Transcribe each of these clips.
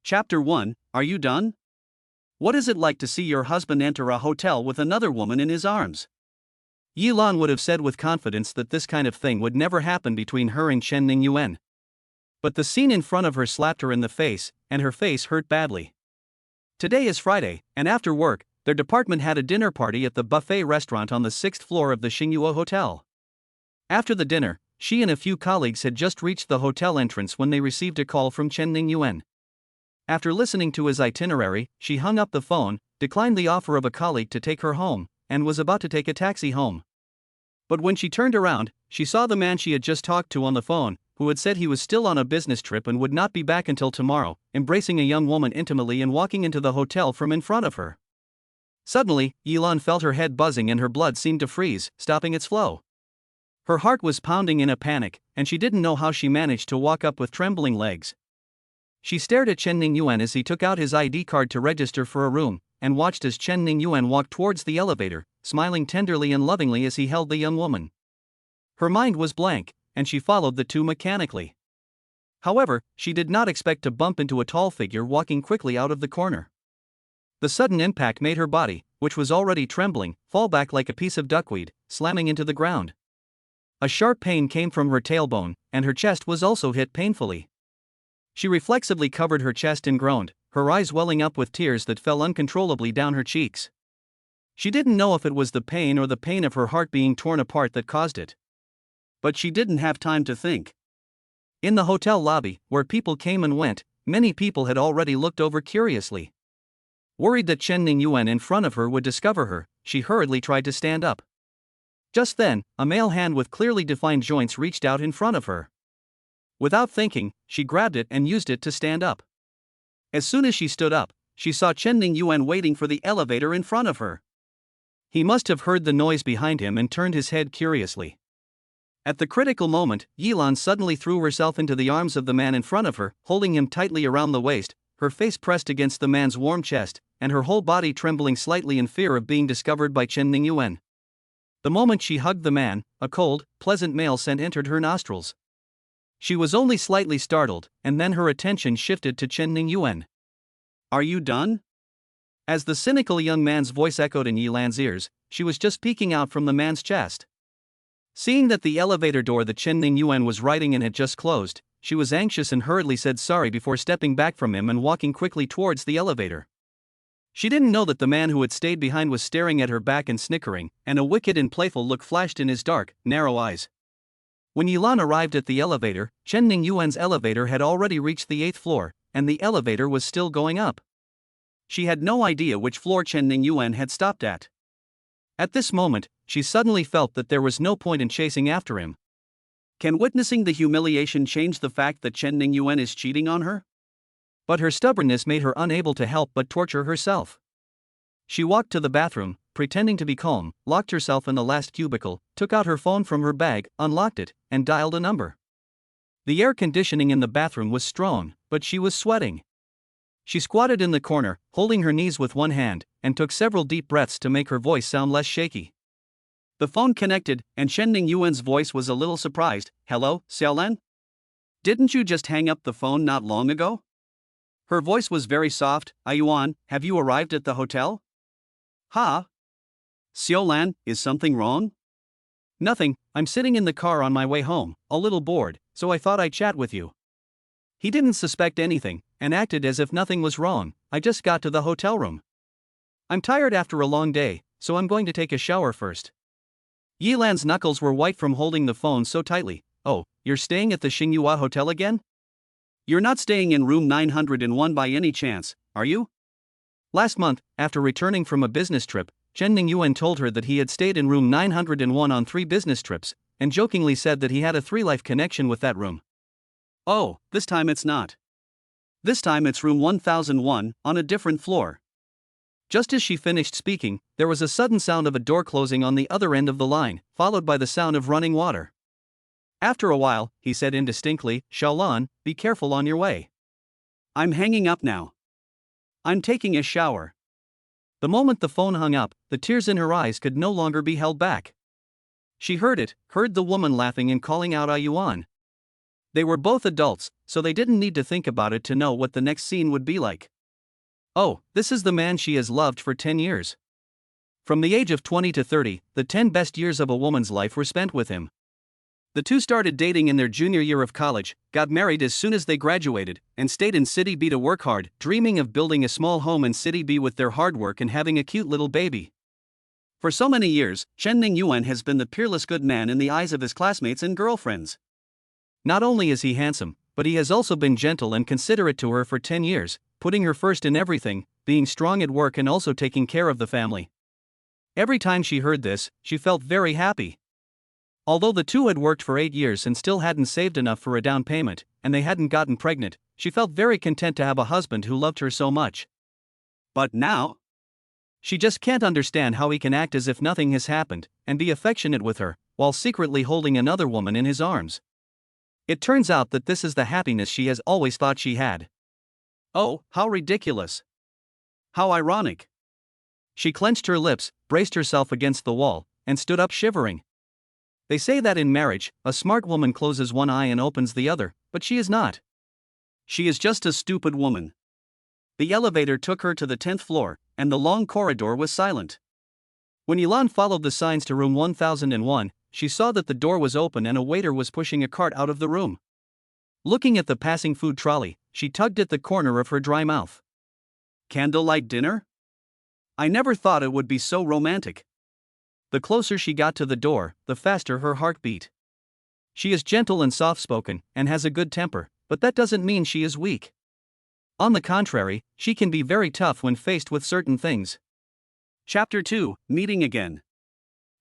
Chapter 1, Are You Done? What is it like to see your husband enter a hotel with another woman in his arms? Yilan would have said with confidence that this kind of thing would never happen between her and Chen Ningyuan. But the scene in front of her slapped her in the face, and her face hurt badly. Today is Friday, and after work, their department had a dinner party at the buffet restaurant on the 6th floor of the Xinghua Hotel. After the dinner, she and a few colleagues had just reached the hotel entrance when they received a call from Chen Ningyuan. After listening to his itinerary, she hung up the phone, declined the offer of a colleague to take her home, and was about to take a taxi home. But when she turned around, she saw the man she had just talked to on the phone, who had said he was still on a business trip and would not be back until tomorrow, embracing a young woman intimately and walking into the hotel from in front of her. Suddenly, Yilan felt her head buzzing and her blood seemed to freeze, stopping its flow. Her heart was pounding in a panic, and she didn't know how she managed to walk up with trembling legs. She stared at Chen Ningyuan as he took out his ID card to register for a room, and watched as Chen Ningyuan walked towards the elevator, smiling tenderly and lovingly as he held the young woman. Her mind was blank, and she followed the two mechanically. However, she did not expect to bump into a tall figure walking quickly out of the corner. The sudden impact made her body, which was already trembling, fall back like a piece of duckweed, slamming into the ground. A sharp pain came from her tailbone, and her chest was also hit painfully. She reflexively covered her chest and groaned, her eyes welling up with tears that fell uncontrollably down her cheeks. She didn't know if it was the pain or the pain of her heart being torn apart that caused it. But she didn't have time to think. In the hotel lobby, where people came and went, many people had already looked over curiously. Worried that Chen Ningyuan in front of her would discover her, she hurriedly tried to stand up. Just then, a male hand with clearly defined joints reached out in front of her. Without thinking, she grabbed it and used it to stand up. As soon as she stood up, she saw Chen Ningyuan waiting for the elevator in front of her. He must have heard the noise behind him and turned his head curiously. At the critical moment, Yilan suddenly threw herself into the arms of the man in front of her, holding him tightly around the waist, her face pressed against the man's warm chest, and her whole body trembling slightly in fear of being discovered by Chen Ningyuan. The moment she hugged the man, a cold, pleasant male scent entered her nostrils. She was only slightly startled, and then her attention shifted to Chen Ningyuan. Are you done? As the cynical young man's voice echoed in Yilan's ears, she was just peeking out from the man's chest. Seeing that the elevator door that Chen Ningyuan was riding in had just closed, she was anxious and hurriedly said sorry before stepping back from him and walking quickly towards the elevator. She didn't know that the man who had stayed behind was staring at her back and snickering, and a wicked and playful look flashed in his dark, narrow eyes. When Yilan arrived at the elevator, Chen Ningyuan's elevator had already reached the 8th floor, and the elevator was still going up. She had no idea which floor Chen Ningyuan had stopped at. At this moment, she suddenly felt that there was no point in chasing after him. Can witnessing the humiliation change the fact that Chen Ningyuan is cheating on her? But her stubbornness made her unable to help but torture herself. She walked to the bathroom, pretending to be calm, locked herself in the last cubicle, took out her phone from her bag, unlocked it, and dialed a number. The air conditioning in the bathroom was strong, but she was sweating. She squatted in the corner, holding her knees with one hand, and took several deep breaths to make her voice sound less shaky. The phone connected, and Chen Ningyuan's voice was a little surprised. Hello, Xiaolan? Didn't you just hang up the phone not long ago? Her voice was very soft. Yuan, have you arrived at the hotel? Ha? Xiaolan, is something wrong? Nothing, I'm sitting in the car on my way home, a little bored, so I thought I'd chat with you. He didn't suspect anything, and acted as if nothing was wrong. I just got to the hotel room. I'm tired after a long day, so I'm going to take a shower first. Yilan's knuckles were white from holding the phone so tightly. Oh, you're staying at the Xinghua Hotel again? You're not staying in room 901 by any chance, are you? Last month, after returning from a business trip, Chen Ningyuan told her that he had stayed in room 901 on 3 business trips, and jokingly said that he had a 3-life connection with that room. Oh, this time it's not. This time it's room 1001, on a different floor. Just as she finished speaking, there was a sudden sound of a door closing on the other end of the line, followed by the sound of running water. After a while, he said indistinctly, Xiaolan, be careful on your way. I'm hanging up now. I'm taking a shower. The moment the phone hung up, the tears in her eyes could no longer be held back. She heard the woman laughing and calling out Yuan. They were both adults, so they didn't need to think about it to know what the next scene would be like. Oh, this is the man she has loved for 10 years. From the age of 20 to 30, the 10 best years of a woman's life were spent with him. The two started dating in their junior year of college, got married as soon as they graduated, and stayed in City B to work hard, dreaming of building a small home in City B with their hard work and having a cute little baby. For so many years, Chen Ningyuan has been the peerless good man in the eyes of his classmates and girlfriends. Not only is he handsome, but he has also been gentle and considerate to her for 10 years, putting her first in everything, being strong at work and also taking care of the family. Every time she heard this, she felt very happy. Although the two had worked for 8 years and still hadn't saved enough for a down payment, and they hadn't gotten pregnant, she felt very content to have a husband who loved her so much. But now, she just can't understand how he can act as if nothing has happened, and be affectionate with her, while secretly holding another woman in his arms. It turns out that this is the happiness she has always thought she had. Oh, how ridiculous! How ironic! She clenched her lips, braced herself against the wall, and stood up shivering. They say that in marriage, a smart woman closes one eye and opens the other, but she is not. She is just a stupid woman. The elevator took her to the 10th floor, and the long corridor was silent. When Yilan followed the signs to room 1001, she saw that the door was open and a waiter was pushing a cart out of the room. Looking at the passing food trolley, she tugged at the corner of her dry mouth. Candlelight dinner? I never thought it would be so romantic. The closer she got to the door, the faster her heart beat. She is gentle and soft-spoken, and has a good temper, but that doesn't mean she is weak. On the contrary, she can be very tough when faced with certain things. Chapter 2, Meeting Again.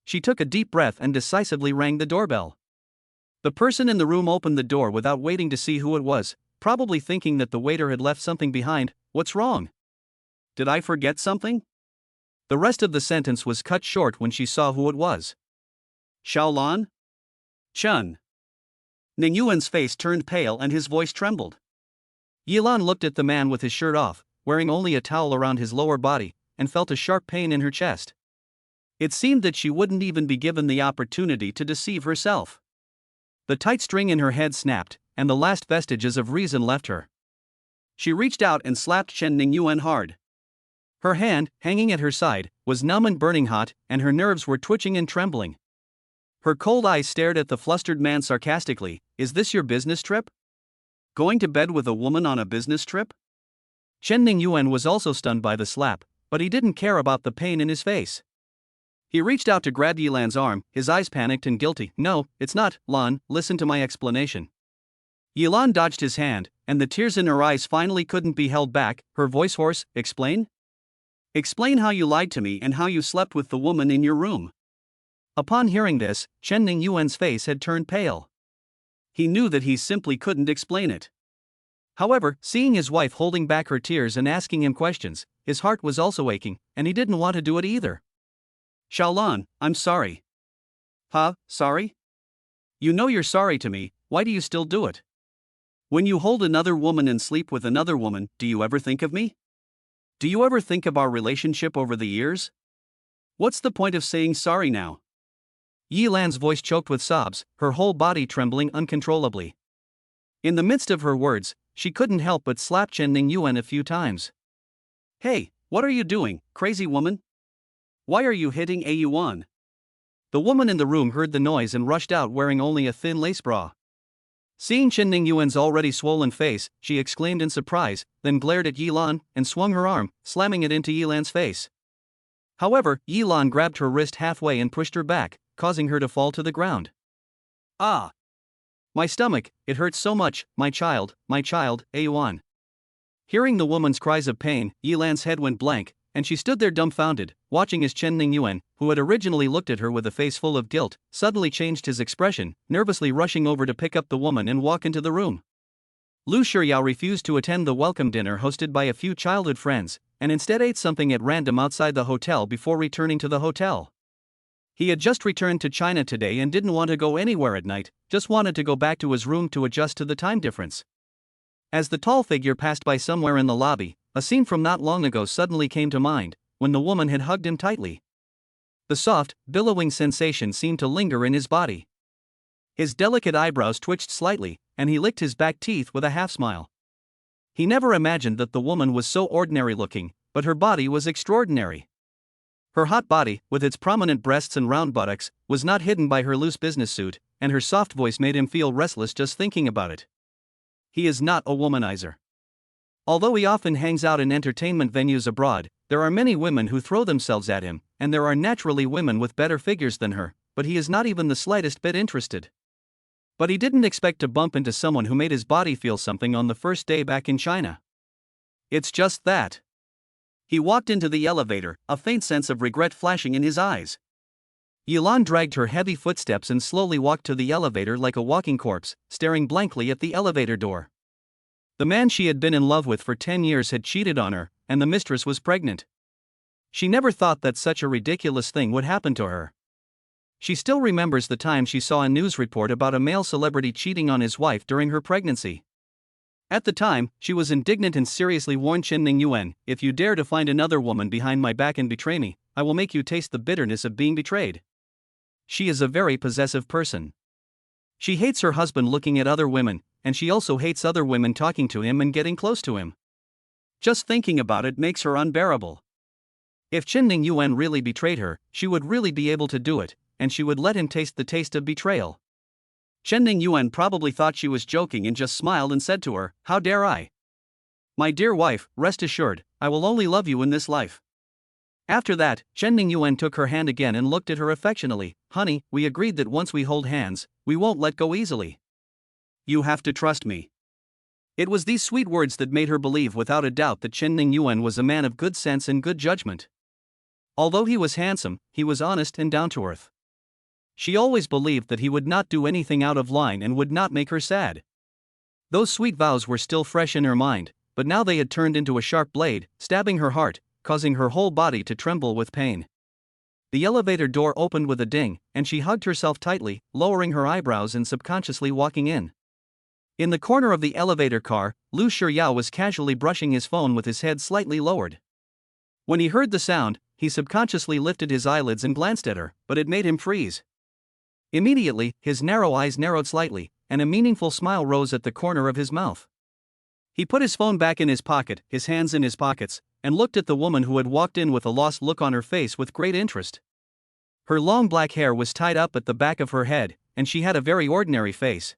She took a deep breath and decisively rang the doorbell. The person in the room opened the door without waiting to see who it was, probably thinking that the waiter had left something behind. What's wrong? Did I forget something? The rest of the sentence was cut short when she saw who it was. Xiaolan? Chun. Ningyuan's face turned pale and his voice trembled. Yilan looked at the man with his shirt off, wearing only a towel around his lower body, and felt a sharp pain in her chest. It seemed that she wouldn't even be given the opportunity to deceive herself. The tight string in her head snapped, and the last vestiges of reason left her. She reached out and slapped Chen Ningyuan hard. Her hand, hanging at her side, was numb and burning hot, and her nerves were twitching and trembling. Her cold eyes stared at the flustered man sarcastically. Is this your business trip? Going to bed with a woman on a business trip? Chen Ningyuan was also stunned by the slap, but he didn't care about the pain in his face. He reached out to grab Yilan's arm, his eyes panicked and guilty. No, it's not, Lan, listen to my explanation. Yilan dodged his hand, and the tears in her eyes finally couldn't be held back, her voice hoarse. Explain? Explain how you lied to me and how you slept with the woman in your room. Upon hearing this, Chen Ningyuan's face had turned pale. He knew that he simply couldn't explain it. However, seeing his wife holding back her tears and asking him questions, his heart was also aching, and he didn't want to do it either. Xiaolan, I'm sorry. Huh, sorry? You know you're sorry to me, why do you still do it? When you hold another woman and sleep with another woman, do you ever think of me? Do you ever think of our relationship over the years? What's the point of saying sorry now? Yilan's voice choked with sobs, her whole body trembling uncontrollably. In the midst of her words, she couldn't help but slap Chen Ningyuan a few times. Hey, what are you doing, crazy woman? Why are you hitting a Yuan? The woman in the room heard the noise and rushed out wearing only a thin lace bra. Seeing Chen Ningyuan's already swollen face, she exclaimed in surprise, then glared at Yilan and swung her arm, slamming it into Yilan's face. However, Yilan grabbed her wrist halfway and pushed her back, causing her to fall to the ground. Ah! My stomach, it hurts so much, my child, Yuan. Hearing the woman's cries of pain, Yilan's head went blank, and she stood there dumbfounded, watching as Chen Ningyuan, who had originally looked at her with a face full of guilt, suddenly changed his expression, nervously rushing over to pick up the woman and walk into the room. Lu Shiyao refused to attend the welcome dinner hosted by a few childhood friends, and instead ate something at random outside the hotel before returning to the hotel. He had just returned to China today and didn't want to go anywhere at night, just wanted to go back to his room to adjust to the time difference. As the tall figure passed by somewhere in the lobby, a scene from not long ago suddenly came to mind, when the woman had hugged him tightly. The soft, billowing sensation seemed to linger in his body. His delicate eyebrows twitched slightly, and he licked his back teeth with a half-smile. He never imagined that the woman was so ordinary-looking, but her body was extraordinary. Her hot body, with its prominent breasts and round buttocks, was not hidden by her loose business suit, and her soft voice made him feel restless just thinking about it. He is not a womanizer. Although he often hangs out in entertainment venues abroad, there are many women who throw themselves at him, and there are naturally women with better figures than her, but he is not even the slightest bit interested. But he didn't expect to bump into someone who made his body feel something on the first day back in China. It's just that. He walked into the elevator, a faint sense of regret flashing in his eyes. Yilan dragged her heavy footsteps and slowly walked to the elevator like a walking corpse, staring blankly at the elevator door. The man she had been in love with for 10 years had cheated on her, and the mistress was pregnant. She never thought that such a ridiculous thing would happen to her. She still remembers the time she saw a news report about a male celebrity cheating on his wife during her pregnancy. At the time, she was indignant and seriously warned Chen Ningyuan, "If you dare to find another woman behind my back and betray me, I will make you taste the bitterness of being betrayed." She is a very possessive person. She hates her husband looking at other women, and she also hates other women talking to him and getting close to him. Just thinking about it makes her unbearable. If Chen Ningyuan really betrayed her, she would really be able to do it, and she would let him taste the taste of betrayal. Chen Ningyuan probably thought she was joking and just smiled and said to her, "How dare I? My dear wife, rest assured, I will only love you in this life." After that, Chen Ningyuan took her hand again and looked at her affectionately. "Honey, we agreed that once we hold hands, we won't let go easily. You have to trust me." It was these sweet words that made her believe without a doubt that Chen Ningyuan was a man of good sense and good judgment. Although he was handsome, he was honest and down to earth. She always believed that he would not do anything out of line and would not make her sad. Those sweet vows were still fresh in her mind, but now they had turned into a sharp blade, stabbing her heart, causing her whole body to tremble with pain. The elevator door opened with a ding, and she hugged herself tightly, lowering her eyebrows and subconsciously walking in. In the corner of the elevator car, Lu Shiryao was casually brushing his phone with his head slightly lowered. When he heard the sound, he subconsciously lifted his eyelids and glanced at her, but it made him freeze. Immediately, his narrow eyes narrowed slightly, and a meaningful smile rose at the corner of his mouth. He put his phone back in his pocket, his hands in his pockets, and looked at the woman who had walked in with a lost look on her face with great interest. Her long black hair was tied up at the back of her head, and she had a very ordinary face.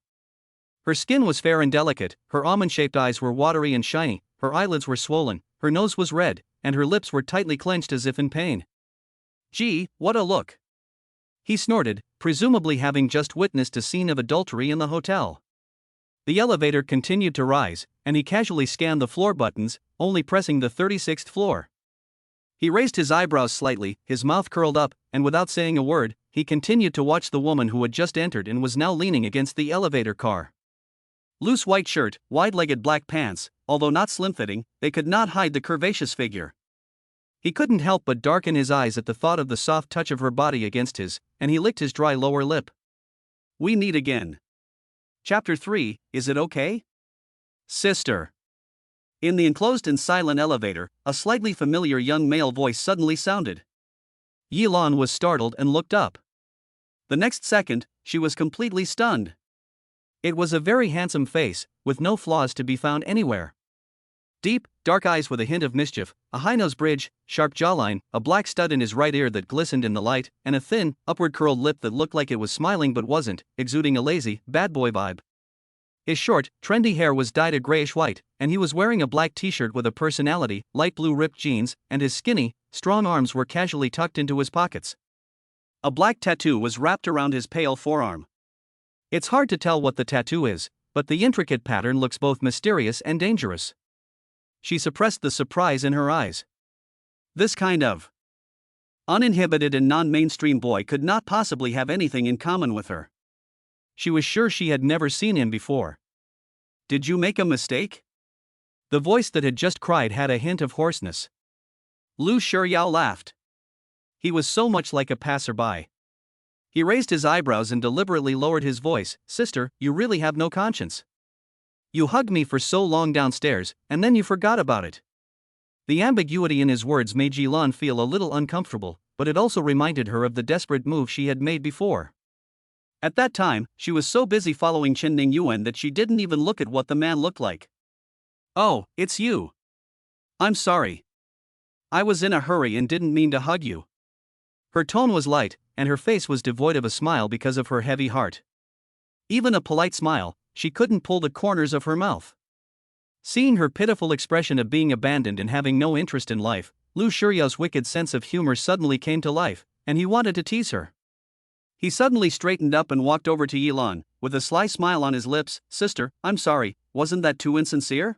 Her skin was fair and delicate, her almond-shaped eyes were watery and shiny, her eyelids were swollen, her nose was red, and her lips were tightly clenched as if in pain. "Gee, what a look!" he snorted, presumably having just witnessed a scene of adultery in the hotel. The elevator continued to rise, and he casually scanned the floor buttons, only pressing the 36th floor. He raised his eyebrows slightly, his mouth curled up, and without saying a word, he continued to watch the woman who had just entered and was now leaning against the elevator car. Loose white shirt, wide-legged black pants, although not slim-fitting, they could not hide the curvaceous figure. He couldn't help but darken his eyes at the thought of the soft touch of her body against his, and he licked his dry lower lip. We meet again. Chapter 3, Is It Okay? Sister. In the enclosed and silent elevator, a slightly familiar young male voice suddenly sounded. Yilan was startled and looked up. The next second, she was completely stunned. It was a very handsome face, with no flaws to be found anywhere. Deep, dark eyes with a hint of mischief, a high-nose bridge, sharp jawline, a black stud in his right ear that glistened in the light, and a thin, upward-curled lip that looked like it was smiling but wasn't, exuding a lazy, bad boy vibe. His short, trendy hair was dyed a grayish-white, and he was wearing a black t-shirt with a personality, light blue ripped jeans, and his skinny, strong arms were casually tucked into his pockets. A black tattoo was wrapped around his pale forearm. It's hard to tell what the tattoo is, but the intricate pattern looks both mysterious and dangerous. She suppressed the surprise in her eyes. This kind of uninhibited and non-mainstream boy could not possibly have anything in common with her. She was sure she had never seen him before. Did you make a mistake? The voice that had just cried had a hint of hoarseness. Lu Shiryao laughed. He was so much like a passerby. He raised his eyebrows and deliberately lowered his voice. Sister, you really have no conscience. You hugged me for so long downstairs, and then you forgot about it. The ambiguity in his words made Yilan feel a little uncomfortable, but it also reminded her of the desperate move she had made before. At that time, she was so busy following Chen Ningyuan that she didn't even look at what the man looked like. "Oh, it's you. I'm sorry. I was in a hurry and didn't mean to hug you." Her tone was light, and her face was devoid of a smile because of her heavy heart. Even a polite smile, she couldn't pull the corners of her mouth. Seeing her pitiful expression of being abandoned and having no interest in life, Lu Shuryao's wicked sense of humor suddenly came to life, and he wanted to tease her. He suddenly straightened up and walked over to Yilan, with a sly smile on his lips. "Sister, I'm sorry, wasn't that too insincere?"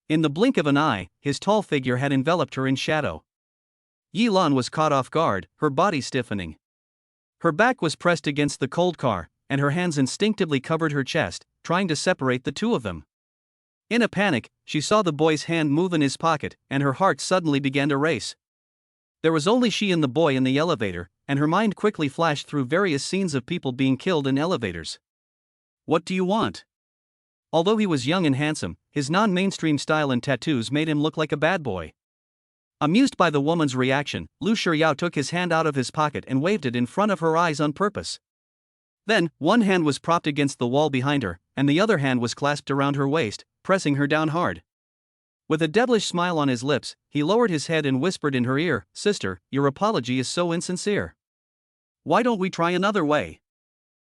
In the blink of an eye, his tall figure had enveloped her in shadow. Yilan was caught off guard, her body stiffening. Her back was pressed against the cold car, and her hands instinctively covered her chest, trying to separate the two of them. In a panic, she saw the boy's hand move in his pocket, and her heart suddenly began to race. There was only she and the boy in the elevator, and her mind quickly flashed through various scenes of people being killed in elevators. "What do you want?" Although he was young and handsome, his non-mainstream style and tattoos made him look like a bad boy. Amused by the woman's reaction, Lu Shiryao took his hand out of his pocket and waved it in front of her eyes on purpose. Then, one hand was propped against the wall behind her, and the other hand was clasped around her waist, pressing her down hard. With a devilish smile on his lips, he lowered his head and whispered in her ear, "Sister, your apology is so insincere. Why don't we try another way?"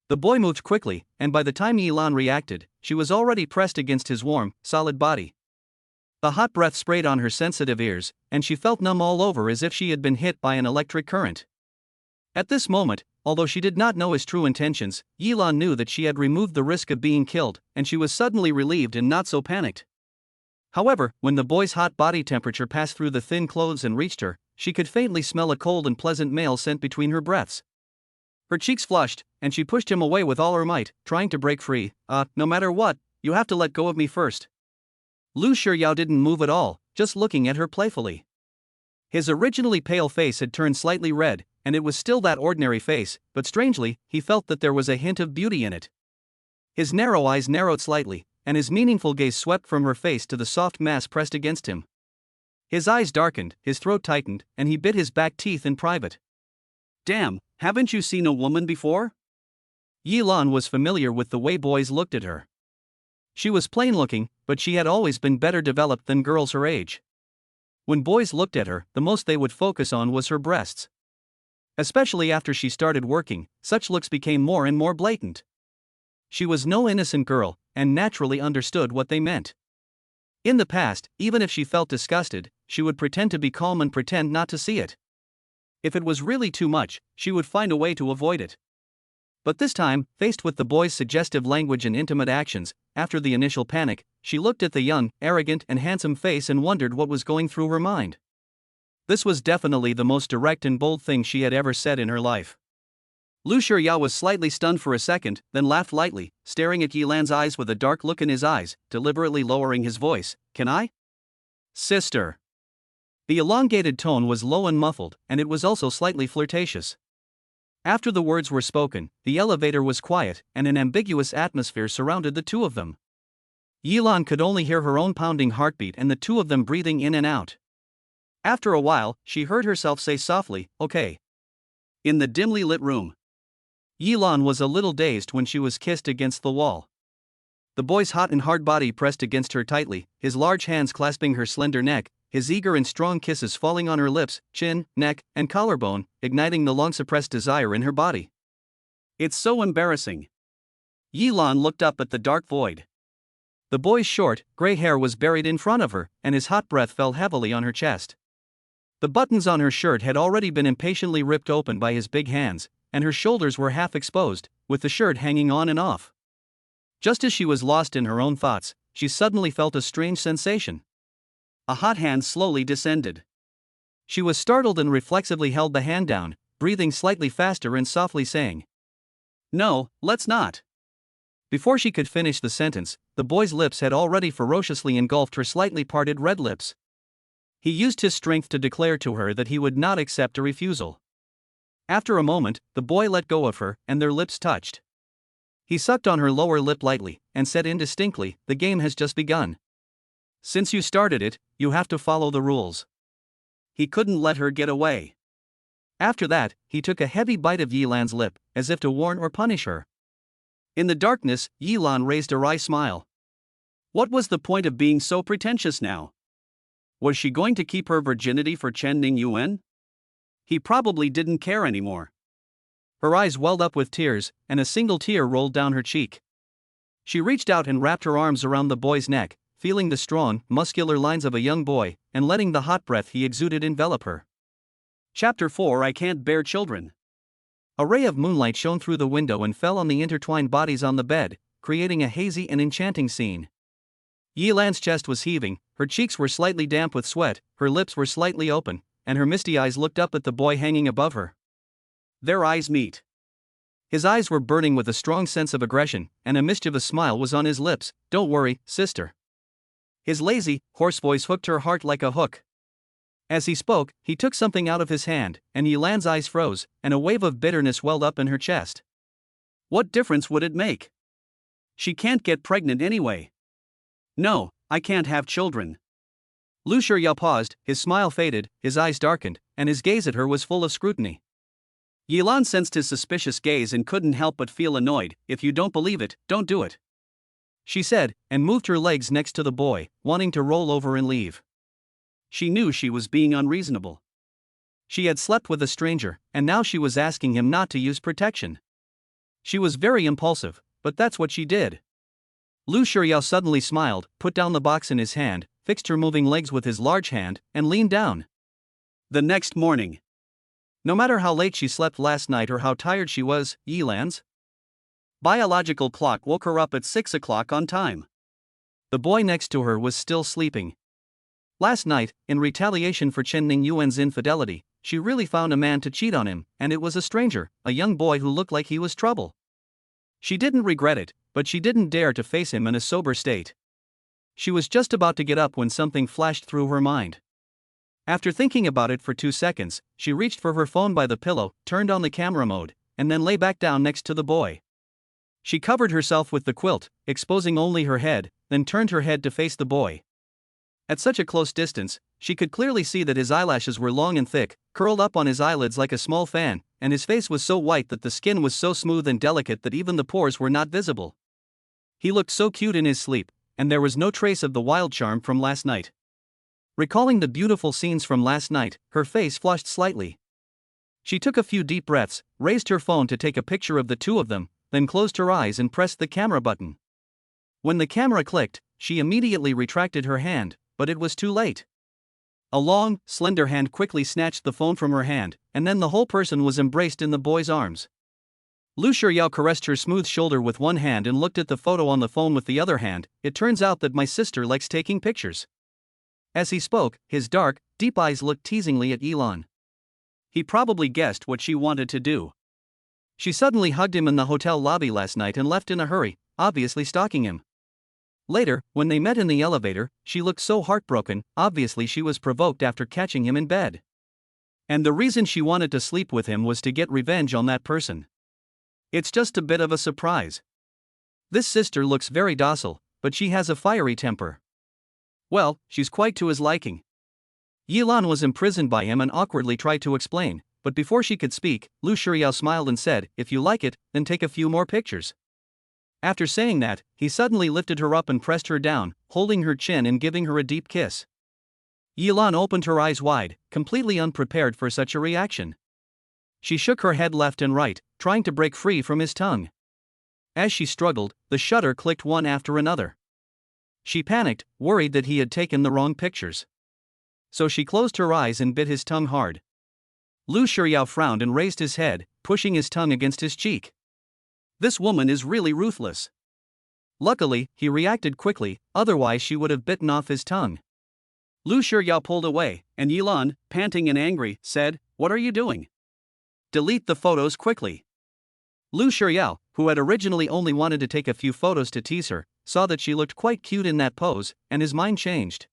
The boy moved quickly, and by the time Yilan reacted, she was already pressed against his warm, solid body. The hot breath sprayed on her sensitive ears, and she felt numb all over as if she had been hit by an electric current. At this moment, although she did not know his true intentions, Yilan knew that she had removed the risk of being killed, and she was suddenly relieved and not so panicked. However, when the boy's hot body temperature passed through the thin clothes and reached her, she could faintly smell a cold and pleasant male scent between her breaths. Her cheeks flushed, and she pushed him away with all her might, trying to break free. No matter what, you have to let go of me first." Lu Shiryao didn't move at all, just looking at her playfully. His originally pale face had turned slightly red, and it was still that ordinary face, but strangely, he felt that there was a hint of beauty in it. His narrow eyes narrowed slightly, and his meaningful gaze swept from her face to the soft mass pressed against him. His eyes darkened, his throat tightened, and he bit his back teeth in private. "Damn, haven't you seen a woman before?" Yilan was familiar with the way boys looked at her. She was plain-looking, but she had always been better developed than girls her age. When boys looked at her, the most they would focus on was her breasts. Especially after she started working, such looks became more and more blatant. She was no innocent girl, and naturally understood what they meant. In the past, even if she felt disgusted, she would pretend to be calm and pretend not to see it. If it was really too much, she would find a way to avoid it. But this time, faced with the boy's suggestive language and intimate actions, after the initial panic, she looked at the young, arrogant, and handsome face and wondered what was going through her mind. This was definitely the most direct and bold thing she had ever said in her life. Lu Shiryao was slightly stunned for a second, then laughed lightly, staring at Yilan's eyes with a dark look in his eyes, deliberately lowering his voice. "Can I?" "Sister." The elongated tone was low and muffled, and it was also slightly flirtatious. After the words were spoken, the elevator was quiet, and an ambiguous atmosphere surrounded the two of them. Yilan could only hear her own pounding heartbeat and the two of them breathing in and out. After a while, she heard herself say softly, "Okay." In the dimly lit room, Yilan was a little dazed when she was kissed against the wall. The boy's hot and hard body pressed against her tightly, his large hands clasping her slender neck, his eager and strong kisses falling on her lips, chin, neck, and collarbone, igniting the long-suppressed desire in her body. "It's so embarrassing." Yilan looked up at the dark void. The boy's short, gray hair was buried in front of her, and his hot breath fell heavily on her chest. The buttons on her shirt had already been impatiently ripped open by his big hands, and her shoulders were half exposed, with the shirt hanging on and off. Just as she was lost in her own thoughts, she suddenly felt a strange sensation. A hot hand slowly descended. She was startled and reflexively held the hand down, breathing slightly faster and softly saying, "No, let's not." Before she could finish the sentence, the boy's lips had already ferociously engulfed her slightly parted red lips. He used his strength to declare to her that he would not accept a refusal. After a moment, the boy let go of her, and their lips touched. He sucked on her lower lip lightly, and said indistinctly, "The game has just begun. Since you started it, you have to follow the rules." He couldn't let her get away. After that, he took a heavy bite of Yilan's lip, as if to warn or punish her. In the darkness, Yilan raised a wry smile. What was the point of being so pretentious now? Was she going to keep her virginity for Chen Ningyuan? He probably didn't care anymore. Her eyes welled up with tears, and a single tear rolled down her cheek. She reached out and wrapped her arms around the boy's neck, feeling the strong, muscular lines of a young boy, and letting the hot breath he exuded envelop her. Chapter 4 I Can't Bear Children. A ray of moonlight shone through the window and fell on the intertwined bodies on the bed, creating a hazy and enchanting scene. Yilan's chest was heaving, her cheeks were slightly damp with sweat, her lips were slightly open, and her misty eyes looked up at the boy hanging above her. Their eyes meet. His eyes were burning with a strong sense of aggression, and a mischievous smile was on his lips. Don't worry, sister. His lazy, hoarse voice hooked her heart like a hook. As he spoke, he took something out of his hand, and Yilan's eyes froze, and a wave of bitterness welled up in her chest. What difference would it make? She can't get pregnant anyway. No, I can't have children. Lu Shiryao paused, his smile faded, his eyes darkened, and his gaze at her was full of scrutiny. Yilan sensed his suspicious gaze and couldn't help but feel annoyed. If you don't believe it, don't do it, she said, and moved her legs next to the boy, wanting to roll over and leave. She knew she was being unreasonable. She had slept with a stranger, and now she was asking him not to use protection. She was very impulsive, but that's what she did. Lu Shiryao suddenly smiled, put down the box in his hand, fixed her moving legs with his large hand, and leaned down. The next morning. No matter how late she slept last night or how tired she was, Yilan's biological clock woke her up at 6 o'clock on time. The boy next to her was still sleeping. Last night, in retaliation for Chen Ningyuan's infidelity, she really found a man to cheat on him, and it was a stranger, a young boy who looked like he was trouble. She didn't regret it, but she didn't dare to face him in a sober state. She was just about to get up when something flashed through her mind. After thinking about it for 2 seconds, she reached for her phone by the pillow, turned on the camera mode, and then lay back down next to the boy. She covered herself with the quilt, exposing only her head, then turned her head to face the boy. At such a close distance, she could clearly see that his eyelashes were long and thick, curled up on his eyelids like a small fan, and his face was so white that the skin was so smooth and delicate that even the pores were not visible. He looked so cute in his sleep, and there was no trace of the wild charm from last night. Recalling the beautiful scenes from last night, her face flushed slightly. She took a few deep breaths, raised her phone to take a picture of the two of them, then closed her eyes and pressed the camera button. When the camera clicked, she immediately retracted her hand, but it was too late. A long, slender hand quickly snatched the phone from her hand, and then the whole person was embraced in the boy's arms. Lu Shiryao caressed her smooth shoulder with one hand and looked at the photo on the phone with the other hand. It turns out that my sister likes taking pictures. As he spoke, his dark, deep eyes looked teasingly at Yilan. He probably guessed what she wanted to do. She suddenly hugged him in the hotel lobby last night and left in a hurry, obviously stalking him. Later, when they met in the elevator, she looked so heartbroken, obviously she was provoked after catching him in bed. And the reason she wanted to sleep with him was to get revenge on that person. It's just a bit of a surprise. This sister looks very docile, but she has a fiery temper. Well, she's quite to his liking. Yilan was imprisoned by him and awkwardly tried to explain, but before she could speak, Lu Shiryao smiled and said, "If you like it, then take a few more pictures." After saying that, he suddenly lifted her up and pressed her down, holding her chin and giving her a deep kiss. Yilan opened her eyes wide, completely unprepared for such a reaction. She shook her head left and right, trying to break free from his tongue. As she struggled, the shutter clicked one after another. She panicked, worried that he had taken the wrong pictures. So she closed her eyes and bit his tongue hard. Lu Shiryao frowned and raised his head, pushing his tongue against his cheek. This woman is really ruthless. Luckily, he reacted quickly, otherwise she would have bitten off his tongue. Lu Shiryao pulled away, and Yilan, panting and angry, said, "What are you doing? Delete the photos quickly." Lu Shiryao, who had originally only wanted to take a few photos to tease her, saw that she looked quite cute in that pose, and his mind changed.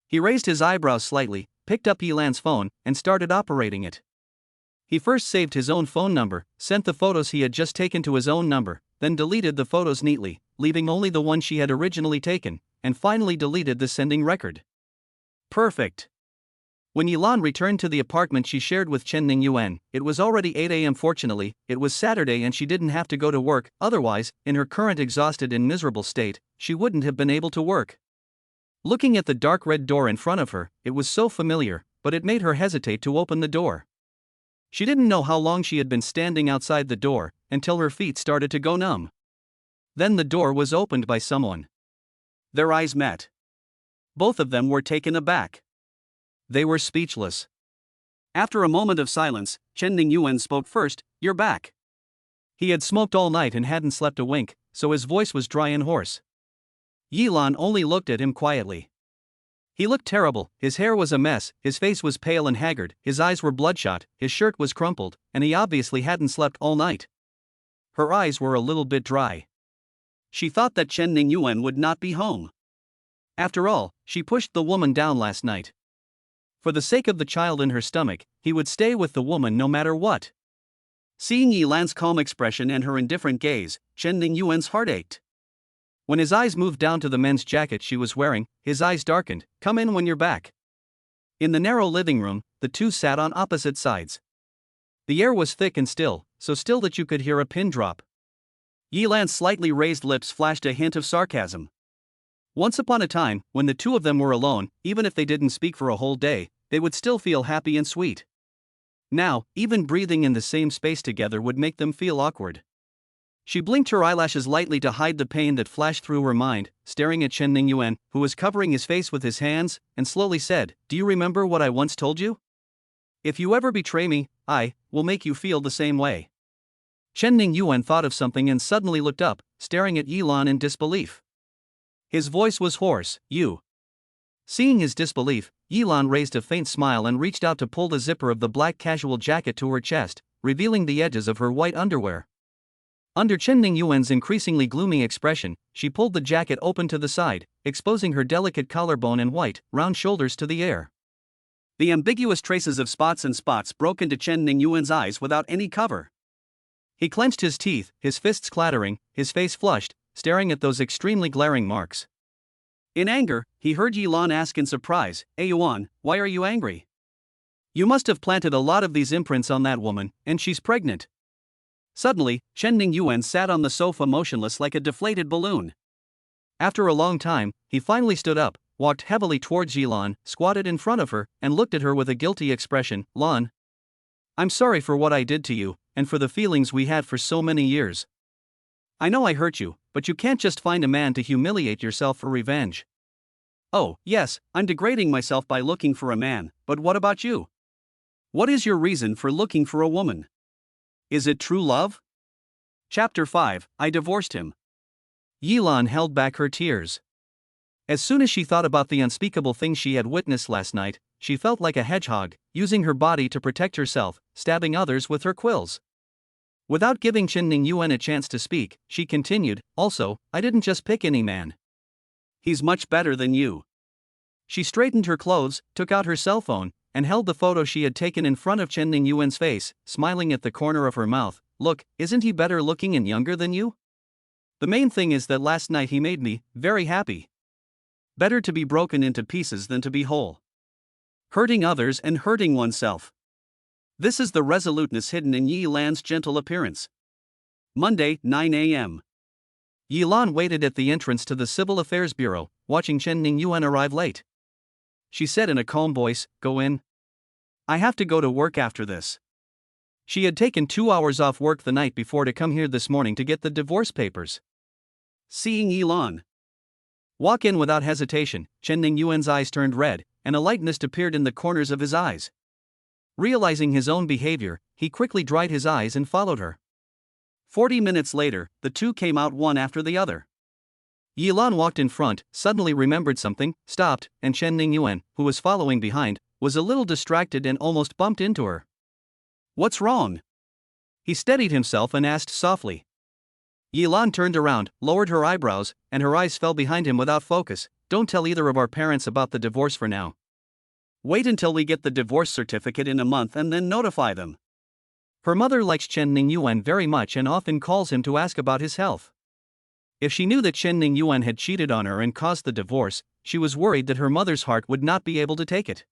He raised his eyebrows slightly, picked up Yilan's phone, and started operating it. He first saved his own phone number, sent the photos he had just taken to his own number, then deleted the photos neatly, leaving only the one she had originally taken, and finally deleted the sending record. Perfect. When Yilan returned to the apartment she shared with Chen Ningyuan, it was already 8 a.m. Fortunately, it was Saturday and she didn't have to go to work, otherwise, in her current exhausted and miserable state, she wouldn't have been able to work. Looking at the dark red door in front of her, it was so familiar, but it made her hesitate to open the door. She didn't know how long she had been standing outside the door, until her feet started to go numb. Then the door was opened by someone. Their eyes met. Both of them were taken aback. They were speechless. After a moment of silence, Chen Ningyuan spoke first. "You're back." He had smoked all night and hadn't slept a wink, so his voice was dry and hoarse. Yilan only looked at him quietly. He looked terrible, his hair was a mess, his face was pale and haggard, his eyes were bloodshot, his shirt was crumpled, and he obviously hadn't slept all night. Her eyes were a little bit dry. She thought that Chen Ningyuan would not be home. After all, she pushed the woman down last night. For the sake of the child in her stomach, he would stay with the woman no matter what. Seeing Yilan's calm expression and her indifferent gaze, Chen Ningyuan's heart ached. When his eyes moved down to the men's jacket she was wearing, his eyes darkened. "Come in when you're back." In the narrow living room, the two sat on opposite sides. The air was thick and still, so still that you could hear a pin drop. Yilan's slightly raised lips flashed a hint of sarcasm. Once upon a time, when the two of them were alone, even if they didn't speak for a whole day, they would still feel happy and sweet. Now, even breathing in the same space together would make them feel awkward. She blinked her eyelashes lightly to hide the pain that flashed through her mind, staring at Chen Ningyuan, who was covering his face with his hands, and slowly said, "Do you remember what I once told you? If you ever betray me, I will make you feel the same way." Chen Ningyuan thought of something and suddenly looked up, staring at Yilan in disbelief. His voice was hoarse. "You." Seeing his disbelief, Yilan raised a faint smile and reached out to pull the zipper of the black casual jacket to her chest, revealing the edges of her white underwear. Under Chen Ningyuan's increasingly gloomy expression, she pulled the jacket open to the side, exposing her delicate collarbone and white, round shoulders to the air. The ambiguous traces of spots broke into Chen Ningyuan's eyes without any cover. He clenched his teeth, his fists clattering, his face flushed, staring at those extremely glaring marks. In anger, he heard Yilan ask in surprise, "Yuan, why are you angry? You must have planted a lot of these imprints on that woman, and she's pregnant." Suddenly, Chen Ningyuan sat on the sofa motionless like a deflated balloon. After a long time, he finally stood up, walked heavily towards Yilan, squatted in front of her, and looked at her with a guilty expression. "Lan, I'm sorry for what I did to you, and for the feelings we had for so many years. I know I hurt you, but you can't just find a man to humiliate yourself for revenge." "Oh, yes, I'm degrading myself by looking for a man, but what about you? What is your reason for looking for a woman? Is it true love?" Chapter 5, I Divorced Him. Yilan held back her tears. As soon as she thought about the unspeakable things she had witnessed last night, she felt like a hedgehog, using her body to protect herself, stabbing others with her quills. Without giving Chen Ningyuan a chance to speak, she continued, "Also, I didn't just pick any man. He's much better than you." She straightened her clothes, took out her cell phone, and held the photo she had taken in front of Chen Ningyuan's face, smiling at the corner of her mouth. "Look, isn't he better looking and younger than you? The main thing is that last night he made me very happy. Better to be broken into pieces than to be whole. Hurting others and hurting oneself. This is the resoluteness hidden in Yilan's gentle appearance." Monday, 9 a.m. Yilan waited at the entrance to the Civil Affairs Bureau, watching Chen Ningyuan arrive late. She said in a calm voice, "Go in. I have to go to work after this." She had taken 2 hours off work the night before to come here this morning to get the divorce papers. Seeing Yilan walk in without hesitation, Chen Ningyuan's eyes turned red, and a lightness appeared in the corners of his eyes. Realizing his own behavior, he quickly dried his eyes and followed her. 40 minutes later, the two came out one after the other. Yilan walked in front, suddenly remembered something, stopped, and Chen Ningyuan, who was following behind, was a little distracted and almost bumped into her. "What's wrong?" He steadied himself and asked softly. Yilan turned around, lowered her eyebrows, and her eyes fell behind him without focus. "Don't tell either of our parents about the divorce for now. Wait until we get the divorce certificate in a month and then notify them." Her mother likes Chen Ningyuan very much and often calls him to ask about his health. If she knew that Chen Ningyuan had cheated on her and caused the divorce, she was worried that her mother's heart would not be able to take it.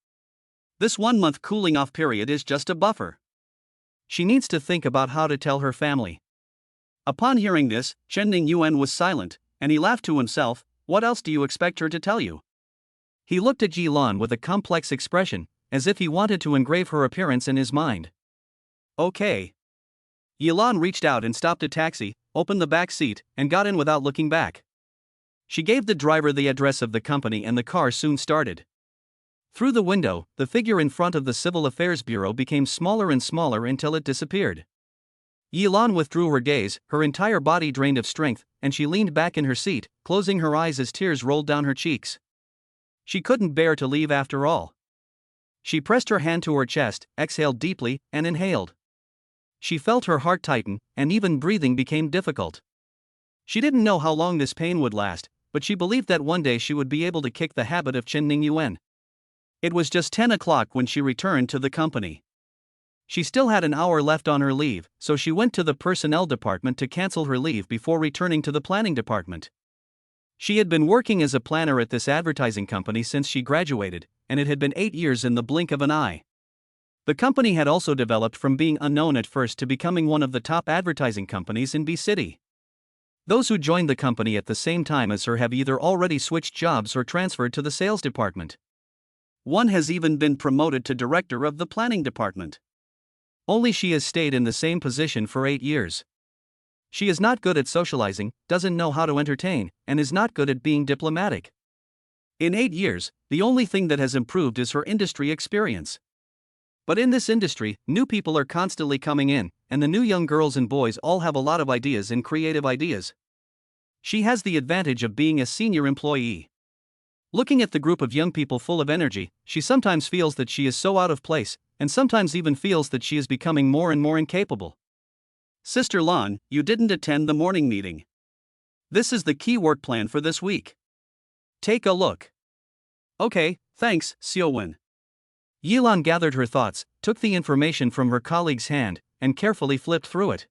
This 1 month cooling off period is just a buffer. She needs to think about how to tell her family. Upon hearing this, Chen Ningyuan was silent, and he laughed to himself. What else do you expect her to tell you? He looked at Yilan with a complex expression, as if he wanted to engrave her appearance in his mind. Okay. Yilan reached out and stopped a taxi, opened the back seat, and got in without looking back. She gave the driver the address of the company and the car soon started. Through the window, the figure in front of the Civil Affairs Bureau became smaller and smaller until it disappeared. Yilan withdrew her gaze, her entire body drained of strength, and she leaned back in her seat, closing her eyes as tears rolled down her cheeks. She couldn't bear to leave after all. She pressed her hand to her chest, exhaled deeply, and inhaled. She felt her heart tighten, and even breathing became difficult. She didn't know how long this pain would last, but she believed that one day she would be able to kick the habit of Chen Ningyuan. It was just 10 o'clock when she returned to the company. She still had an hour left on her leave, so she went to the personnel department to cancel her leave before returning to the planning department. She had been working as a planner at this advertising company since she graduated, and it had been 8 years in the blink of an eye. The company had also developed from being unknown at first to becoming one of the top advertising companies in B City. Those who joined the company at the same time as her have either already switched jobs or transferred to the sales department. One has even been promoted to director of the planning department. Only she has stayed in the same position for 8 years. She is not good at socializing, doesn't know how to entertain, and is not good at being diplomatic. In 8 years, the only thing that has improved is her industry experience. But in this industry, new people are constantly coming in, and the new young girls and boys all have a lot of ideas and creative ideas. She has the advantage of being a senior employee. Looking at the group of young people full of energy, she sometimes feels that she is so out of place, and sometimes even feels that she is becoming more and more incapable. Sister Lan, you didn't attend the morning meeting. This is the key work plan for this week. Take a look. Okay, thanks, Xiaowen. Yilan gathered her thoughts, took the information from her colleague's hand, and carefully flipped through it.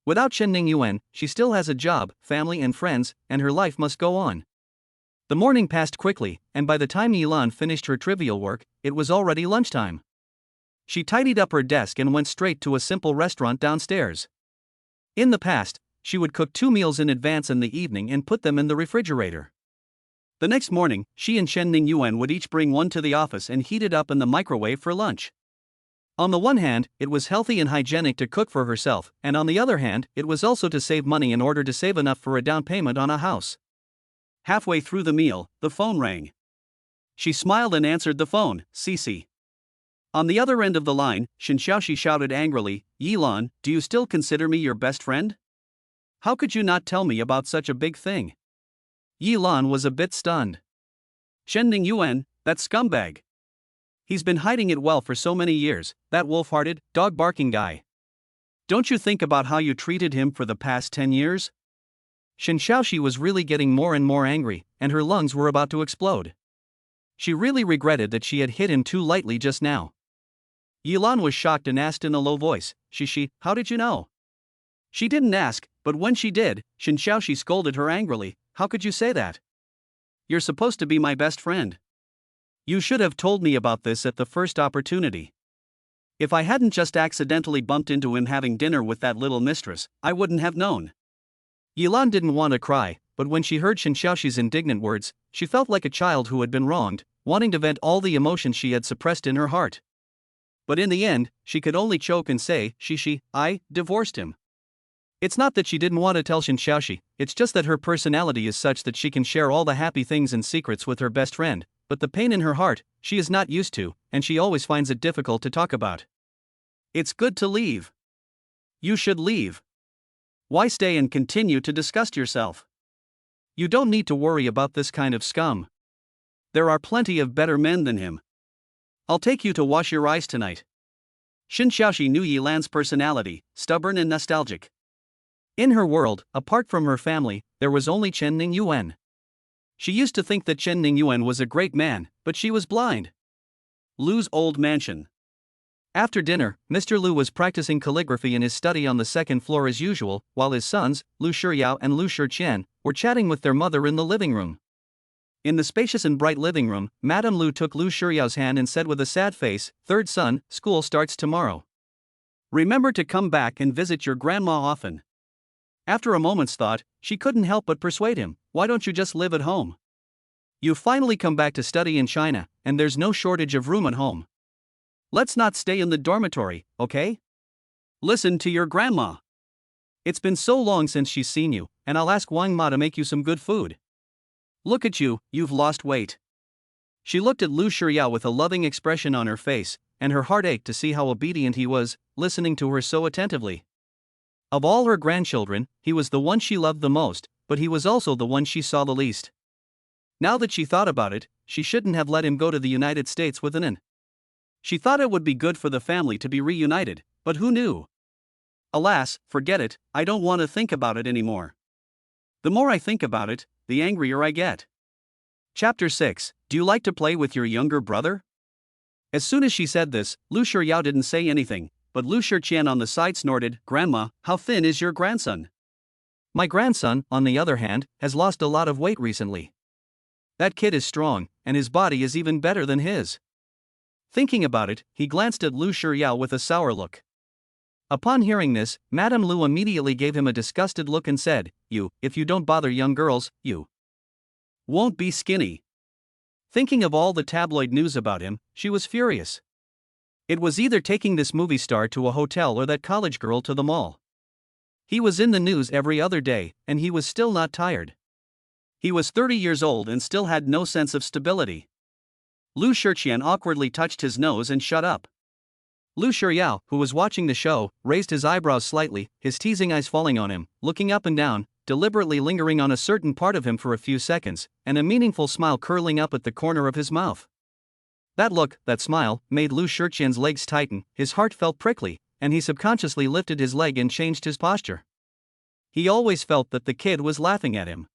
Without Chen Ningyuan, she still has a job, family and friends, and her life must go on. The morning passed quickly, and by the time Yilan finished her trivial work, it was already lunchtime. She tidied up her desk and went straight to a simple restaurant downstairs. In the past, she would cook 2 meals in advance in the evening and put them in the refrigerator. The next morning, she and Chen Ningyuan would each bring one to the office and heat it up in the microwave for lunch. On the one hand, it was healthy and hygienic to cook for herself, and on the other hand, it was also to save money in order to save enough for a down payment on a house. Halfway through the meal, the phone rang. She smiled and answered the phone. Cici. On the other end of the line, Shen Xiaoxi shouted angrily, Yilan, do you still consider me your best friend? How could you not tell me about such a big thing? Yilan was a bit stunned. Chen Ningyuan, that scumbag. He's been hiding it well for so many years, that wolf-hearted, dog-barking guy. Don't you think about how you treated him for the past 10 years? Shen Xiaoxi was really getting more and more angry, and her lungs were about to explode. She really regretted that she had hit him too lightly just now. Yilan was shocked and asked in a low voice, Shishi, how did you know? She didn't ask, but when she did, Shen Xiaoxi scolded her angrily, how could you say that? You're supposed to be my best friend. You should have told me about this at the first opportunity. If I hadn't just accidentally bumped into him having dinner with that little mistress, I wouldn't have known. Yilan didn't want to cry, but when she heard Shen Xiaoxi's indignant words, she felt like a child who had been wronged, wanting to vent all the emotions she had suppressed in her heart. But in the end, she could only choke and say, Shishi, I divorced him. It's not that she didn't want to tell Shen Xiaoxi, it's just that her personality is such that she can share all the happy things and secrets with her best friend, but the pain in her heart, she is not used to, and she always finds it difficult to talk about. It's good to leave. You should leave. Why stay and continue to disgust yourself? You don't need to worry about this kind of scum. There are plenty of better men than him. I'll take you to wash your eyes tonight. Shen Xiaoxi knew Yilan's personality, stubborn and nostalgic. In her world, apart from her family, there was only Chen Ningyuan. She used to think that Chen Ningyuan was a great man, but she was blind. Lu's old mansion. After dinner, Mr. Lu was practicing calligraphy in his study on the second floor as usual, while his sons, Lu Shiyao and Lu Shiqian, were chatting with their mother in the living room. In the spacious and bright living room, Madame Lu took Lu Shuryao's hand and said with a sad face, "Third son, school starts tomorrow. Remember to come back and visit your grandma often." After a moment's thought, she couldn't help but persuade him, "Why don't you just live at home? You finally come back to study in China, and there's no shortage of room at home. Let's not stay in the dormitory, okay? Listen to your grandma. It's been so long since she's seen you, and I'll ask Wang Ma to make you some good food. Look at you, you've lost weight." She looked at Lu Shiryao with a loving expression on her face, and her heart ached to see how obedient he was, listening to her so attentively. Of all her grandchildren, he was the one she loved the most, but he was also the one she saw the least. Now that she thought about it, she shouldn't have let him go to the United States with an. She thought it would be good for the family to be reunited, but who knew? Alas, forget it, I don't want to think about it anymore. The more I think about it, the angrier I get. Chapter 6. Do you like to play with your younger brother? As soon as she said this, Lu Shiryao didn't say anything, but Lu Shiqian on the side snorted, "Grandma, how thin is your grandson?" "My grandson, on the other hand, has lost a lot of weight recently. That kid is strong, and his body is even better than his." Thinking about it, he glanced at Lu Shiryao with a sour look. Upon hearing this, Madame Lu immediately gave him a disgusted look and said, If you don't bother young girls, you won't be skinny." Thinking of all the tabloid news about him, she was furious. It was either taking this movie star to a hotel or that college girl to the mall. He was in the news every other day, and he was still not tired. He was 30 years old and still had no sense of stability. Lu Shiqian awkwardly touched his nose and shut up. Lu Shiryao, who was watching the show, raised his eyebrows slightly, his teasing eyes falling on him, looking up and down, deliberately lingering on a certain part of him for a few seconds, and a meaningful smile curling up at the corner of his mouth. That look, that smile, made Lu Shiqian's legs tighten, his heart felt prickly, and he subconsciously lifted his leg and changed his posture. He always felt that the kid was laughing at him.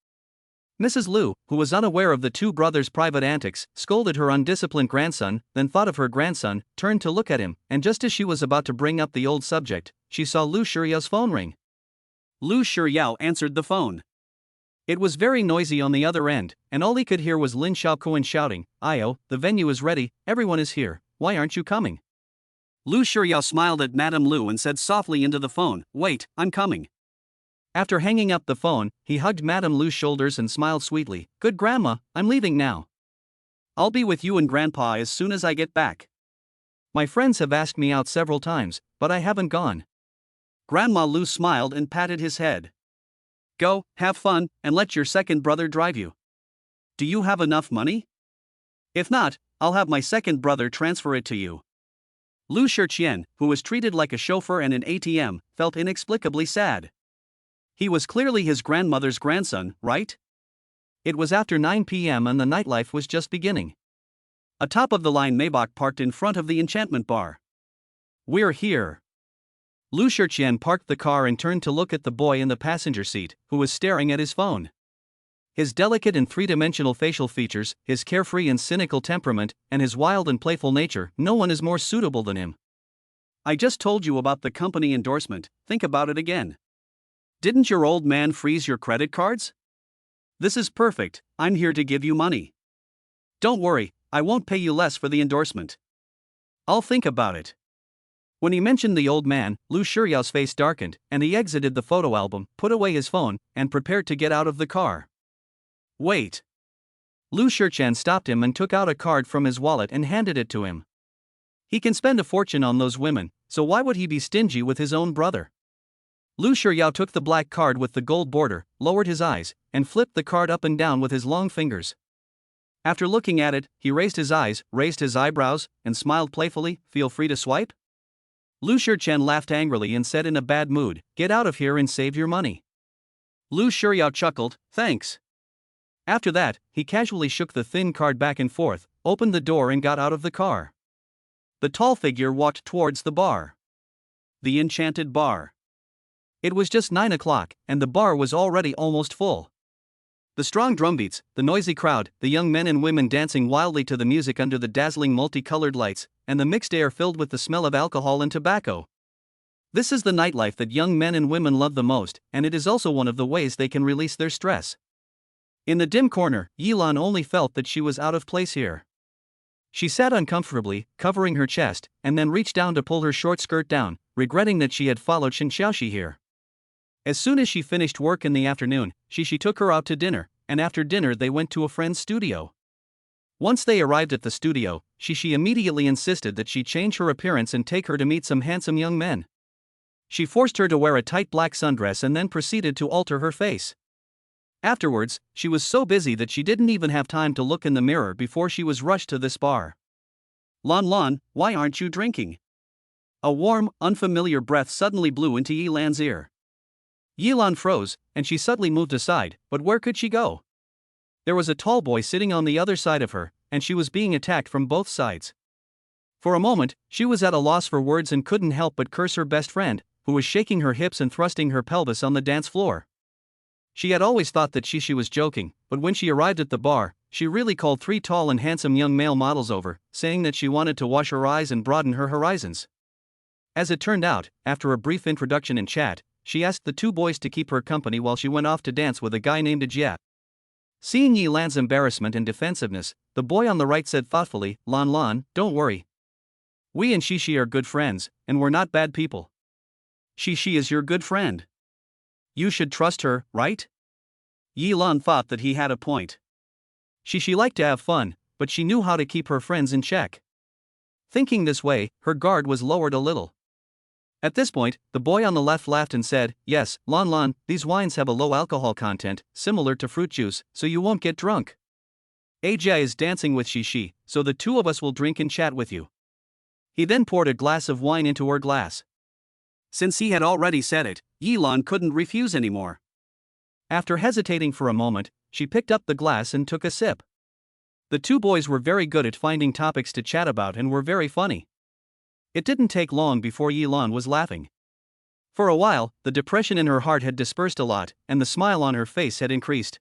Mrs. Lu, who was unaware of the two brothers' private antics, scolded her undisciplined grandson, then thought of her grandson, turned to look at him, and just as she was about to bring up the old subject, she saw Lu Shiryao's phone ring. Lu Shiryao answered the phone. It was very noisy on the other end, and all he could hear was Lin Xiaokuan shouting, "Io, the venue is ready, everyone is here, why aren't you coming?" Lu Shiryao smiled at Madame Lu and said softly into the phone, "Wait, I'm coming." After hanging up the phone, he hugged Madame Lu's shoulders and smiled sweetly, "Good grandma, I'm leaving now. I'll be with you and grandpa as soon as I get back. My friends have asked me out several times, but I haven't gone." Grandma Lu smiled and patted his head. "Go, have fun, and let your second brother drive you. Do you have enough money? If not, I'll have my second brother transfer it to you." Lu Shiqian, who was treated like a chauffeur and an ATM, felt inexplicably sad. He was clearly his grandmother's grandson, right? It was after 9 p.m. and the nightlife was just beginning. A top-of-the-line Maybach parked in front of the Enchantment Bar. "We're here." Lu Shiqian parked the car and turned to look at the boy in the passenger seat, who was staring at his phone. His delicate and three-dimensional facial features, his carefree and cynical temperament, and his wild and playful nature, no one is more suitable than him. "I just told you about the company endorsement, think about it again. Didn't your old man freeze your credit cards? This is perfect, I'm here to give you money. Don't worry, I won't pay you less for the endorsement. I'll think about it." When he mentioned the old man, Lu Shiryao's face darkened, and he exited the photo album, put away his phone, and prepared to get out of the car. "Wait." Lu Shiqian stopped him and took out a card from his wallet and handed it to him. He can spend a fortune on those women, so why would he be stingy with his own brother? Lu Shiryao took the black card with the gold border, lowered his eyes, and flipped the card up and down with his long fingers. After looking at it, he raised his eyes, raised his eyebrows, and smiled playfully, "Feel free to swipe?" Lu Shiqian laughed angrily and said in a bad mood, "Get out of here and save your money." Lu Shiryao chuckled, "Thanks." After that, he casually shook the thin card back and forth, opened the door and got out of the car. The tall figure walked towards the bar. The Enchanted Bar. It was just 9 o'clock, and the bar was already almost full. The strong drumbeats, the noisy crowd, the young men and women dancing wildly to the music under the dazzling multicolored lights, and the mixed air filled with the smell of alcohol and tobacco. This is the nightlife that young men and women love the most, and it is also one of the ways they can release their stress. In the dim corner, Yilan only felt that she was out of place here. She sat uncomfortably, covering her chest, and then reached down to pull her short skirt down, regretting that she had followed Shinxiaoxi here. As soon as she finished work in the afternoon, she took her out to dinner, and after dinner they went to a friend's studio. Once they arrived at the studio, she immediately insisted that she change her appearance and take her to meet some handsome young men. She forced her to wear a tight black sundress and then proceeded to alter her face. Afterwards, she was so busy that she didn't even have time to look in the mirror before she was rushed to this bar. Lan, why aren't you drinking? A warm, unfamiliar breath suddenly blew into Yilan's ear. Yilan froze, and she suddenly moved aside, but where could she go? There was a tall boy sitting on the other side of her, and she was being attacked from both sides. For a moment, she was at a loss for words and couldn't help but curse her best friend, who was shaking her hips and thrusting her pelvis on the dance floor. She had always thought that she was joking, but when she arrived at the bar, she really called 3 tall and handsome young male models over, saying that she wanted to wash her eyes and broaden her horizons. As it turned out, after a brief introduction and chat, she asked the 2 boys to keep her company while she went off to dance with a guy named Jia. Seeing Yilan's embarrassment and defensiveness, the boy on the right said thoughtfully, Lan, don't worry. We and Shishi are good friends, and we're not bad people. Shishi is your good friend. You should trust her, right? Yilan thought that he had a point. She liked to have fun, but she knew how to keep her friends in check. Thinking this way, her guard was lowered a little. At this point, the boy on the left laughed and said, yes, Lan, these wines have a low alcohol content, similar to fruit juice, so you won't get drunk. Ajia is dancing with Shishi, so the 2 of us will drink and chat with you. He then poured a glass of wine into her glass. Since he had already said it, Yilan couldn't refuse anymore. After hesitating for a moment, she picked up the glass and took a sip. The 2 boys were very good at finding topics to chat about and were very funny. It didn't take long before Yilan was laughing. For a while, the depression in her heart had dispersed a lot, and the smile on her face had increased.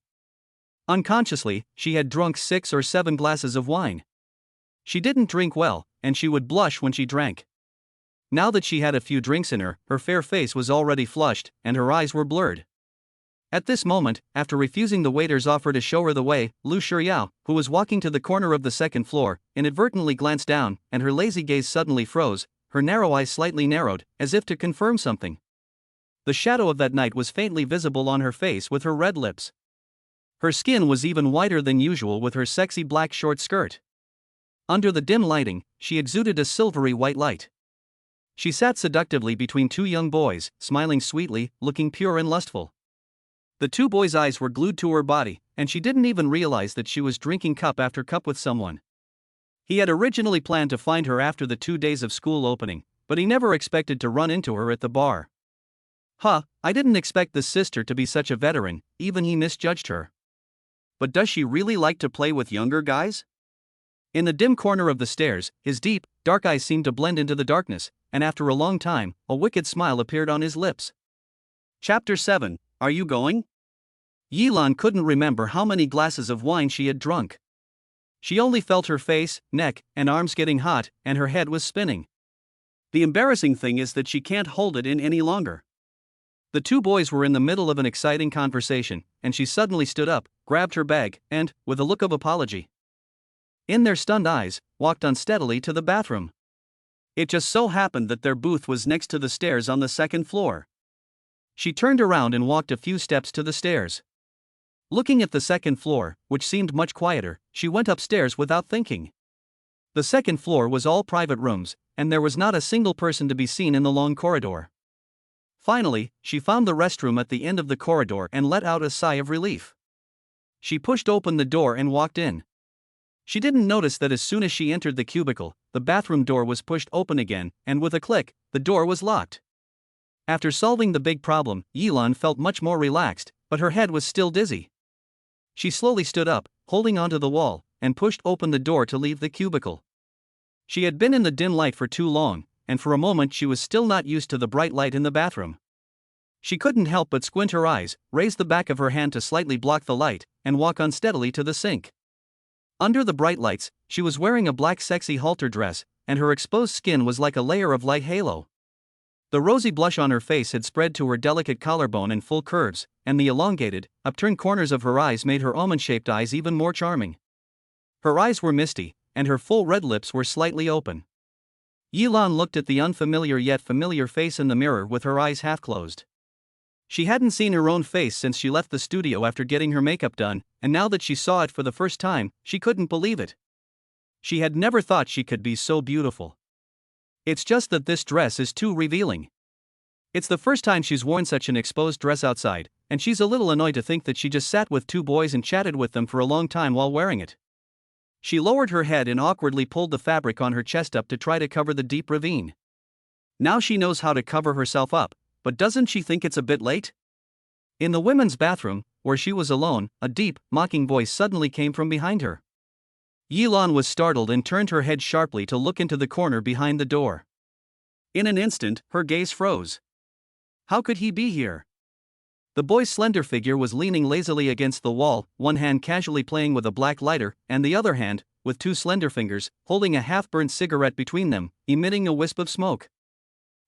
Unconsciously, she had drunk 6 or 7 glasses of wine. She didn't drink well, and she would blush when she drank. Now that she had a few drinks in her, her fair face was already flushed, and her eyes were blurred. At this moment, after refusing the waiter's offer to show her the way, Lu Shiyao, who was walking to the corner of the 2nd floor, inadvertently glanced down, and her lazy gaze suddenly froze, her narrow eyes slightly narrowed, as if to confirm something. The shadow of that night was faintly visible on her face with her red lips. Her skin was even whiter than usual with her sexy black short skirt. Under the dim lighting, she exuded a silvery white light. She sat seductively between 2 young boys, smiling sweetly, looking pure and lustful. The 2 boys' eyes were glued to her body, and she didn't even realize that she was drinking cup after cup with someone. He had originally planned to find her after the 2 days of school opening, but he never expected to run into her at the bar. I didn't expect this sister to be such a veteran, even he misjudged her. But does she really like to play with younger guys? In the dim corner of the stairs, his deep, dark eyes seemed to blend into the darkness, and after a long time, a wicked smile appeared on his lips. Chapter 7, Are You Going? Yilan couldn't remember how many glasses of wine she had drunk. She only felt her face, neck, and arms getting hot, and her head was spinning. The embarrassing thing is that she can't hold it in any longer. The 2 boys were in the middle of an exciting conversation, and she suddenly stood up, grabbed her bag, and, with a look of apology in their stunned eyes, walked unsteadily to the bathroom. It just so happened that their booth was next to the stairs on the 2nd floor. She turned around and walked a few steps to the stairs. Looking at the 2nd floor, which seemed much quieter, she went upstairs without thinking. The 2nd floor was all private rooms, and there was not a single person to be seen in the long corridor. Finally, she found the restroom at the end of the corridor and let out a sigh of relief. She pushed open the door and walked in. She didn't notice that as soon as she entered the cubicle, the bathroom door was pushed open again, and with a click, the door was locked. After solving the big problem, Yilan felt much more relaxed, but her head was still dizzy. She slowly stood up, holding onto the wall, and pushed open the door to leave the cubicle. She had been in the dim light for too long, and for a moment she was still not used to the bright light in the bathroom. She couldn't help but squint her eyes, raise the back of her hand to slightly block the light, and walk unsteadily to the sink. Under the bright lights, she was wearing a black sexy halter dress, and her exposed skin was like a layer of light halo. The rosy blush on her face had spread to her delicate collarbone and full curves, and the elongated, upturned corners of her eyes made her almond-shaped eyes even more charming. Her eyes were misty, and her full red lips were slightly open. Yilan looked at the unfamiliar yet familiar face in the mirror with her eyes half closed. She hadn't seen her own face since she left the studio after getting her makeup done, and now that she saw it for the first time, she couldn't believe it. She had never thought she could be so beautiful. It's just that this dress is too revealing. It's the first time she's worn such an exposed dress outside, and she's a little annoyed to think that she just sat with two boys and chatted with them for a long time while wearing it. She lowered her head and awkwardly pulled the fabric on her chest up to try to cover the deep ravine. Now she knows how to cover herself up, but doesn't she think it's a bit late? In the women's bathroom, where she was alone, a deep, mocking voice suddenly came from behind her. Yilan was startled and turned her head sharply to look into the corner behind the door. In an instant, her gaze froze. How could he be here? The boy's slender figure was leaning lazily against the wall, one hand casually playing with a black lighter, and the other hand, with two slender fingers, holding a half-burnt cigarette between them, emitting a wisp of smoke.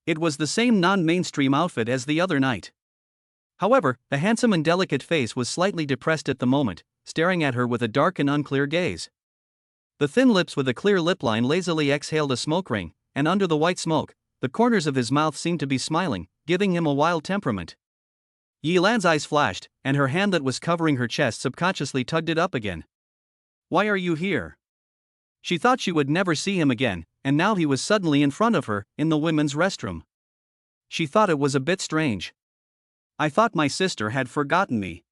It was the same non-mainstream outfit as the other night. However, the handsome and delicate face was slightly depressed at the moment, staring at her with a dark and unclear gaze. The thin lips with a clear lip line lazily exhaled a smoke ring, and under the white smoke, the corners of his mouth seemed to be smiling, giving him a wild temperament. Yilan's eyes flashed, and her hand that was covering her chest subconsciously tugged it up again. Why are you here? She thought she would never see him again, and now he was suddenly in front of her, in the women's restroom. She thought it was a bit strange. I thought my sister had forgotten me.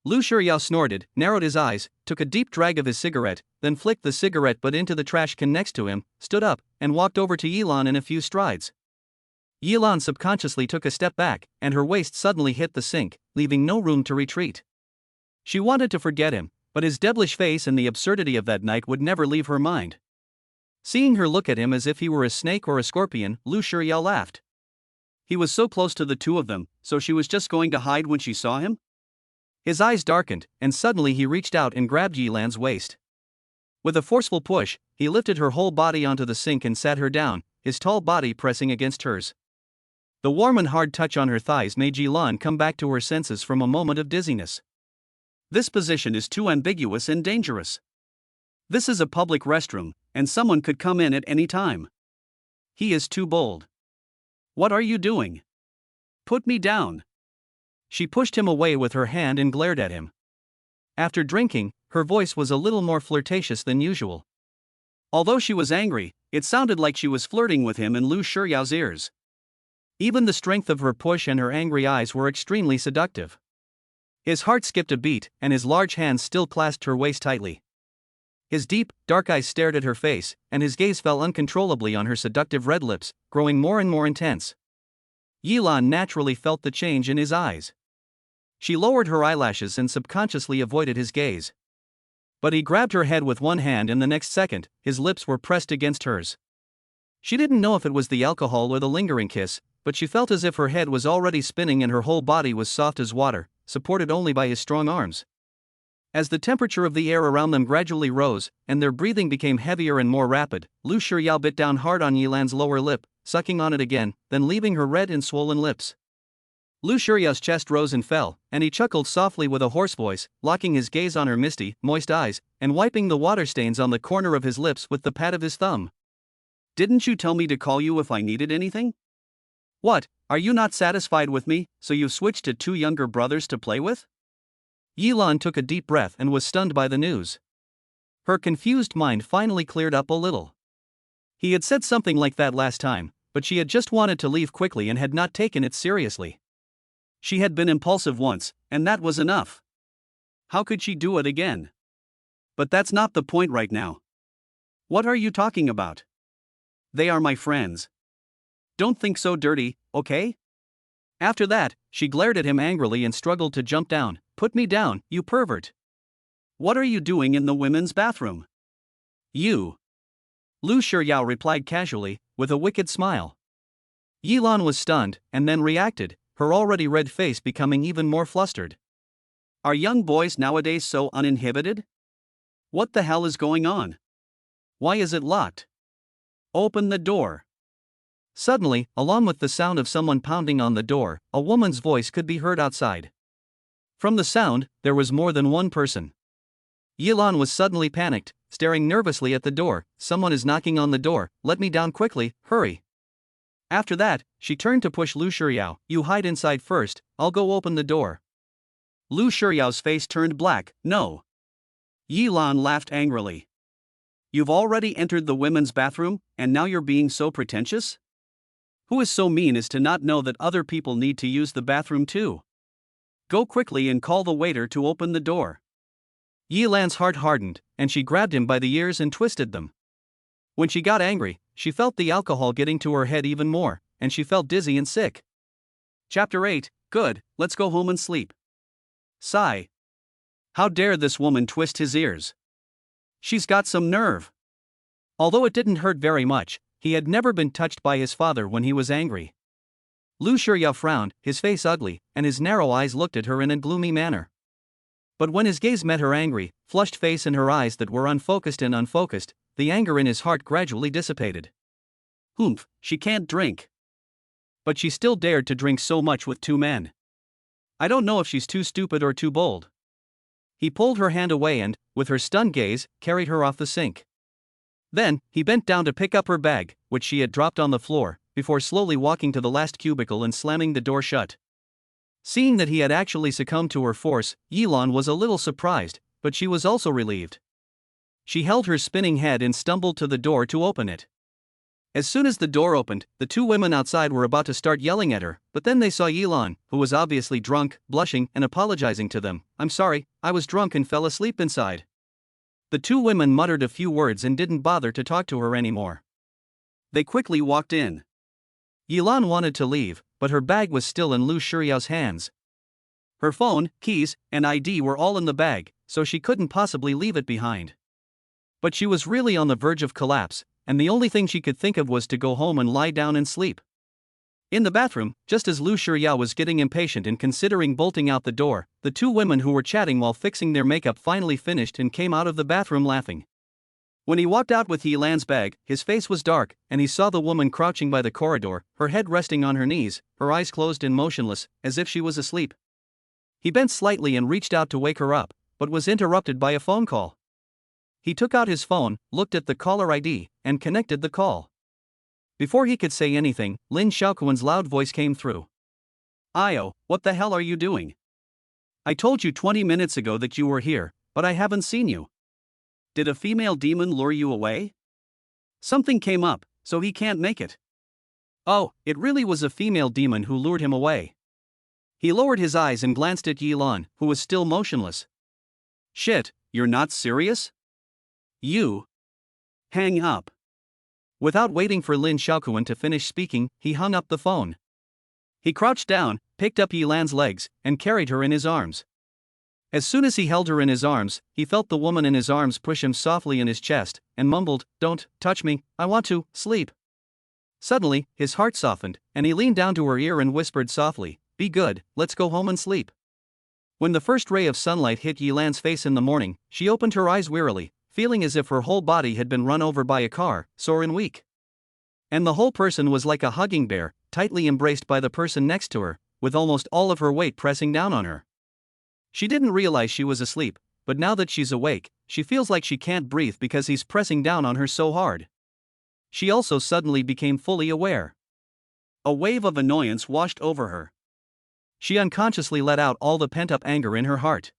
Lu Shiryao snorted, narrowed his eyes, took a deep drag of his cigarette, then flicked the cigarette butt into the trash can next to him, stood up, and walked over to Yilan in a few strides. Yilan subconsciously took a step back, and her waist suddenly hit the sink, leaving no room to retreat. She wanted to forget him, but his devilish face and the absurdity of that night would never leave her mind. Seeing her look at him as if he were a snake or a scorpion, Lu Shiryao laughed. He was so close to the two of them, so she was just going to hide when she saw him? His eyes darkened, and suddenly he reached out and grabbed Yilan's waist. With a forceful push, he lifted her whole body onto the sink and sat her down, his tall body pressing against hers. The warm and hard touch on her thighs made Yilan come back to her senses from a moment of dizziness. This position is too ambiguous and dangerous. This is a public restroom, and someone could come in at any time. He is too bold. What are you doing? Put me down. She pushed him away with her hand and glared at him. After drinking, her voice was a little more flirtatious than usual. Although she was angry, it sounded like she was flirting with him in Lu Shiryao's ears. Even the strength of her push and her angry eyes were extremely seductive. His heart skipped a beat, and his large hands still clasped her waist tightly. His deep, dark eyes stared at her face, and his gaze fell uncontrollably on her seductive red lips, growing more and more intense. Yilan naturally felt the change in his eyes. She lowered her eyelashes and subconsciously avoided his gaze. But he grabbed her head with one hand, and the next second, his lips were pressed against hers. She didn't know if it was the alcohol or the lingering kiss, but she felt as if her head was already spinning and her whole body was soft as water, supported only by his strong arms. As the temperature of the air around them gradually rose, and their breathing became heavier and more rapid, Lu Shiryao bit down hard on Yilan's lower lip, sucking on it again, then leaving her red and swollen lips. Lu Shiryao's chest rose and fell, and he chuckled softly with a hoarse voice, locking his gaze on her misty, moist eyes, and wiping the water stains on the corner of his lips with the pad of his thumb. Didn't you tell me to call you if I needed anything? What, are you not satisfied with me, so you've switched to two younger brothers to play with? Yilan took a deep breath and was stunned by the news. Her confused mind finally cleared up a little. He had said something like that last time, but she had just wanted to leave quickly and had not taken it seriously. She had been impulsive once, and that was enough. How could she do it again? But that's not the point right now. What are you talking about? They are my friends. Don't think so dirty, okay? After that, she glared at him angrily and struggled to jump down. Put me down, you pervert. What are you doing in the women's bathroom? You. Lu Shiryao replied casually, with a wicked smile. Yilan was stunned, and then reacted, her already red face becoming even more flustered. Are young boys nowadays so uninhibited? What the hell is going on? Why is it locked? Open the door. Suddenly, along with the sound of someone pounding on the door, a woman's voice could be heard outside. From the sound, there was more than one person. Yilan was suddenly panicked, staring nervously at the door. Someone is knocking on the door, let me down quickly, hurry. After that, she turned to push Lu Shiryao. You hide inside first, I'll go open the door. Lu Shiryao's face turned black. No. Yilan laughed angrily. You've already entered the women's bathroom, and now you're being so pretentious? Who is so mean as to not know that other people need to use the bathroom too? Go quickly and call the waiter to open the door. Yilan's heart hardened, and she grabbed him by the ears and twisted them. When she got angry, she felt the alcohol getting to her head even more, and she felt dizzy and sick. Chapter 8, Good, let's go home and sleep. Sigh. How dare this woman twist his ears? She's got some nerve. Although it didn't hurt very much, he had never been touched by his father when he was angry. Lu Shiryao frowned, his face ugly, and his narrow eyes looked at her in a gloomy manner. But when his gaze met her angry, flushed face and her eyes that were unfocused, the anger in his heart gradually dissipated. Humph, she can't drink. But she still dared to drink so much with two men. I don't know if she's too stupid or too bold. He pulled her hand away and, with her stunned gaze, carried her off the sink. Then, he bent down to pick up her bag, which she had dropped on the floor, before slowly walking to the last cubicle and slamming the door shut. Seeing that he had actually succumbed to her force, Yilan was a little surprised, but she was also relieved. She held her spinning head and stumbled to the door to open it. As soon as the door opened, the two women outside were about to start yelling at her, but then they saw Yilan, who was obviously drunk, blushing and apologizing to them. I'm sorry, I was drunk and fell asleep inside. The two women muttered a few words and didn't bother to talk to her anymore. They quickly walked in. Yilan wanted to leave, but her bag was still in Lu Shiryao's hands. Her phone, keys, and ID were all in the bag, so she couldn't possibly leave it behind. But she was really on the verge of collapse, and the only thing she could think of was to go home and lie down and sleep. In the bathroom, just as Lu Shiryao was getting impatient and considering bolting out the door, the two women who were chatting while fixing their makeup finally finished and came out of the bathroom laughing. When he walked out with Yilan's bag, his face was dark, and he saw the woman crouching by the corridor, her head resting on her knees, her eyes closed and motionless, as if she was asleep. He bent slightly and reached out to wake her up, but was interrupted by a phone call. He took out his phone, looked at the caller ID, and connected the call. Before he could say anything, Lin Xiaoquan's loud voice came through. Io, what the hell are you doing? I told you 20 minutes ago that you were here, but I haven't seen you. Did a female demon lure you away? Something came up, so he can't make it. Oh, it really was a female demon who lured him away. He lowered his eyes and glanced at Yilan, who was still motionless. Shit, you're not serious? You. Hang up. Without waiting for Lin Xiaoquan to finish speaking, he hung up the phone. He crouched down, picked up Yilan's legs, and carried her in his arms. As soon as he held her in his arms, he felt the woman in his arms push him softly in his chest, and mumbled, Don't touch me, I want to sleep. Suddenly, his heart softened, and he leaned down to her ear and whispered softly, Be good, let's go home and sleep. When the first ray of sunlight hit Yilan's face in the morning, she opened her eyes wearily, feeling as if her whole body had been run over by a car, sore and weak. And the whole person was like a hugging bear, tightly embraced by the person next to her, with almost all of her weight pressing down on her. She didn't realize she was asleep, but now that she's awake, she feels like she can't breathe because he's pressing down on her so hard. She also suddenly became fully aware. A wave of annoyance washed over her. She unconsciously let out all the pent-up anger in her heart.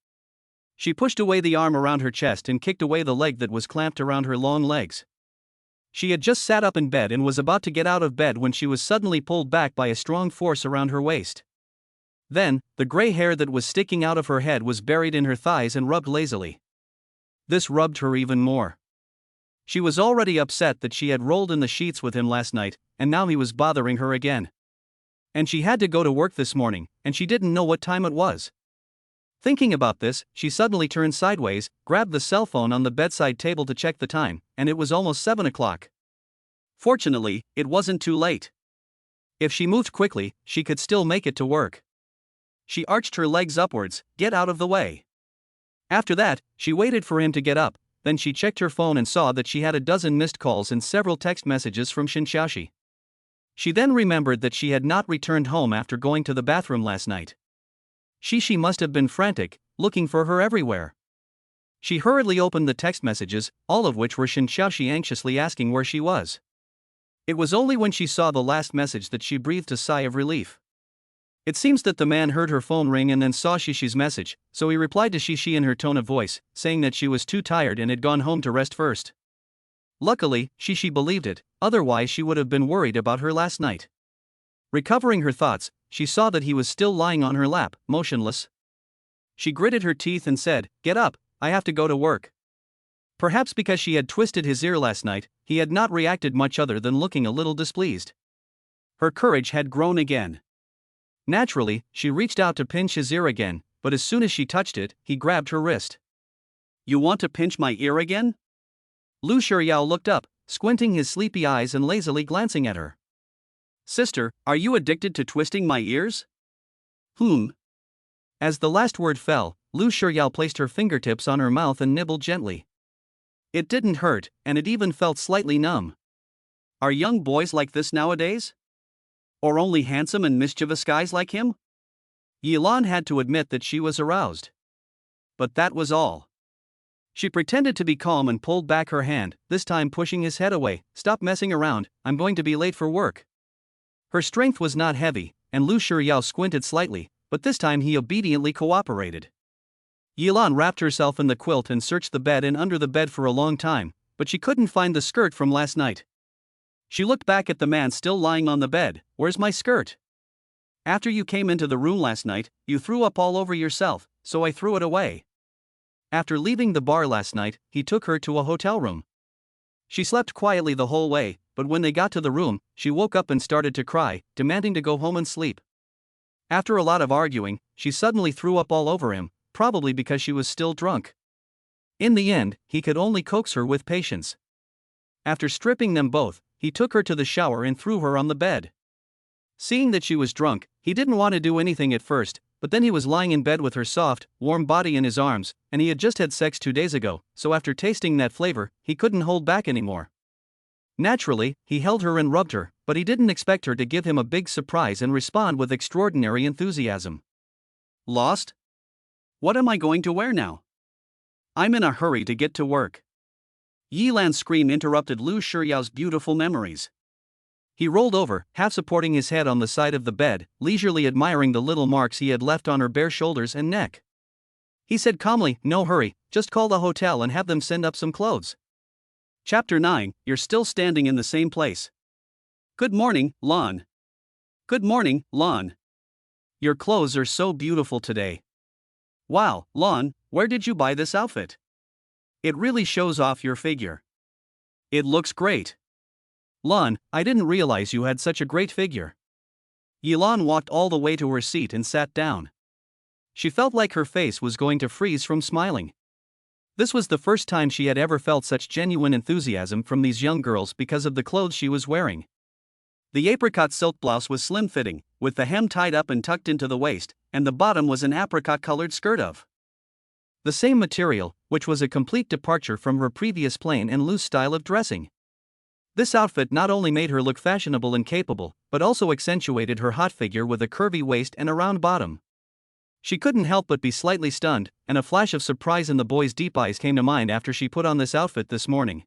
She pushed away the arm around her chest and kicked away the leg that was clamped around her long legs. She had just sat up in bed and was about to get out of bed when she was suddenly pulled back by a strong force around her waist. Then, the gray hair that was sticking out of her head was buried in her thighs and rubbed lazily. This rubbed her even more. She was already upset that she had rolled in the sheets with him last night, and now he was bothering her again. And she had to go to work this morning, and she didn't know what time it was. Thinking about this, she suddenly turned sideways, grabbed the cell phone on the bedside table to check the time, and it was almost 7 o'clock. Fortunately, it wasn't too late. If she moved quickly, she could still make it to work. She arched her legs upwards, get out of the way. After that, she waited for him to get up, then she checked her phone and saw that she had a dozen missed calls and several text messages from Shin Xiaoxi. She then remembered that she had not returned home after going to the bathroom last night. She must have been frantic, looking for her everywhere. She hurriedly opened the text messages, all of which were Xiaoxi anxiously asking where she was. It was only when she saw the last message that she breathed a sigh of relief. It seems that the man heard her phone ring and then saw Shishi's message, so he replied to Shishi in her tone of voice, saying that she was too tired and had gone home to rest first. Luckily, Shishi believed it, otherwise she would have been worried about her last night. Recovering her thoughts, she saw that he was still lying on her lap, motionless. She gritted her teeth and said, "Get up, I have to go to work." Perhaps because she had twisted his ear last night, he had not reacted much other than looking a little displeased. Her courage had grown again. Naturally, she reached out to pinch his ear again, but as soon as she touched it, he grabbed her wrist. "You want to pinch my ear again?" Lu Shiryao looked up, squinting his sleepy eyes and lazily glancing at her. "Sister, are you addicted to twisting my ears?" As the last word fell, Lu Shiryao placed her fingertips on her mouth and nibbled gently. It didn't hurt, and it even felt slightly numb. Are young boys like this nowadays? Or only handsome and mischievous guys like him? Yilan had to admit that she was aroused. But that was all. She pretended to be calm and pulled back her hand, this time pushing his head away. "Stop messing around, I'm going to be late for work." Her strength was not heavy, and Lu Shiryao squinted slightly, but this time he obediently cooperated. Yilan wrapped herself in the quilt and searched the bed and under the bed for a long time, but she couldn't find the skirt from last night. She looked back at the man still lying on the bed. "Where's my skirt? After you came into the room last night, you threw up all over yourself, so I threw it away." After leaving the bar last night, he took her to a hotel room. She slept quietly the whole way, but when they got to the room, she woke up and started to cry, demanding to go home and sleep. After a lot of arguing, she suddenly threw up all over him, probably because she was still drunk. In the end, he could only coax her with patience. After stripping them both, he took her to the shower and threw her on the bed. Seeing that she was drunk, he didn't want to do anything at first, but then he was lying in bed with her soft, warm body in his arms, and he had just had sex 2 days ago, so after tasting that flavor, he couldn't hold back anymore. Naturally, he held her and rubbed her, but he didn't expect her to give him a big surprise and respond with extraordinary enthusiasm. "Lost? What am I going to wear now? I'm in a hurry to get to work." Yilan's scream interrupted Lu Shiryao's beautiful memories. He rolled over, half supporting his head on the side of the bed, leisurely admiring the little marks he had left on her bare shoulders and neck. He said calmly, "No hurry, just call the hotel and have them send up some clothes." Chapter 9, You're still standing in the same place. "Good morning, Lon." "Good morning, Lon. Your clothes are so beautiful today." "Wow, Lon, where did you buy this outfit? It really shows off your figure." "It looks great." "Lon, I didn't realize you had such a great figure." Yilan walked all the way to her seat and sat down. She felt like her face was going to freeze from smiling. This was the first time she had ever felt such genuine enthusiasm from these young girls because of the clothes she was wearing. The apricot silk blouse was slim-fitting, with the hem tied up and tucked into the waist, and the bottom was an apricot-colored skirt of the same material, which was a complete departure from her previous plain and loose style of dressing. This outfit not only made her look fashionable and capable, but also accentuated her hot figure with a curvy waist and a round bottom. She couldn't help but be slightly stunned, and a flash of surprise in the boy's deep eyes came to mind after she put on this outfit this morning.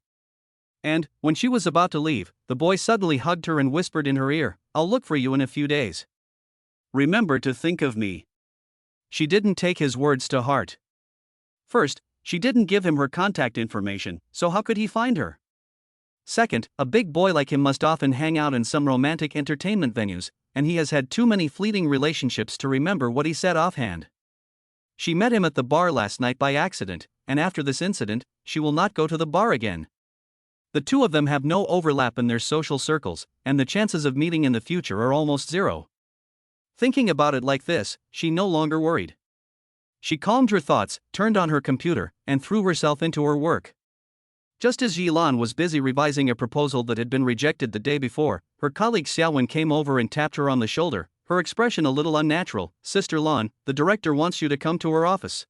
And, when she was about to leave, the boy suddenly hugged her and whispered in her ear, "I'll look for you in a few days. Remember to think of me." She didn't take his words to heart. First, she didn't give him her contact information, so how could he find her? Second, a big boy like him must often hang out in some romantic entertainment venues, and he has had too many fleeting relationships to remember what he said offhand. She met him at the bar last night by accident, and after this incident, she will not go to the bar again. The two of them have no overlap in their social circles, and the chances of meeting in the future are almost zero. Thinking about it like this, she no longer worried. She calmed her thoughts, turned on her computer, and threw herself into her work. Just as Yilan was busy revising a proposal that had been rejected the day before, her colleague Xiaowen came over and tapped her on the shoulder, her expression a little unnatural. "Sister Lan, the director wants you to come to her office."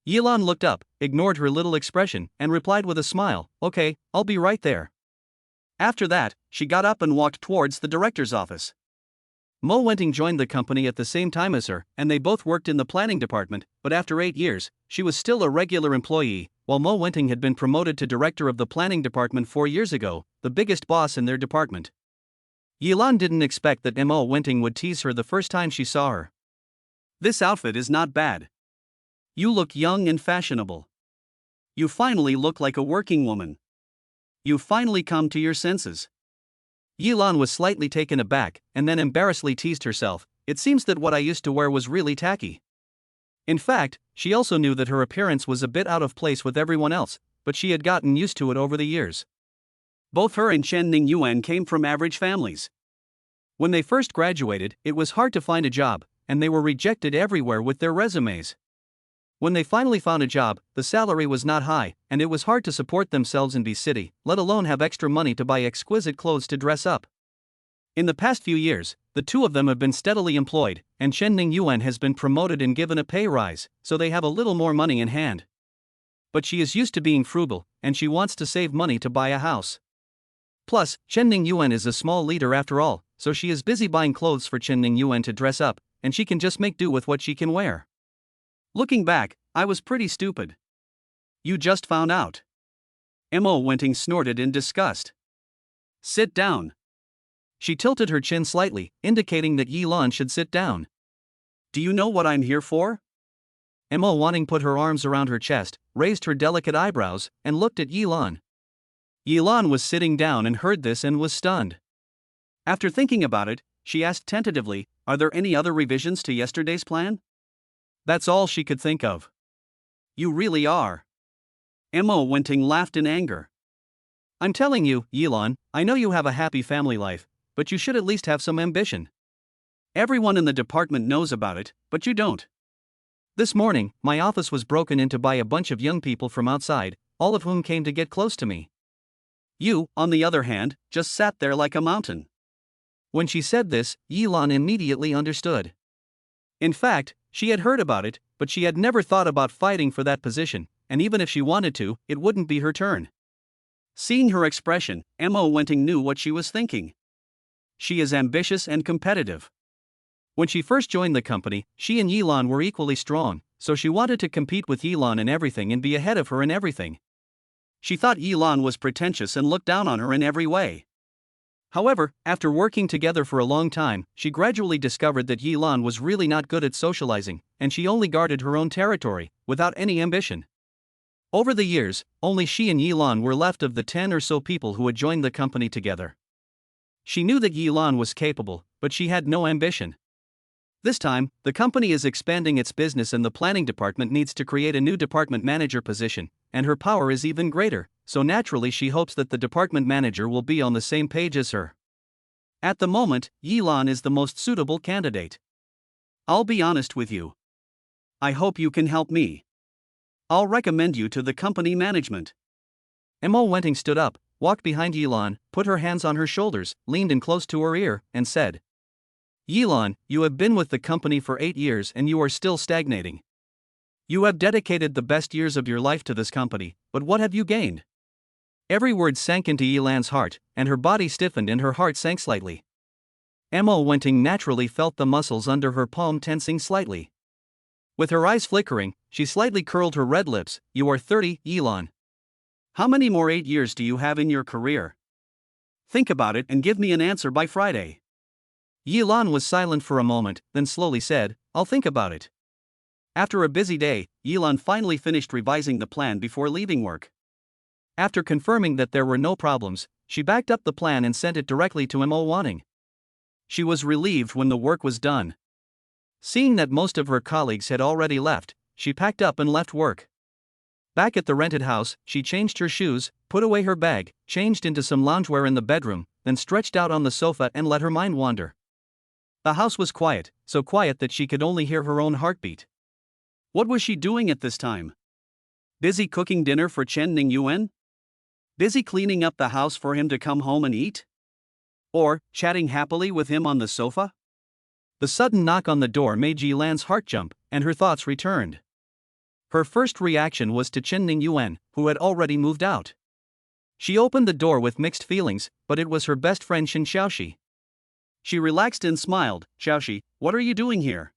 Yilan looked up, ignored her little expression, and replied with a smile, "Okay, I'll be right there." After that, she got up and walked towards the director's office. Mo Wenting joined the company at the same time as her, and they both worked in the planning department, but after 8 years, she was still a regular employee, while Mo Wenting had been promoted to director of the planning department 4 years ago, the biggest boss in their department. Yilan didn't expect that Mo Wenting would tease her the first time she saw her. "This outfit is not bad. You look young and fashionable. You finally look like a working woman. You finally come to your senses." Yilan was slightly taken aback, and then embarrassedly teased herself, "It seems that what I used to wear was really tacky." In fact, she also knew that her appearance was a bit out of place with everyone else, but she had gotten used to it over the years. Both her and Chen Ningyuan came from average families. When they first graduated, it was hard to find a job, and they were rejected everywhere with their resumes. When they finally found a job, the salary was not high, and it was hard to support themselves in B City, let alone have extra money to buy exquisite clothes to dress up. In the past few years, the two of them have been steadily employed, and Chen Ningyuan has been promoted and given a pay rise, so they have a little more money in hand. But she is used to being frugal, and she wants to save money to buy a house. Plus, Chen Ningyuan is a small leader after all, so she is busy buying clothes for Chen Ningyuan to dress up, and she can just make do with what she can wear. Looking back, I was pretty stupid. You just found out. Mo Wenting snorted in disgust. Sit down. She tilted her chin slightly, indicating that Yilan should sit down. Do you know what I'm here for? Mo Wenting put her arms around her chest, raised her delicate eyebrows, and looked at Yilan. Yilan was sitting down and heard this and was stunned. After thinking about it, she asked tentatively, "Are there any other revisions to yesterday's plan?" That's all she could think of. You really are. Mo Wenting laughed in anger. I'm telling you, Yilan, I know you have a happy family life, but you should at least have some ambition. Everyone in the department knows about it, but you don't. This morning, my office was broken into by a bunch of young people from outside, all of whom came to get close to me. You, on the other hand, just sat there like a mountain. When she said this, Yilan immediately understood. In fact, she had heard about it, but she had never thought about fighting for that position, and even if she wanted to, it wouldn't be her turn. Seeing her expression, Mo Wenting knew what she was thinking. She is ambitious and competitive. When she first joined the company, she and Yilan were equally strong, so she wanted to compete with Yilan in everything and be ahead of her in everything. She thought Yilan was pretentious and looked down on her in every way. However, after working together for a long time, she gradually discovered that Yilan was really not good at socializing, and she only guarded her own territory, without any ambition. Over the years, only she and Yilan were left of the 10 or so people who had joined the company together. She knew that Yilan was capable, but she had no ambition. This time, the company is expanding its business and the planning department needs to create a new department manager position, and her power is even greater, so naturally she hopes that the department manager will be on the same page as her. At the moment, Yilan is the most suitable candidate. I'll be honest with you. I hope you can help me. I'll recommend you to the company management. Mo Wenting stood up, walked behind Yilan, put her hands on her shoulders, leaned in close to her ear, and said, Yilan, you have been with the company for 8 years and you are still stagnating. You have dedicated the best years of your life to this company, but what have you gained? Every word sank into Yilan's heart, and her body stiffened and her heart sank slightly. Mo Wenting naturally felt the muscles under her palm tensing slightly. With her eyes flickering, she slightly curled her red lips. You are 30, Yilan. How many more 8 years do you have in your career? Think about it and give me an answer by Friday. Yilan was silent for a moment, then slowly said, I'll think about it. After a busy day, Yilan finally finished revising the plan before leaving work. After confirming that there were no problems, she backed up the plan and sent it directly to Mo Wenting. She was relieved when the work was done. Seeing that most of her colleagues had already left, she packed up and left work. Back at the rented house, she changed her shoes, put away her bag, changed into some loungewear in the bedroom, then stretched out on the sofa and let her mind wander. The house was quiet, so quiet that she could only hear her own heartbeat. What was she doing at this time? Busy cooking dinner for Chen Ningyuan? Busy cleaning up the house for him to come home and eat? Or, chatting happily with him on the sofa? The sudden knock on the door made Yilan's heart jump, and her thoughts returned. Her first reaction was to Chen Ningyuan, who had already moved out. She opened the door with mixed feelings, but it was her best friend Shin Xiaoxi. She relaxed and smiled. Xiaoxi, what are you doing here?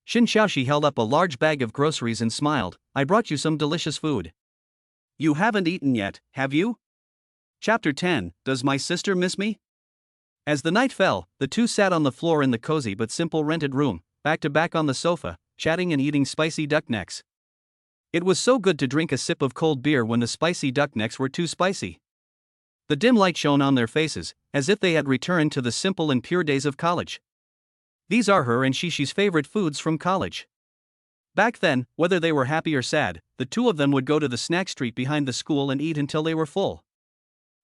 Shin Xiaoxi held up a large bag of groceries and smiled. I brought you some delicious food. You haven't eaten yet, have you? Chapter 10, Does My Sister Miss Me? As the night fell, the two sat on the floor in the cozy but simple rented room, back to back on the sofa, chatting and eating spicy duck necks. It was so good to drink a sip of cold beer when the spicy duck necks were too spicy. The dim light shone on their faces, as if they had returned to the simple and pure days of college. These are her and Shishi's favorite foods from college. Back then, whether they were happy or sad, the two of them would go to the snack street behind the school and eat until they were full.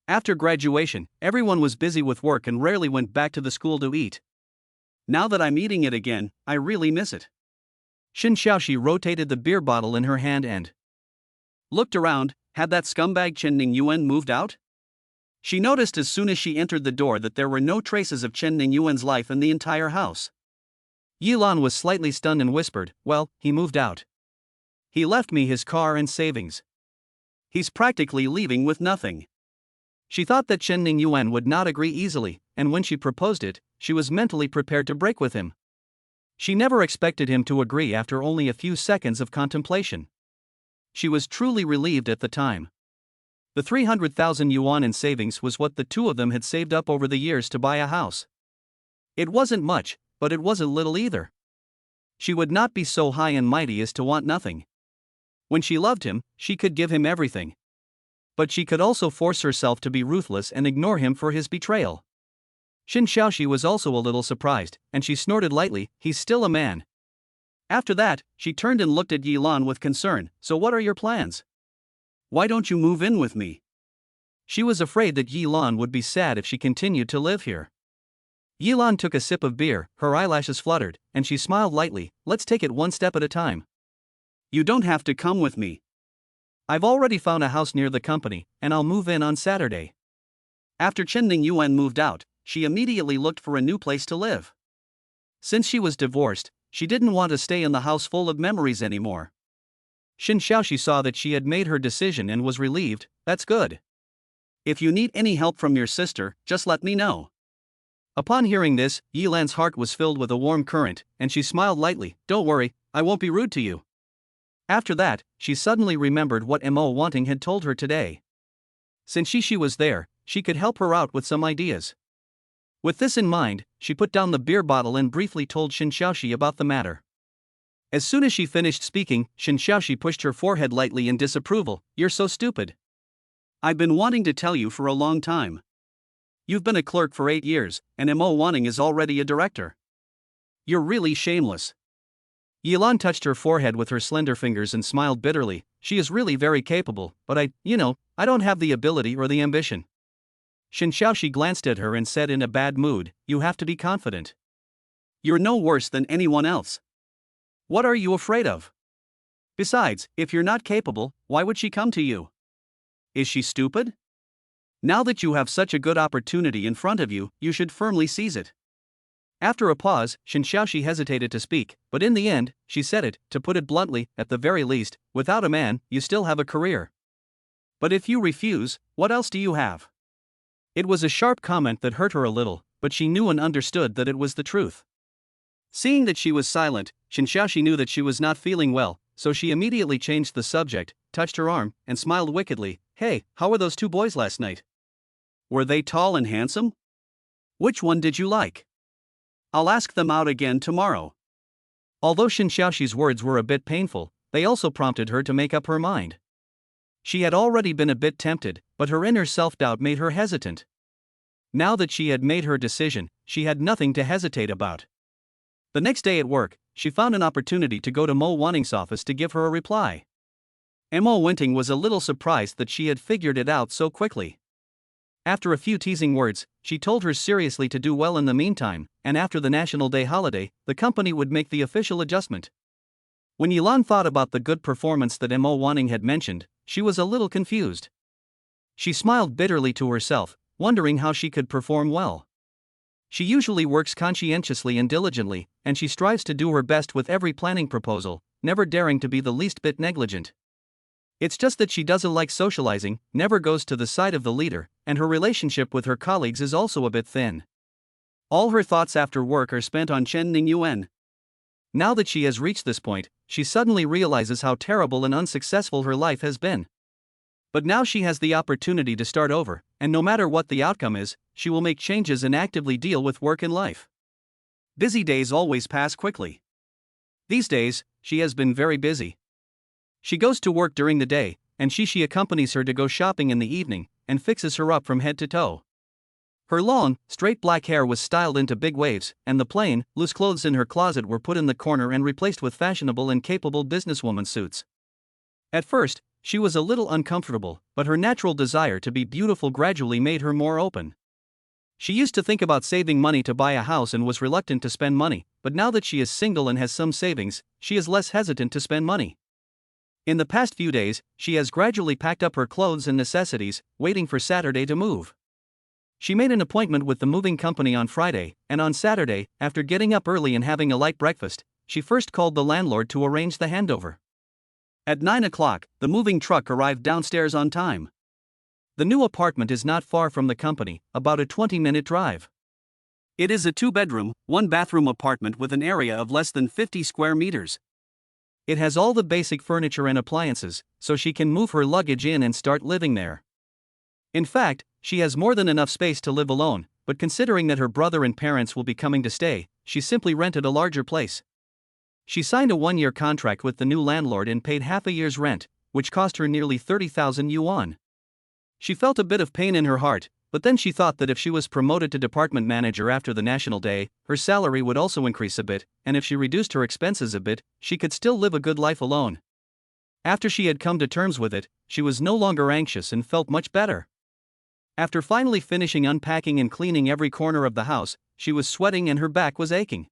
After graduation, everyone was busy with work and rarely went back to the school to eat. Now that I'm eating it again, I really miss it. Shin Xiaoxi rotated the beer bottle in her hand and looked around. Had that scumbag Chen Ningyuan moved out? She noticed as soon as she entered the door that there were no traces of Chen Ningyuan's life in the entire house. Yilan was slightly stunned and whispered, well, he moved out. He left me his car and savings. He's practically leaving with nothing. She thought that Chen Ningyuan would not agree easily, and when she proposed it, she was mentally prepared to break with him. She never expected him to agree after only a few seconds of contemplation. She was truly relieved at the time. The 300,000 yuan in savings was what the two of them had saved up over the years to buy a house. It wasn't much, but it wasn't little either. She would not be so high and mighty as to want nothing. When she loved him, she could give him everything. But she could also force herself to be ruthless and ignore him for his betrayal. Shin Xiaoxi was also a little surprised, and she snorted lightly, he's still a man. After that, she turned and looked at Yilan with concern, so what are your plans? Why don't you move in with me? She was afraid that Yilan would be sad if she continued to live here. Yilan took a sip of beer, her eyelashes fluttered, and she smiled lightly, let's take it one step at a time. You don't have to come with me. I've already found a house near the company, and I'll move in on Saturday. After Chen Ningyuan moved out, she immediately looked for a new place to live. Since she was divorced, she didn't want to stay in the house full of memories anymore. Shin Xiaoxi saw that she had made her decision and was relieved. That's good. If you need any help from your sister, just let me know. Upon hearing this, Yilan's heart was filled with a warm current, and she smiled lightly, don't worry, I won't be rude to you. After that, she suddenly remembered what Mo Wanting had told her today. Since Shishi was there, she could help her out with some ideas. With this in mind, she put down the beer bottle and briefly told Shin Xiaoxi about the matter. As soon as she finished speaking, Shin Xiaoxi pushed her forehead lightly in disapproval. You're so stupid. I've been wanting to tell you for a long time. You've been a clerk for 8 years, and Mo Wanting is already a director. You're really shameless. Yilan touched her forehead with her slender fingers and smiled bitterly. She is really very capable, but I don't have the ability or the ambition. Shin Xiaoxi glanced at her and said in a bad mood, you have to be confident. You're no worse than anyone else. What are you afraid of? Besides, if you're not capable, why would she come to you? Is she stupid? Now that you have such a good opportunity in front of you, you should firmly seize it. After a pause, Shin Xiaoxi hesitated to speak, but in the end, she said it, to put it bluntly, at the very least, without a man, you still have a career. But if you refuse, what else do you have? It was a sharp comment that hurt her a little, but she knew and understood that it was the truth. Seeing that she was silent, Shin Xiaoxi knew that she was not feeling well, so she immediately changed the subject, touched her arm, and smiled wickedly. Hey, how were those two boys last night? Were they tall and handsome? Which one did you like? I'll ask them out again tomorrow. Although Shin Xiaoxi's words were a bit painful, they also prompted her to make up her mind. She had already been a bit tempted, but her inner self-doubt made her hesitant. Now that she had made her decision, she had nothing to hesitate about. The next day at work, she found an opportunity to go to Mo Wanting's office to give her a reply. Mo Wanting was a little surprised that she had figured it out so quickly. After a few teasing words, she told her seriously to do well in the meantime, and after the National Day holiday, the company would make the official adjustment. When Yilan thought about the good performance that Mo Wanting had mentioned, she was a little confused. She smiled bitterly to herself, wondering how she could perform well. She usually works conscientiously and diligently, and she strives to do her best with every planning proposal, never daring to be the least bit negligent. It's just that she doesn't like socializing, never goes to the side of the leader, and her relationship with her colleagues is also a bit thin. All her thoughts after work are spent on Chen Ningyuan. Now that she has reached this point, she suddenly realizes how terrible and unsuccessful her life has been. But now she has the opportunity to start over, and no matter what the outcome is, she will make changes and actively deal with work and life. Busy days always pass quickly. These days, she has been very busy. She goes to work during the day, and she accompanies her to go shopping in the evening, and fixes her up from head to toe. Her long, straight black hair was styled into big waves, and the plain, loose clothes in her closet were put in the corner and replaced with fashionable and capable businesswoman suits. At first, she was a little uncomfortable, but her natural desire to be beautiful gradually made her more open. She used to think about saving money to buy a house and was reluctant to spend money, but now that she is single and has some savings, she is less hesitant to spend money. In the past few days, she has gradually packed up her clothes and necessities, waiting for Saturday to move. She made an appointment with the moving company on Friday, and on Saturday, after getting up early and having a light breakfast, she first called the landlord to arrange the handover. At 9 o'clock, the moving truck arrived downstairs on time. The new apartment is not far from the company, about a 20-minute drive. It is a 2-bedroom, 1-bathroom apartment with an area of less than 50 square meters. It has all the basic furniture and appliances, so she can move her luggage in and start living there. In fact, she has more than enough space to live alone, but considering that her brother and parents will be coming to stay, she simply rented a larger place. She signed a 1-year contract with the new landlord and paid half a year's rent, which cost her nearly 30,000 yuan. She felt a bit of pain in her heart, but then she thought that if she was promoted to department manager after the National Day, her salary would also increase a bit, and if she reduced her expenses a bit, she could still live a good life alone. After she had come to terms with it, she was no longer anxious and felt much better. After finally finishing unpacking and cleaning every corner of the house, she was sweating and her back was aching.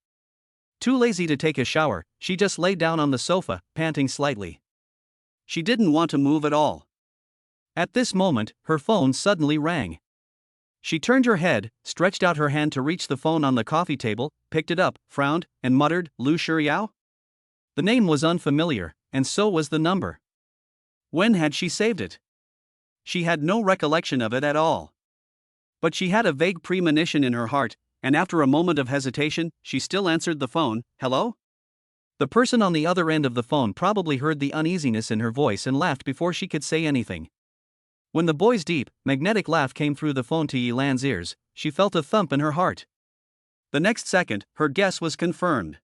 Too lazy to take a shower, she just lay down on the sofa, panting slightly. She didn't want to move at all. At this moment, her phone suddenly rang. She turned her head, stretched out her hand to reach the phone on the coffee table, picked it up, frowned, and muttered, "Lu Shiyao?" The name was unfamiliar, and so was the number. When had she saved it? She had no recollection of it at all. But she had a vague premonition in her heart, and after a moment of hesitation, she still answered the phone. "Hello?" The person on the other end of the phone probably heard the uneasiness in her voice and laughed before she could say anything. When the boy's deep, magnetic laugh came through the phone to Yilan's ears, she felt a thump in her heart. The next second, her guess was confirmed.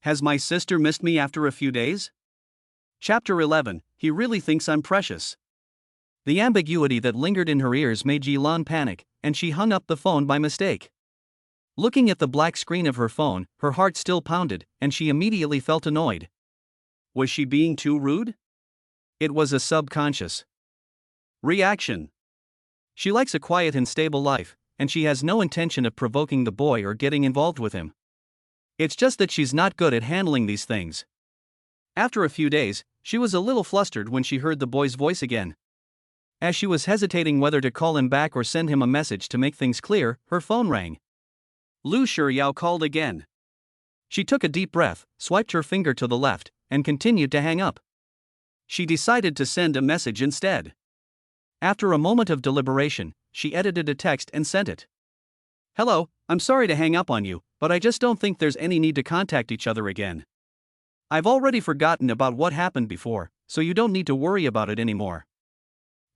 Has my sister missed me after a few days? Chapter 11, He Really Thinks I'm Precious. The ambiguity that lingered in her ears made Yilan panic, and she hung up the phone by mistake. Looking at the black screen of her phone, her heart still pounded, and she immediately felt annoyed. Was she being too rude? It was a subconscious reaction. She likes a quiet and stable life, and she has no intention of provoking the boy or getting involved with him. It's just that she's not good at handling these things. After a few days, she was a little flustered when she heard the boy's voice again. As she was hesitating whether to call him back or send him a message to make things clear, her phone rang. Lu Shiyao called again. She took a deep breath, swiped her finger to the left, and continued to hang up. She decided to send a message instead. After a moment of deliberation, she edited a text and sent it. "Hello, I'm sorry to hang up on you, but I just don't think there's any need to contact each other again. I've already forgotten about what happened before, so you don't need to worry about it anymore."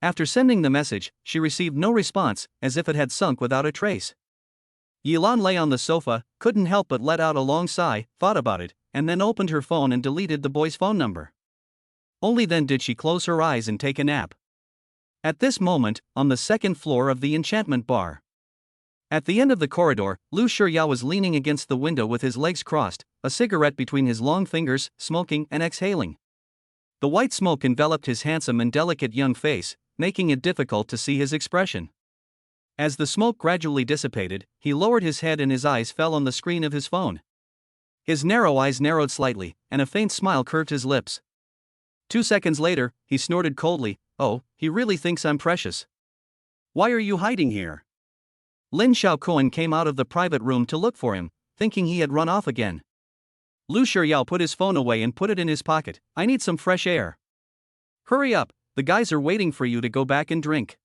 After sending the message, she received no response, as if it had sunk without a trace. Yilan lay on the sofa, couldn't help but let out a long sigh, thought about it, and then opened her phone and deleted the boy's phone number. Only then did she close her eyes and take a nap. At this moment, on the second floor of the enchantment bar. At the end of the corridor, Lu Shiyao was leaning against the window with his legs crossed, a cigarette between his long fingers, smoking and exhaling. The white smoke enveloped his handsome and delicate young face, making it difficult to see his expression. As the smoke gradually dissipated, he lowered his head and his eyes fell on the screen of his phone. His narrow eyes narrowed slightly, and a faint smile curved his lips. 2 seconds later, he snorted coldly, "Oh, he really thinks I'm precious. Why are you hiding here?" Lin Xiaocoen came out of the private room to look for him, thinking he had run off again. Lu Shiyao put his phone away and put it in his pocket. "I need some fresh air." Hurry up, the guys are waiting for you to go back and drink.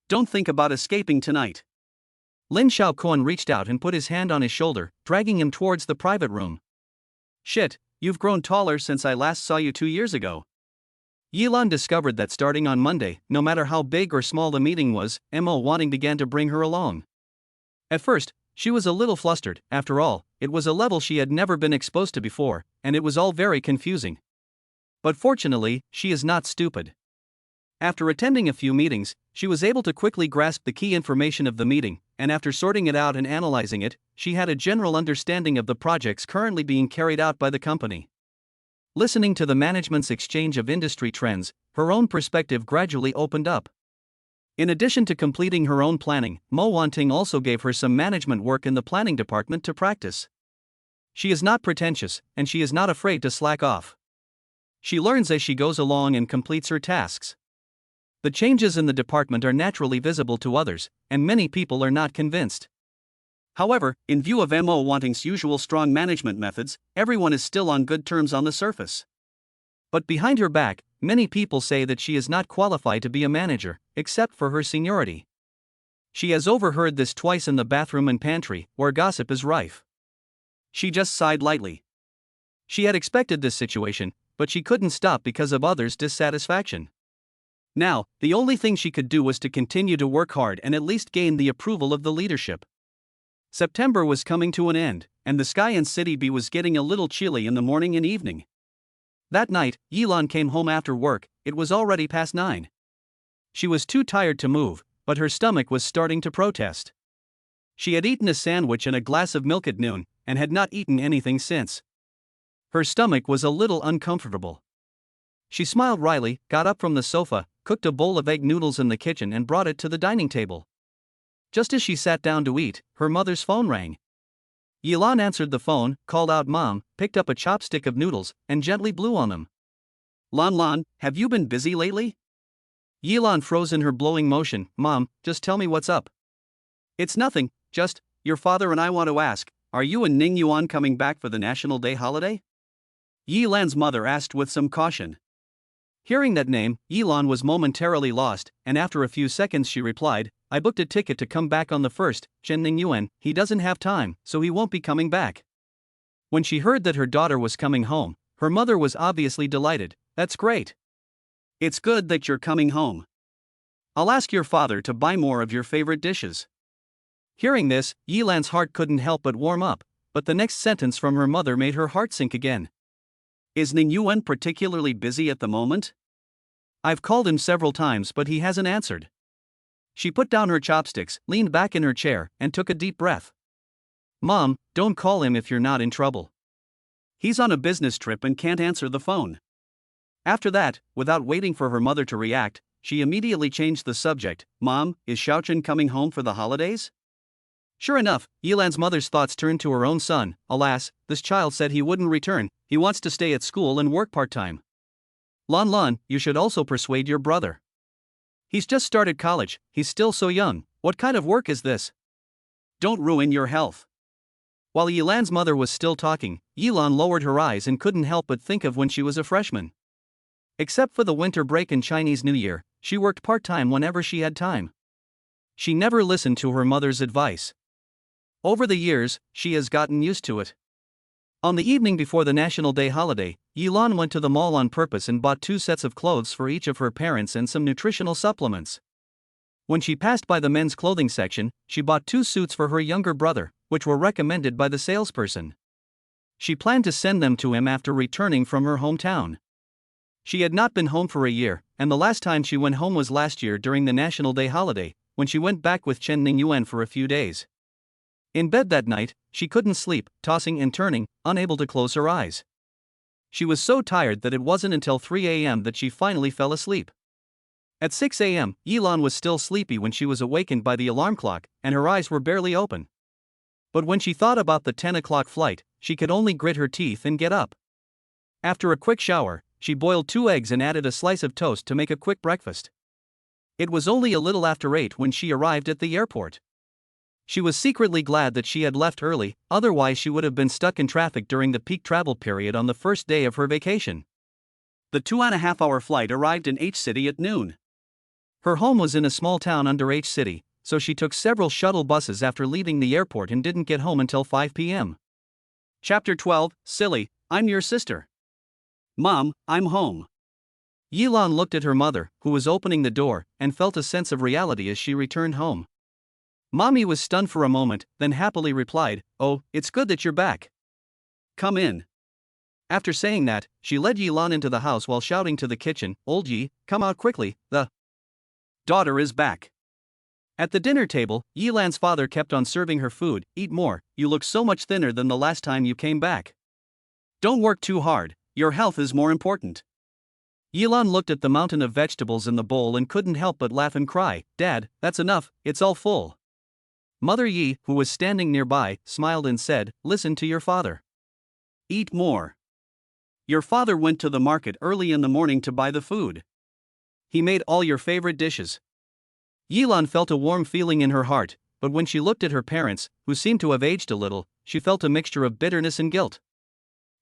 Don't think about escaping tonight. Lin Xiaoquan reached out and put his hand on his shoulder, dragging him towards the private room. Shit, you've grown taller since I last saw you 2 years ago. Yilan discovered that starting on Monday, no matter how big or small the meeting was, Mo Wanting began to bring her along. At first, she was a little flustered. After all, it was a level she had never been exposed to before, and it was all very confusing. But fortunately, she is not stupid. After attending a few meetings, she was able to quickly grasp the key information of the meeting, and after sorting it out and analyzing it, she had a general understanding of the projects currently being carried out by the company. Listening to the management's exchange of industry trends, her own perspective gradually opened up. In addition to completing her own planning, Mo Wanting also gave her some management work in the planning department to practice. She is not pretentious, and she is not afraid to slack off. She learns as she goes along and completes her tasks. The changes in the department are naturally visible to others, and many people are not convinced. However, in view of Mo Wanting's usual strong management methods, everyone is still on good terms on the surface. But behind her back, many people say that she is not qualified to be a manager, except for her seniority. She has overheard this twice in the bathroom and pantry, where gossip is rife. She just sighed lightly. She had expected this situation, but she couldn't stop because of others' dissatisfaction. Now, the only thing she could do was to continue to work hard and at least gain the approval of the leadership. September was coming to an end, and the sky in City B was getting a little chilly in the morning and evening. That night, Yilan came home after work. It was already past 9. She was too tired to move, but her stomach was starting to protest. She had eaten a sandwich and a glass of milk at noon, and had not eaten anything since. Her stomach was a little uncomfortable. She smiled wryly, got up from the sofa, cooked a bowl of egg noodles in the kitchen and brought it to the dining table. Just as she sat down to eat, her mother's phone rang. Yilan answered the phone, called out Mom, picked up a chopstick of noodles, and gently blew on them. Lan, have you been busy lately? Yilan froze in her blowing motion. Mom, just tell me what's up. It's nothing, just, your father and I want to ask, are you and Ning Yuan coming back for the National Day holiday? Yilan's mother asked with some caution. Hearing that name, Yilan was momentarily lost, and after a few seconds she replied, I booked a ticket to come back on the 1st, Chen Ning Yuan, he doesn't have time, so he won't be coming back. When she heard that her daughter was coming home, her mother was obviously delighted. That's great. It's good that you're coming home. I'll ask your father to buy more of your favorite dishes. Hearing this, Yilan's heart couldn't help but warm up, but the next sentence from her mother made her heart sink again. Is Ning Yuan particularly busy at the moment? I've called him several times but he hasn't answered. She put down her chopsticks, leaned back in her chair, and took a deep breath. Mom, don't call him if you're not in trouble. He's on a business trip and can't answer the phone. After that, without waiting for her mother to react, she immediately changed the subject. Mom, is Xiaochen coming home for the holidays? Sure enough, Yilan's mother's thoughts turned to her own son. Alas, this child said he wouldn't return, he wants to stay at school and work part-time. Lan, you should also persuade your brother. He's just started college, he's still so young, what kind of work is this? Don't ruin your health. While Yilan's mother was still talking, Yilan lowered her eyes and couldn't help but think of when she was a freshman. Except for the winter break and Chinese New Year, she worked part-time whenever she had time. She never listened to her mother's advice. Over the years, she has gotten used to it. On the evening before the National Day holiday, Yilan went to the mall on purpose and bought 2 sets of clothes for each of her parents and some nutritional supplements. When she passed by the men's clothing section, she bought 2 suits for her younger brother, which were recommended by the salesperson. She planned to send them to him after returning from her hometown. She had not been home for a year, and the last time she went home was last year during the National Day holiday, when she went back with Chen Ning Yuan for a few days. In bed that night, she couldn't sleep, tossing and turning, unable to close her eyes. She was so tired that it wasn't until 3 a.m. that she finally fell asleep. At 6 a.m., Yilan was still sleepy when she was awakened by the alarm clock, and her eyes were barely open. But when she thought about the 10 o'clock flight, she could only grit her teeth and get up. After a quick shower, she boiled 2 eggs and added a slice of toast to make a quick breakfast. It was only a little after 8 when she arrived at the airport. She was secretly glad that she had left early, otherwise she would have been stuck in traffic during the peak travel period on the first day of her vacation. The 2.5-hour flight arrived in H City at noon. Her home was in a small town under H City, so she took several shuttle buses after leaving the airport and didn't get home until 5 p.m. Chapter 12, Silly, I'm your sister. Mom, I'm home. Yilan looked at her mother, who was opening the door, and felt a sense of reality as she returned home. Mommy was stunned for a moment, then happily replied, "Oh, it's good that you're back. Come in." After saying that, she led Yilan into the house while shouting to the kitchen, "Old Yi, come out quickly, the daughter is back." At the dinner table, Yilan's father kept on serving her food. "Eat more, you look so much thinner than the last time you came back. Don't work too hard, your health is more important." Yilan looked at the mountain of vegetables in the bowl and couldn't help but laugh and cry, "Dad, that's enough, it's all full." Mother Yi, who was standing nearby, smiled and said, "Listen to your father. Eat more. Your father went to the market early in the morning to buy the food. He made all your favorite dishes." Yilan felt a warm feeling in her heart, but when she looked at her parents, who seemed to have aged a little, she felt a mixture of bitterness and guilt.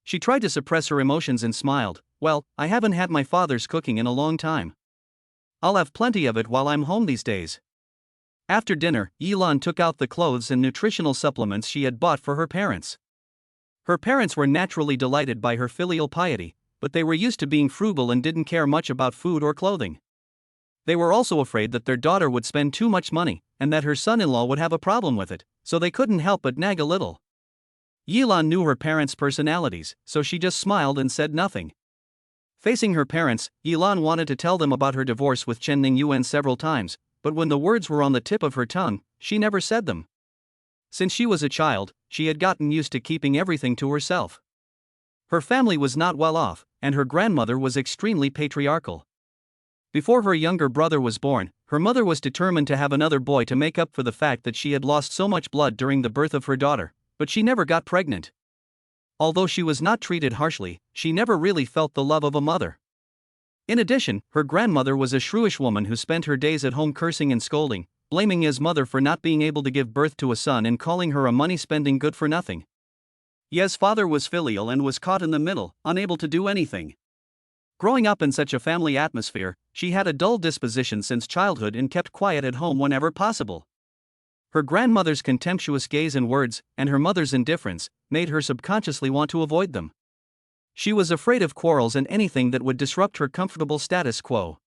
She tried to suppress her emotions and smiled, "Well, I haven't had my father's cooking in a long time. I'll have plenty of it while I'm home these days." After dinner, Yilan took out the clothes and nutritional supplements she had bought for her parents. Her parents were naturally delighted by her filial piety, but they were used to being frugal and didn't care much about food or clothing. They were also afraid that their daughter would spend too much money, and that her son-in-law would have a problem with it, so they couldn't help but nag a little. Yilan knew her parents' personalities, so she just smiled and said nothing. Facing her parents, Yilan wanted to tell them about her divorce with Chen Ningyuan several times, but when the words were on the tip of her tongue, she never said them. Since she was a child, she had gotten used to keeping everything to herself. Her family was not well off, and her grandmother was extremely patriarchal. Before her younger brother was born, her mother was determined to have another boy to make up for the fact that she had lost so much blood during the birth of her daughter, but she never got pregnant. Although she was not treated harshly, she never really felt the love of a mother. In addition, her grandmother was a shrewish woman who spent her days at home cursing and scolding, blaming Ye's mother for not being able to give birth to a son and calling her a money-spending good-for-nothing. Ye's father was filial and was caught in the middle, unable to do anything. Growing up in such a family atmosphere, she had a dull disposition since childhood and kept quiet at home whenever possible. Her grandmother's contemptuous gaze and words, and her mother's indifference, made her subconsciously want to avoid them. She was afraid of quarrels and anything that would disrupt her comfortable status quo.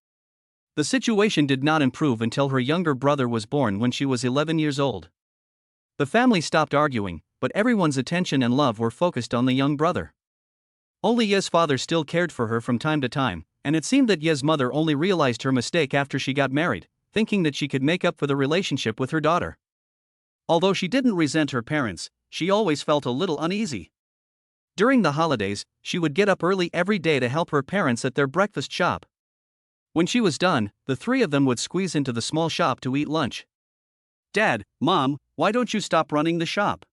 The situation did not improve until her younger brother was born when she was 11 years old. The family stopped arguing, but everyone's attention and love were focused on the young brother. Only Ye's father still cared for her from time to time, and it seemed that Ye's mother only realized her mistake after she got married, thinking that she could make up for the relationship with her daughter. Although she didn't resent her parents, she always felt a little uneasy. During the holidays, she would get up early every day to help her parents at their breakfast shop. When she was done, the three of them would squeeze into the small shop to eat lunch. "Dad, Mom, why don't you stop running the shop?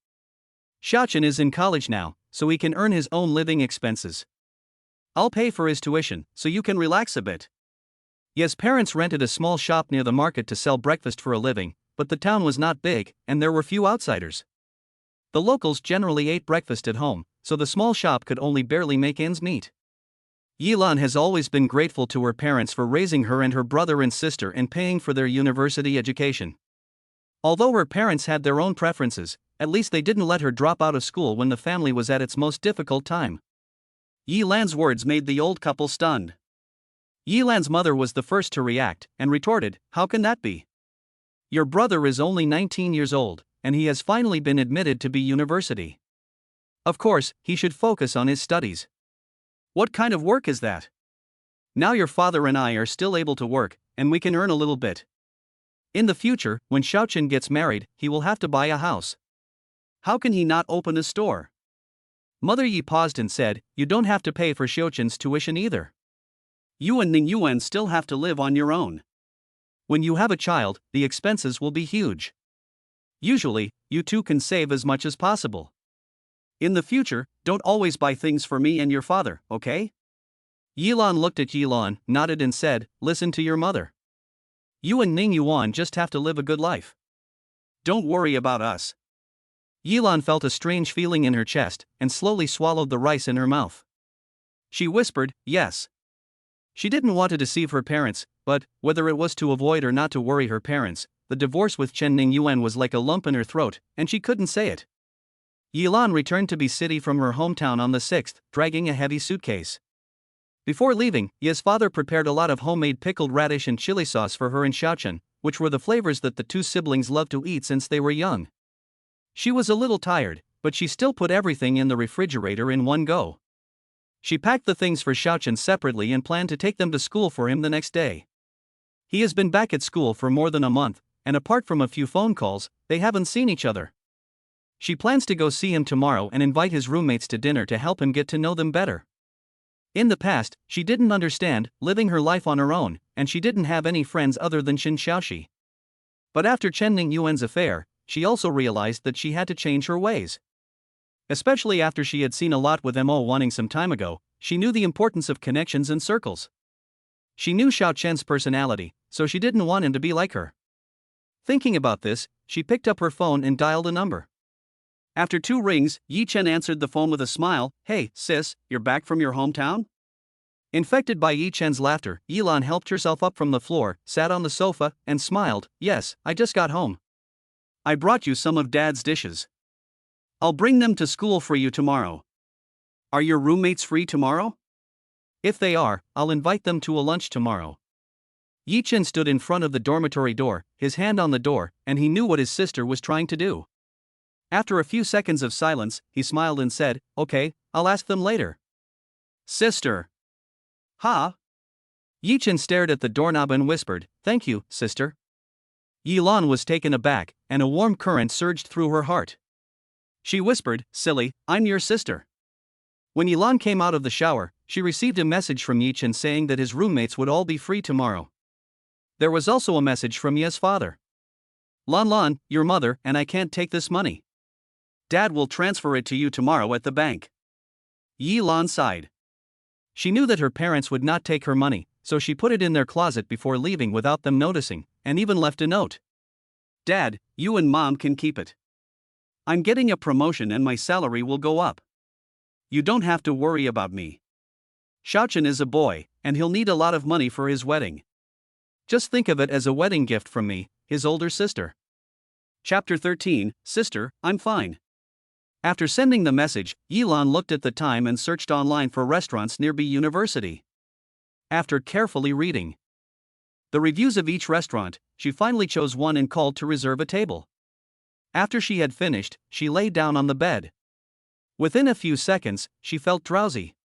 Xiaochen is in college now, so he can earn his own living expenses. I'll pay for his tuition, so you can relax a bit." Ye's parents rented a small shop near the market to sell breakfast for a living, but the town was not big, and there were few outsiders. The locals generally ate breakfast at home, so the small shop could only barely make ends meet. Yilan has always been grateful to her parents for raising her and her brother and sister and paying for their university education. Although her parents had their own preferences, at least they didn't let her drop out of school when the family was at its most difficult time. Yilan's words made the old couple stunned. Yilan's mother was the first to react, and retorted, "How can that be? Your brother is only 19 years old, and he has finally been admitted to be university. Of course, he should focus on his studies. What kind of work is that? Now your father and I are still able to work, and we can earn a little bit. In the future, when Xiaochen gets married, he will have to buy a house. How can he not open a store?" Mother Yi paused and said, "You don't have to pay for Xiaochen's tuition either. You and Ning Yuan still have to live on your own. When you have a child, the expenses will be huge. Usually, you two can save as much as possible. In the future, don't always buy things for me and your father, okay?" Yilan looked at Yilan, nodded and said, "Listen to your mother. You and Ning Yuan just have to live a good life. Don't worry about us." Yilan felt a strange feeling in her chest, and slowly swallowed the rice in her mouth. She whispered, "Yes. She didn't want to deceive her parents, but, whether it was to avoid or not to worry her parents, the divorce with Chen Ningyuan was like a lump in her throat, and she couldn't say it. Yilan returned to B City from her hometown on the 6th, dragging a heavy suitcase. Before leaving, Ye's father prepared a lot of homemade pickled radish and chili sauce for her and Xiaochen, which were the flavors that the two siblings loved to eat since they were young. She was a little tired, but she still put everything in the refrigerator in one go. She packed the things for Xiaochen separately and planned to take them to school for him the next day. He has been back at school for more than a month, and apart from a few phone calls, they haven't seen each other. She plans to go see him tomorrow and invite his roommates to dinner to help him get to know them better. In the past, she didn't understand, living her life on her own, and she didn't have any friends other than Xin Xiaoxi. But after Chen Ningyuan's affair, she also realized that she had to change her ways. Especially after she had seen a lot with Mo wanting some time ago, she knew the importance of connections and circles. She knew Xiao Chen's personality, so she didn't want him to be like her. Thinking about this, she picked up her phone and dialed a number. After 2 rings, Yi Chen answered the phone with a smile. "Hey, sis, you're back from your hometown?" Infected by Yi Chen's laughter, Yilan helped herself up from the floor, sat on the sofa, and smiled. "Yes, I just got home. I brought you some of Dad's dishes. I'll bring them to school for you tomorrow. Are your roommates free tomorrow? If they are, I'll invite them to a lunch tomorrow." Yi Chen stood in front of the dormitory door, his hand on the door, and he knew what his sister was trying to do. After a few seconds of silence, he smiled and said, "Okay, I'll ask them later." "Sister." "Huh?" Yi Chen stared at the doorknob and whispered, "Thank you, sister." Yilan was taken aback, and a warm current surged through her heart. She whispered, "Silly, I'm your sister." When Yilan came out of the shower, she received a message from Yi Chen saying that his roommates would all be free tomorrow. There was also a message from Ye's father. "Lan, your mother and I can't take this money. Dad will transfer it to you tomorrow at the bank." Yilan sighed. She knew that her parents would not take her money, so she put it in their closet before leaving without them noticing, and even left a note. "Dad, you and Mom can keep it. I'm getting a promotion and my salary will go up. You don't have to worry about me. Xiaochen is a boy, and he'll need a lot of money for his wedding. Just think of it as a wedding gift from me, his older sister." Chapter 13, Sister, I'm fine. After sending the message, Yilan looked at the time and searched online for restaurants near B University. After carefully reading the reviews of each restaurant, she finally chose one and called to reserve a table. After she had finished, she lay down on the bed. Within a few seconds, she felt drowsy.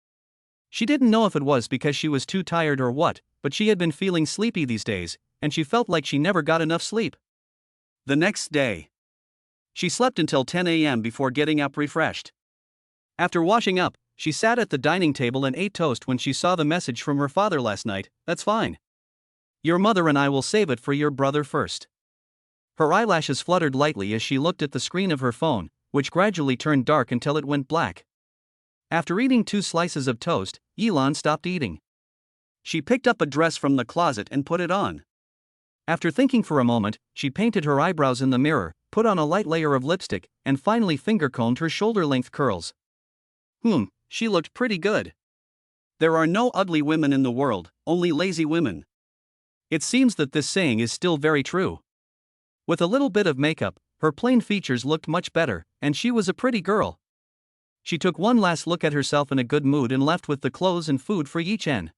She didn't know if it was because she was too tired or what, but she had been feeling sleepy these days, and she felt like she never got enough sleep. The next day, she slept until 10 a.m. before getting up refreshed. After washing up, she sat at the dining table and ate toast when she saw the message from her father last night. "That's fine. Your mother and I will save it for your brother first." Her eyelashes fluttered lightly as she looked at the screen of her phone, which gradually turned dark until it went black. After eating 2 slices of toast, Yilan stopped eating. She picked up a dress from the closet and put it on. After thinking for a moment, she painted her eyebrows in the mirror, put on a light layer of lipstick, and finally finger-combed her shoulder-length curls. She looked pretty good. There are no ugly women in the world, only lazy women. It seems that this saying is still very true. With a little bit of makeup, her plain features looked much better, and she was a pretty girl. She took one last look at herself in a good mood and left with the clothes and food for Yi Chen.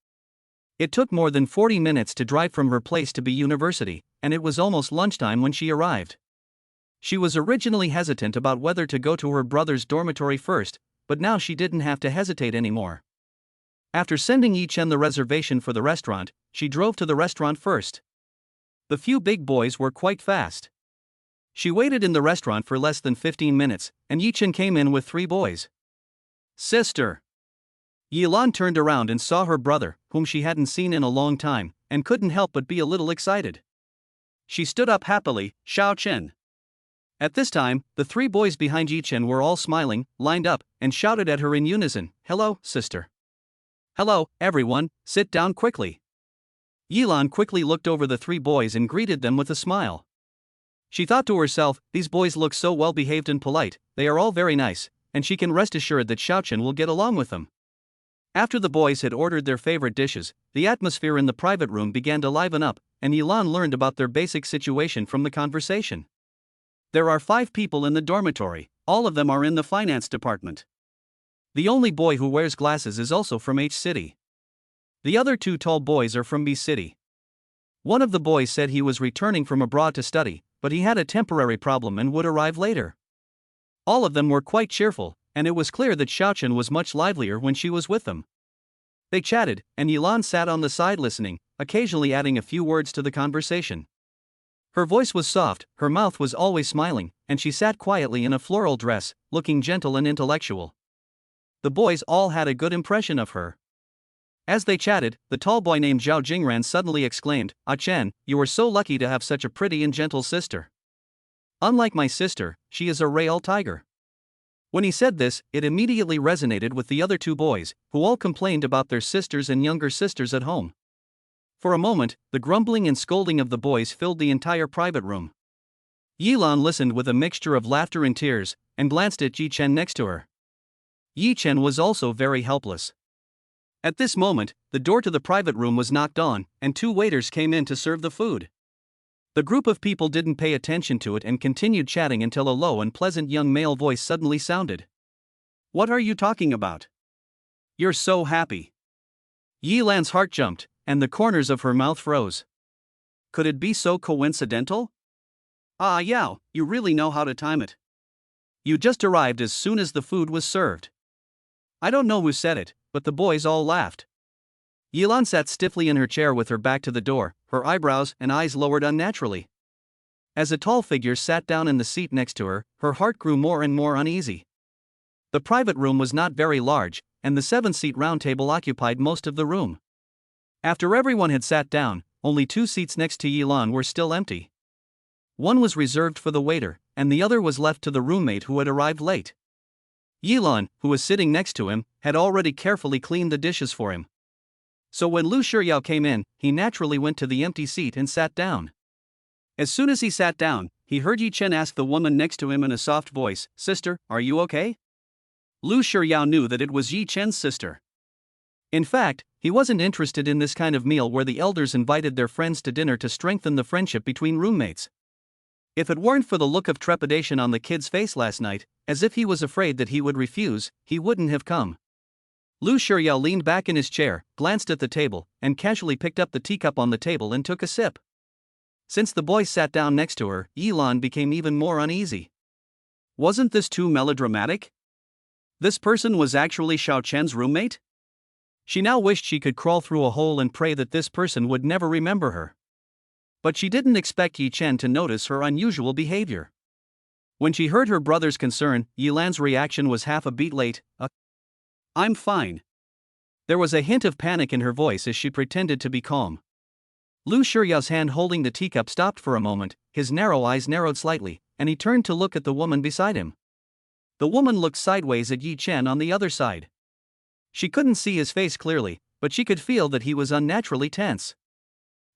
It took more than 40 minutes to drive from her place to B University, and it was almost lunchtime when she arrived. She was originally hesitant about whether to go to her brother's dormitory first, but now she didn't have to hesitate anymore. After sending Yi Chen the reservation for the restaurant, she drove to the restaurant first. The few big boys were quite fast. She waited in the restaurant for less than 15 minutes, and Yi Chen came in with 3 boys. "Sister." Yilan turned around and saw her brother, whom she hadn't seen in a long time, and couldn't help but be a little excited. She stood up happily. "Xiao Chen." At this time, the 3 boys behind Yi Chen were all smiling, lined up, and shouted at her in unison, "Hello, sister." "Hello, everyone, sit down quickly." Yilan quickly looked over the 3 boys and greeted them with a smile. She thought to herself, these boys look so well behaved and polite, they are all very nice, and she can rest assured that Xiaochen will get along with them. After the boys had ordered their favorite dishes, the atmosphere in the private room began to liven up, and Yilan learned about their basic situation from the conversation. There are 5 people in the dormitory, all of them are in the finance department. The only boy who wears glasses is also from H City. The other 2 tall boys are from B City. One of the boys said he was returning from abroad to study, but he had a temporary problem and would arrive later. All of them were quite cheerful, and it was clear that Xiaochen was much livelier when she was with them. They chatted, and Yilan sat on the side listening, occasionally adding a few words to the conversation. Her voice was soft, her mouth was always smiling, and she sat quietly in a floral dress, looking gentle and intellectual. The boys all had a good impression of her. As they chatted, the tall boy named Zhao Jingran suddenly exclaimed, "Ah Chen, you are so lucky to have such a pretty and gentle sister. Unlike my sister, she is a real tiger." When he said this, it immediately resonated with the other 2 boys, who all complained about their sisters and younger sisters at home. For a moment, the grumbling and scolding of the boys filled the entire private room. Yilan listened with a mixture of laughter and tears, and glanced at Yi Chen next to her. Yi Chen was also very helpless. At this moment, the door to the private room was knocked on, and 2 waiters came in to serve the food. The group of people didn't pay attention to it and continued chatting until a low and pleasant young male voice suddenly sounded. "What are you talking about? You're so happy." Yilan's heart jumped, and the corners of her mouth froze. Could it be so coincidental? Ah Yao, you really know how to time it. You just arrived as soon as the food was served. I don't know who said it, but the boys all laughed. Yilan sat stiffly in her chair with her back to the door, her eyebrows and eyes lowered unnaturally. As a tall figure sat down in the seat next to her, her heart grew more and more uneasy. The private room was not very large, and the 7-seat round table occupied most of the room. After everyone had sat down, only 2 seats next to Yilan were still empty. One was reserved for the waiter, and the other was left to the roommate who had arrived late. Yilan, who was sitting next to him, had already carefully cleaned the dishes for him. So when Lu Shiyao came in, he naturally went to the empty seat and sat down. As soon as he sat down, he heard Yi Chen ask the woman next to him in a soft voice, "Sister, are you okay?" Lu Shiyao knew that it was Yi Chen's sister. In fact, he wasn't interested in this kind of meal where the elders invited their friends to dinner to strengthen the friendship between roommates. If it weren't for the look of trepidation on the kid's face last night, as if he was afraid that he would refuse, he wouldn't have come. Lu Shiyao leaned back in his chair, glanced at the table, and casually picked up the teacup on the table and took a sip. Since the boy sat down next to her, Yilan became even more uneasy. Wasn't this too melodramatic? This person was actually Xiao Chen's roommate? She now wished she could crawl through a hole and pray that this person would never remember her. But she didn't expect Yi Chen to notice her unusual behavior. When she heard her brother's concern, Yilan's reaction was half a beat late. "I'm fine." There was a hint of panic in her voice as she pretended to be calm. Lu Shiyao's hand holding the teacup stopped for a moment, his narrow eyes narrowed slightly, and he turned to look at the woman beside him. The woman looked sideways at Yi Chen on the other side. She couldn't see his face clearly, but she could feel that he was unnaturally tense.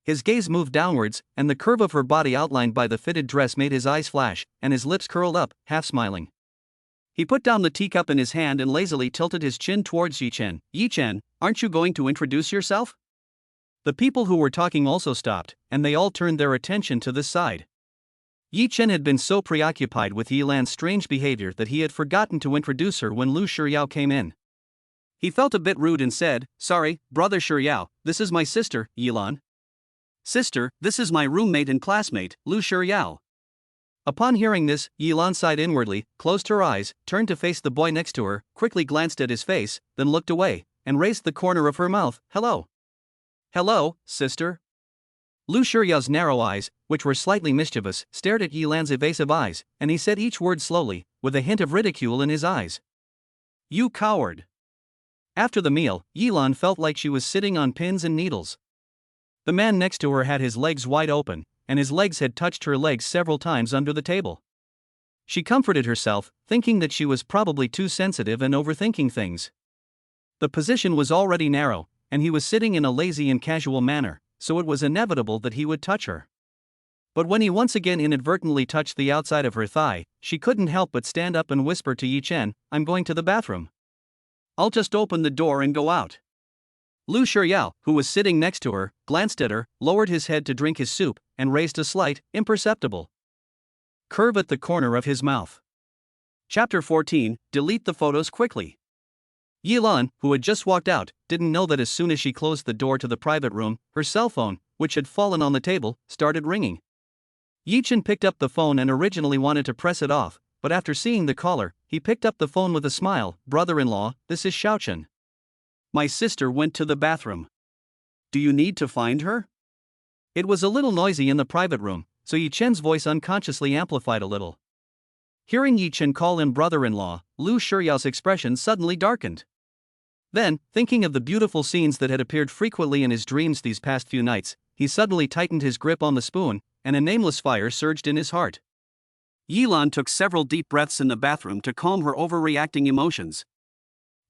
His gaze moved downwards, and the curve of her body outlined by the fitted dress made his eyes flash, and his lips curled up, half smiling. He put down the teacup in his hand and lazily tilted his chin towards Yi Chen. "Yi Chen, aren't you going to introduce yourself?" The people who were talking also stopped, and they all turned their attention to this side. Yi Chen had been so preoccupied with Yilan's strange behavior that he had forgotten to introduce her when Lu Shiyao came in. He felt a bit rude and said, "Sorry, brother Shiyao, this is my sister, Yilan." "Sister, this is my roommate and classmate, Lu Shiyao." Upon hearing this, Yilan sighed inwardly, closed her eyes, turned to face the boy next to her, quickly glanced at his face, then looked away, and raised the corner of her mouth. "Hello." "Hello, sister." Lu Shiyao's narrow eyes, which were slightly mischievous, stared at Yilan's evasive eyes, and he said each word slowly, with a hint of ridicule in his eyes. "You coward." After the meal, Yilan felt like she was sitting on pins and needles. The man next to her had his legs wide open, and his legs had touched her legs several times under the table. She comforted herself, thinking that she was probably too sensitive and overthinking things. The position was already narrow, and he was sitting in a lazy and casual manner, so it was inevitable that he would touch her. But when he once again inadvertently touched the outside of her thigh, she couldn't help but stand up and whisper to Yi Chen, "I'm going to the bathroom." I'll just open the door and go out. Lu Shiryao, who was sitting next to her, glanced at her, lowered his head to drink his soup, and raised a slight, imperceptible curve at the corner of his mouth. Chapter 14, Delete the photos quickly. Yilan, who had just walked out, didn't know that as soon as she closed the door to the private room, her cell phone, which had fallen on the table, started ringing. Yichen picked up the phone and originally wanted to press it off, but after seeing the caller, he picked up the phone with a smile. Brother-in-law, this is Xiaochen. My sister went to the bathroom. Do you need to find her? It was a little noisy in the private room, so Yichen's voice unconsciously amplified a little. Hearing Yichen call him brother-in-law, Lu Shiryao's expression suddenly darkened. Then, thinking of the beautiful scenes that had appeared frequently in his dreams these past few nights, he suddenly tightened his grip on the spoon, and a nameless fire surged in his heart. Yilan took several deep breaths in the bathroom to calm her overreacting emotions.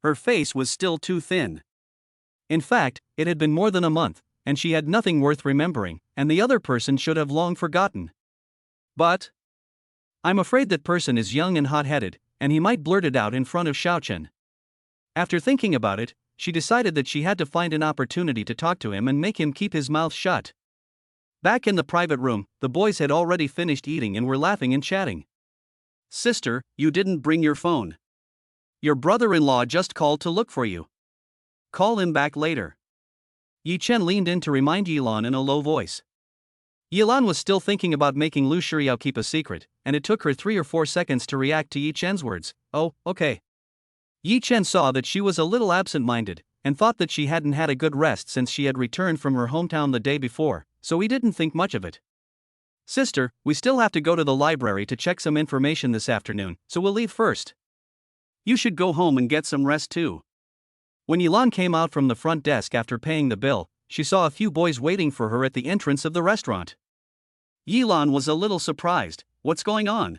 Her face was still too thin. In fact, it had been more than a month, and she had nothing worth remembering, and the other person should have long forgotten. But I'm afraid that person is young and hot-headed, and he might blurt it out in front of Xiaochen. After thinking about it, she decided that she had to find an opportunity to talk to him and make him keep his mouth shut. Back in the private room, the boys had already finished eating and were laughing and chatting. Sister, you didn't bring your phone. Your brother-in-law just called to look for you. Call him back later. Yichen leaned in to remind Yilan in a low voice. Yilan was still thinking about making Lu Shiryao keep a secret, and it took her 3 or 4 seconds to react to Yichen's words. Oh, okay. Yichen saw that she was a little absent-minded, and thought that she hadn't had a good rest since she had returned from her hometown the day before, so he didn't think much of it. Sister, we still have to go to the library to check some information this afternoon, so we'll leave first. You should go home and get some rest too. When Yilan came out from the front desk after paying the bill, she saw a few boys waiting for her at the entrance of the restaurant. Yilan was a little surprised. What's going on?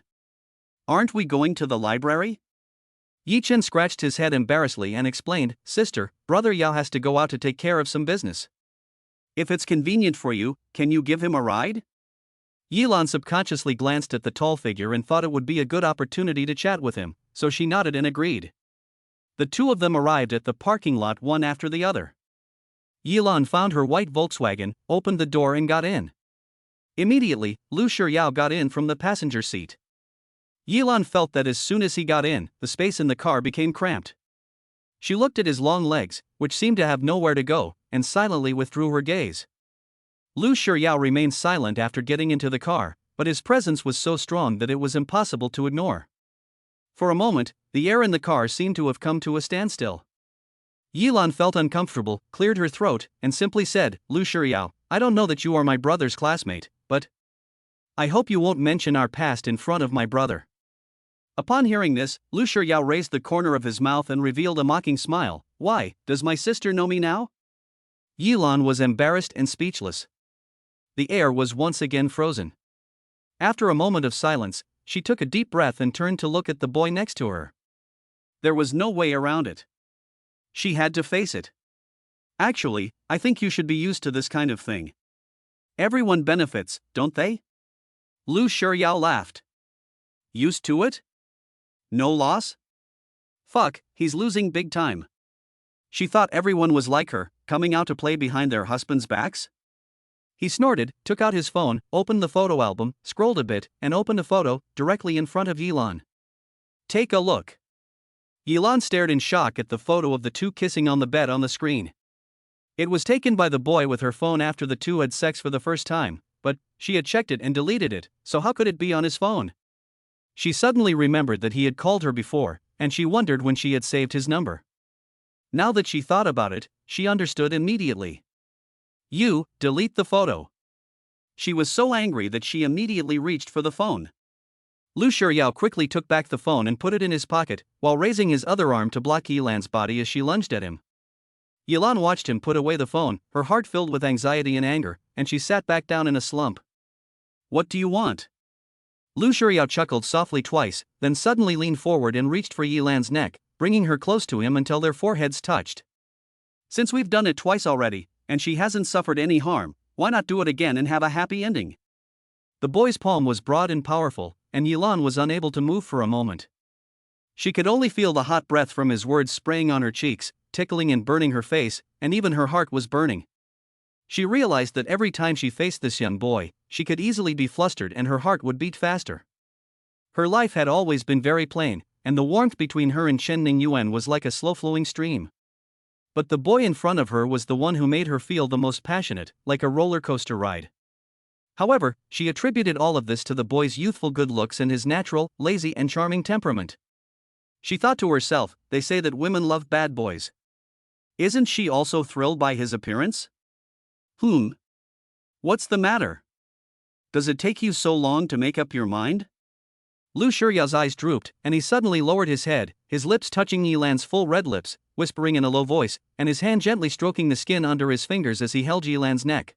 Aren't we going to the library? Yichen scratched his head embarrassedly and explained, Sister, Brother Yao has to go out to take care of some business. If it's convenient for you, can you give him a ride? Yilan subconsciously glanced at the tall figure and thought it would be a good opportunity to chat with him, so she nodded and agreed. The two of them arrived at the parking lot one after the other. Yilan found her white Volkswagen, opened the door and got in. Immediately, Lu Shiryao got in from the passenger seat. Yilan felt that as soon as he got in, the space in the car became cramped. She looked at his long legs, which seemed to have nowhere to go, and silently withdrew her gaze. Lu Shiryao remained silent after getting into the car, but his presence was so strong that it was impossible to ignore. For a moment, the air in the car seemed to have come to a standstill. Yilan felt uncomfortable, cleared her throat, and simply said, Lu Shiryao, I don't know that you are my brother's classmate, but I hope you won't mention our past in front of my brother. Upon hearing this, Lu Shiryao raised the corner of his mouth and revealed a mocking smile. Why, does my sister know me now? Yilan was embarrassed and speechless. The air was once again frozen. After a moment of silence, she took a deep breath and turned to look at the boy next to her. There was no way around it. She had to face it. Actually, I think you should be used to this kind of thing. Everyone benefits, don't they? Lu Shiryao laughed. Used to it? No loss? Fuck, he's losing big time. She thought everyone was like her, coming out to play behind their husbands' backs? He snorted, took out his phone, opened the photo album, scrolled a bit, and opened a photo, directly in front of Yilan. Take a look. Yilan stared in shock at the photo of the two kissing on the bed on the screen. It was taken by the boy with her phone after the two had sex for the first time, but she had checked it and deleted it, so how could it be on his phone? She suddenly remembered that he had called her before, and she wondered when she had saved his number. Now that she thought about it, she understood immediately. You, delete the photo. She was so angry that she immediately reached for the phone. Lu Shiryao quickly took back the phone and put it in his pocket, while raising his other arm to block Yilan's body as she lunged at him. Yilan watched him put away the phone, her heart filled with anxiety and anger, and she sat back down in a slump. What do you want? Lu Shiryao chuckled softly twice, then suddenly leaned forward and reached for Yilan's neck, bringing her close to him until their foreheads touched. Since we've done it twice already, and she hasn't suffered any harm, why not do it again and have a happy ending? The boy's palm was broad and powerful, and Yilan was unable to move for a moment. She could only feel the hot breath from his words spraying on her cheeks, tickling and burning her face, and even her heart was burning. She realized that every time she faced this young boy, she could easily be flustered and her heart would beat faster. Her life had always been very plain, and the warmth between her and Chen Ningyuan was like a slow-flowing stream. But the boy in front of her was the one who made her feel the most passionate, like a roller coaster ride. However, she attributed all of this to the boy's youthful good looks and his natural, lazy and charming temperament. She thought to herself, they say that women love bad boys. Isn't she also thrilled by his appearance? What's the matter? Does it take you so long to make up your mind? Lu Shuryao's eyes drooped, and he suddenly lowered his head, his lips touching Yilan's full red lips, whispering in a low voice, and his hand gently stroking the skin under his fingers as he held Yilan's neck.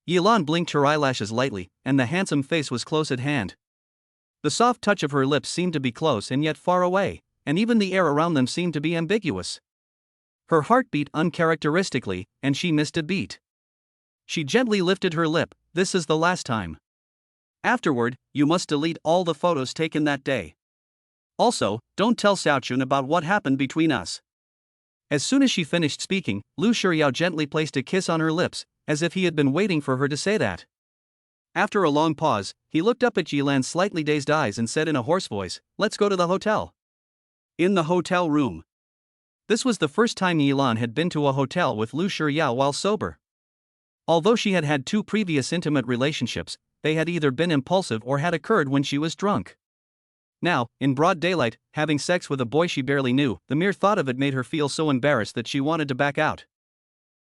Yilan blinked her eyelashes lightly, and the handsome face was close at hand. The soft touch of her lips seemed to be close and yet far away, and even the air around them seemed to be ambiguous. Her heart beat uncharacteristically, and she missed a beat. She gently lifted her lip. This is the last time. Afterward, you must delete all the photos taken that day. Also, don't tell Xiaochun about what happened between us. As soon as she finished speaking, Lu Shiryao gently placed a kiss on her lips, as if he had been waiting for her to say that. After a long pause, he looked up at Yilan's slightly dazed eyes and said in a hoarse voice, "Let's go to the hotel." In the hotel room. This was the first time Yilan had been to a hotel with Lu Shiryao while sober. Although she had had 2 previous intimate relationships, they had either been impulsive or had occurred when she was drunk. Now, in broad daylight, having sex with a boy she barely knew, the mere thought of it made her feel so embarrassed that she wanted to back out.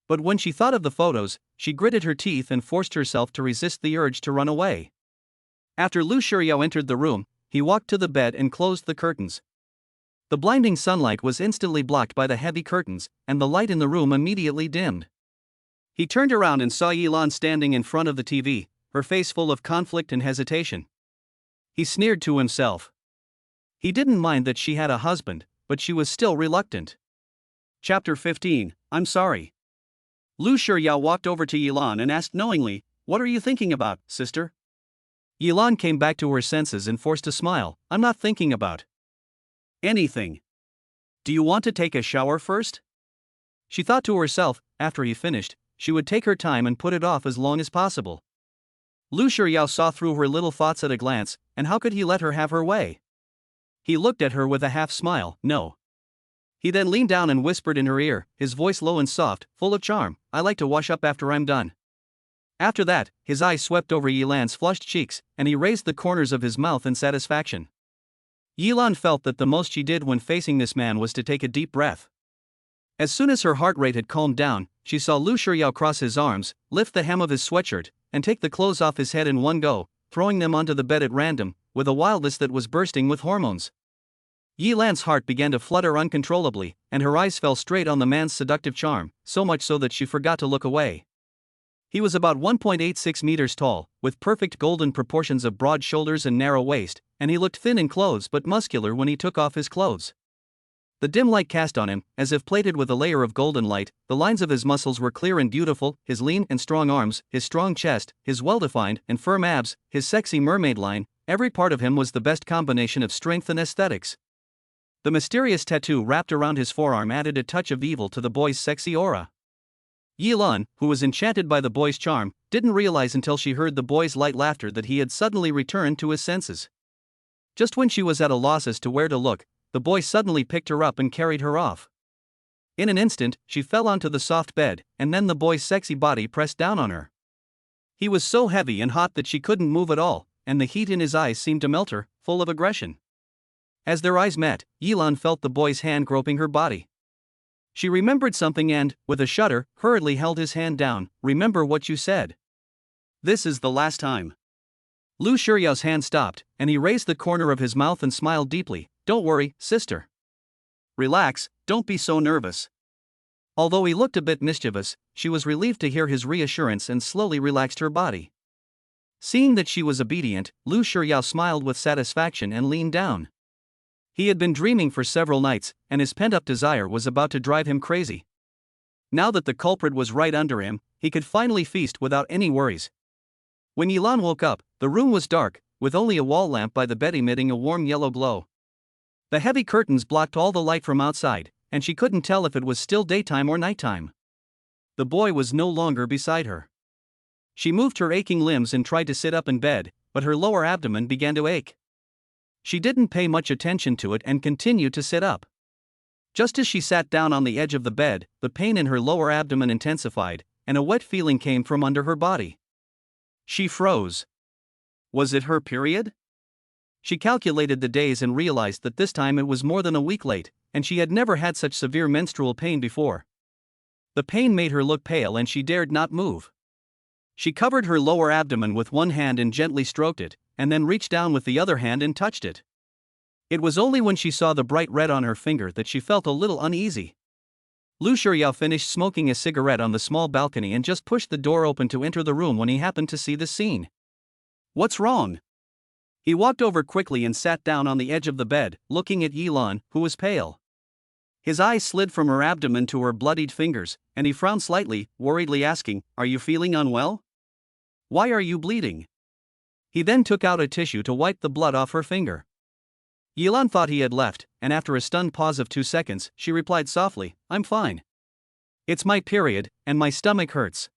But when she thought of the photos, she gritted her teeth and forced herself to resist the urge to run away. After Lu Shiryao entered the room, he walked to the bed and closed the curtains. The blinding sunlight was instantly blocked by the heavy curtains, and the light in the room immediately dimmed. He turned around and saw Yilan standing in front of the TV, her face full of conflict and hesitation. He sneered to himself. He didn't mind that she had a husband, but she was still reluctant. Chapter 15, I'm sorry. Lu Shiryao walked over to Yilan and asked knowingly, "What are you thinking about, sister?" Yilan came back to her senses and forced a smile. "I'm not thinking about anything. Do you want to take a shower first?" She thought to herself, after he finished, she would take her time and put it off as long as possible. Lu Shiryao saw through her little thoughts at a glance, and how could he let her have her way? He looked at her with a half-smile, "No." He then leaned down and whispered in her ear, his voice low and soft, full of charm, "I like to wash up after I'm done." After that, his eyes swept over Yilan's flushed cheeks, and he raised the corners of his mouth in satisfaction. Yilan felt that the most she did when facing this man was to take a deep breath. As soon as her heart rate had calmed down, she saw Lu Shiryao cross his arms, lift the hem of his sweatshirt, and take the clothes off his head in one go, throwing them onto the bed at random, with a wildness that was bursting with hormones. Yilan's heart began to flutter uncontrollably, and her eyes fell straight on the man's seductive charm, so much so that she forgot to look away. He was about 1.86 meters tall, with perfect golden proportions of broad shoulders and narrow waist, and he looked thin in clothes but muscular when he took off his clothes. The dim light cast on him, as if plated with a layer of golden light, the lines of his muscles were clear and beautiful, his lean and strong arms, his strong chest, his well-defined and firm abs, his sexy mermaid line, every part of him was the best combination of strength and aesthetics. The mysterious tattoo wrapped around his forearm added a touch of evil to the boy's sexy aura. Yilan, who was enchanted by the boy's charm, didn't realize until she heard the boy's light laughter that he had suddenly returned to his senses. Just when she was at a loss as to where to look, the boy suddenly picked her up and carried her off. In an instant, she fell onto the soft bed, and then the boy's sexy body pressed down on her. He was so heavy and hot that she couldn't move at all, and the heat in his eyes seemed to melt her, full of aggression. As their eyes met, Yilan felt the boy's hand groping her body. She remembered something and, with a shudder, hurriedly held his hand down. "Remember what you said. This is the last time." Lu Shiryao's hand stopped, and he raised the corner of his mouth and smiled deeply. "Don't worry, sister. Relax, don't be so nervous." Although he looked a bit mischievous, she was relieved to hear his reassurance and slowly relaxed her body. Seeing that she was obedient, Lu Shiryao smiled with satisfaction and leaned down. He had been dreaming for several nights, and his pent-up desire was about to drive him crazy. Now that the culprit was right under him, he could finally feast without any worries. When Yilan woke up, the room was dark, with only a wall lamp by the bed emitting a warm yellow glow. The heavy curtains blocked all the light from outside, and she couldn't tell if it was still daytime or nighttime. The boy was no longer beside her. She moved her aching limbs and tried to sit up in bed, but her lower abdomen began to ache. She didn't pay much attention to it and continued to sit up. Just as she sat down on the edge of the bed, the pain in her lower abdomen intensified, and a wet feeling came from under her body. She froze. Was it her period? She calculated the days and realized that this time it was more than a week late, and she had never had such severe menstrual pain before. The pain made her look pale and she dared not move. She covered her lower abdomen with one hand and gently stroked it, and then reached down with the other hand and touched it. It was only when she saw the bright red on her finger that she felt a little uneasy. Lu Shiryao finished smoking a cigarette on the small balcony and just pushed the door open to enter the room when he happened to see the scene. What's wrong? He walked over quickly and sat down on the edge of the bed, looking at Yilan, who was pale. His eyes slid from her abdomen to her bloodied fingers, and he frowned slightly, worriedly asking, "Are you feeling unwell? Why are you bleeding?" He then took out a tissue to wipe the blood off her finger. Yilan thought he had left, and after a stunned pause of 2 seconds, she replied softly, "I'm fine. It's my period, and my stomach hurts."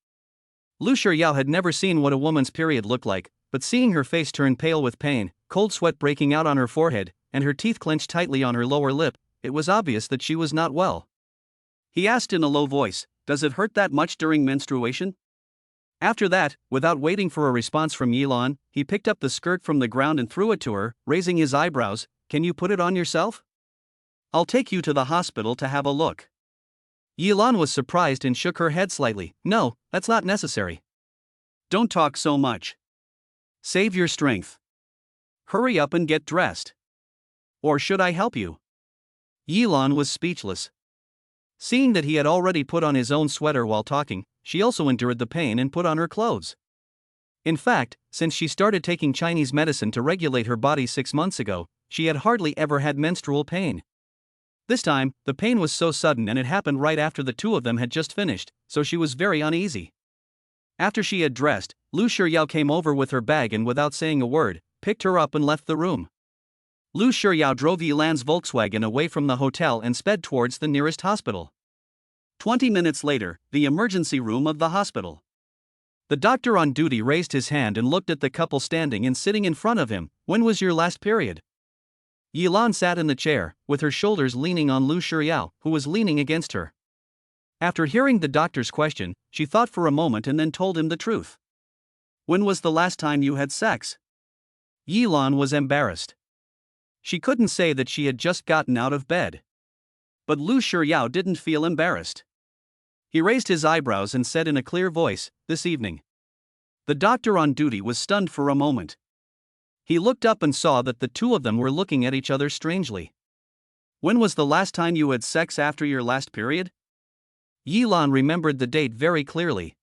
Lu Shiryao had never seen what a woman's period looked like, but seeing her face turn pale with pain, cold sweat breaking out on her forehead, and her teeth clenched tightly on her lower lip, it was obvious that she was not well. He asked in a low voice, "Does it hurt that much during menstruation?" After that, without waiting for a response from Yilan, he picked up the skirt from the ground and threw it to her, raising his eyebrows. "Can you put it on yourself? I'll take you to the hospital to have a look." Yilan was surprised and shook her head slightly. "No, that's not necessary. Don't talk so much. Save your strength. Hurry up and get dressed. Or should I help you?" Yilan was speechless. Seeing that he had already put on his own sweater while talking, she also endured the pain and put on her clothes. In fact, since she started taking Chinese medicine to regulate her body 6 months ago, she had hardly ever had menstrual pain. This time, the pain was so sudden and it happened right after the two of them had just finished, so she was very uneasy. After she had dressed, Lu Shiryao came over with her bag and without saying a word, picked her up and left the room. Lu Shiryao drove Yilan's Volkswagen away from the hotel and sped towards the nearest hospital. 20 minutes later, the emergency room of the hospital. The doctor on duty raised his hand and looked at the couple standing and sitting in front of him. "When was your last period?" Yilan sat in the chair, with her shoulders leaning on Lu Shiryao, who was leaning against her. After hearing the doctor's question, she thought for a moment and then told him the truth. "When was the last time you had sex?" Yilan was embarrassed. She couldn't say that she had just gotten out of bed. But Lu Shiryao didn't feel embarrassed. He raised his eyebrows and said in a clear voice, "This evening." The doctor on duty was stunned for a moment. He looked up and saw that the two of them were looking at each other strangely. "When was the last time you had sex after your last period?" Yilan remembered the date very clearly.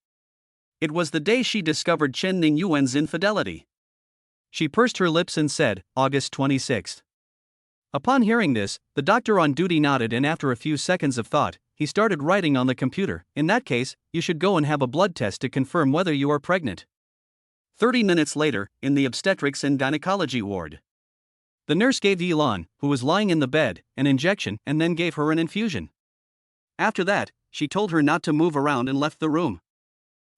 It was the day she discovered Chen Ningyuan's infidelity. She pursed her lips and said, "August 26th. Upon hearing this, the doctor on duty nodded and after a few seconds of thought, he started writing on the computer, "In that case, you should go and have a blood test to confirm whether you are pregnant." 30 minutes later, in the obstetrics and gynecology ward. The nurse gave Yilan, who was lying in the bed, an injection and then gave her an infusion. After that, she told her not to move around and left the room.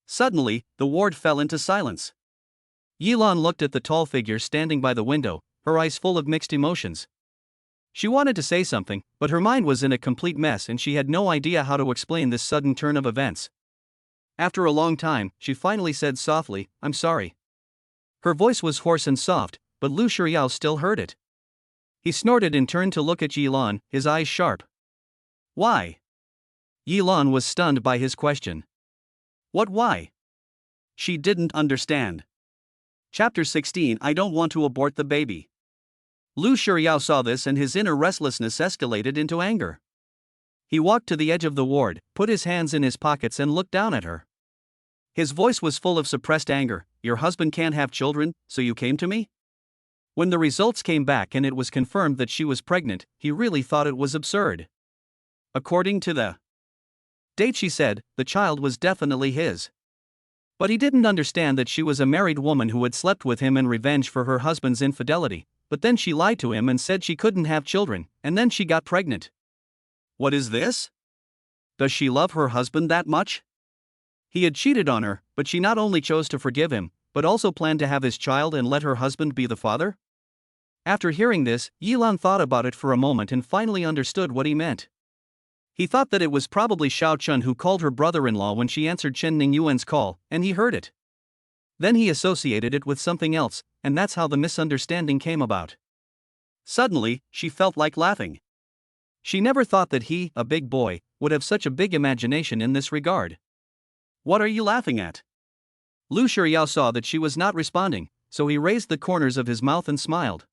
Suddenly, the ward fell into silence. Yilan looked at the tall figure standing by the window, her eyes full of mixed emotions. She wanted to say something, but her mind was in a complete mess and she had no idea how to explain this sudden turn of events. After a long time, she finally said softly, "I'm sorry." Her voice was hoarse and soft, but Lu Shiryao still heard it. He snorted and turned to look at Yilan, his eyes sharp. "Why?" Yilan was stunned by his question. "What why?" She didn't understand. Chapter 16. I don't want to abort the baby. Lu Shiryao saw this and his inner restlessness escalated into anger. He walked to the edge of the ward, put his hands in his pockets and looked down at her. His voice was full of suppressed anger. "Your husband can't have children, so you came to me?" When the results came back and it was confirmed that she was pregnant, he really thought it was absurd. According to the date, she said, the child was definitely his. But he didn't understand that she was a married woman who had slept with him in revenge for her husband's infidelity, but then she lied to him and said she couldn't have children, and then she got pregnant. What is this? Does she love her husband that much? He had cheated on her, but she not only chose to forgive him, but also planned to have his child and let her husband be the father? After hearing this, Yilan thought about it for a moment and finally understood what he meant. He thought that it was probably Xiao Chun who called her brother-in-law when she answered Chen Ningyuan's call, and he heard it. Then he associated it with something else, and that's how the misunderstanding came about. Suddenly, she felt like laughing. She never thought that he, a big boy, would have such a big imagination in this regard. What are you laughing at? Lu Shiryao saw that she was not responding, so he raised the corners of his mouth and smiled.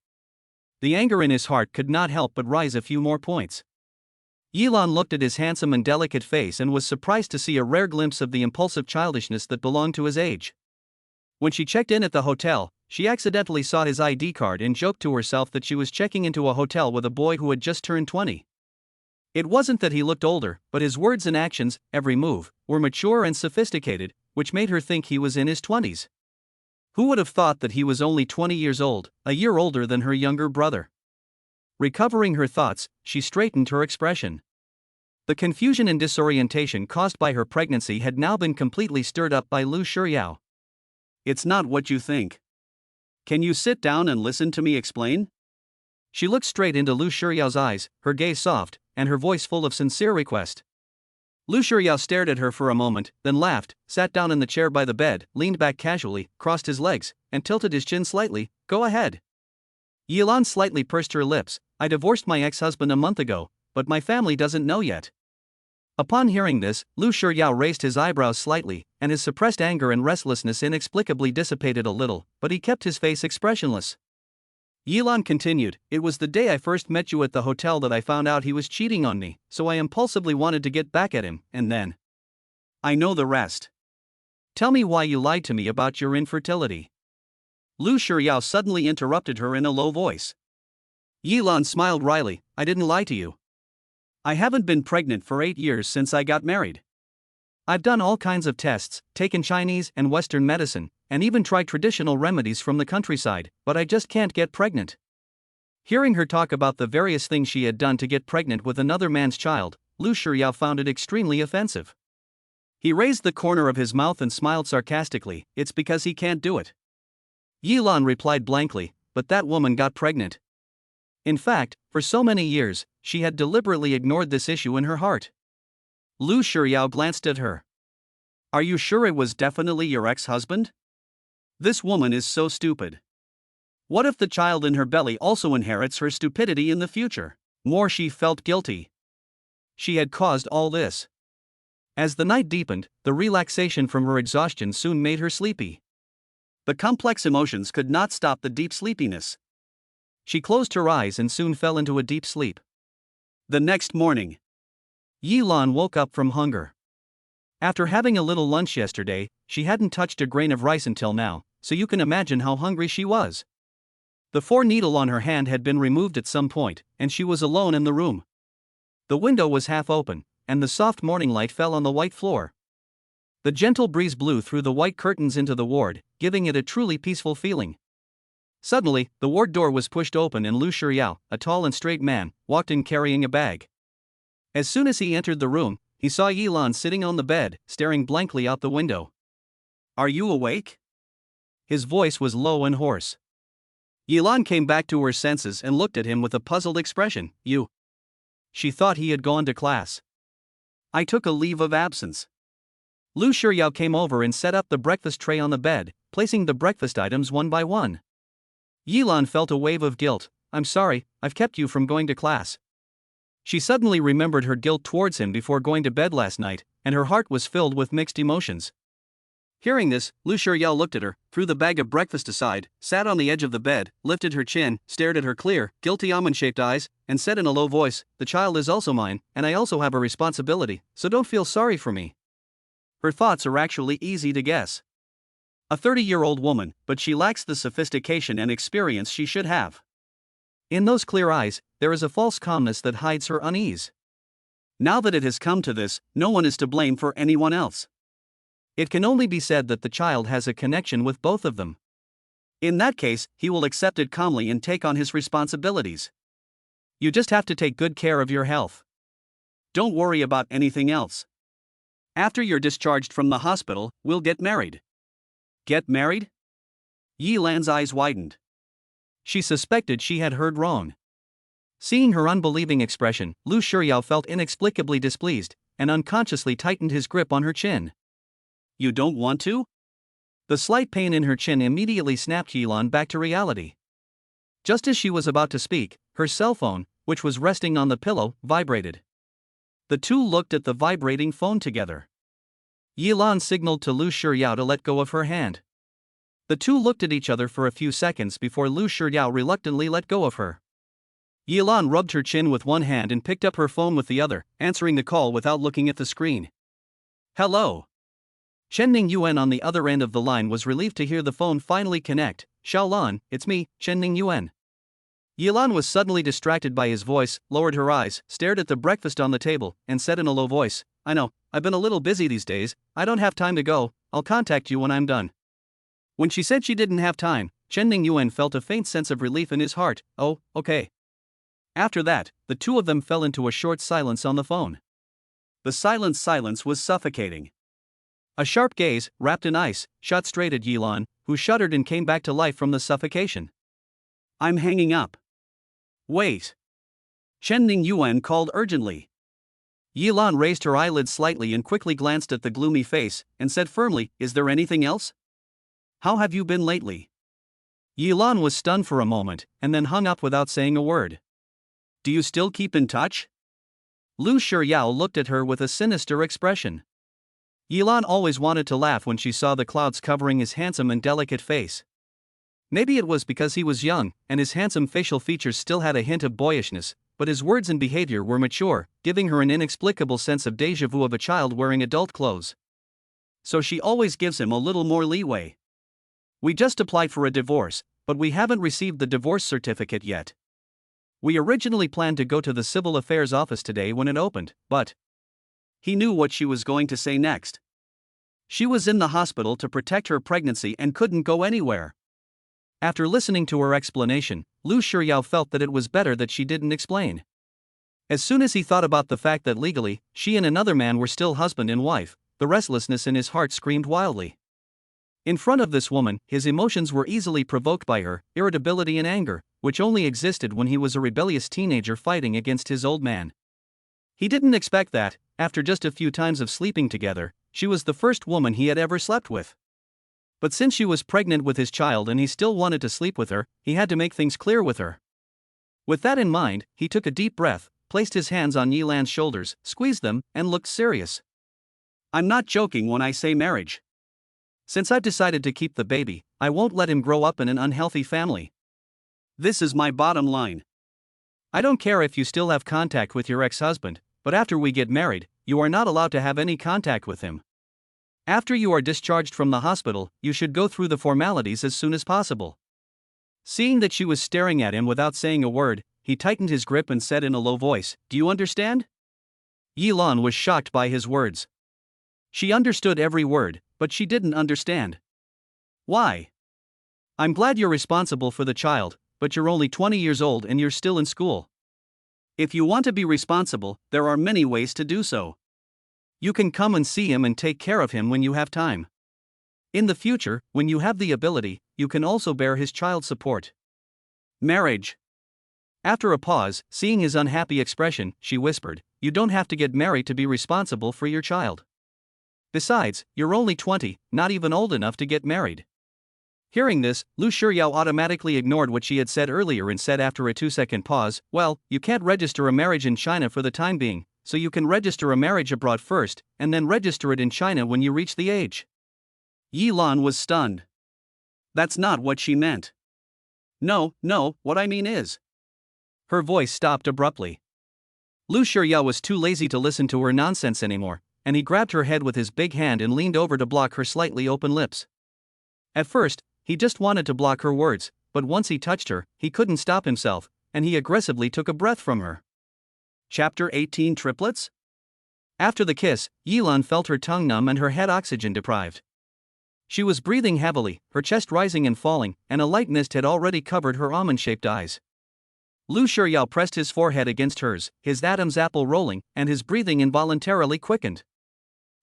The anger in his heart could not help but rise a few more points. Yilan looked at his handsome and delicate face and was surprised to see a rare glimpse of the impulsive childishness that belonged to his age. When she checked in at the hotel, she accidentally saw his ID card and joked to herself that she was checking into a hotel with a boy who had just turned 20. It wasn't that he looked older, but his words and actions, every move, were mature and sophisticated, which made her think he was in his 20s. Who would have thought that he was only 20 years old, a year older than her younger brother? Recovering her thoughts, she straightened her expression. The confusion and disorientation caused by her pregnancy had now been completely stirred up by Lu Shiryao. It's not what you think. Can you sit down and listen to me explain? She looked straight into Lu Shiryao's eyes, her gaze soft, and her voice full of sincere request. Lu Shiryao stared at her for a moment, then laughed, sat down in the chair by the bed, leaned back casually, crossed his legs, and tilted his chin slightly. Go ahead. Yilan slightly pursed her lips. I divorced my ex-husband a month ago, but my family doesn't know yet. Upon hearing this, Lu Shiryao raised his eyebrows slightly, and his suppressed anger and restlessness inexplicably dissipated a little, but he kept his face expressionless. Yilan continued, it was the day I first met you at the hotel that I found out he was cheating on me, so I impulsively wanted to get back at him, and then. I know the rest. Tell me why you lied to me about your infertility. Lu Shiryao suddenly interrupted her in a low voice. Yilan smiled wryly, I didn't lie to you. I haven't been pregnant for 8 years since I got married. I've done all kinds of tests, taken Chinese and Western medicine, and even tried traditional remedies from the countryside, but I just can't get pregnant. Hearing her talk about the various things she had done to get pregnant with another man's child, Lu Shiryao found it extremely offensive. He raised the corner of his mouth and smiled sarcastically, it's because he can't do it. Yilan replied blankly, but that woman got pregnant. In fact, for so many years, she had deliberately ignored this issue in her heart. Lu Shiryao glanced at her. Are you sure it was definitely your ex-husband? This woman is so stupid. What if the child in her belly also inherits her stupidity in the future? More she felt guilty. She had caused all this. As the night deepened, the relaxation from her exhaustion soon made her sleepy. The complex emotions could not stop the deep sleepiness. She closed her eyes and soon fell into a deep sleep. The next morning, Yilan woke up from hunger. After having a little lunch yesterday, she hadn't touched a grain of rice until now, so you can imagine how hungry she was. The 4 needle on her hand had been removed at some point, and she was alone in the room. The window was half open, and the soft morning light fell on the white floor. The gentle breeze blew through the white curtains into the ward, giving it a truly peaceful feeling. Suddenly, the ward door was pushed open and Lu Shiryao, a tall and straight man, walked in carrying a bag. As soon as he entered the room, he saw Yilan sitting on the bed, staring blankly out the window. Are you awake? His voice was low and hoarse. Yilan came back to her senses and looked at him with a puzzled expression. You. She thought he had gone to class. I took a leave of absence. Lu Shiryao came over and set up the breakfast tray on the bed, placing the breakfast items one by one. Yilan felt a wave of guilt. I'm sorry, I've kept you from going to class. She suddenly remembered her guilt towards him before going to bed last night, and her heart was filled with mixed emotions. Hearing this, Lu Shiryao looked at her, threw the bag of breakfast aside, sat on the edge of the bed, lifted her chin, stared at her clear, guilty almond-shaped eyes, and said in a low voice, the child is also mine, and I also have a responsibility, so don't feel sorry for me. Her thoughts are actually easy to guess. A 30-year-old woman, but she lacks the sophistication and experience she should have. In those clear eyes, there is a false calmness that hides her unease. Now that it has come to this, no one is to blame for anyone else. It can only be said that the child has a connection with both of them. In that case, he will accept it calmly and take on his responsibilities. You just have to take good care of your health. Don't worry about anything else. After you're discharged from the hospital, we'll get married. Get married? Yi Lan's eyes widened. She suspected she had heard wrong. Seeing her unbelieving expression, Lu Shiryao felt inexplicably displeased, and unconsciously tightened his grip on her chin. You don't want to? The slight pain in her chin immediately snapped Yilan back to reality. Just as she was about to speak, her cell phone, which was resting on the pillow, vibrated. The two looked at the vibrating phone together. Yilan signaled to Lu Shiryao to let go of her hand. The two looked at each other for a few seconds before Lu Shiryao reluctantly let go of her. Yilan rubbed her chin with one hand and picked up her phone with the other, answering the call without looking at the screen. Hello. Chenning Yuan on the other end of the line was relieved to hear the phone finally connect. Xiaolan, it's me, Chenning Yuan. Yilan was suddenly distracted by his voice, lowered her eyes, stared at the breakfast on the table, and said in a low voice, I know, I've been a little busy these days, I don't have time to go, I'll contact you when I'm done. When she said she didn't have time, Chenning Yuan felt a faint sense of relief in his heart. Oh, okay. After that, the two of them fell into a short silence on the phone. The silence was suffocating. A sharp gaze, wrapped in ice, shot straight at Yilan, who shuddered and came back to life from the suffocation. I'm hanging up. Wait. Chenning Yuan called urgently. Yilan raised her eyelids slightly and quickly glanced at the gloomy face, and said firmly, Is there anything else? How have you been lately? Yilan was stunned for a moment, and then hung up without saying a word. Do you still keep in touch? Lu Shiryao looked at her with a sinister expression. Yilan always wanted to laugh when she saw the clouds covering his handsome and delicate face. Maybe it was because he was young, and his handsome facial features still had a hint of boyishness, but his words and behavior were mature, giving her an inexplicable sense of déjà vu of a child wearing adult clothes. So she always gives him a little more leeway. We just applied for a divorce, but we haven't received the divorce certificate yet. We originally planned to go to the Civil Affairs office today when it opened, but... He knew what she was going to say next. She was in the hospital to protect her pregnancy and couldn't go anywhere. After listening to her explanation, Lu Shiryao felt that it was better that she didn't explain. As soon as he thought about the fact that legally, she and another man were still husband and wife, the restlessness in his heart screamed wildly. In front of this woman, his emotions were easily provoked by her, irritability and anger, which only existed when he was a rebellious teenager fighting against his old man. He didn't expect that, after just a few times of sleeping together, she was the first woman he had ever slept with. But since she was pregnant with his child and he still wanted to sleep with her, he had to make things clear with her. With that in mind, he took a deep breath, placed his hands on Yilan's shoulders, squeezed them, and looked serious. I'm not joking when I say marriage. Since I've decided to keep the baby, I won't let him grow up in an unhealthy family. This is my bottom line. I don't care if you still have contact with your ex-husband, but after we get married, you are not allowed to have any contact with him. After you are discharged from the hospital, you should go through the formalities as soon as possible. Seeing that she was staring at him without saying a word, he tightened his grip and said in a low voice, Do you understand? Yilan was shocked by his words. She understood every word, but she didn't understand. Why? I'm glad you're responsible for the child, but you're only 20 years old and you're still in school. If you want to be responsible, there are many ways to do so. You can come and see him and take care of him when you have time. In the future, when you have the ability, you can also bear his child support. Marriage. After a pause, seeing his unhappy expression, she whispered, You don't have to get married to be responsible for your child. Besides, you're only 20, not even old enough to get married. Hearing this, Lu Shiryao automatically ignored what she had said earlier and said after a 2-second pause, Well, you can't register a marriage in China for the time being, so you can register a marriage abroad first, and then register it in China when you reach the age. Yilan was stunned. That's not what she meant. No, what I mean is. Her voice stopped abruptly. Lu Shiryao was too lazy to listen to her nonsense anymore, and he grabbed her head with his big hand and leaned over to block her slightly open lips. At first, he just wanted to block her words, but once he touched her, he couldn't stop himself, and he aggressively took a breath from her. Chapter 18 Triplets? After the kiss, Yilan felt her tongue numb and her head oxygen deprived. She was breathing heavily, her chest rising and falling, and a light mist had already covered her almond-shaped eyes. Lu Shiryao pressed his forehead against hers, his Adam's apple rolling, and his breathing involuntarily quickened.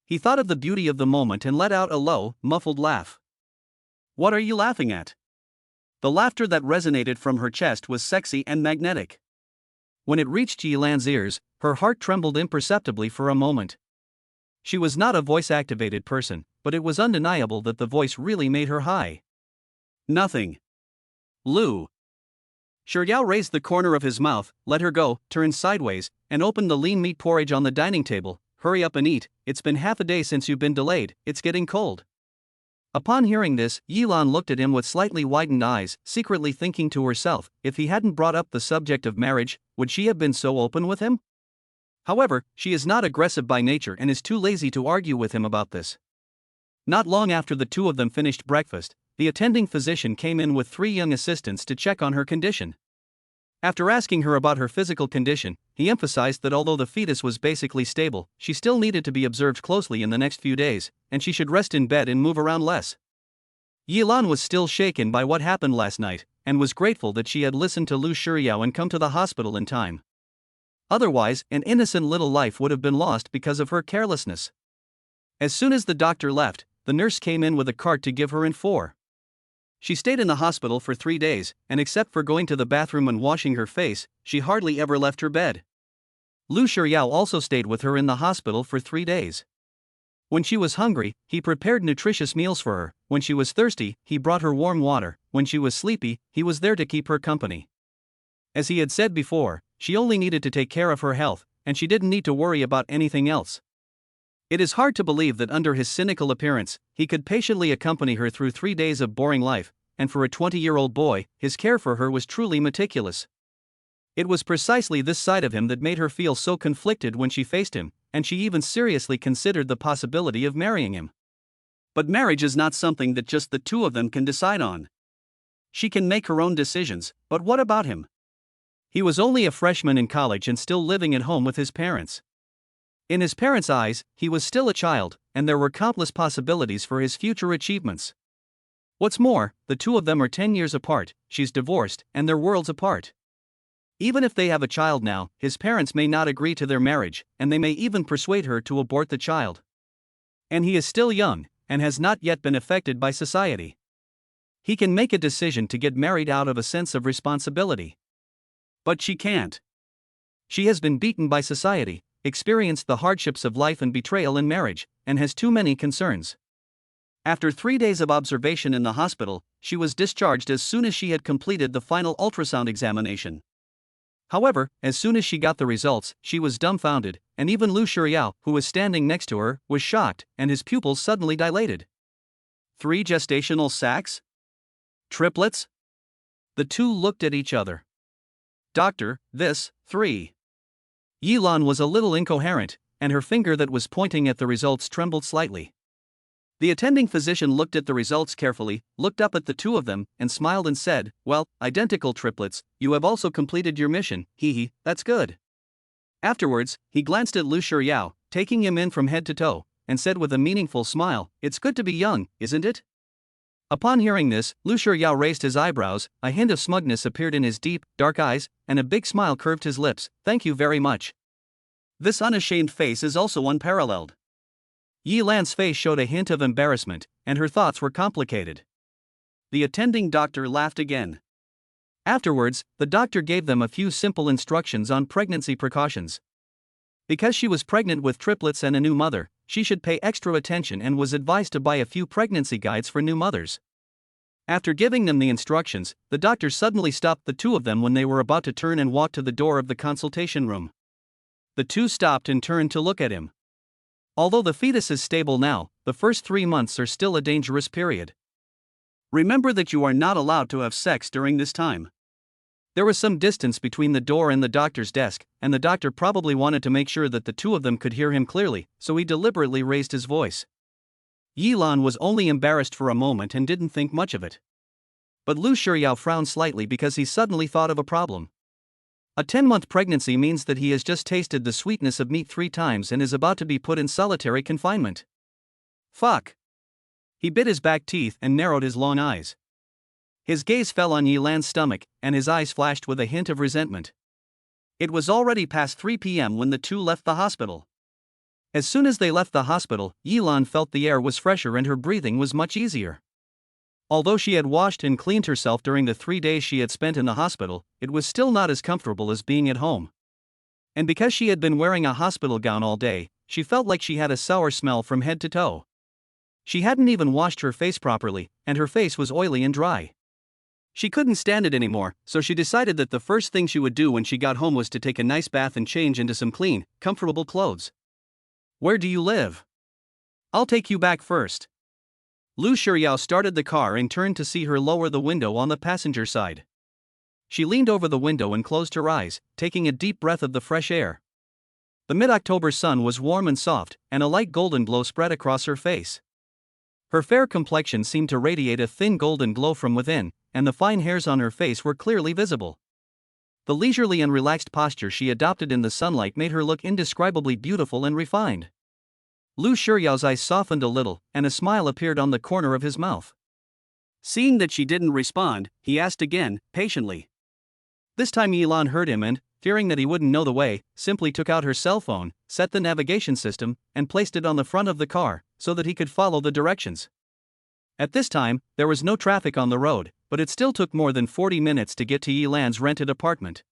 He thought of the beauty of the moment and let out a low, muffled laugh. "What are you laughing at?" The laughter that resonated from her chest was sexy and magnetic. When it reached Yilan's ears, her heart trembled imperceptibly for a moment. She was not a voice-activated person, but it was undeniable that the voice really made her high. "Nothing. Lu." Shiryao raised the corner of his mouth, let her go, turned sideways, and opened the lean meat porridge on the dining table. "Hurry up and eat, it's been half a day since you've been delayed, it's getting cold." Upon hearing this, Yilan looked at him with slightly widened eyes, secretly thinking to herself, if he hadn't brought up the subject of marriage, would she have been so open with him? However, she is not aggressive by nature and is too lazy to argue with him about this. Not long after the two of them finished breakfast, the attending physician came in with 3 young assistants to check on her condition. After asking her about her physical condition, he emphasized that although the fetus was basically stable, she still needed to be observed closely in the next few days, and she should rest in bed and move around less. Yilan was still shaken by what happened last night, and was grateful that she had listened to Lu Shiryao and come to the hospital in time. Otherwise, an innocent little life would have been lost because of her carelessness. As soon as the doctor left, the nurse came in with a cart to give her in 4. She stayed in the hospital for 3 days, and except for going to the bathroom and washing her face, she hardly ever left her bed. Lu Shiryao also stayed with her in the hospital for 3 days. When she was hungry, he prepared nutritious meals for her. When she was thirsty, he brought her warm water. When she was sleepy, he was there to keep her company. As he had said before, she only needed to take care of her health, and she didn't need to worry about anything else. It is hard to believe that under his cynical appearance, he could patiently accompany her through 3 days of boring life, and for a 20-year-old boy, his care for her was truly meticulous. It was precisely this side of him that made her feel so conflicted when she faced him, and she even seriously considered the possibility of marrying him. But marriage is not something that just the two of them can decide on. She can make her own decisions, but what about him? He was only a freshman in college and still living at home with his parents. In his parents' eyes, he was still a child, and there were countless possibilities for his future achievements. What's more, the two of them are 10 years apart, she's divorced, and they're worlds apart. Even if they have a child now, his parents may not agree to their marriage, and they may even persuade her to abort the child. And he is still young, and has not yet been affected by society. He can make a decision to get married out of a sense of responsibility. But she can't. She has been beaten by society, experienced the hardships of life and betrayal in marriage, and has too many concerns. After 3 days of observation in the hospital, she was discharged as soon as she had completed the final ultrasound examination. However, as soon as she got the results, she was dumbfounded, and even Lu Shiryao, who was standing next to her, was shocked, and his pupils suddenly dilated. 3 gestational sacs? Triplets? The two looked at each other. "Doctor, 3. Yilan was a little incoherent, and her finger that was pointing at the results trembled slightly. The attending physician looked at the results carefully, looked up at the two of them, and smiled and said, "Well, identical triplets, you have also completed your mission, hee, that's good." Afterwards, he glanced at Lu Shiryao, taking him in from head to toe, and said with a meaningful smile, "It's good to be young, isn't it?" Upon hearing this, Lu Shiryao raised his eyebrows, a hint of smugness appeared in his deep, dark eyes, and a big smile curved his lips. "Thank you very much." This unashamed face is also unparalleled. Yilan's face showed a hint of embarrassment, and her thoughts were complicated. The attending doctor laughed again. Afterwards, the doctor gave them a few simple instructions on pregnancy precautions. Because she was pregnant with triplets and a new mother, she should pay extra attention and was advised to buy a few pregnancy guides for new mothers. After giving them the instructions, the doctor suddenly stopped the two of them when they were about to turn and walk to the door of the consultation room. The two stopped and turned to look at him. Although the fetus is stable now, the first 3 months are still a dangerous period. Remember that you are not allowed to have sex during this time. There was some distance between the door and the doctor's desk, and the doctor probably wanted to make sure that the two of them could hear him clearly, so he deliberately raised his voice. Yilan was only embarrassed for a moment and didn't think much of it. But Lu Shiryao frowned slightly because he suddenly thought of a problem. A 10-month pregnancy means that he has just tasted the sweetness of meat 3 times and is about to be put in solitary confinement. Fuck. He bit his back teeth and narrowed his long eyes. His gaze fell on Yilan's stomach, and his eyes flashed with a hint of resentment. It was already past 3 p.m. when the two left the hospital. As soon as they left the hospital, Yilan felt the air was fresher and her breathing was much easier. Although she had washed and cleaned herself during the 3 days she had spent in the hospital, it was still not as comfortable as being at home. And because she had been wearing a hospital gown all day, she felt like she had a sour smell from head to toe. She hadn't even washed her face properly, and her face was oily and dry. She couldn't stand it anymore, so she decided that the first thing she would do when she got home was to take a nice bath and change into some clean, comfortable clothes. "Where do you live? I'll take you back first." Lu Shiryao started the car and turned to see her lower the window on the passenger side. She leaned over the window and closed her eyes, taking a deep breath of the fresh air. The mid-October sun was warm and soft, and a light golden glow spread across her face. Her fair complexion seemed to radiate a thin golden glow from within, and the fine hairs on her face were clearly visible. The leisurely and relaxed posture she adopted in the sunlight made her look indescribably beautiful and refined. Lu Shiryao's eyes softened a little, and a smile appeared on the corner of his mouth. Seeing that she didn't respond, he asked again, patiently. This time Yilan heard him and, fearing that he wouldn't know the way, simply took out her cell phone, set the navigation system, and placed it on the front of the car, so that he could follow the directions. At this time, there was no traffic on the road, but it still took more than 40 minutes to get to Yilan's rented apartment.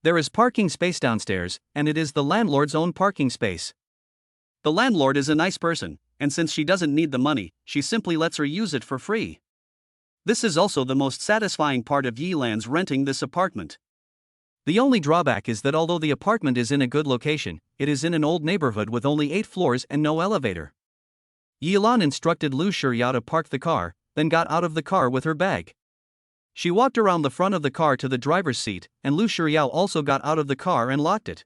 There is parking space downstairs, and it is the landlord's own parking space. The landlord is a nice person, and since she doesn't need the money, she simply lets her use it for free. This is also the most satisfying part of Yilan's renting this apartment. The only drawback is that although the apartment is in a good location, it is in an old neighborhood with only 8 floors and no elevator. Yilan instructed Lu Shiryao to park the car, then got out of the car with her bag. She walked around the front of the car to the driver's seat, and Lu Shiryao also got out of the car and locked it.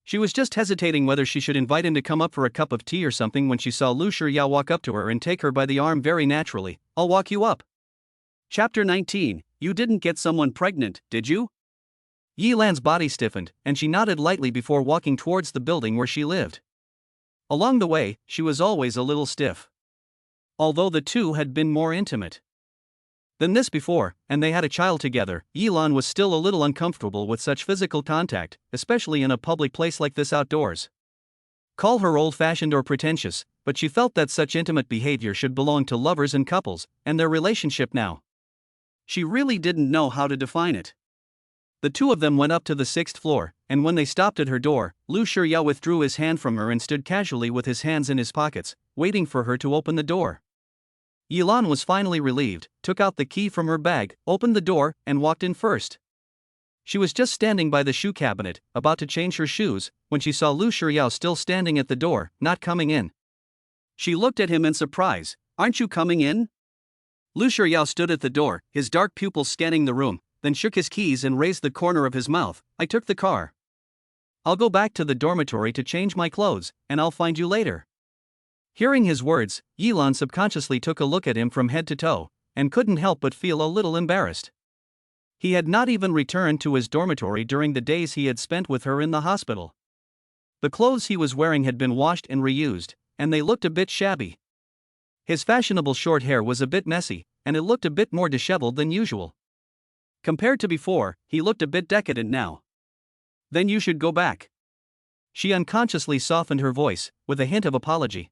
She was just hesitating whether she should invite him to come up for a cup of tea or something when she saw Lu Shiryao walk up to her and take her by the arm very naturally. "I'll walk you up." Chapter 19. You didn't get someone pregnant, did you? Yilan's body stiffened, and she nodded lightly before walking towards the building where she lived. Along the way, she was always a little stiff. Although the two had been more intimate than this before, and they had a child together, Yilan was still a little uncomfortable with such physical contact, especially in a public place like this outdoors. Call her old-fashioned or pretentious, but she felt that such intimate behavior should belong to lovers and couples, and their relationship now. She really didn't know how to define it. The two of them went up to the 6th floor, and when they stopped at her door, Lu Shiryao withdrew his hand from her and stood casually with his hands in his pockets, waiting for her to open the door. Yilan was finally relieved, took out the key from her bag, opened the door, and walked in first. She was just standing by the shoe cabinet, about to change her shoes, when she saw Lu Shiryao still standing at the door, not coming in. She looked at him in surprise. "Aren't you coming in?" Lu Shiryao stood at the door, his dark pupils scanning the room, then shook his keys and raised the corner of his mouth. "I took the car. I'll go back to the dormitory to change my clothes, and I'll find you later." Hearing his words, Yilan subconsciously took a look at him from head to toe, and couldn't help but feel a little embarrassed. He had not even returned to his dormitory during the days he had spent with her in the hospital. The clothes he was wearing had been washed and reused, and they looked a bit shabby. His fashionable short hair was a bit messy, and it looked a bit more disheveled than usual. Compared to before, he looked a bit decadent now. "Then you should go back." She unconsciously softened her voice, with a hint of apology.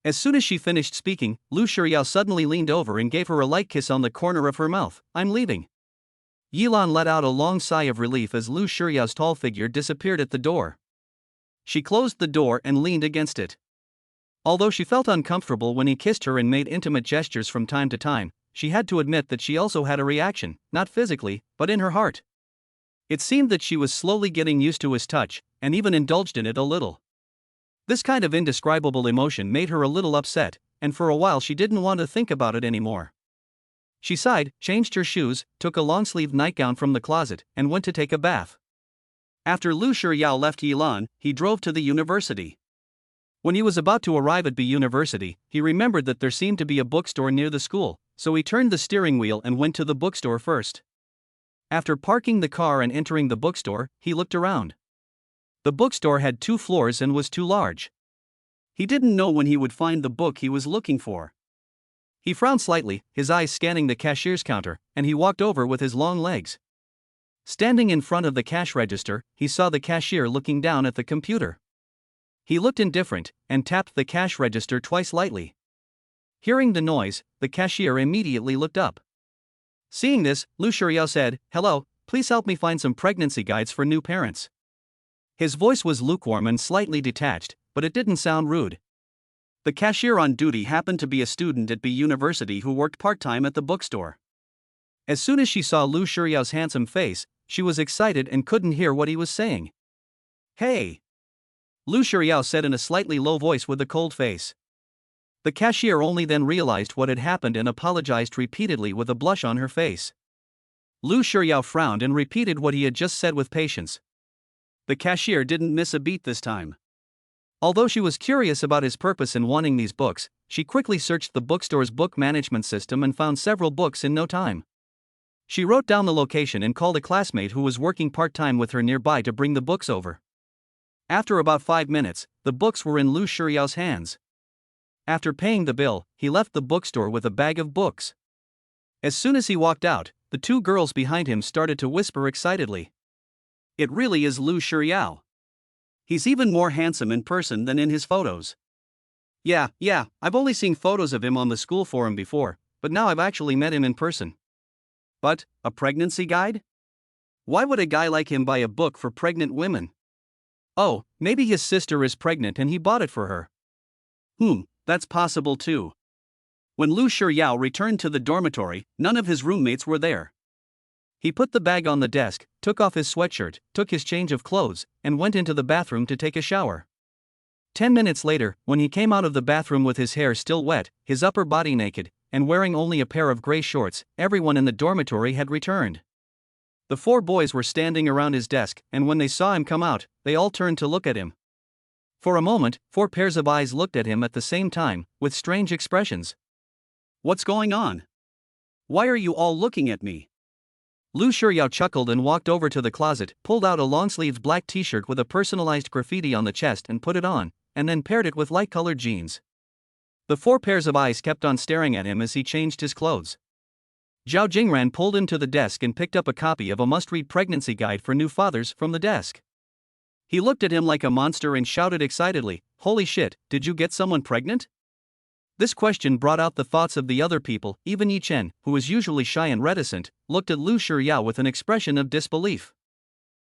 As soon as she finished speaking, Lu Shiryao suddenly leaned over and gave her a light kiss on the corner of her mouth. "I'm leaving." Yilan let out a long sigh of relief as Lu Shiryao's tall figure disappeared at the door. She closed the door and leaned against it. Although she felt uncomfortable when he kissed her and made intimate gestures from time to time, she had to admit that she also had a reaction, not physically, but in her heart. It seemed that she was slowly getting used to his touch, and even indulged in it a little. This kind of indescribable emotion made her a little upset, and for a while she didn't want to think about it anymore. She sighed, changed her shoes, took a long-sleeved nightgown from the closet, and went to take a bath. After Lu Shiryao left Yilan, he drove to the university. When he was about to arrive at B University, he remembered that there seemed to be a bookstore near the school, so he turned the steering wheel and went to the bookstore first. After parking the car and entering the bookstore, he looked around. The bookstore had 2 floors and was too large. He didn't know when he would find the book he was looking for. He frowned slightly, his eyes scanning the cashier's counter, and he walked over with his long legs. Standing in front of the cash register, he saw the cashier looking down at the computer. He looked indifferent, and tapped the cash register twice lightly. Hearing the noise, the cashier immediately looked up. Seeing this, Lu Shuriao said, "Hello, please help me find some pregnancy guides for new parents." His voice was lukewarm and slightly detached, but it didn't sound rude. The cashier on duty happened to be a student at B University who worked part-time at the bookstore. As soon as she saw Lu Shuriao's handsome face, she was excited and couldn't hear what he was saying. "Hey!" Lu Shuriao said in a slightly low voice with a cold face. The cashier only then realized what had happened and apologized repeatedly with a blush on her face. Lu Shuriao frowned and repeated what he had just said with patience. The cashier didn't miss a beat this time. Although she was curious about his purpose in wanting these books, she quickly searched the bookstore's book management system and found several books in no time. She wrote down the location and called a classmate who was working part-time with her nearby to bring the books over. After about 5 minutes, the books were in Lu Shuriao's hands. After paying the bill, he left the bookstore with a bag of books. As soon as he walked out, the two girls behind him started to whisper excitedly. "It really is Lu Shuriao. He's even more handsome in person than in his photos." Yeah, I've only seen photos of him on the school forum before, but now I've actually met him in person." But, a pregnancy guide? Why would a guy like him buy a book for pregnant women? Oh, maybe his sister is pregnant and he bought it for her. That's possible too. When Lu Shuriao returned to the dormitory, none of his roommates were there. He put the bag on the desk, took off his sweatshirt, took his change of clothes, and went into the bathroom to take a shower. 10 minutes later, when he came out of the bathroom with his hair still wet, his upper body naked, and wearing only a pair of gray shorts, everyone in the dormitory had returned. The 4 boys were standing around his desk, and when they saw him come out, they all turned to look at him. For a moment, 4 pairs of eyes looked at him at the same time, with strange expressions. "What's going on? Why are you all looking at me?" Lu Shuriao chuckled and walked over to the closet, pulled out a long-sleeved black t-shirt with a personalized graffiti on the chest and put it on, and then paired it with light-colored jeans. The 4 pairs of eyes kept on staring at him as he changed his clothes. Zhao Jingran pulled him to the desk and picked up a copy of a must-read pregnancy guide for new fathers from the desk. He looked at him like a monster and shouted excitedly, "Holy shit, did you get someone pregnant?" This question brought out the thoughts of the other people. Even Yi Chen, who was usually shy and reticent, looked at Lu Shuriao with an expression of disbelief.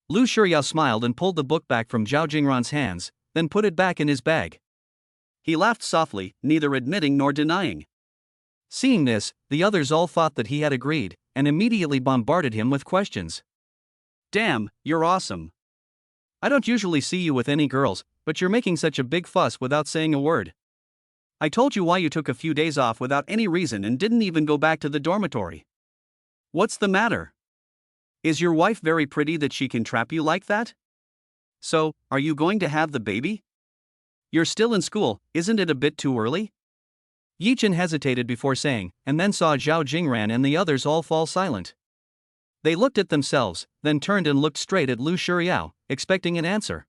Lu Shuriao smiled and pulled the book back from Zhao Jingran's hands, then put it back in his bag. He laughed softly, neither admitting nor denying. Seeing this, the others all thought that he had agreed, and immediately bombarded him with questions. "Damn, you're awesome. I don't usually see you with any girls, but you're making such a big fuss without saying a word. I told you why you took a few days off without any reason and didn't even go back to the dormitory. What's the matter? Is your wife very pretty that she can trap you like that? So, are you going to have the baby? You're still in school, isn't it a bit too early?" Yi Chen hesitated before saying, and then saw Zhao Jingran and the others all fall silent. They looked at themselves, then turned and looked straight at Lu Shuriao, expecting an answer.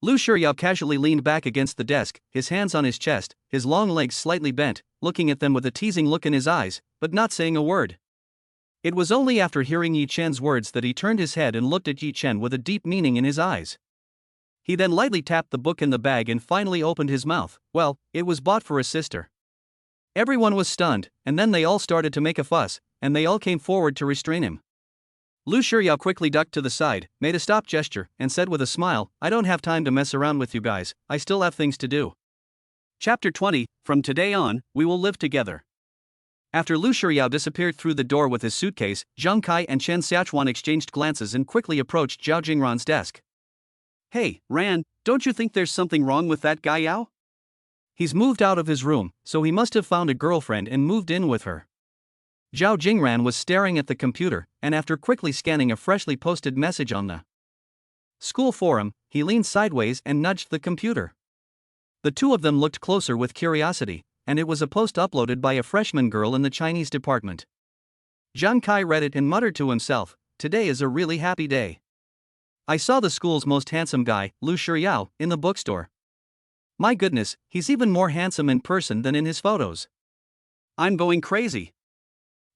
Lu Shuriao casually leaned back against the desk, his hands on his chest, his long legs slightly bent, looking at them with a teasing look in his eyes, but not saying a word. It was only after hearing Yi Chen's words that he turned his head and looked at Yi Chen with a deep meaning in his eyes. He then lightly tapped the book in the bag and finally opened his mouth. Well, it was bought for his sister. Everyone was stunned, and then they all started to make a fuss, and they all came forward to restrain him. Lu Shuriao quickly ducked to the side, made a stop gesture, and said with a smile, "I don't have time to mess around with you guys, I still have things to do." Chapter 20, From today on, we will live together. After Lu Shuriao disappeared through the door with his suitcase, Zhang Kai and Chen Xiachuan exchanged glances and quickly approached Zhao Jingran's desk. "Hey, Ran, don't you think there's something wrong with that guy Yao? He's moved out of his room, so he must have found a girlfriend and moved in with her." Zhao Jingran was staring at the computer, and after quickly scanning a freshly posted message on the school forum, he leaned sideways and nudged the computer. The two of them looked closer with curiosity, and it was a post uploaded by a freshman girl in the Chinese department. Zhang Kai read it and muttered to himself, "Today is a really happy day. I saw the school's most handsome guy, Lu Shuriao, in the bookstore. My goodness, he's even more handsome in person than in his photos. I'm going crazy.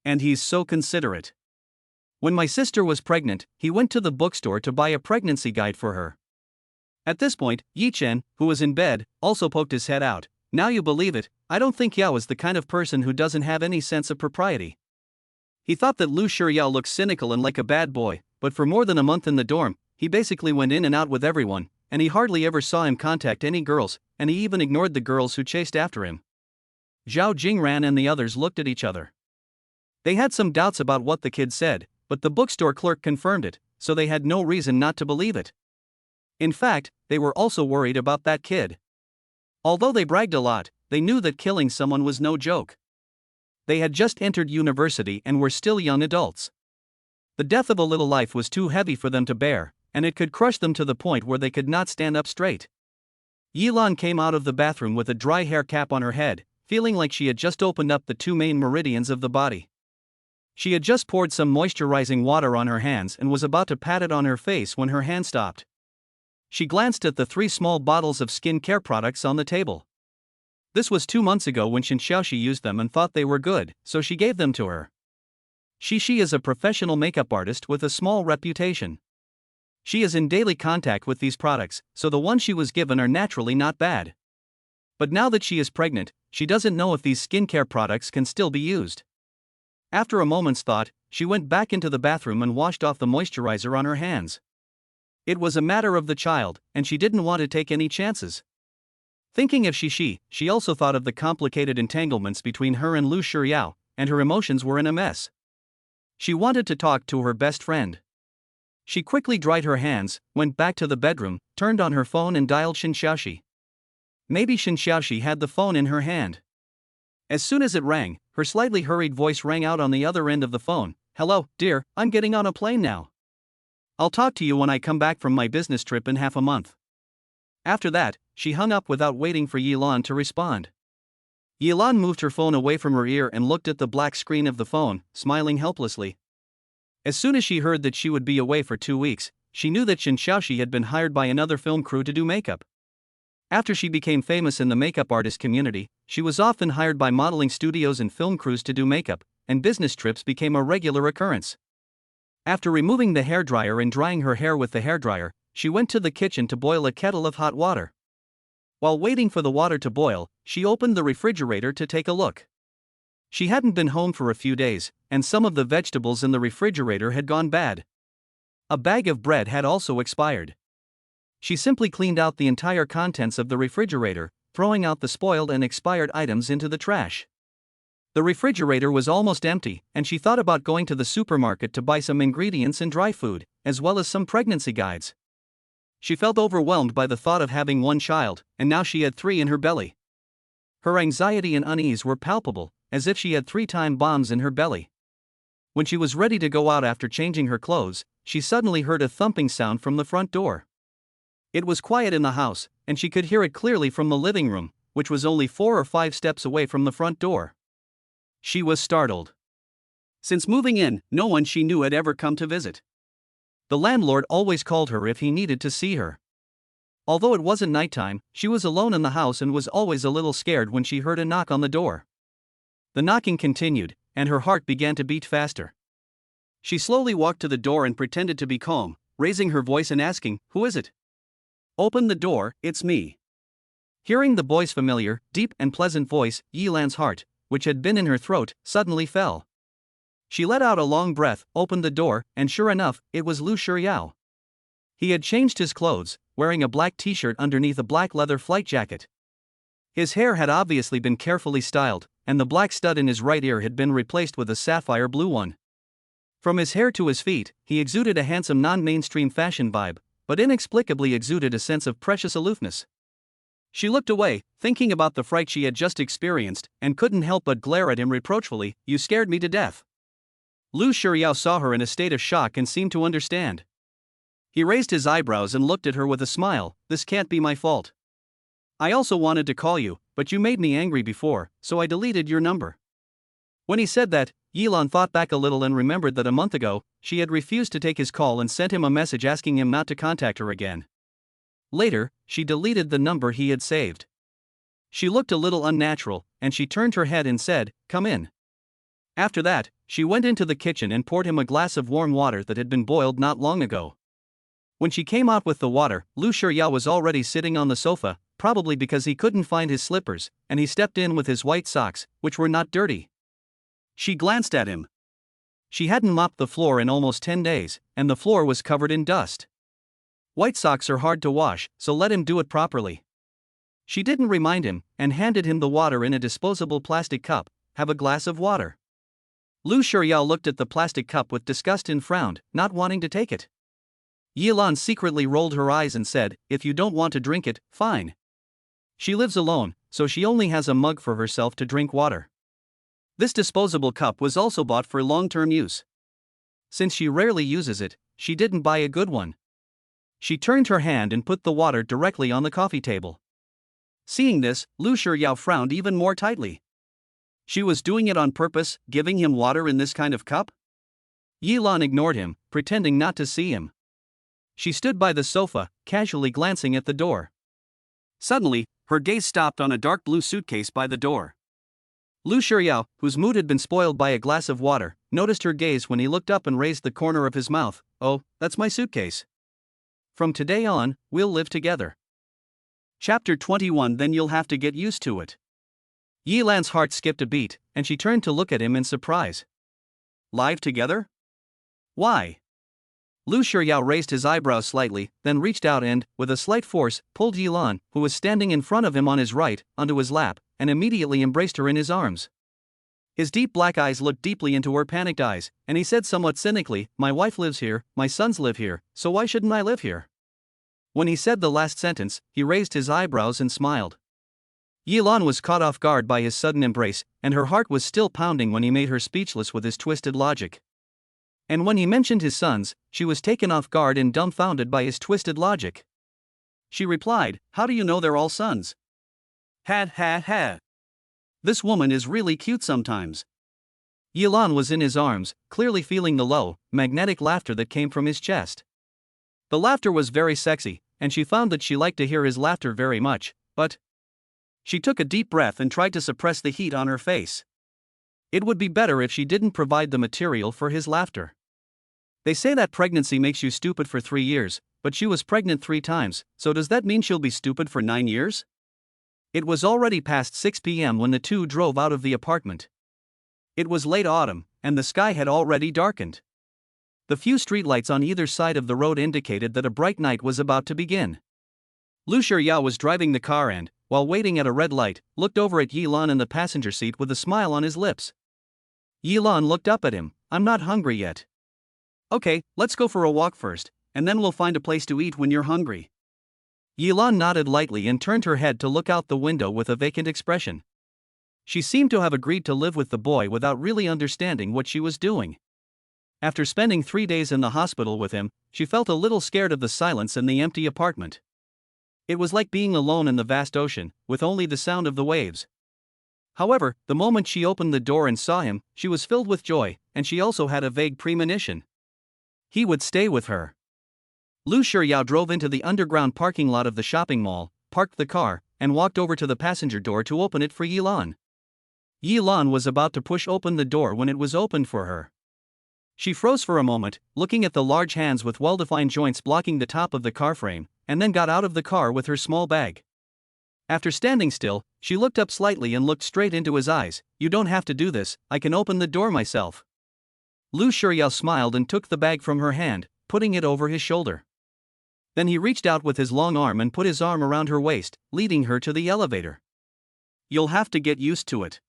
And he's so considerate. When my sister was pregnant, he went to the bookstore to buy a pregnancy guide for her. At this point, Yi Chen, who was in bed, also poked his head out. Now you believe it, I don't think Yao is the kind of person who doesn't have any sense of propriety. He thought that Lu Shiryao looked cynical and like a bad boy, but for more than a month in the dorm, he basically went in and out with everyone, and he hardly ever saw him contact any girls, and he even ignored the girls who chased after him. Zhao Jingran and the others looked at each other. They had some doubts about what the kid said, but the bookstore clerk confirmed it, so they had no reason not to believe it. In fact, they were also worried about that kid. Although they bragged a lot, they knew that killing someone was no joke. They had just entered university and were still young adults. The death of a little life was too heavy for them to bear, and it could crush them to the point where they could not stand up straight. Yilan came out of the bathroom with a dry hair cap on her head, feeling like she had just opened up the two main meridians of the body. She had just poured some moisturizing water on her hands and was about to pat it on her face when her hand stopped. She glanced at the 3 small bottles of skincare products on the table. This was 2 months ago when Shen Xiaoxi used them and thought they were good, so she gave them to her. She is a professional makeup artist with a small reputation. She is in daily contact with these products, so the ones she was given are naturally not bad. But now that she is pregnant, she doesn't know if these skincare products can still be used. After a moment's thought, she went back into the bathroom and washed off the moisturizer on her hands. It was a matter of the child, and she didn't want to take any chances. Thinking of she also thought of the complicated entanglements between her and Lu Shiryao, and her emotions were in a mess. She wanted to talk to her best friend. She quickly dried her hands, went back to the bedroom, turned on her phone and dialed Shen Xiaoxi. Maybe Shen Xiaoxi had the phone in her hand. As soon as it rang, her slightly hurried voice rang out on the other end of the phone. "Hello, dear, I'm getting on a plane now. I'll talk to you when I come back from my business trip in half a month." After that, she hung up without waiting for Yilan to respond. Yilan moved her phone away from her ear and looked at the black screen of the phone, smiling helplessly. As soon as she heard that she would be away for 2 weeks, she knew that Shen Xiaoxi had been hired by another film crew to do makeup. After she became famous in the makeup artist community, she was often hired by modeling studios and film crews to do makeup, and business trips became a regular occurrence. After removing the hairdryer and drying her hair with the hairdryer, she went to the kitchen to boil a kettle of hot water. While waiting for the water to boil, she opened the refrigerator to take a look. She hadn't been home for a few days, and some of the vegetables in the refrigerator had gone bad. A bag of bread had also expired. She simply cleaned out the entire contents of the refrigerator, throwing out the spoiled and expired items into the trash. The refrigerator was almost empty, and she thought about going to the supermarket to buy some ingredients and dry food, as well as some pregnancy guides. She felt overwhelmed by the thought of having one child, and now she had 3 in her belly. Her anxiety and unease were palpable, as if she had 3 time bombs in her belly. When she was ready to go out after changing her clothes, she suddenly heard a thumping sound from the front door. It was quiet in the house, and she could hear it clearly from the living room, which was only 4 or 5 steps away from the front door. She was startled. Since moving in, no one she knew had ever come to visit. The landlord always called her if he needed to see her. Although it wasn't nighttime, she was alone in the house and was always a little scared when she heard a knock on the door. The knocking continued, and her heart began to beat faster. She slowly walked to the door and pretended to be calm, raising her voice and asking, "Who is it?" "Open the door, it's me." Hearing the boy's familiar, deep and pleasant voice, Yilan's heart, which had been in her throat, suddenly fell. She let out a long breath, opened the door, and sure enough, it was Lu Shiryao. He had changed his clothes, wearing a black t-shirt underneath a black leather flight jacket. His hair had obviously been carefully styled, and the black stud in his right ear had been replaced with a sapphire blue one. From his hair to his feet, he exuded a handsome non-mainstream fashion vibe, but inexplicably exuded a sense of precious aloofness. She looked away, thinking about the fright she had just experienced, and couldn't help but glare at him reproachfully. "You scared me to death." Lu Shiryao saw her in a state of shock and seemed to understand. He raised his eyebrows and looked at her with a smile. "This can't be my fault. I also wanted to call you, but you made me angry before, so I deleted your number." When he said that, Yilan thought back a little and remembered that a month ago, she had refused to take his call and sent him a message asking him not to contact her again. Later, she deleted the number he had saved. She looked a little unnatural, and she turned her head and said, "Come in." After that, she went into the kitchen and poured him a glass of warm water that had been boiled not long ago. When she came out with the water, Lu Shiryao was already sitting on the sofa, probably because he couldn't find his slippers, and he stepped in with his white socks, which were not dirty. She glanced at him. She hadn't mopped the floor in almost 10 days, and the floor was covered in dust. White socks are hard to wash, so let him do it properly. She didn't remind him, and handed him the water in a disposable plastic cup. "Have a glass of water." Lu Shiryao looked at the plastic cup with disgust and frowned, not wanting to take it. Yilan secretly rolled her eyes and said, "If you don't want to drink it, fine." She lives alone, so she only has a mug for herself to drink water. This disposable cup was also bought for long-term use. Since she rarely uses it, she didn't buy a good one. She turned her hand and put the water directly on the coffee table. Seeing this, Lu Shiryao frowned even more tightly. She was doing it on purpose, giving him water in this kind of cup? Yilan ignored him, pretending not to see him. She stood by the sofa, casually glancing at the door. Suddenly, her gaze stopped on a dark blue suitcase by the door. Lu Shiryao, whose mood had been spoiled by a glass of water, noticed her gaze when he looked up and raised the corner of his mouth. "Oh, that's my suitcase. From today on, we'll live together." Chapter 21. Then you'll have to get used to it. Yilan's heart skipped a beat, and she turned to look at him in surprise. Live together? Why? Lu Shiryao raised his eyebrows slightly, then reached out and, with a slight force, pulled Yilan, who was standing in front of him on his right, onto his lap, and immediately embraced her in his arms. His deep black eyes looked deeply into her panicked eyes, and he said somewhat cynically, "My wife lives here, my sons live here, so why shouldn't I live here?" When he said the last sentence, he raised his eyebrows and smiled. Yilan was caught off guard by his sudden embrace, and her heart was still pounding when he made her speechless with his twisted logic. And when he mentioned his sons, she was taken off guard and dumbfounded by his twisted logic. She replied, "How do you know they're all sons?" "Ha ha ha. This woman is really cute sometimes." Yilan was in his arms, clearly feeling the low, magnetic laughter that came from his chest. The laughter was very sexy, and she found that she liked to hear his laughter very much, but she took a deep breath and tried to suppress the heat on her face. It would be better if she didn't provide the material for his laughter. They say that pregnancy makes you stupid for 3 years, but she was pregnant 3 times, so does that mean she'll be stupid for 9 years? It was already past 6 p.m. when the two drove out of the apartment. It was late autumn, and the sky had already darkened. The few streetlights on either side of the road indicated that a bright night was about to begin. Lu Shiryao was driving the car and, while waiting at a red light, looked over at Yilan in the passenger seat with a smile on his lips. Yilan looked up at him. "I'm not hungry yet." "Okay, let's go for a walk first, and then we'll find a place to eat when you're hungry." Yilan nodded lightly and turned her head to look out the window with a vacant expression. She seemed to have agreed to live with the boy without really understanding what she was doing. After spending 3 days in the hospital with him, she felt a little scared of the silence in the empty apartment. It was like being alone in the vast ocean, with only the sound of the waves. However, the moment she opened the door and saw him, she was filled with joy, and she also had a vague premonition. He would stay with her. Lu Shiryao drove into the underground parking lot of the shopping mall, parked the car, and walked over to the passenger door to open it for Yilan. Yilan was about to push open the door when it was opened for her. She froze for a moment, looking at the large hands with well-defined joints blocking the top of the car frame, and then got out of the car with her small bag. After standing still, she looked up slightly and looked straight into his eyes. "You don't have to do this, I can open the door myself." Lu Shiryao smiled and took the bag from her hand, putting it over his shoulder. Then he reached out with his long arm and put his arm around her waist, leading her to the elevator. "You'll have to get used to it."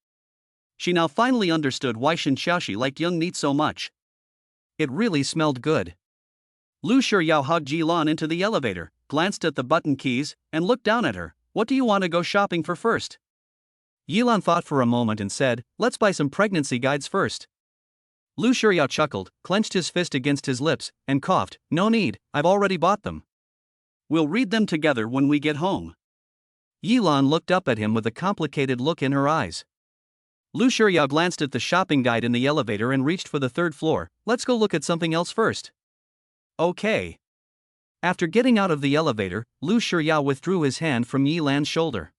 She now finally understood why Shen Xiaoxi liked young meat so much. It really smelled good. Lu Shiryao hugged Yilan into the elevator, glanced at the button keys, and looked down at her. "What do you want to go shopping for first?" Yilan thought for a moment and said, "Let's buy some pregnancy guides first." Lu Shiryao chuckled, clenched his fist against his lips, and coughed. "No need, I've already bought them. We'll read them together when we get home." Yilan looked up at him with a complicated look in her eyes. Lu Shiryao glanced at the shopping guide in the elevator and reached for the 3rd floor. "Let's go look at something else first." "Okay." After getting out of the elevator, Lu Shiryao withdrew his hand from Yilan's shoulder.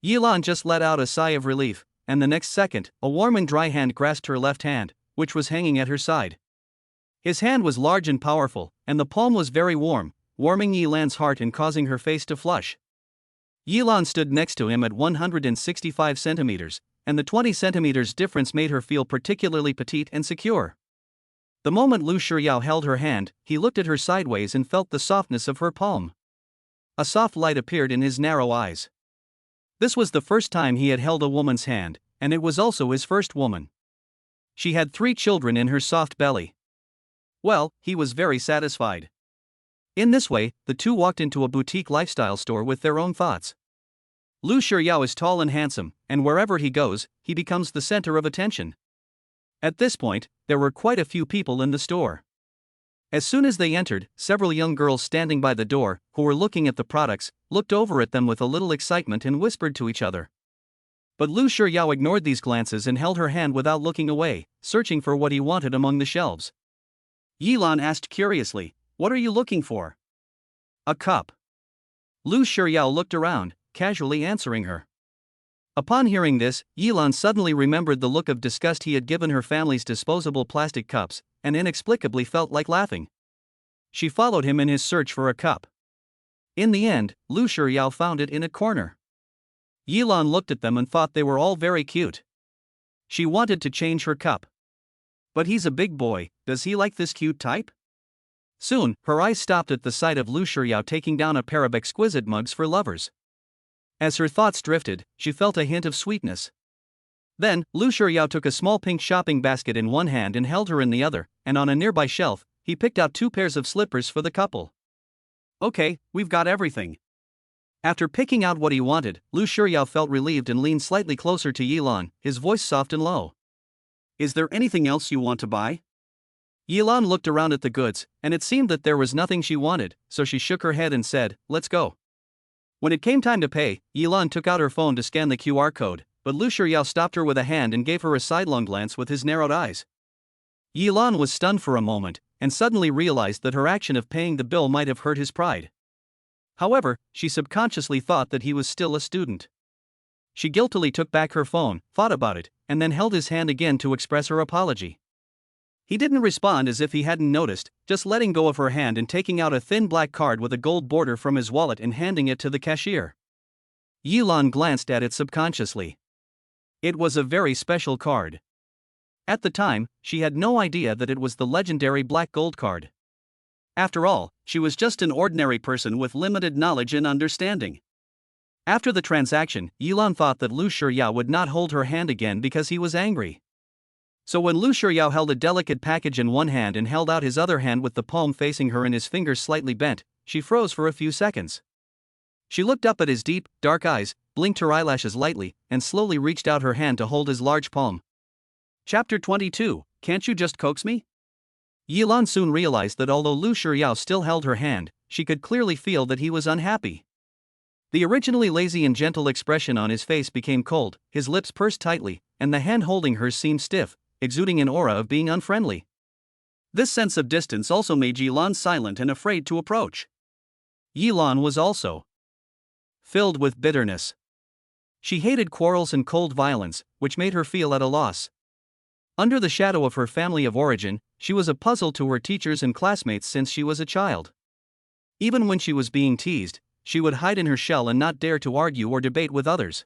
Yilan just let out a sigh of relief, and the next second, a warm and dry hand grasped her left hand, which was hanging at her side. His hand was large and powerful, and the palm was very warm, warming Yilan's heart and causing her face to flush. Yilan stood next to him at 165 centimeters, and the 20 centimeters difference made her feel particularly petite and secure. The moment Lu Shiryao held her hand, he looked at her sideways and felt the softness of her palm. A soft light appeared in his narrow eyes. This was the first time he had held a woman's hand, and it was also his first woman. She had 3 children in her soft belly. Well, he was very satisfied. In this way, the two walked into a boutique lifestyle store with their own thoughts. Lu Shiryao is tall and handsome, and wherever he goes, he becomes the center of attention. At this point, there were quite a few people in the store. As soon as they entered, several young girls standing by the door, who were looking at the products, looked over at them with a little excitement and whispered to each other. But Lu Shiryao ignored these glances and held her hand without looking away, searching for what he wanted among the shelves. Yilan asked curiously, "What are you looking for?" "A cup." Lu Shiryao looked around, casually answering her. Upon hearing this, Yilan suddenly remembered the look of disgust he had given her family's disposable plastic cups, and inexplicably felt like laughing. She followed him in his search for a cup. In the end, Lu Shiryao found it in a corner. Yilan looked at them and thought they were all very cute. She wanted to change her cup. But he's a big boy, does he like this cute type? Soon, her eyes stopped at the sight of Lu Shiryao taking down a pair of exquisite mugs for lovers. As her thoughts drifted, she felt a hint of sweetness. Then, Lu Shiryao took a small pink shopping basket in one hand and held her in the other, and on a nearby shelf, he picked out 2 pairs of slippers for the couple. "Okay, we've got everything." After picking out what he wanted, Lu Shiryao felt relieved and leaned slightly closer to Yilan, his voice soft and low. "Is there anything else you want to buy?" Yilan looked around at the goods, and it seemed that there was nothing she wanted, so she shook her head and said, "Let's go." When it came time to pay, Yilan took out her phone to scan the QR code, but Lu Shiryao stopped her with a hand and gave her a sidelong glance with his narrowed eyes. Yilan was stunned for a moment, and suddenly realized that her action of paying the bill might have hurt his pride. However, she subconsciously thought that he was still a student. She guiltily took back her phone, thought about it, and then held his hand again to express her apology. He didn't respond as if he hadn't noticed, just letting go of her hand and taking out a thin black card with a gold border from his wallet and handing it to the cashier. Yilan glanced at it subconsciously. It was a very special card. At the time, she had no idea that it was the legendary black gold card. After all, she was just an ordinary person with limited knowledge and understanding. After the transaction, Yilan thought that Lu Shiryao would not hold her hand again because he was angry. So when Lu Shiryao held a delicate package in one hand and held out his other hand with the palm facing her and his fingers slightly bent, she froze for a few seconds. She looked up at his deep, dark eyes, blinked her eyelashes lightly, and slowly reached out her hand to hold his large palm. Chapter 22, Can't You Just Coax Me? Yilan soon realized that although Lu Shiryao still held her hand, she could clearly feel that he was unhappy. The originally lazy and gentle expression on his face became cold, his lips pursed tightly, and the hand holding hers seemed stiff, exuding an aura of being unfriendly. This sense of distance also made Yilan silent and afraid to approach. Yilan was also filled with bitterness. She hated quarrels and cold violence, which made her feel at a loss. Under the shadow of her family of origin, she was a puzzle to her teachers and classmates since she was a child. Even when she was being teased, she would hide in her shell and not dare to argue or debate with others.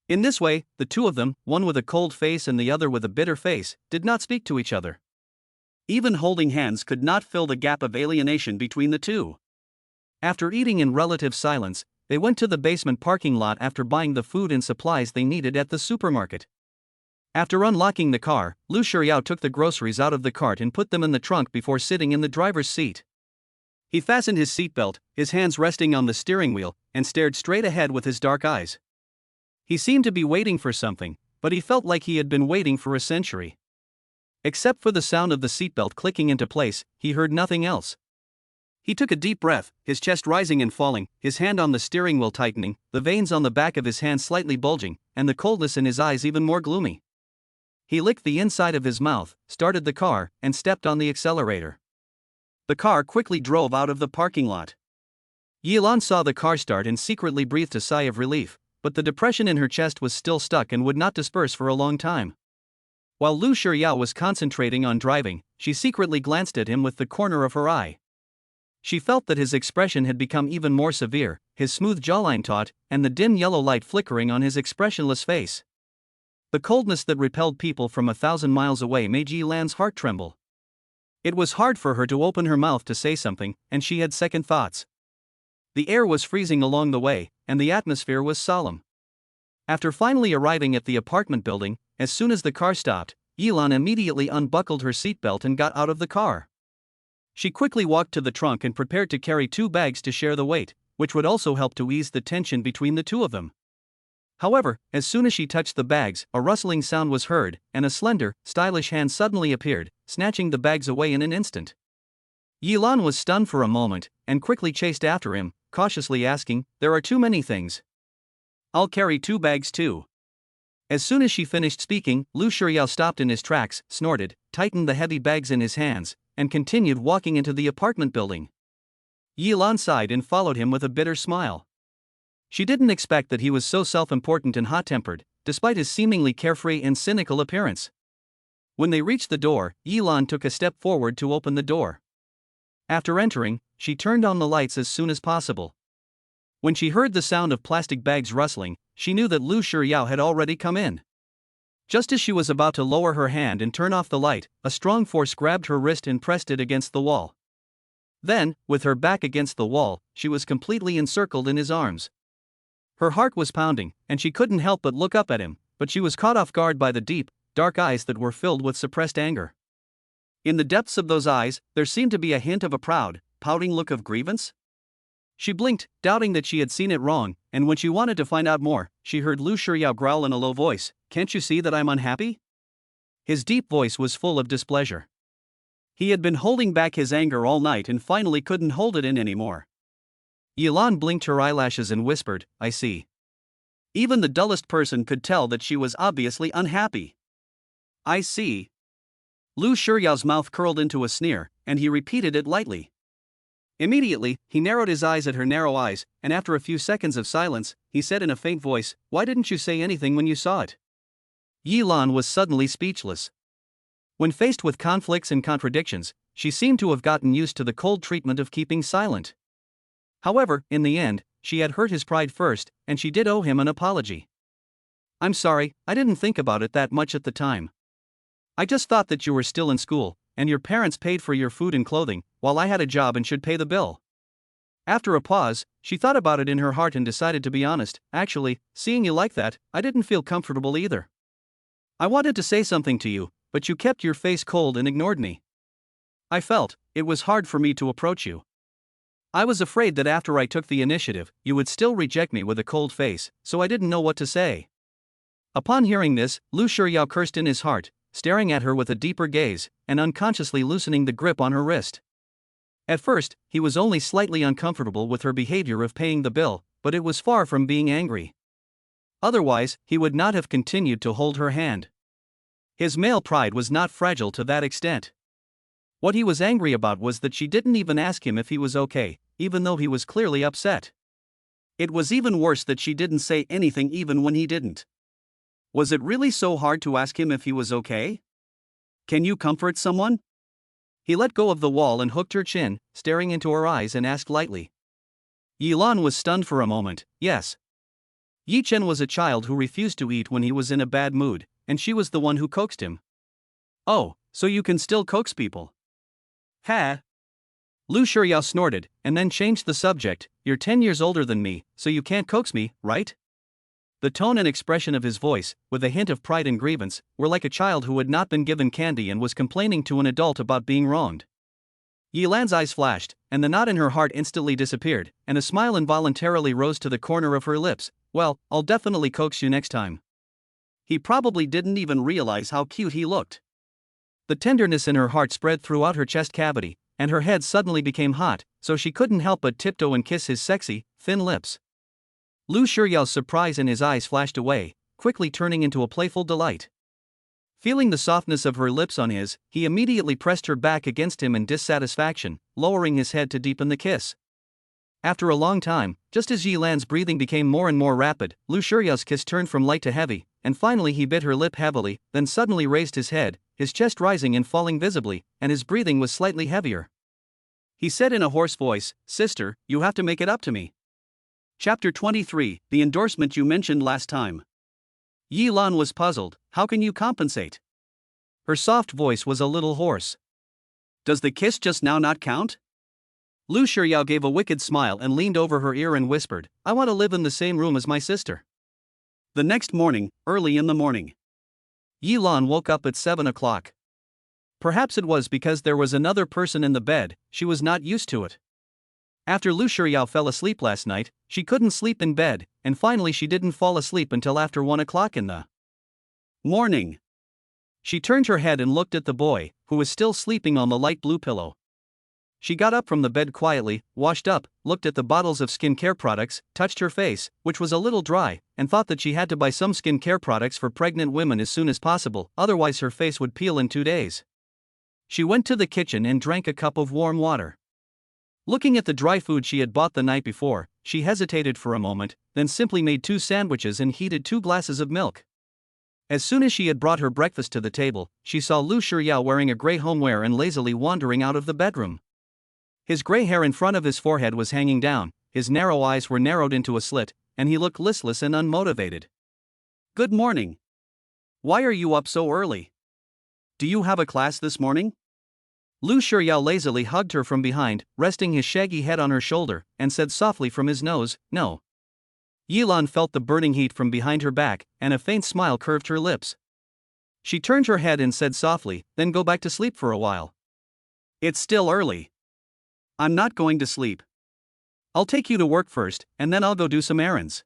In this way, the two of them, one with a cold face and the other with a bitter face, did not speak to each other. Even holding hands could not fill the gap of alienation between the two. After eating in relative silence, they went to the basement parking lot after buying the food and supplies they needed at the supermarket. After unlocking the car, Lu Shiryao took the groceries out of the cart and put them in the trunk before sitting in the driver's seat. He fastened his seatbelt, his hands resting on the steering wheel, and stared straight ahead with his dark eyes. He seemed to be waiting for something, but he felt like he had been waiting for a century. Except for the sound of the seatbelt clicking into place, he heard nothing else. He took a deep breath, his chest rising and falling, his hand on the steering wheel tightening, the veins on the back of his hand slightly bulging, and the coldness in his eyes even more gloomy. He licked the inside of his mouth, started the car, and stepped on the accelerator. The car quickly drove out of the parking lot. Yilan saw the car start and secretly breathed a sigh of relief, but the depression in her chest was still stuck and would not disperse for a long time. While Lu Shiryao was concentrating on driving, she secretly glanced at him with the corner of her eye. She felt that his expression had become even more severe, his smooth jawline taut, and the dim yellow light flickering on his expressionless face. The coldness that repelled people from 1,000 miles away made Yi Lan's heart tremble. It was hard for her to open her mouth to say something, and she had second thoughts. The air was freezing along the way, and the atmosphere was solemn. After finally arriving at the apartment building, as soon as the car stopped, Yi Lan immediately unbuckled her seatbelt and got out of the car. She quickly walked to the trunk and prepared to carry 2 bags to share the weight, which would also help to ease the tension between the two of them. However, as soon as she touched the bags, a rustling sound was heard, and a slender, stylish hand suddenly appeared, snatching the bags away in an instant. Yi Lan was stunned for a moment, and quickly chased after him, cautiously asking, "There are too many things." "I'll carry 2 bags too." As soon as she finished speaking, Lu Shiryao stopped in his tracks, snorted, tightened the heavy bags in his hands, and continued walking into the apartment building. Yi Lan sighed and followed him with a bitter smile. She didn't expect that he was so self-important and hot-tempered, despite his seemingly carefree and cynical appearance. When they reached the door, Yi Lan took a step forward to open the door. After entering, she turned on the lights as soon as possible. When she heard the sound of plastic bags rustling, she knew that Lu Shiryao had already come in. Just as she was about to lower her hand and turn off the light, a strong force grabbed her wrist and pressed it against the wall. Then, with her back against the wall, she was completely encircled in his arms. Her heart was pounding, and she couldn't help but look up at him, but she was caught off guard by the deep, dark eyes that were filled with suppressed anger. In the depths of those eyes, there seemed to be a hint of a proud, pouting look of grievance. She blinked, doubting that she had seen it wrong, and when she wanted to find out more, she heard Lu Shiryao growl in a low voice, "Can't you see that I'm unhappy?" His deep voice was full of displeasure. He had been holding back his anger all night and finally couldn't hold it in anymore. Yi Lan blinked her eyelashes and whispered, "I see." Even the dullest person could tell that she was obviously unhappy. "I see." Lu Shiryao's mouth curled into a sneer, and he repeated it lightly. Immediately, he narrowed his eyes at her narrow eyes, and after a few seconds of silence, he said in a faint voice, "Why didn't you say anything when you saw it?" Yi Lan was suddenly speechless. When faced with conflicts and contradictions, she seemed to have gotten used to the cold treatment of keeping silent. However, in the end, she had hurt his pride first, and she did owe him an apology. "I'm sorry, I didn't think about it that much at the time. I just thought that you were still in school, and your parents paid for your food and clothing, while I had a job and should pay the bill." After a pause, she thought about it in her heart and decided to be honest. "Actually, seeing you like that, I didn't feel comfortable either. I wanted to say something to you, but you kept your face cold and ignored me. I felt it was hard for me to approach you. I was afraid that after I took the initiative, you would still reject me with a cold face, so I didn't know what to say." Upon hearing this, Lu Shiryao cursed in his heart, staring at her with a deeper gaze, and unconsciously loosening the grip on her wrist. At first, he was only slightly uncomfortable with her behavior of paying the bill, but it was far from being angry. Otherwise, he would not have continued to hold her hand. His male pride was not fragile to that extent. What he was angry about was that she didn't even ask him if he was okay, even though he was clearly upset. It was even worse that she didn't say anything even when he didn't. Was it really so hard to ask him if he was okay? "Can you comfort someone?" He let go of the wall and hooked her chin, staring into her eyes and asked lightly. Yi Lan was stunned for a moment. Yes. Yi Chen was a child who refused to eat when he was in a bad mood, and she was the one who coaxed him. "Oh, so you can still coax people?" "Ha!" Lu Shiryao snorted, and then changed the subject. "You're 10 years older than me, so you can't coax me, right?" The tone and expression of his voice, with a hint of pride and grievance, were like a child who had not been given candy and was complaining to an adult about being wronged. Yi Lan's eyes flashed, and the knot in her heart instantly disappeared, and a smile involuntarily rose to the corner of her lips. "Well, I'll definitely coax you next time." He probably didn't even realize how cute he looked. The tenderness in her heart spread throughout her chest cavity, and her head suddenly became hot, so she couldn't help but tiptoe and kiss his sexy, thin lips. Lu Shiryao's surprise in his eyes flashed away, quickly turning into a playful delight. Feeling the softness of her lips on his, he immediately pressed her back against him in dissatisfaction, lowering his head to deepen the kiss. After a long time, Just as Yilan's breathing became more and more rapid, Lu Shuryao's kiss turned from light to heavy, and finally he bit her lip heavily, then suddenly raised his head, his chest rising and falling visibly, and his breathing was slightly heavier. He said in a hoarse voice, "Sister, you have to make it up to me." Chapter 23, the endorsement you mentioned last time. Yilan was puzzled. How can you compensate? Her soft voice was a little hoarse. Does the kiss just now not count? Lu Shiryao gave a wicked smile and leaned over her ear and whispered, "I want to live in the same room as my sister." The next morning, early in the morning, Yilan woke up at 7 o'clock. Perhaps it was because there was another person in the bed, she was not used to it. After Lu Shiryao fell asleep last night, she couldn't sleep in bed, and finally she didn't fall asleep until after 1 o'clock in the morning. She turned her head and looked at the boy, who was still sleeping on the light blue pillow. She got up from the bed quietly, washed up, looked at the bottles of skincare products, touched her face, which was a little dry, and thought that she had to buy some skincare products for pregnant women as soon as possible, otherwise her face would peel in 2 days. She went to the kitchen and drank a cup of warm water. Looking at the dry food she had bought the night before, she hesitated for a moment, then simply made 2 sandwiches and heated 2 glasses of milk. As soon as she had brought her breakfast to the table, she saw Lu Shiryao wearing a gray homeware and lazily wandering out of the bedroom. His gray hair in front of his forehead was hanging down, his narrow eyes were narrowed into a slit, and he looked listless and unmotivated. "Good morning. Why are you up so early? Do you have a class this morning?" Lu Shiryao lazily hugged her from behind, resting his shaggy head on her shoulder, and said softly from his nose, "No." Yilan felt the burning heat from behind her back, and a faint smile curved her lips. She turned her head and said softly, "Then go back to sleep for a while." "It's still early. I'm not going to sleep. I'll take you to work first, and then I'll go do some errands."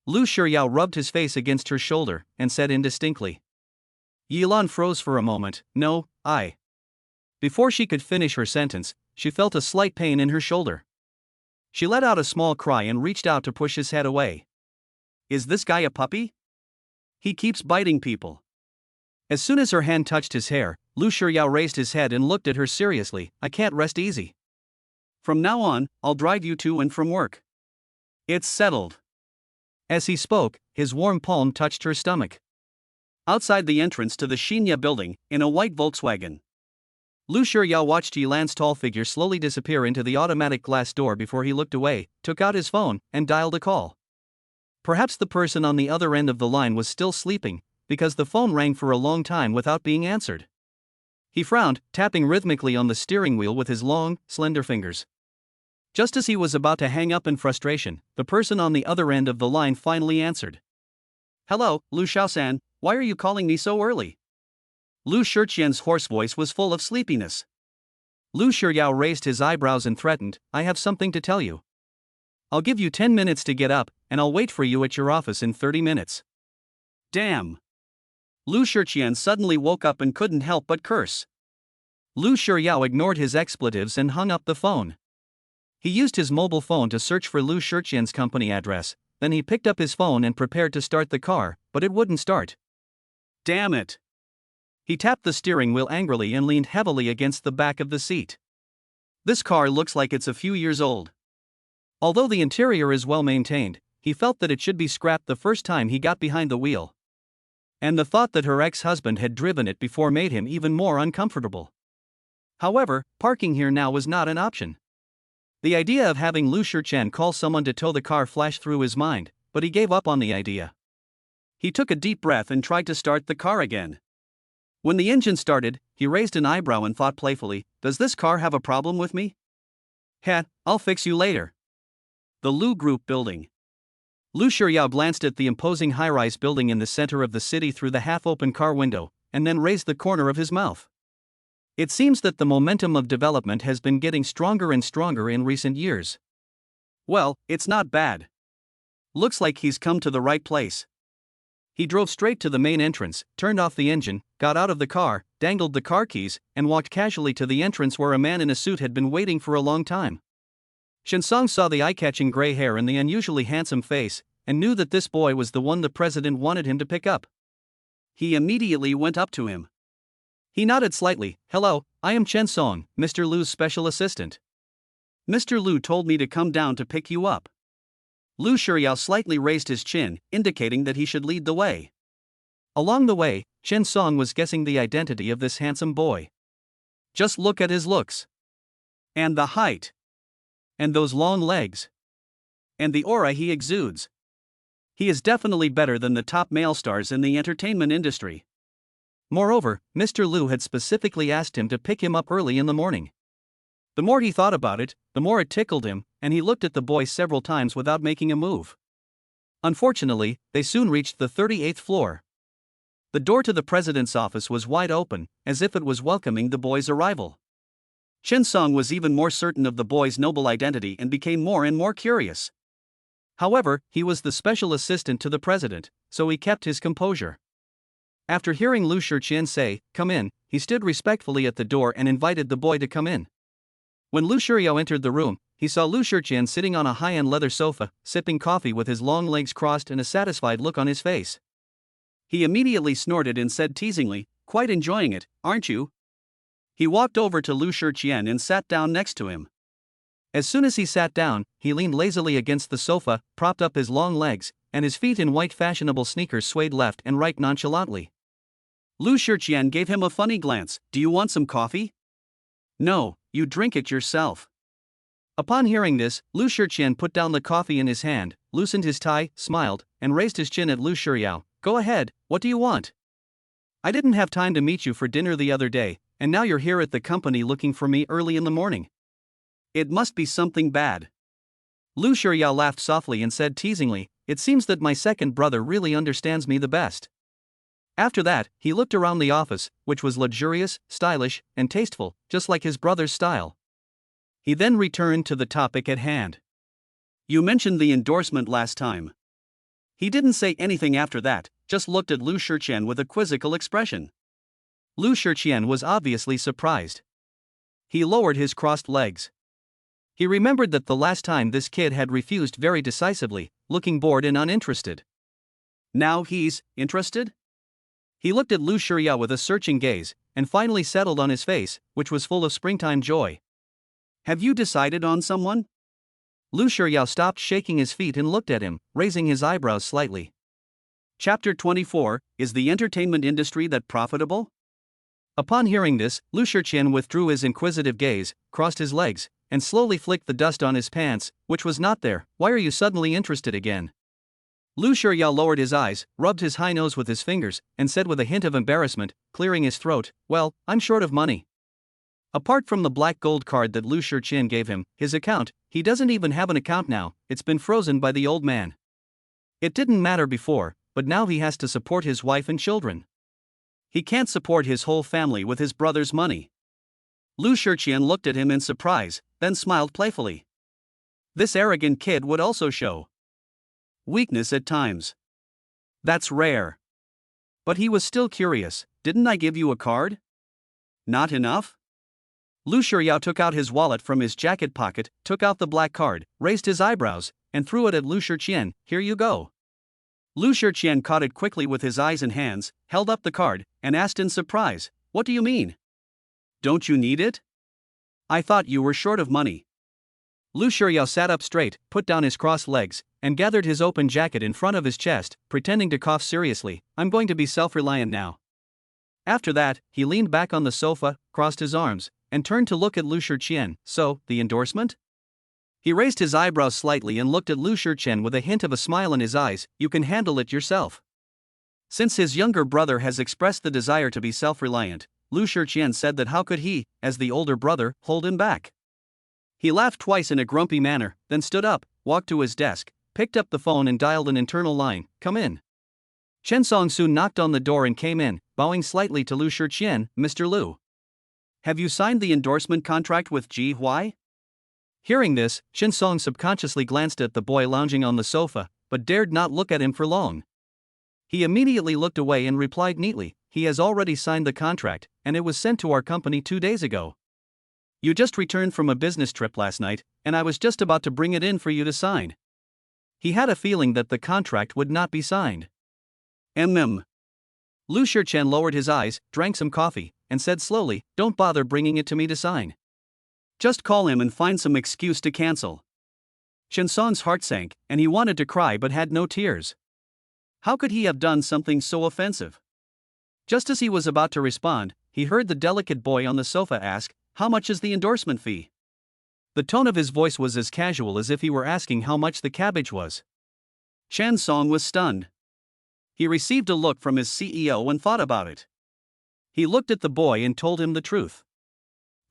Lu Shiryao rubbed his face against her shoulder, and said indistinctly. Yilan froze for a moment. "No, I." Before she could finish her sentence, she felt a slight pain in her shoulder. She let out a small cry and reached out to push his head away. "Is this guy a puppy? He keeps biting people." As soon as her hand touched his hair, Lu Shiryao raised his head and looked at her seriously. "I can't rest easy. From now on, I'll drive you to and from work. It's settled." As he spoke, his warm palm touched her stomach. Outside the entrance to the Shinya building, in a white Volkswagen, Lu Shiryao watched Yilan's tall figure slowly disappear into the automatic glass door before he looked away, took out his phone, and dialed a call. Perhaps the person on the other end of the line was still sleeping, because the phone rang for a long time without being answered. He frowned, tapping rhythmically on the steering wheel with his long, slender fingers. Just as he was about to hang up in frustration, the person on the other end of the line finally answered. "Hello, Lu Xiaosan, why are you calling me so early?" Lu Shiqian's hoarse voice was full of sleepiness. Lu Shiryao raised his eyebrows and threatened, "I have something to tell you. I'll give you 10 minutes to get up, and I'll wait for you at your office in 30 minutes. Damn. Lu Shiqian suddenly woke up and couldn't help but curse. Lu Shiryao ignored his expletives and hung up the phone. He used his mobile phone to search for Lu Shiqian's company address, then he picked up his phone and prepared to start the car, but it wouldn't start. Damn it. He tapped the steering wheel angrily and leaned heavily against the back of the seat. This car looks like it's a few years old. Although the interior is well maintained, he felt that it should be scrapped the first time he got behind the wheel. And the thought that her ex-husband had driven it before made him even more uncomfortable. However, parking here now was not an option. The idea of having Lu Shiqian call someone to tow the car flashed through his mind, but he gave up on the idea. He took a deep breath and tried to start the car again. When the engine started, he raised an eyebrow and thought playfully, "Does this car have a problem with me? Heh, I'll fix you later." The Lu Group building. Lu Shiryao glanced at the imposing high-rise building in the center of the city through the half-open car window, and then raised the corner of his mouth. It seems that the momentum of development has been getting stronger and stronger in recent years. Well, it's not bad. Looks like he's come to the right place. He drove straight to the main entrance, turned off the engine, got out of the car, dangled the car keys, and walked casually to the entrance where a man in a suit had been waiting for a long time. Shinsong saw the eye-catching gray hair and the unusually handsome face, and knew that this boy was the one the president wanted him to pick up. He immediately went up to him. He nodded slightly. "Hello, I am Chen Song, Mr. Lu's special assistant. Mr. Lu told me to come down to pick you up." Lu Shiryao slightly raised his chin, indicating that he should lead the way. Along the way, Chen Song was guessing the identity of this handsome boy. Just look at his looks. And the height. And those long legs. And the aura he exudes. He is definitely better than the top male stars in the entertainment industry. Moreover, Mr. Liu had specifically asked him to pick him up early in the morning. The more he thought about it, the more it tickled him, and he looked at the boy several times without making a move. Unfortunately, they soon reached the 38th floor. The door to the president's office was wide open, as if it was welcoming the boy's arrival. Chen Song was even more certain of the boy's noble identity and became more and more curious. However, he was the special assistant to the president, so he kept his composure. After hearing Lu Shiqian say, "Come in," he stood respectfully at the door and invited the boy to come in. When Lu Shiryao entered the room, he saw Lu Shiqian sitting on a high-end leather sofa, sipping coffee with his long legs crossed and a satisfied look on his face. He immediately snorted and said teasingly, "Quite enjoying it, aren't you?" He walked over to Lu Shiqian and sat down next to him. As soon as he sat down, he leaned lazily against the sofa, propped up his long legs, and his feet in white fashionable sneakers swayed left and right nonchalantly. Lu Shiqian gave him a funny glance. "Do you want some coffee?" "No, you drink it yourself." Upon hearing this, Lu Shiqian put down the coffee in his hand, loosened his tie, smiled, and raised his chin at Lu Shiryao. "Go ahead, what do you want? I didn't have time to meet you for dinner the other day, and now you're here at the company looking for me early in the morning. It must be something bad." Lu Shiryao laughed softly and said teasingly, "It seems that my second brother really understands me the best." After that, he looked around the office, which was luxurious, stylish, and tasteful, just like his brother's style. He then returned to the topic at hand. "You mentioned the endorsement last time." He didn't say anything after that, just looked at Lu Shiqian with a quizzical expression. Lu Shiqian was obviously surprised. He lowered his crossed legs. He remembered that the last time this kid had refused very decisively, looking bored and uninterested. Now he's interested? He looked at Lu Shiryao with a searching gaze, and finally settled on his face, which was full of springtime joy. "Have you decided on someone?" Lu Shiryao stopped shaking his feet and looked at him, raising his eyebrows slightly. Chapter 24, Is the entertainment industry that profitable? Upon hearing this, Lu Shiqian withdrew his inquisitive gaze, crossed his legs, and slowly flicked the dust on his pants, which was not there. "Why are you suddenly interested again?" Lu Shiryao lowered his eyes, rubbed his high nose with his fingers, and said with a hint of embarrassment, clearing his throat, "Well, I'm short of money." Apart from the black gold card that Lu Shiqian gave him, his account, he doesn't even have an account now, it's been frozen by the old man. It didn't matter before, but now he has to support his wife and children. He can't support his whole family with his brother's money. Lu Shiqian looked at him in surprise, then smiled playfully. This arrogant kid would also show weakness at times. That's rare. But he was still curious. "Didn't I give you a card? Not enough?" Lu Shiryao took out his wallet from his jacket pocket, took out the black card, raised his eyebrows, and threw it at Lu Shiqian. "Here you go." Lu Shiqian caught it quickly with his eyes and hands, held up the card, and asked in surprise, "What do you mean? Don't you need it? I thought you were short of money." Lu Shiryao sat up straight, put down his crossed legs, and gathered his open jacket in front of his chest, pretending to cough seriously. "I'm going to be self-reliant now." After that, he leaned back on the sofa, crossed his arms, and turned to look at Lu Shiqian. "So, the endorsement?" He raised his eyebrows slightly and looked at Lu Shiqian with a hint of a smile in his eyes. "You can handle it yourself." Since his younger brother has expressed the desire to be self-reliant, Lu Shiqian said that how could he, as the older brother, hold him back? He laughed twice in a grumpy manner, then stood up, walked to his desk, picked up the phone and dialed an internal line. "Come in." Chen Song soon knocked on the door and came in, bowing slightly to Lu Shiqian. "Mr. Lu, have you signed the endorsement contract with Ji Hui?" Hearing this, Chen Song subconsciously glanced at the boy lounging on the sofa, but dared not look at him for long. He immediately looked away and replied neatly, "He has already signed the contract, and it was sent to our company 2 days ago. You just returned from a business trip last night, and I was just about to bring it in for you to sign." He had a feeling that the contract would not be signed. Lu Shiqian lowered his eyes, drank some coffee, and said slowly, "Don't bother bringing it to me to sign. Just call him and find some excuse to cancel." Chen Son's heart sank, and he wanted to cry but had no tears. How could he have done something so offensive? Just as he was about to respond, he heard the delicate boy on the sofa ask, "How much is the endorsement fee?" The tone of his voice was as casual as if he were asking how much the cabbage was. Chen Song was stunned. He received a look from his CEO and thought about it. He looked at the boy and told him the truth.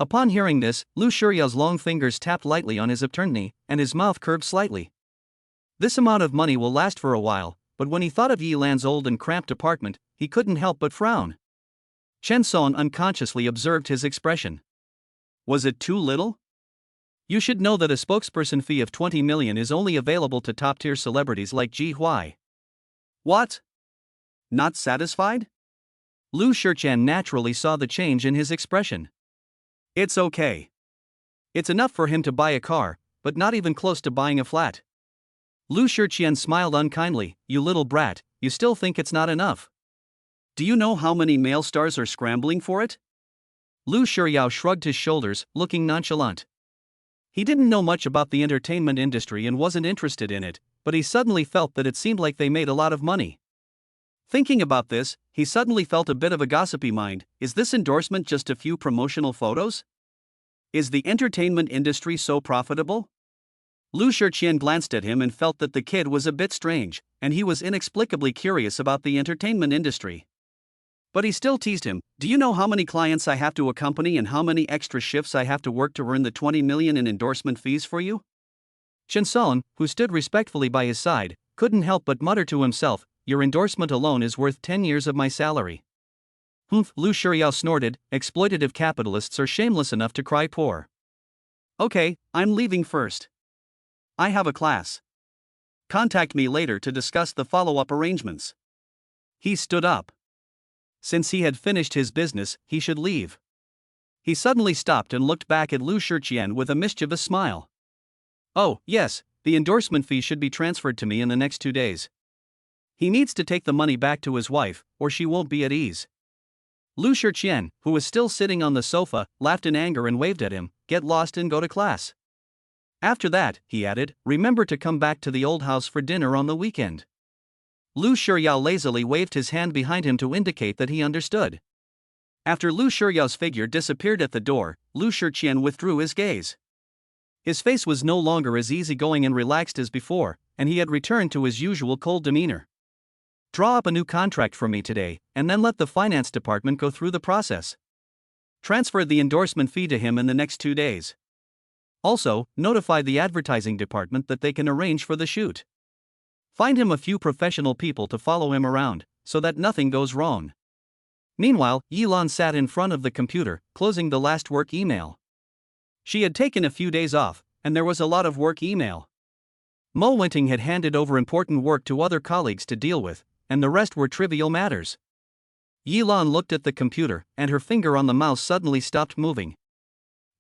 Upon hearing this, Lu Shuryao's long fingers tapped lightly on his upturned knee, and his mouth curved slightly. This amount of money will last for a while, but when he thought of Yi Lan's old and cramped apartment, he couldn't help but frown. Chen Song unconsciously observed his expression. Was it too little? You should know that a spokesperson fee of 20 million is only available to top-tier celebrities like Ji Huai. What? Not satisfied? Lu Shurchan naturally saw the change in his expression. It's okay. It's enough for him to buy a car, but not even close to buying a flat. Lu Shurqian smiled unkindly. You little brat, you still think it's not enough. Do you know how many male stars are scrambling for it? Lu Shuryao shrugged his shoulders, looking nonchalant. He didn't know much about the entertainment industry and wasn't interested in it, but he suddenly felt that it seemed like they made a lot of money. Thinking about this, he suddenly felt a bit of a gossipy mind. Is this endorsement just a few promotional photos? Is the entertainment industry so profitable? Lu Shurqian glanced at him and felt that the kid was a bit strange, and he was inexplicably curious about the entertainment industry. But he still teased him. Do you know how many clients I have to accompany and how many extra shifts I have to work to earn the 20 million in endorsement fees for you? Chen Son, who stood respectfully by his side, couldn't help but mutter to himself, your endorsement alone is worth 10 years of my salary. Humph, Lu Shuryao snorted, exploitative capitalists are shameless enough to cry poor. Okay, I'm leaving first. I have a class. Contact me later to discuss the follow-up arrangements. He stood up. Since he had finished his business, he should leave. He suddenly stopped and looked back at Lu Shurqian with a mischievous smile. Oh, yes, the endorsement fee should be transferred to me in the next 2 days. He needs to take the money back to his wife, or she won't be at ease. Lu Shurqian, who was still sitting on the sofa, laughed in anger and waved at him. Get lost and go to class. After that, he added, remember to come back to the old house for dinner on the weekend. Lu Shuryao lazily waved his hand behind him to indicate that he understood. After Lu Shuryao's figure disappeared at the door, Lu Shurqian withdrew his gaze. His face was no longer as easygoing and relaxed as before, and he had returned to his usual cold demeanor. Draw up a new contract for me today, and then let the finance department go through the process. Transfer the endorsement fee to him in the next 2 days. Also, notify the advertising department that they can arrange for the shoot. Find him a few professional people to follow him around, so that nothing goes wrong. Meanwhile, Yilan sat in front of the computer, closing the last work email. She had taken a few days off, and there was a lot of work email. Mo Wenting had handed over important work to other colleagues to deal with, and the rest were trivial matters. Yilan looked at the computer, and her finger on the mouse suddenly stopped moving.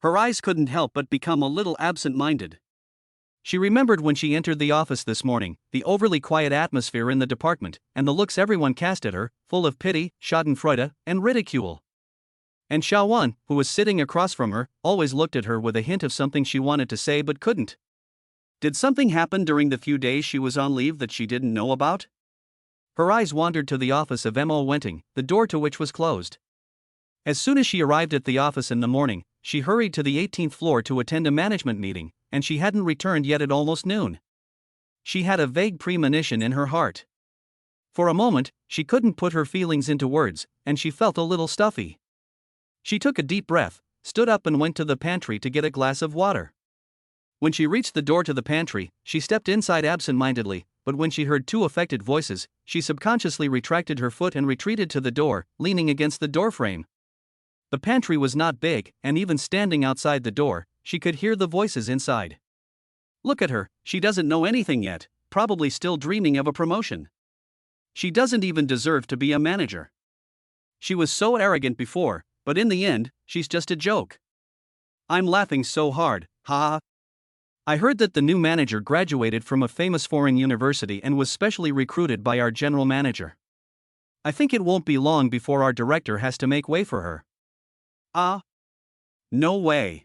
Her eyes couldn't help but become a little absent-minded. She remembered when she entered the office this morning, the overly quiet atmosphere in the department, and the looks everyone cast at her, full of pity, schadenfreude, and ridicule. And Xiaowan, who was sitting across from her, always looked at her with a hint of something she wanted to say but couldn't. Did something happen during the few days she was on leave that she didn't know about? Her eyes wandered to the office of Mo Wenting, the door to which was closed. As soon as she arrived at the office in the morning, she hurried to the 18th floor to attend a management meeting, and she hadn't returned yet at almost noon. She had a vague premonition in her heart. For a moment, she couldn't put her feelings into words, and she felt a little stuffy. She took a deep breath, stood up and went to the pantry to get a glass of water. When she reached the door to the pantry, she stepped inside absent-mindedly, but when she heard 2 affected voices, she subconsciously retracted her foot and retreated to the door, leaning against the doorframe. The pantry was not big, and even standing outside the door, she could hear the voices inside. Look at her, she doesn't know anything yet, probably still dreaming of a promotion. She doesn't even deserve to be a manager. She was so arrogant before, but in the end, she's just a joke. I'm laughing so hard, ha. I heard that the new manager graduated from a famous foreign university and was specially recruited by our general manager. I think it won't be long before our director has to make way for her. Ah? No way.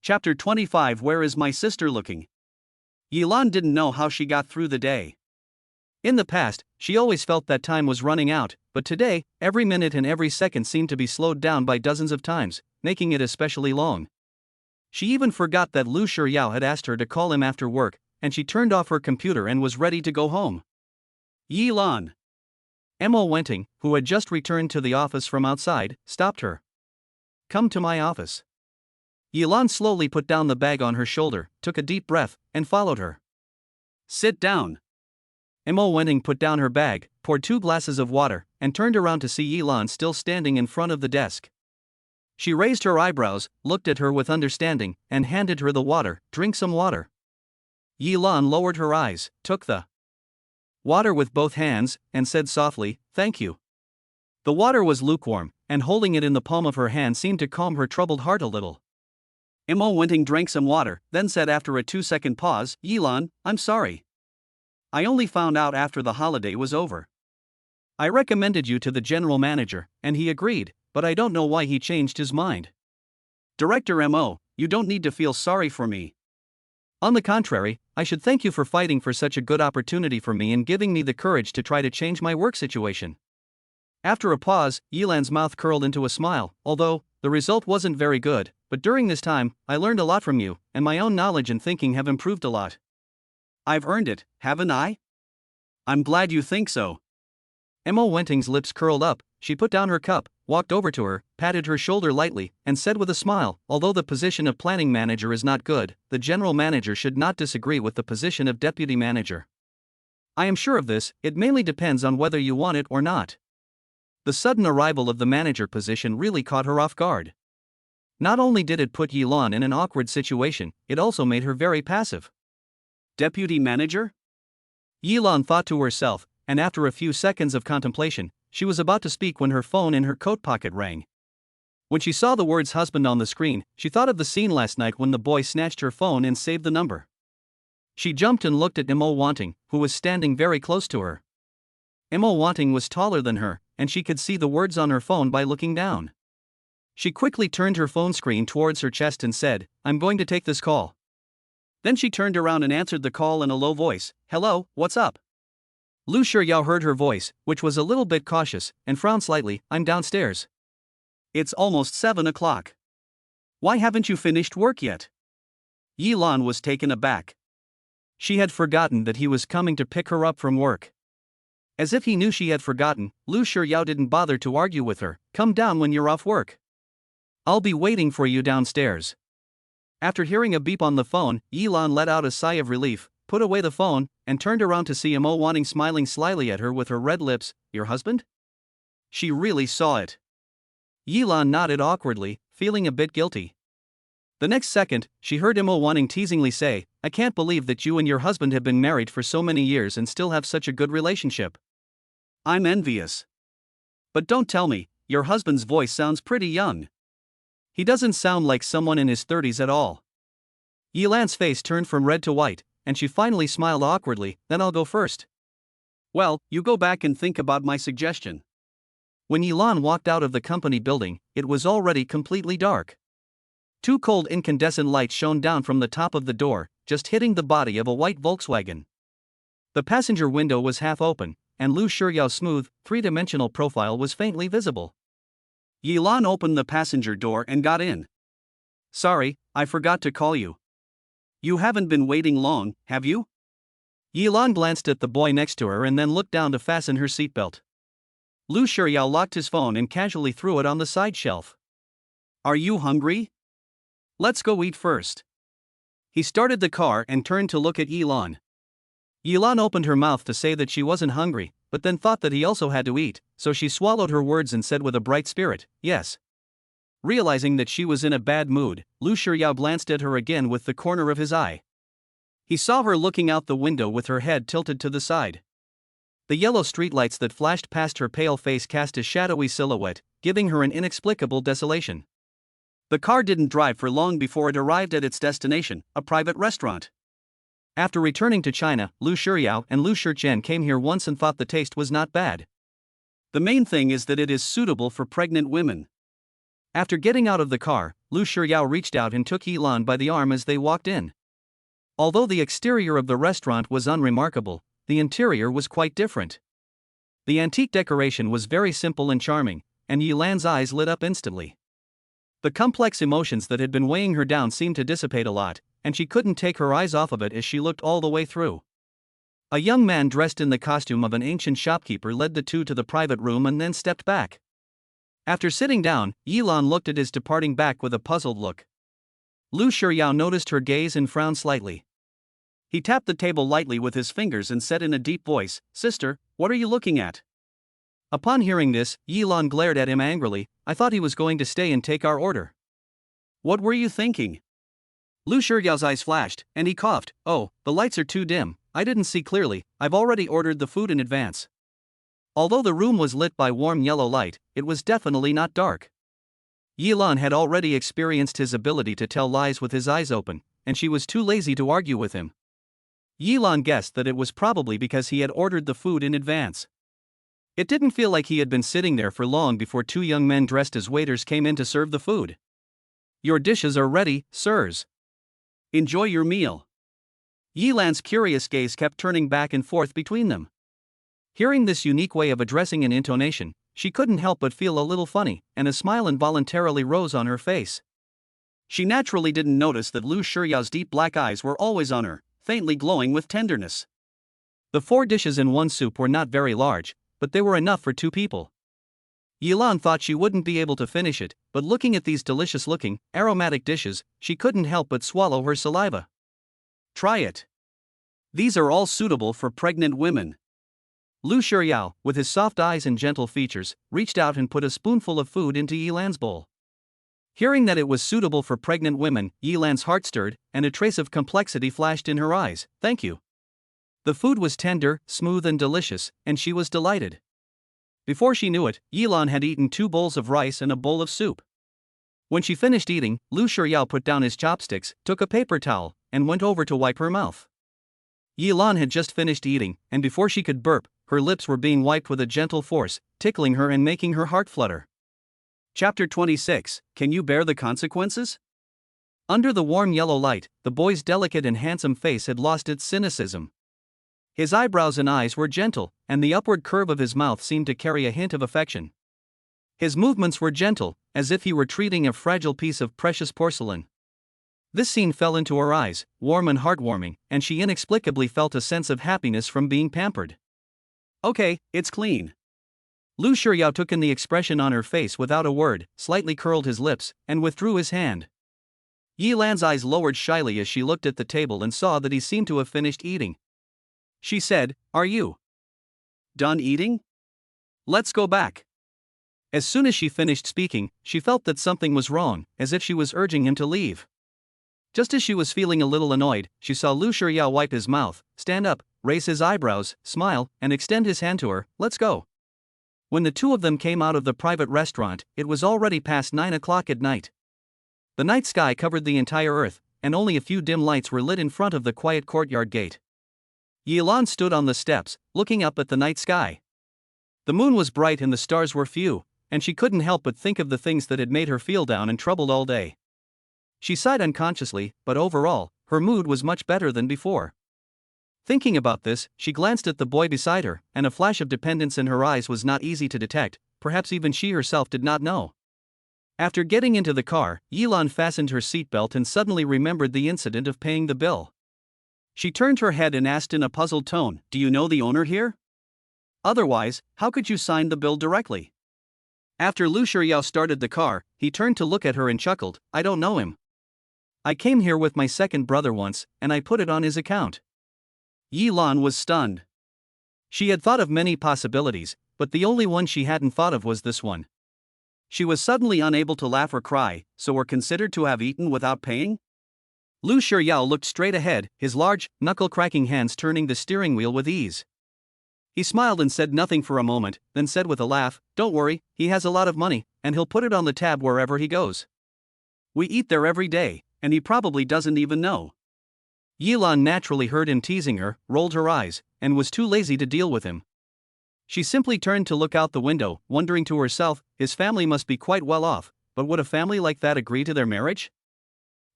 Chapter 25. Where is my sister looking? Yilan didn't know how she got through the day. In the past, she always felt that time was running out, but today, every minute and every second seemed to be slowed down by dozens of times, making it especially long. She even forgot that Lu Shiryao had asked her to call him after work, and she turned off her computer and was ready to go home. Yilan. Mo Wenting, who had just returned to the office from outside, stopped her. Come to my office. Yilan slowly put down the bag on her shoulder, took a deep breath, and followed her. Sit down. Mo Wenting put down her bag, poured 2 glasses of water, and turned around to see Yilan still standing in front of the desk. She raised her eyebrows, looked at her with understanding, and handed her the water. Drink some water. Yilan lowered her eyes, took the water with both hands, and said softly, "Thank you." The water was lukewarm, and holding it in the palm of her hand seemed to calm her troubled heart a little. Mo Wenting drank some water, then said after a 2-second pause, "Yilan, I'm sorry. I only found out after the holiday was over. I recommended you to the general manager, and he agreed, but I don't know why he changed his mind. Director Mo, you don't need to feel sorry for me. On the contrary, I should thank you for fighting for such a good opportunity for me and giving me the courage to try to change my work situation." After a pause, Yilan's mouth curled into a smile. "Although the result wasn't very good, but during this time, I learned a lot from you, and my own knowledge and thinking have improved a lot. I've earned it, haven't I? I'm glad you think so." Mo Wenting's lips curled up. She put down her cup, walked over to her, patted her shoulder lightly, and said with a smile, "Although the position of planning manager is not good, the general manager should not disagree with the position of deputy manager. I am sure of this, it mainly depends on whether you want it or not." The sudden arrival of the manager position really caught her off guard. Not only did it put Yilan in an awkward situation, it also made her very passive. Deputy manager? Yilan thought to herself, and after a few seconds of contemplation, she was about to speak when her phone in her coat pocket rang. When she saw the words husband on the screen, she thought of the scene last night when the boy snatched her phone and saved the number. She jumped and looked at Mo Wenting, who was standing very close to her. Mo Wenting was taller than her, and she could see the words on her phone by looking down. She quickly turned her phone screen towards her chest and said, "I'm going to take this call." Then she turned around and answered the call in a low voice, "Hello, what's up?" Lu Shiryao heard her voice, which was a little bit cautious, and frowned slightly. "I'm downstairs. It's almost 7 o'clock. Why haven't you finished work yet?" Yilan was taken aback. She had forgotten that he was coming to pick her up from work. As if he knew she had forgotten, Lu Shiryao didn't bother to argue with her. "Come down when you're off work. I'll be waiting for you downstairs." After hearing a beep on the phone, Yilan let out a sigh of relief, put away the phone, and turned around to see Mo Wenting smiling slyly at her with her red lips. "Your husband?" She really saw it. Yilan nodded awkwardly, feeling a bit guilty. The next second, she heard Mo Wenting teasingly say, "I can't believe that you and your husband have been married for so many years and still have such a good relationship. I'm envious. But don't tell me, your husband's voice sounds pretty young. He doesn't sound like someone in his 30s at all." Yilan's face turned from red to white, and she finally smiled awkwardly. "Then I'll go first." "Well, you go back and think about my suggestion." When Yilan walked out of the company building, it was already completely dark. 2 cold incandescent lights shone down from the top of the door, just hitting the body of a white Volkswagen. The passenger window was half open, and Lu Shiryao's smooth, 3-dimensional profile was faintly visible. Yilan opened the passenger door and got in. "Sorry, I forgot to call you. You haven't been waiting long, have you?" Yilan glanced at the boy next to her and then looked down to fasten her seatbelt. Lu Shiryao locked his phone and casually threw it on the side shelf. "Are you hungry? Let's go eat first." He started the car and turned to look at Yilan. Yilan opened her mouth to say that she wasn't hungry, but then thought that he also had to eat, so she swallowed her words and said with a bright spirit, "Yes." Realizing that she was in a bad mood, Lu Shiryao glanced at her again with the corner of his eye. He saw her looking out the window with her head tilted to the side. The yellow streetlights that flashed past her pale face cast a shadowy silhouette, giving her an inexplicable desolation. The car didn't drive for long before it arrived at its destination, a private restaurant. After returning to China, Lu Shiryao and Lu Shichen came here once and thought the taste was not bad. The main thing is that it is suitable for pregnant women. After getting out of the car, Lu Shiryao reached out and took Yilan by the arm as they walked in. Although the exterior of the restaurant was unremarkable, the interior was quite different. The antique decoration was very simple and charming, and Yilan's eyes lit up instantly. The complex emotions that had been weighing her down seemed to dissipate a lot, and she couldn't take her eyes off of it as she looked all the way through. A young man dressed in the costume of an ancient shopkeeper led the two to the private room and then stepped back. After sitting down, Yilan looked at his departing back with a puzzled look. Lu Shiryao noticed her gaze and frowned slightly. He tapped the table lightly with his fingers and said in a deep voice, "Sister, what are you looking at?" Upon hearing this, Yilan glared at him angrily. "I thought he was going to stay and take our order." "What were you thinking?" Lu Shiryao's eyes flashed, and he coughed. "Oh, the lights are too dim, I didn't see clearly, I've already ordered the food in advance." Although the room was lit by warm yellow light, it was definitely not dark. Yilan had already experienced his ability to tell lies with his eyes open, and she was too lazy to argue with him. Yilan guessed that it was probably because he had ordered the food in advance. It didn't feel like he had been sitting there for long before two young men dressed as waiters came in to serve the food. "Your dishes are ready, sirs. Enjoy your meal." Yilan's curious gaze kept turning back and forth between them. Hearing this unique way of addressing and intonation, she couldn't help but feel a little funny, and a smile involuntarily rose on her face. She naturally didn't notice that Lu Shiryao's deep black eyes were always on her, faintly glowing with tenderness. The 4 dishes in one soup were not very large, but they were enough for 2 people. Yilan thought she wouldn't be able to finish it, but looking at these delicious-looking, aromatic dishes, she couldn't help but swallow her saliva. "Try it. These are all suitable for pregnant women." Lu Shiryao, with his soft eyes and gentle features, reached out and put a spoonful of food into Yilan's bowl. Hearing that it was suitable for pregnant women, Yilan's heart stirred, and a trace of complexity flashed in her eyes. "Thank you." The food was tender, smooth and delicious, and she was delighted. Before she knew it, Yilan had eaten 2 bowls of rice and a bowl of soup. When she finished eating, Lu Shiryao put down his chopsticks, took a paper towel, and went over to wipe her mouth. Yilan had just finished eating, and before she could burp, her lips were being wiped with a gentle force, tickling her and making her heart flutter. Chapter 26, Can You Bear the Consequences? Under the warm yellow light, the boy's delicate and handsome face had lost its cynicism. His eyebrows and eyes were gentle, and the upward curve of his mouth seemed to carry a hint of affection. His movements were gentle, as if he were treating a fragile piece of precious porcelain. This scene fell into her eyes, warm and heartwarming, and she inexplicably felt a sense of happiness from being pampered. "Okay, it's clean." Lu Shiryao took in the expression on her face without a word, slightly curled his lips, and withdrew his hand. Yilan's eyes lowered shyly as she looked at the table and saw that he seemed to have finished eating. She said, "Are you done eating? Let's go back." As soon as she finished speaking, she felt that something was wrong, as if she was urging him to leave. Just as she was feeling a little annoyed, she saw Lu Shiryao wipe his mouth, stand up, raise his eyebrows, smile, and extend his hand to her. "Let's go." When the two of them came out of the private restaurant, it was already past 9 o'clock at night. The night sky covered the entire earth, and only a few dim lights were lit in front of the quiet courtyard gate. Yilan stood on the steps, looking up at the night sky. The moon was bright and the stars were few, and she couldn't help but think of the things that had made her feel down and troubled all day. She sighed unconsciously, but overall, her mood was much better than before. Thinking about this, she glanced at the boy beside her, and a flash of dependence in her eyes was not easy to detect, perhaps even she herself did not know. After getting into the car, Yilan fastened her seatbelt and suddenly remembered the incident of paying the bill. She turned her head and asked in a puzzled tone, "Do you know the owner here? Otherwise, how could you sign the bill directly?" After Lu Shiryao started the car, he turned to look at her and chuckled, "I don't know him. I came here with my second brother once, and I put it on his account." Yilan was stunned. She had thought of many possibilities, but the only one she hadn't thought of was this one. She was suddenly unable to laugh or cry, so were considered to have eaten without paying? Lu Shiryao looked straight ahead, his large, knuckle-cracking hands turning the steering wheel with ease. He smiled and said nothing for a moment, then said with a laugh, "Don't worry, he has a lot of money, and he'll put it on the tab wherever he goes. We eat there every day, and he probably doesn't even know." Yilan naturally heard him teasing her, rolled her eyes, and was too lazy to deal with him. She simply turned to look out the window, wondering to herself, his family must be quite well off, but would a family like that agree to their marriage?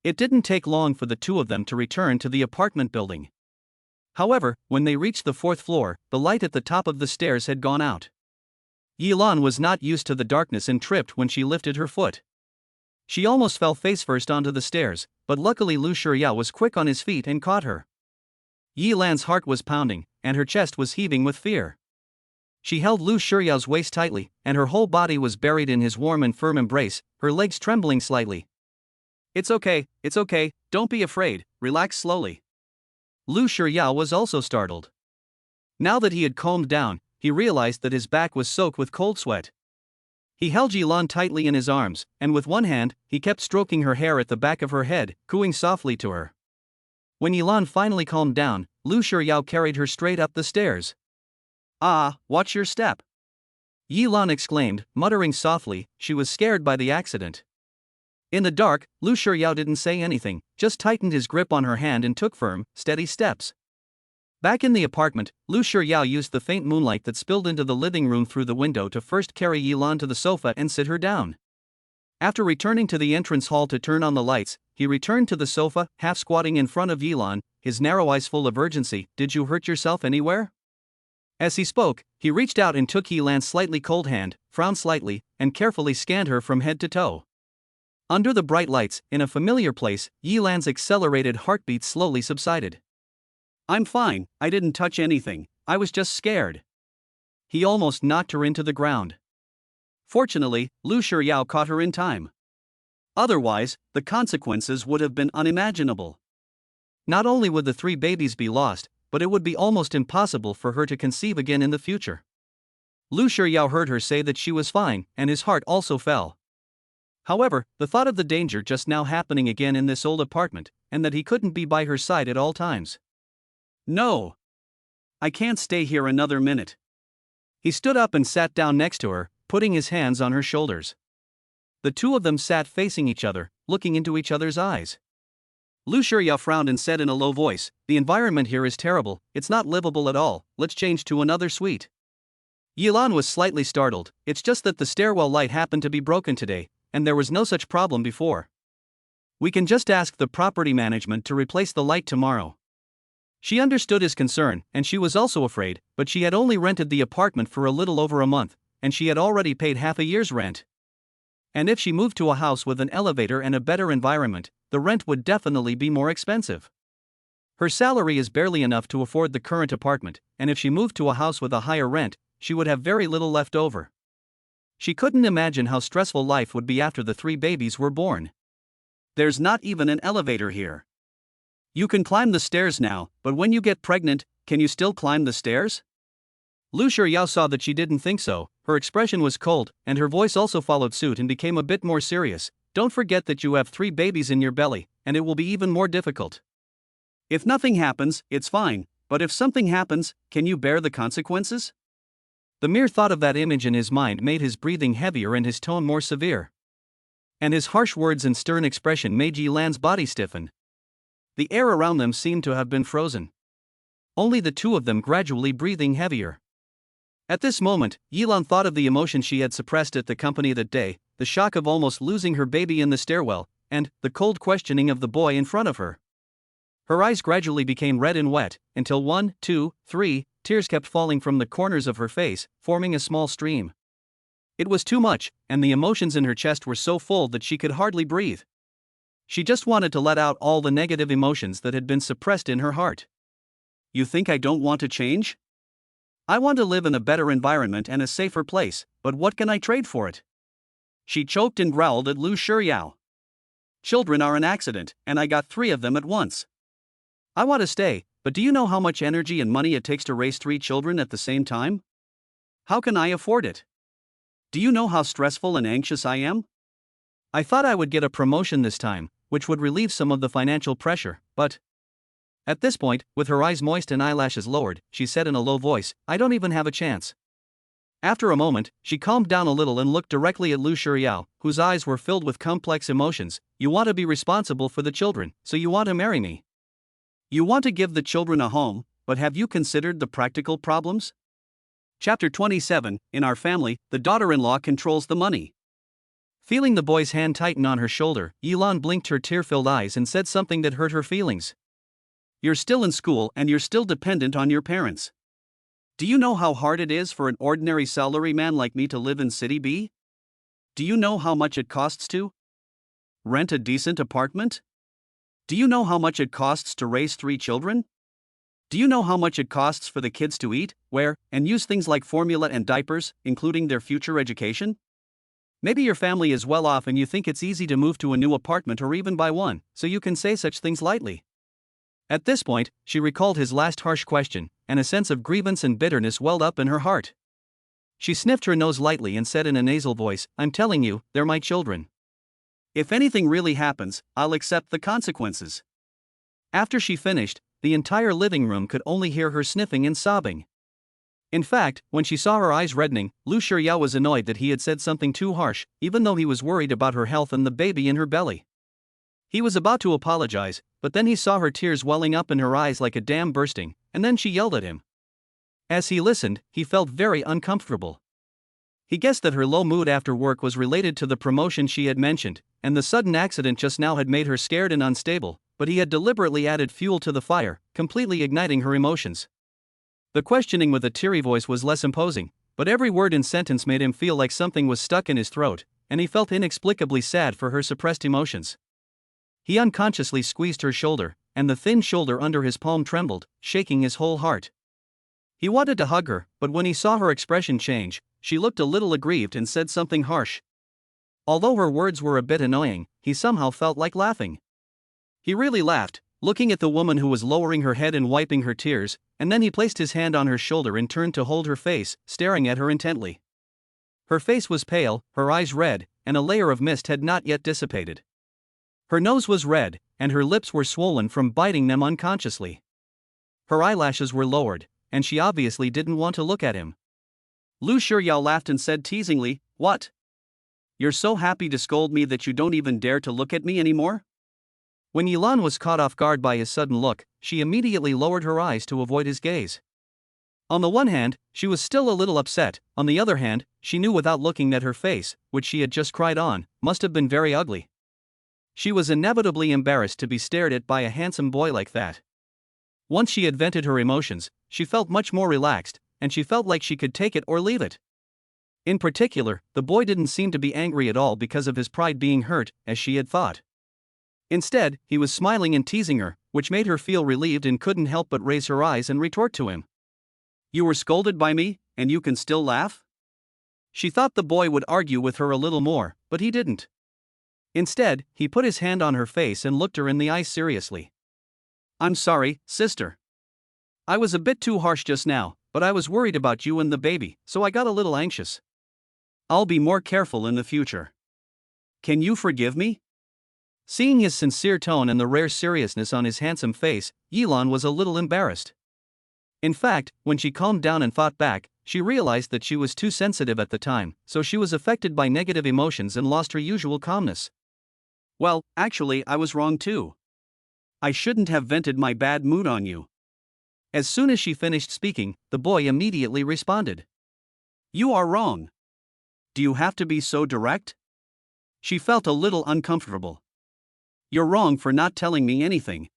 It didn't take long for the two of them to return to the apartment building. However, when they reached the fourth floor, the light at the top of the stairs had gone out. Yilan was not used to the darkness and tripped when she lifted her foot. She almost fell face-first onto the stairs, but luckily Lu Shiryao was quick on his feet and caught her. Yilan's heart was pounding, and her chest was heaving with fear. She held Lu Shiryao's waist tightly, and her whole body was buried in his warm and firm embrace, her legs trembling slightly. It's okay, don't be afraid, relax slowly. Lu Shiryao was also startled. Now that he had calmed down, he realized that his back was soaked with cold sweat. He held Yilan tightly in his arms, and with one hand, he kept stroking her hair at the back of her head, cooing softly to her. When Yilan finally calmed down, Lu Shiryao carried her straight up the stairs. "Ah, watch your step!" Yilan exclaimed, muttering softly. She was scared by the accident. In the dark, Lu Shiryao didn't say anything, just tightened his grip on her hand and took firm, steady steps. Back in the apartment, Lu Shiryao used the faint moonlight that spilled into the living room through the window to first carry Yilan to the sofa and sit her down. After returning to the entrance hall to turn on the lights, he returned to the sofa, half squatting in front of Yilan, his narrow eyes full of urgency. "Did you hurt yourself anywhere?" As he spoke, he reached out and took Yilan's slightly cold hand, frowned slightly, and carefully scanned her from head to toe. Under the bright lights, in a familiar place, Yilan's accelerated heartbeat slowly subsided. "I'm fine, I didn't touch anything, I was just scared." He almost knocked her into the ground. Fortunately, Lu Shiryao caught her in time. Otherwise, the consequences would have been unimaginable. Not only would the 3 babies be lost, but it would be almost impossible for her to conceive again in the future. Lu Shiryao heard her say that she was fine, and his heart also fell. However, the thought of the danger just now happening again in this old apartment, and that he couldn't be by her side at all times. "No. I can't stay here another minute." He stood up and sat down next to her, putting his hands on her shoulders. The two of them sat facing each other, looking into each other's eyes. Lu Shiryao frowned and said in a low voice, "The environment here is terrible, it's not livable at all, let's change to another suite." Yilan was slightly startled. "It's just that the stairwell light happened to be broken today, and there was no such problem before. We can just ask the property management to replace the light tomorrow." She understood his concern, and she was also afraid, but she had only rented the apartment for a little over a month, and she had already paid half a year's rent. And if she moved to a house with an elevator and a better environment, the rent would definitely be more expensive. Her salary is barely enough to afford the current apartment, and if she moved to a house with a higher rent, she would have very little left over. She couldn't imagine how stressful life would be after the 3 babies were born. "There's not even an elevator here. You can climb the stairs now, but when you get pregnant, can you still climb the stairs?" Lu Shiryao saw that she didn't think so. Her expression was cold, and her voice also followed suit and became a bit more serious. "Don't forget that you have 3 babies in your belly, and it will be even more difficult. If nothing happens, it's fine, but if something happens, can you bear the consequences?" The mere thought of that image in his mind made his breathing heavier and his tone more severe. And his harsh words and stern expression made Yilan's body stiffen. The air around them seemed to have been frozen. Only the two of them gradually breathing heavier. At this moment, Yilan thought of the emotion she had suppressed at the company that day, the shock of almost losing her baby in the stairwell, and the cold questioning of the boy in front of her. Her eyes gradually became red and wet, until 1, 2, 3, tears kept falling from the corners of her face, forming a small stream. It was too much, and the emotions in her chest were so full that she could hardly breathe. She just wanted to let out all the negative emotions that had been suppressed in her heart. "You think I don't want to change? I want to live in a better environment and a safer place, but what can I trade for it?" She choked and growled at Lu Shiryao. "Children are an accident, and I got 3 of them at once. I want to stay, but do you know how much energy and money it takes to raise 3 children at the same time? How can I afford it? Do you know how stressful and anxious I am? I thought I would get a promotion this time, which would relieve some of the financial pressure, but..." At this point, with her eyes moist and eyelashes lowered, she said in a low voice, "I don't even have a chance." After a moment, she calmed down a little and looked directly at Lu Shiryao, whose eyes were filled with complex emotions. "You want to be responsible for the children, so you want to marry me. You want to give the children a home, but have you considered the practical problems?" Chapter 27, In our family, the daughter-in-law controls the money. Feeling the boy's hand tighten on her shoulder, Yilan blinked her tear-filled eyes and said something that hurt her feelings. You're still in school and you're still dependent on your parents. Do you know how hard it is for an ordinary salaryman like me to live in City B? Do you know how much it costs to rent a decent apartment? Do you know how much it costs to raise 3 children? Do you know how much it costs for the kids to eat, wear, and use things like formula and diapers, including their future education? Maybe your family is well off and you think it's easy to move to a new apartment or even buy one, so you can say such things lightly. At this point, she recalled his last harsh question, and a sense of grievance and bitterness welled up in her heart. She sniffed her nose lightly and said in a nasal voice, I'm telling you, they're my children. If anything really happens, I'll accept the consequences. After she finished, the entire living room could only hear her sniffing and sobbing. In fact, when she saw her eyes reddening, Lu Shiryao was annoyed that he had said something too harsh, even though he was worried about her health and the baby in her belly. He was about to apologize, but then he saw her tears welling up in her eyes like a dam bursting, and then she yelled at him. As he listened, he felt very uncomfortable. He guessed that her low mood after work was related to the promotion she had mentioned, and the sudden accident just now had made her scared and unstable, but he had deliberately added fuel to the fire, completely igniting her emotions. The questioning with a teary voice was less imposing, but every word and sentence made him feel like something was stuck in his throat, and he felt inexplicably sad for her suppressed emotions. He unconsciously squeezed her shoulder, and the thin shoulder under his palm trembled, shaking his whole heart. He wanted to hug her, but when he saw her expression change, she looked a little aggrieved and said something harsh. Although her words were a bit annoying, he somehow felt like laughing. He really laughed, looking at the woman who was lowering her head and wiping her tears, and then he placed his hand on her shoulder and turned to hold her face, staring at her intently. Her face was pale, her eyes red, and a layer of mist had not yet dissipated. Her nose was red, and her lips were swollen from biting them unconsciously. Her eyelashes were lowered, and she obviously didn't want to look at him. Lu Shiryao laughed and said teasingly, What? You're so happy to scold me that you don't even dare to look at me anymore? When Yilan was caught off guard by his sudden look, she immediately lowered her eyes to avoid his gaze. On the one hand, she was still a little upset, on the other hand, she knew without looking that her face, which she had just cried on, must have been very ugly. She was inevitably embarrassed to be stared at by a handsome boy like that. Once she had vented her emotions, she felt much more relaxed, and she felt like she could take it or leave it. In particular, the boy didn't seem to be angry at all because of his pride being hurt, as she had thought. Instead, he was smiling and teasing her, which made her feel relieved and couldn't help but raise her eyes and retort to him. You were scolded by me, and you can still laugh? She thought the boy would argue with her a little more, but he didn't. Instead, he put his hand on her face and looked her in the eyes seriously. I'm sorry, sister. I was a bit too harsh just now, but I was worried about you and the baby, so I got a little anxious. I'll be more careful in the future. Can you forgive me? Seeing his sincere tone and the rare seriousness on his handsome face, Yilan was a little embarrassed. In fact, when she calmed down and fought back, she realized that she was too sensitive at the time, so she was affected by negative emotions and lost her usual calmness. Well, actually, I was wrong too. I shouldn't have vented my bad mood on you. As soon as she finished speaking, the boy immediately responded. You are wrong. Do you have to be so direct? She felt a little uncomfortable. You're wrong for not telling me anything.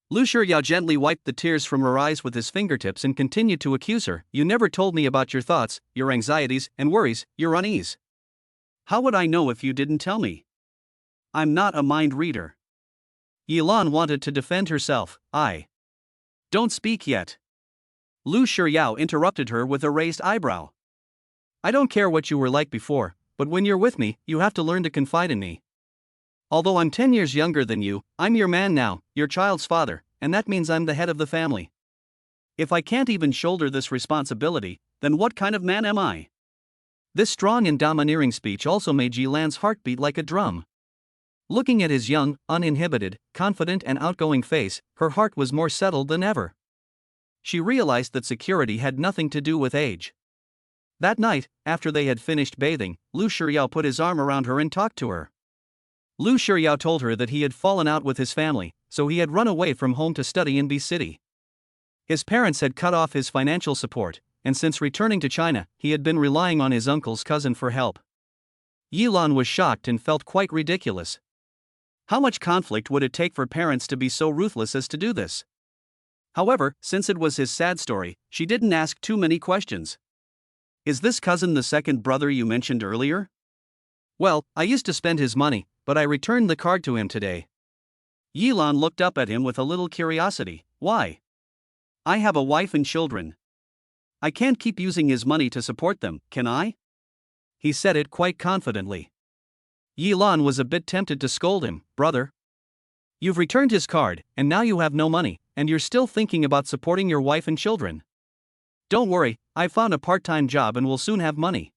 Lu Shiryao gently wiped the tears from her eyes with his fingertips and continued to accuse her. You never told me about your thoughts, your anxieties and worries, your unease. How would I know if you didn't tell me? I'm not a mind reader. Yilan wanted to defend herself. Don't speak yet. Lu Shiryao interrupted her with a raised eyebrow. I don't care what you were like before, but when you're with me, you have to learn to confide in me. Although I'm 10 years younger than you, I'm your man now, your child's father, and that means I'm the head of the family. If I can't even shoulder this responsibility, then what kind of man am I? This strong and domineering speech also made Yilan's heart beat like a drum. Looking at his young, uninhibited, confident and outgoing face, her heart was more settled than ever. She realized that security had nothing to do with age. That night, after they had finished bathing, Lu Shiryao put his arm around her and talked to her. Lu Shiryao told her that he had fallen out with his family, so he had run away from home to study in B City. His parents had cut off his financial support, and since returning to China, he had been relying on his uncle's cousin for help. Yilan was shocked and felt quite ridiculous. How much conflict would it take for parents to be so ruthless as to do this? However, since it was his sad story, she didn't ask too many questions. Is this cousin the second brother you mentioned earlier? Well, I used to spend his money, but I returned the card to him today. Yilan looked up at him with a little curiosity. Why? I have a wife and children. I can't keep using his money to support them, can I? He said it quite confidently. Yilan was a bit tempted to scold him. Brother, you've returned his card, and now you have no money, and you're still thinking about supporting your wife and children. Don't worry, I've found a part-time job and will soon have money.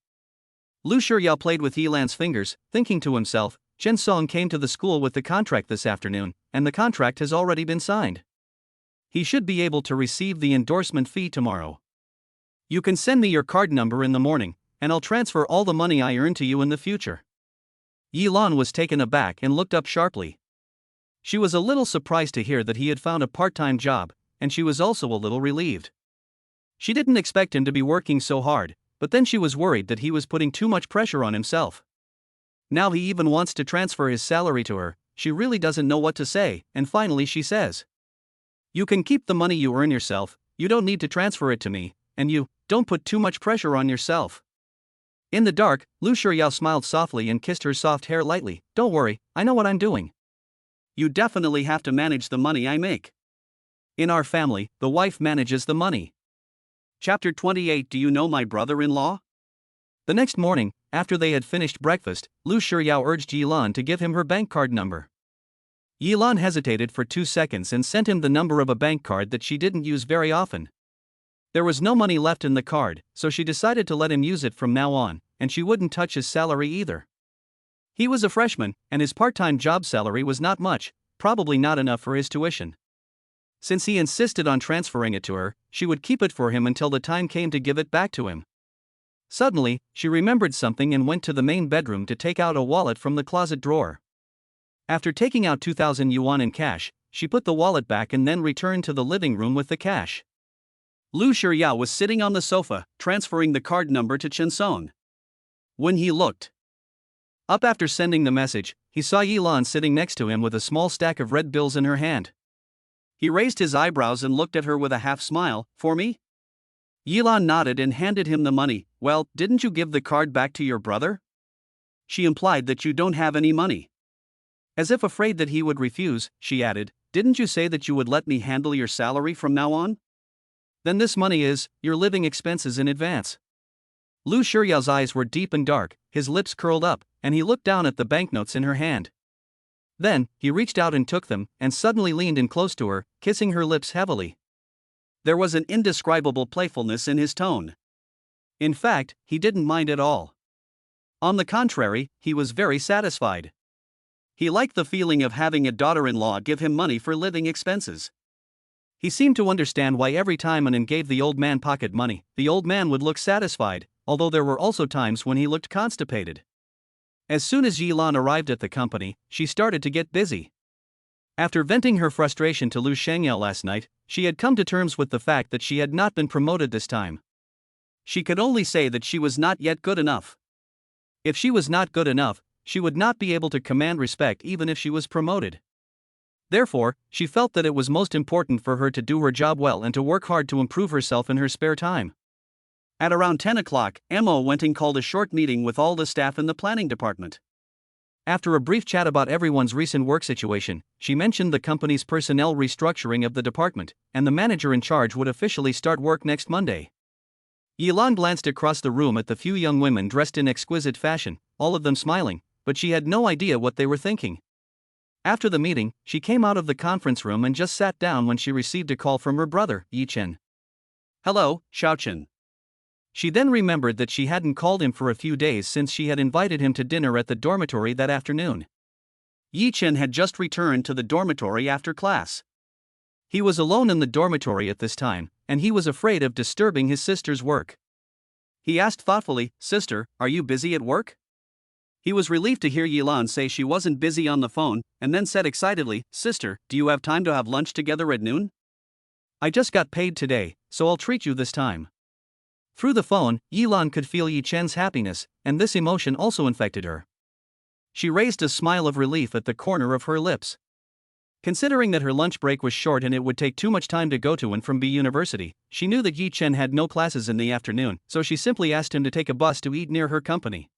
Lu Shiryao played with Yilan's fingers, thinking to himself, Chen Song came to the school with the contract this afternoon, and the contract has already been signed. He should be able to receive the endorsement fee tomorrow. You can send me your card number in the morning, and I'll transfer all the money I earn to you in the future. Yilan was taken aback and looked up sharply. She was a little surprised to hear that he had found a part-time job, and she was also a little relieved. She didn't expect him to be working so hard, but then she was worried that he was putting too much pressure on himself. Now he even wants to transfer his salary to her. She really doesn't know what to say, and finally she says, You can keep the money you earn yourself, you don't need to transfer it to me, and you, don't put too much pressure on yourself. In the dark, Lu Shiryao smiled softly and kissed her soft hair lightly. Don't worry, I know what I'm doing. You definitely have to manage the money I make. In our family, the wife manages the money. Chapter 28. Do you know my brother-in-law? The next morning, after they had finished breakfast, Lu Shiryao urged Yilan to give him her bank card number. Yilan hesitated for 2 seconds and sent him the number of a bank card that she didn't use very often. There was no money left in the card, so she decided to let him use it from now on, and she wouldn't touch his salary either. He was a freshman, and his part-time job salary was not much, probably not enough for his tuition. Since he insisted on transferring it to her, she would keep it for him until the time came to give it back to him. Suddenly, she remembered something and went to the main bedroom to take out a wallet from the closet drawer. After taking out 2,000 yuan in cash, she put the wallet back and then returned to the living room with the cash. Lu Shiryao was sitting on the sofa, transferring the card number to Chen Song. When he looked up after sending the message, he saw Yilan sitting next to him with a small stack of red bills in her hand. He raised his eyebrows and looked at her with a half smile. For me? Yilan nodded and handed him the money. Well, didn't you give the card back to your brother? She implied that you don't have any money. As if afraid that he would refuse, she added, Didn't you say that you would let me handle your salary from now on? Then this money is your living expenses in advance. Lu Shiryao's eyes were deep and dark, his lips curled up, and he looked down at the banknotes in her hand. Then, he reached out and took them, and suddenly leaned in close to her, kissing her lips heavily. There was an indescribable playfulness in his tone. In fact, he didn't mind at all. On the contrary, he was very satisfied. He liked the feeling of having a daughter-in-law give him money for living expenses. He seemed to understand why every time Anan gave the old man pocket money, the old man would look satisfied, although there were also times when he looked constipated. As soon as Yilan arrived at the company, she started to get busy. After venting her frustration to Lu Shengyao last night, she had come to terms with the fact that she had not been promoted this time. She could only say that she was not yet good enough. If she was not good enough, she would not be able to command respect even if she was promoted. Therefore, she felt that it was most important for her to do her job well and to work hard to improve herself in her spare time. At around 10 o'clock, Mo went and called a short meeting with all the staff in the planning department. After a brief chat about everyone's recent work situation, she mentioned the company's personnel restructuring of the department, and the manager in charge would officially start work next Monday. Yilan glanced across the room at the few young women dressed in exquisite fashion, all of them smiling, but she had no idea what they were thinking. After the meeting, she came out of the conference room and just sat down when she received a call from her brother, Yi Chen. Hello, Xiaochen. She then remembered that she hadn't called him for a few days since she had invited him to dinner at the dormitory that afternoon. Yi Chen had just returned to the dormitory after class. He was alone in the dormitory at this time, and he was afraid of disturbing his sister's work. He asked thoughtfully, Sister, are you busy at work? He was relieved to hear Yilan say she wasn't busy on the phone, and then said excitedly, Sister, do you have time to have lunch together at noon? I just got paid today, so I'll treat you this time. Through the phone, Yilan could feel Yi Chen's happiness, and this emotion also infected her. She raised a smile of relief at the corner of her lips. Considering that her lunch break was short and it would take too much time to go to and from B University, she knew that Yi Chen had no classes in the afternoon, so she simply asked him to take a bus to eat near her company.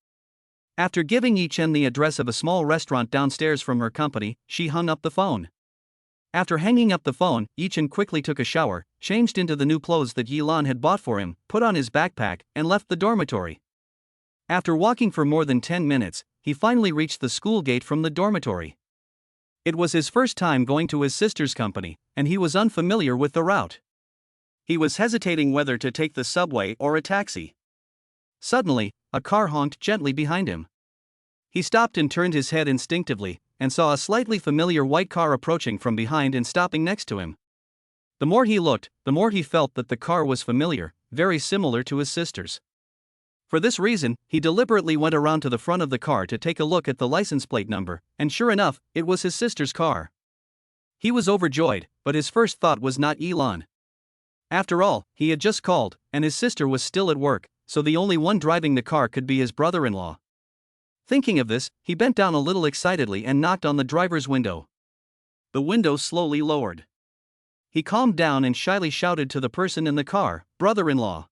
After giving Yi Chen the address of a small restaurant downstairs from her company, she hung up the phone. After hanging up the phone, Yi Chen quickly took a shower, changed into the new clothes that Yilan had bought for him, put on his backpack, and left the dormitory. After walking for more than 10 minutes, he finally reached the school gate from the dormitory. It was his first time going to his sister's company, and he was unfamiliar with the route. He was hesitating whether to take the subway or a taxi. Suddenly, a car honked gently behind him. He stopped and turned his head instinctively, and saw a slightly familiar white car approaching from behind and stopping next to him. The more he looked, the more he felt that the car was familiar, very similar to his sister's. For this reason, he deliberately went around to the front of the car to take a look at the license plate number, and sure enough, it was his sister's car. He was overjoyed, but his first thought was not Yilan. After all, he had just called, and his sister was still at work, so the only one driving the car could be his brother-in-law. Thinking of this, he bent down a little excitedly and knocked on the driver's window. The window slowly lowered. He calmed down and shyly shouted to the person in the car, "Brother-in-law."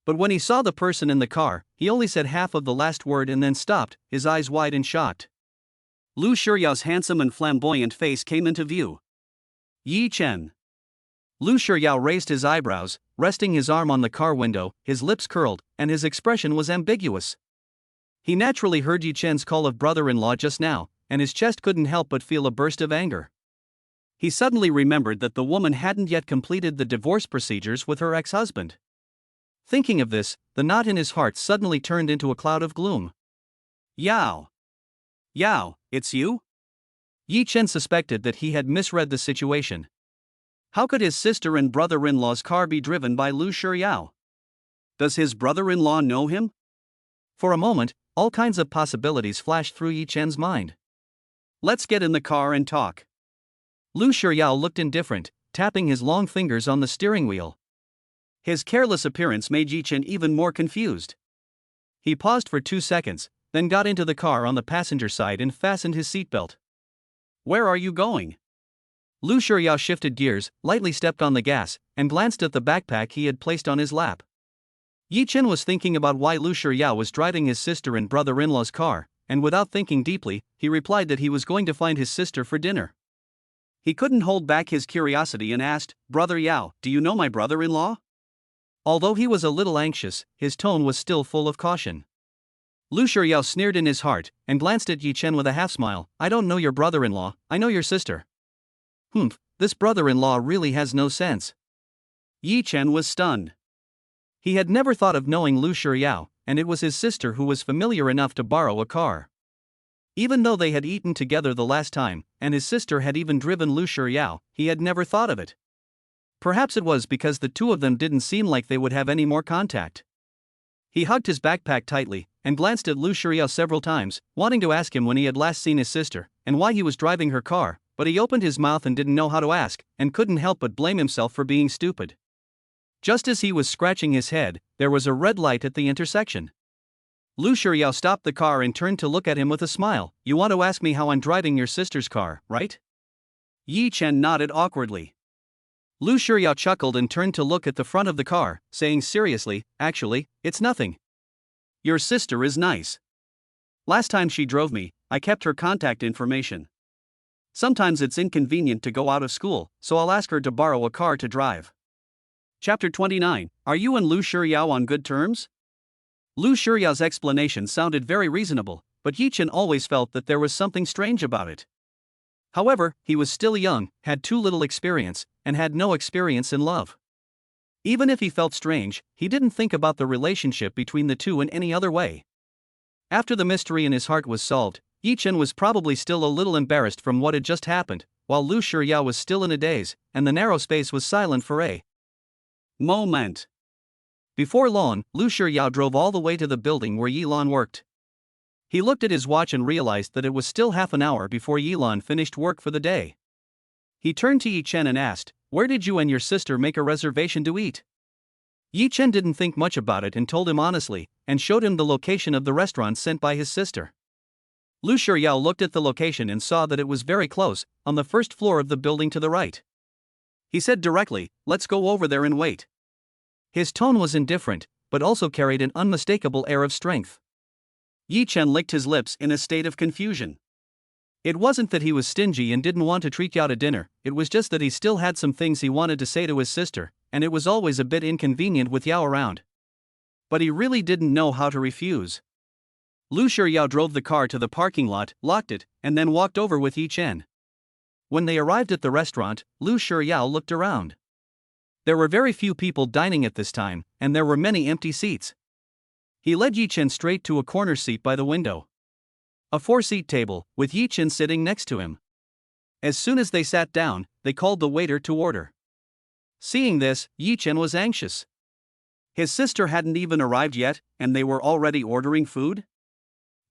But when he saw the person in the car, he only said half of the last word and then stopped, his eyes wide and shocked. Lu Shiyao's handsome and flamboyant face came into view. Yi Chen. Lu Shiyao raised his eyebrows, resting his arm on the car window, his lips curled, and his expression was ambiguous. He naturally heard Yi Chen's call of brother-in-law just now, and his chest couldn't help but feel a burst of anger. He suddenly remembered that the woman hadn't yet completed the divorce procedures with her ex-husband. Thinking of this, the knot in his heart suddenly turned into a cloud of gloom. Yao! Yao, it's you? Yi Chen suspected that he had misread the situation. How could his sister and brother-in-law's car be driven by Lu Shiyao? Does his brother-in-law know him? For a moment, all kinds of possibilities flashed through Yi Chen's mind. Let's get in the car and talk. Lu Shiyao looked indifferent, tapping his long fingers on the steering wheel. His careless appearance made Yi Chen even more confused. He paused for 2 seconds, then got into the car on the passenger side and fastened his seatbelt. Where are you going? Lu Shiyao shifted gears, lightly stepped on the gas, and glanced at the backpack he had placed on his lap. Yi Chen was thinking about why Lu Shiyao was driving his sister and brother-in-law's car, and without thinking deeply, he replied that he was going to find his sister for dinner. He couldn't hold back his curiosity and asked, "Brother Yao, do you know my brother-in-law?" Although he was a little anxious, his tone was still full of caution. Lu Shiyao sneered in his heart, and glanced at Yi Chen with a half-smile. "I don't know your brother-in-law, I know your sister." Humph, this brother-in-law really has no sense. Yi Chen was stunned. He had never thought of knowing Lu Shiyao, and it was his sister who was familiar enough to borrow a car. Even though they had eaten together the last time, and his sister had even driven Lu Shiyao, he had never thought of it. Perhaps it was because the two of them didn't seem like they would have any more contact. He hugged his backpack tightly, and glanced at Lu Shiyao several times, wanting to ask him when he had last seen his sister, and why he was driving her car, but he opened his mouth and didn't know how to ask, and couldn't help but blame himself for being stupid. Just as he was scratching his head, there was a red light at the intersection. Lu Shiyao stopped the car and turned to look at him with a smile. "You want to ask me how I'm driving your sister's car, right?" Yi Chen nodded awkwardly. Lu Shiyao chuckled and turned to look at the front of the car, saying seriously, "Actually, it's nothing. Your sister is nice. Last time she drove me, I kept her contact information. Sometimes it's inconvenient to go out of school, so I'll ask her to borrow a car to drive." Chapter 29. Are you and Lu Shiyao on good terms? Lu Shiyao's explanation sounded very reasonable, but Yi Chen always felt that there was something strange about it. However, he was still young, had too little experience, and had no experience in love. Even if he felt strange, he didn't think about the relationship between the two in any other way. After the mystery in his heart was solved, Yi Chen was probably still a little embarrassed from what had just happened, while Lu Shiyao was still in a daze, and the narrow space was silent for a moment. Before long, Lu Shiyao drove all the way to the building where Yilan worked. He looked at his watch and realized that it was still half an hour before Yilan finished work for the day. He turned to Yi Chen and asked, "Where did you and your sister make a reservation to eat?" Yi Chen didn't think much about it and told him honestly, and showed him the location of the restaurant sent by his sister. Lu Shiryao looked at the location and saw that it was very close, on the first floor of the building to the right. He said directly, "Let's go over there and wait." His tone was indifferent, but also carried an unmistakable air of strength. Yi Chen licked his lips in a state of confusion. It wasn't that he was stingy and didn't want to treat Yao to dinner, it was just that he still had some things he wanted to say to his sister, and it was always a bit inconvenient with Yao around. But he really didn't know how to refuse. Lu Shiryao drove the car to the parking lot, locked it, and then walked over with Yi Chen. When they arrived at the restaurant, Lu Shiryao looked around. There were very few people dining at this time, and there were many empty seats. He led Yi Chen straight to a corner seat by the window. A 4-seat table, with Yi Chen sitting next to him. As soon as they sat down, they called the waiter to order. Seeing this, Yi Chen was anxious. His sister hadn't even arrived yet, and they were already ordering food?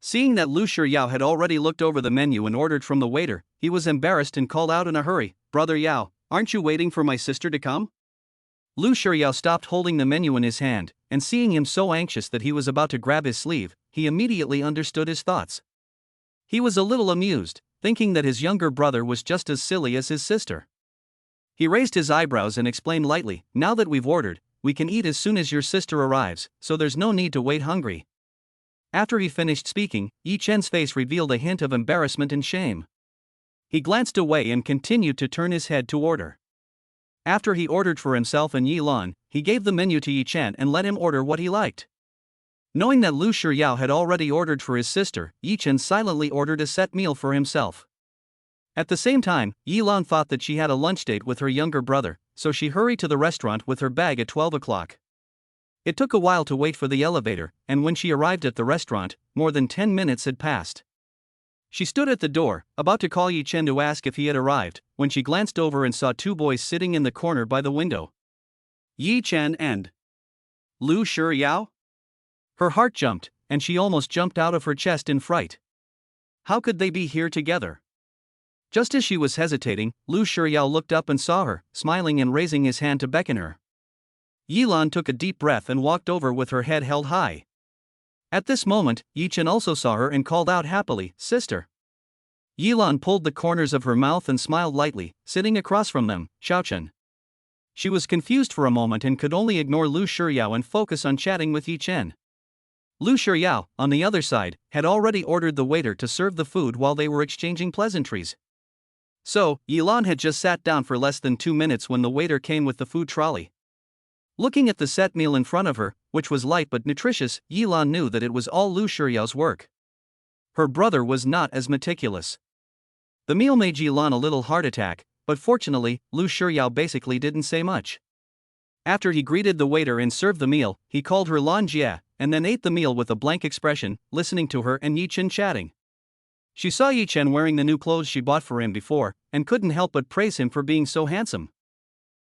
Seeing that Lu Shiryao had already looked over the menu and ordered from the waiter, he was embarrassed and called out in a hurry, "Brother Yao, aren't you waiting for my sister to come?" Lu Shiryao stopped holding the menu in his hand, and seeing him so anxious that he was about to grab his sleeve, he immediately understood his thoughts. He was a little amused, thinking that his younger brother was just as silly as his sister. He raised his eyebrows and explained lightly, "Now that we've ordered, we can eat as soon as your sister arrives, so there's no need to wait hungry." After he finished speaking, Yi Chen's face revealed a hint of embarrassment and shame. He glanced away and continued to turn his head to order. After he ordered for himself and Yi Lan, he gave the menu to Yi Chen and let him order what he liked. Knowing that Lu Shiryao had already ordered for his sister, Yi Chen silently ordered a set meal for himself. At the same time, Yi Lan thought that she had a lunch date with her younger brother, so she hurried to the restaurant with her bag at 12 o'clock. It took a while to wait for the elevator, and when she arrived at the restaurant, more than 10 minutes had passed. She stood at the door, about to call Yi Chen to ask if he had arrived, when she glanced over and saw 2 boys sitting in the corner by the window. Yi Chen and Lu Shiryao? Her heart jumped, and she almost jumped out of her chest in fright. How could they be here together? Just as she was hesitating, Lu Shiryao looked up and saw her, smiling and raising his hand to beckon her. Yi Lan took a deep breath and walked over with her head held high. At this moment, Yi Chen also saw her and called out happily, "Sister." Yi Lan pulled the corners of her mouth and smiled lightly, sitting across from them, Xiaochen. She was confused for a moment and could only ignore Lu Shiryao and focus on chatting with Yi Chen. Lu Shiryao, on the other side, had already ordered the waiter to serve the food while they were exchanging pleasantries. So, Yi Lan had just sat down for less than 2 minutes when the waiter came with the food trolley. Looking at the set meal in front of her, which was light but nutritious, Yi Lan knew that it was all Lu Shiryao's work. Her brother was not as meticulous. The meal made Yi Lan a little heart attack, but fortunately, Lu Shiryao basically didn't say much. After he greeted the waiter and served the meal, he called her Lan Jie, and then ate the meal with a blank expression, listening to her and Yi Chen chatting. She saw Yi Chen wearing the new clothes she bought for him before, and couldn't help but praise him for being so handsome.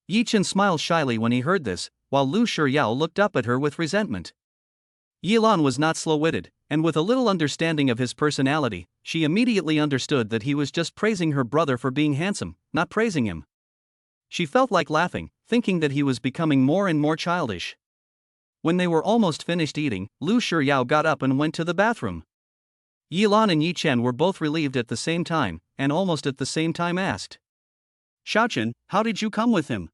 Yi Chen smiled shyly when he heard this, while Lu Shiryao looked up at her with resentment. Yi Lan was not slow-witted, and with a little understanding of his personality, she immediately understood that he was just praising her brother for being handsome, not praising him. She felt like laughing, thinking that he was becoming more and more childish. When they were almost finished eating, Lu Shiryao got up and went to the bathroom. Yi Lan and Yi Chen were both relieved at the same time, and almost at the same time asked, "Xiaochen, how did you come with him?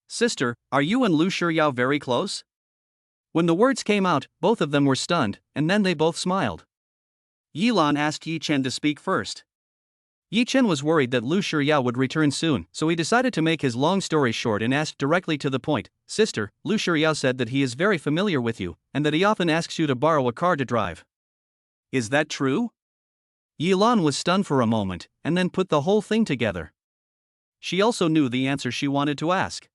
Sister, are you and Lu Shiryao very close?" When the words came out, both of them were stunned, and then they both smiled. Yi Lan asked Yi Chen to speak first. Yi Chen was worried that Lu Shiryao would return soon, so he decided to make his long story short and asked directly to the point, "Sister, Lu Shiryao said that he is very familiar with you, and that he often asks you to borrow a car to drive. Is that true?" Yi Lan was stunned for a moment, and then put the whole thing together. She also knew the answer she wanted to ask.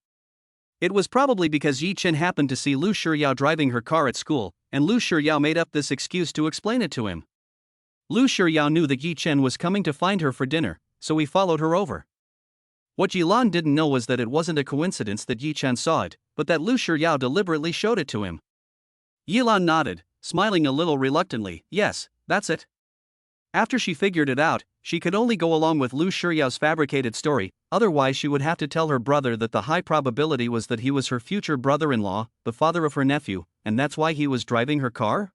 It was probably because Yi Chen happened to see Lu Shiryao driving her car at school, and Lu Shiryao made up this excuse to explain it to him. Lu Shiryao knew that Yi Chen was coming to find her for dinner, so he followed her over. What Yi Lan didn't know was that it wasn't a coincidence that Yi Chen saw it, but that Lu Shiryao deliberately showed it to him. Yi Lan nodded, smiling a little reluctantly, "Yes, that's it." After she figured it out, she could only go along with Lu Shiyao's fabricated story, otherwise she would have to tell her brother that the high probability was that he was her future brother-in-law, the father of her nephew, and that's why he was driving her car?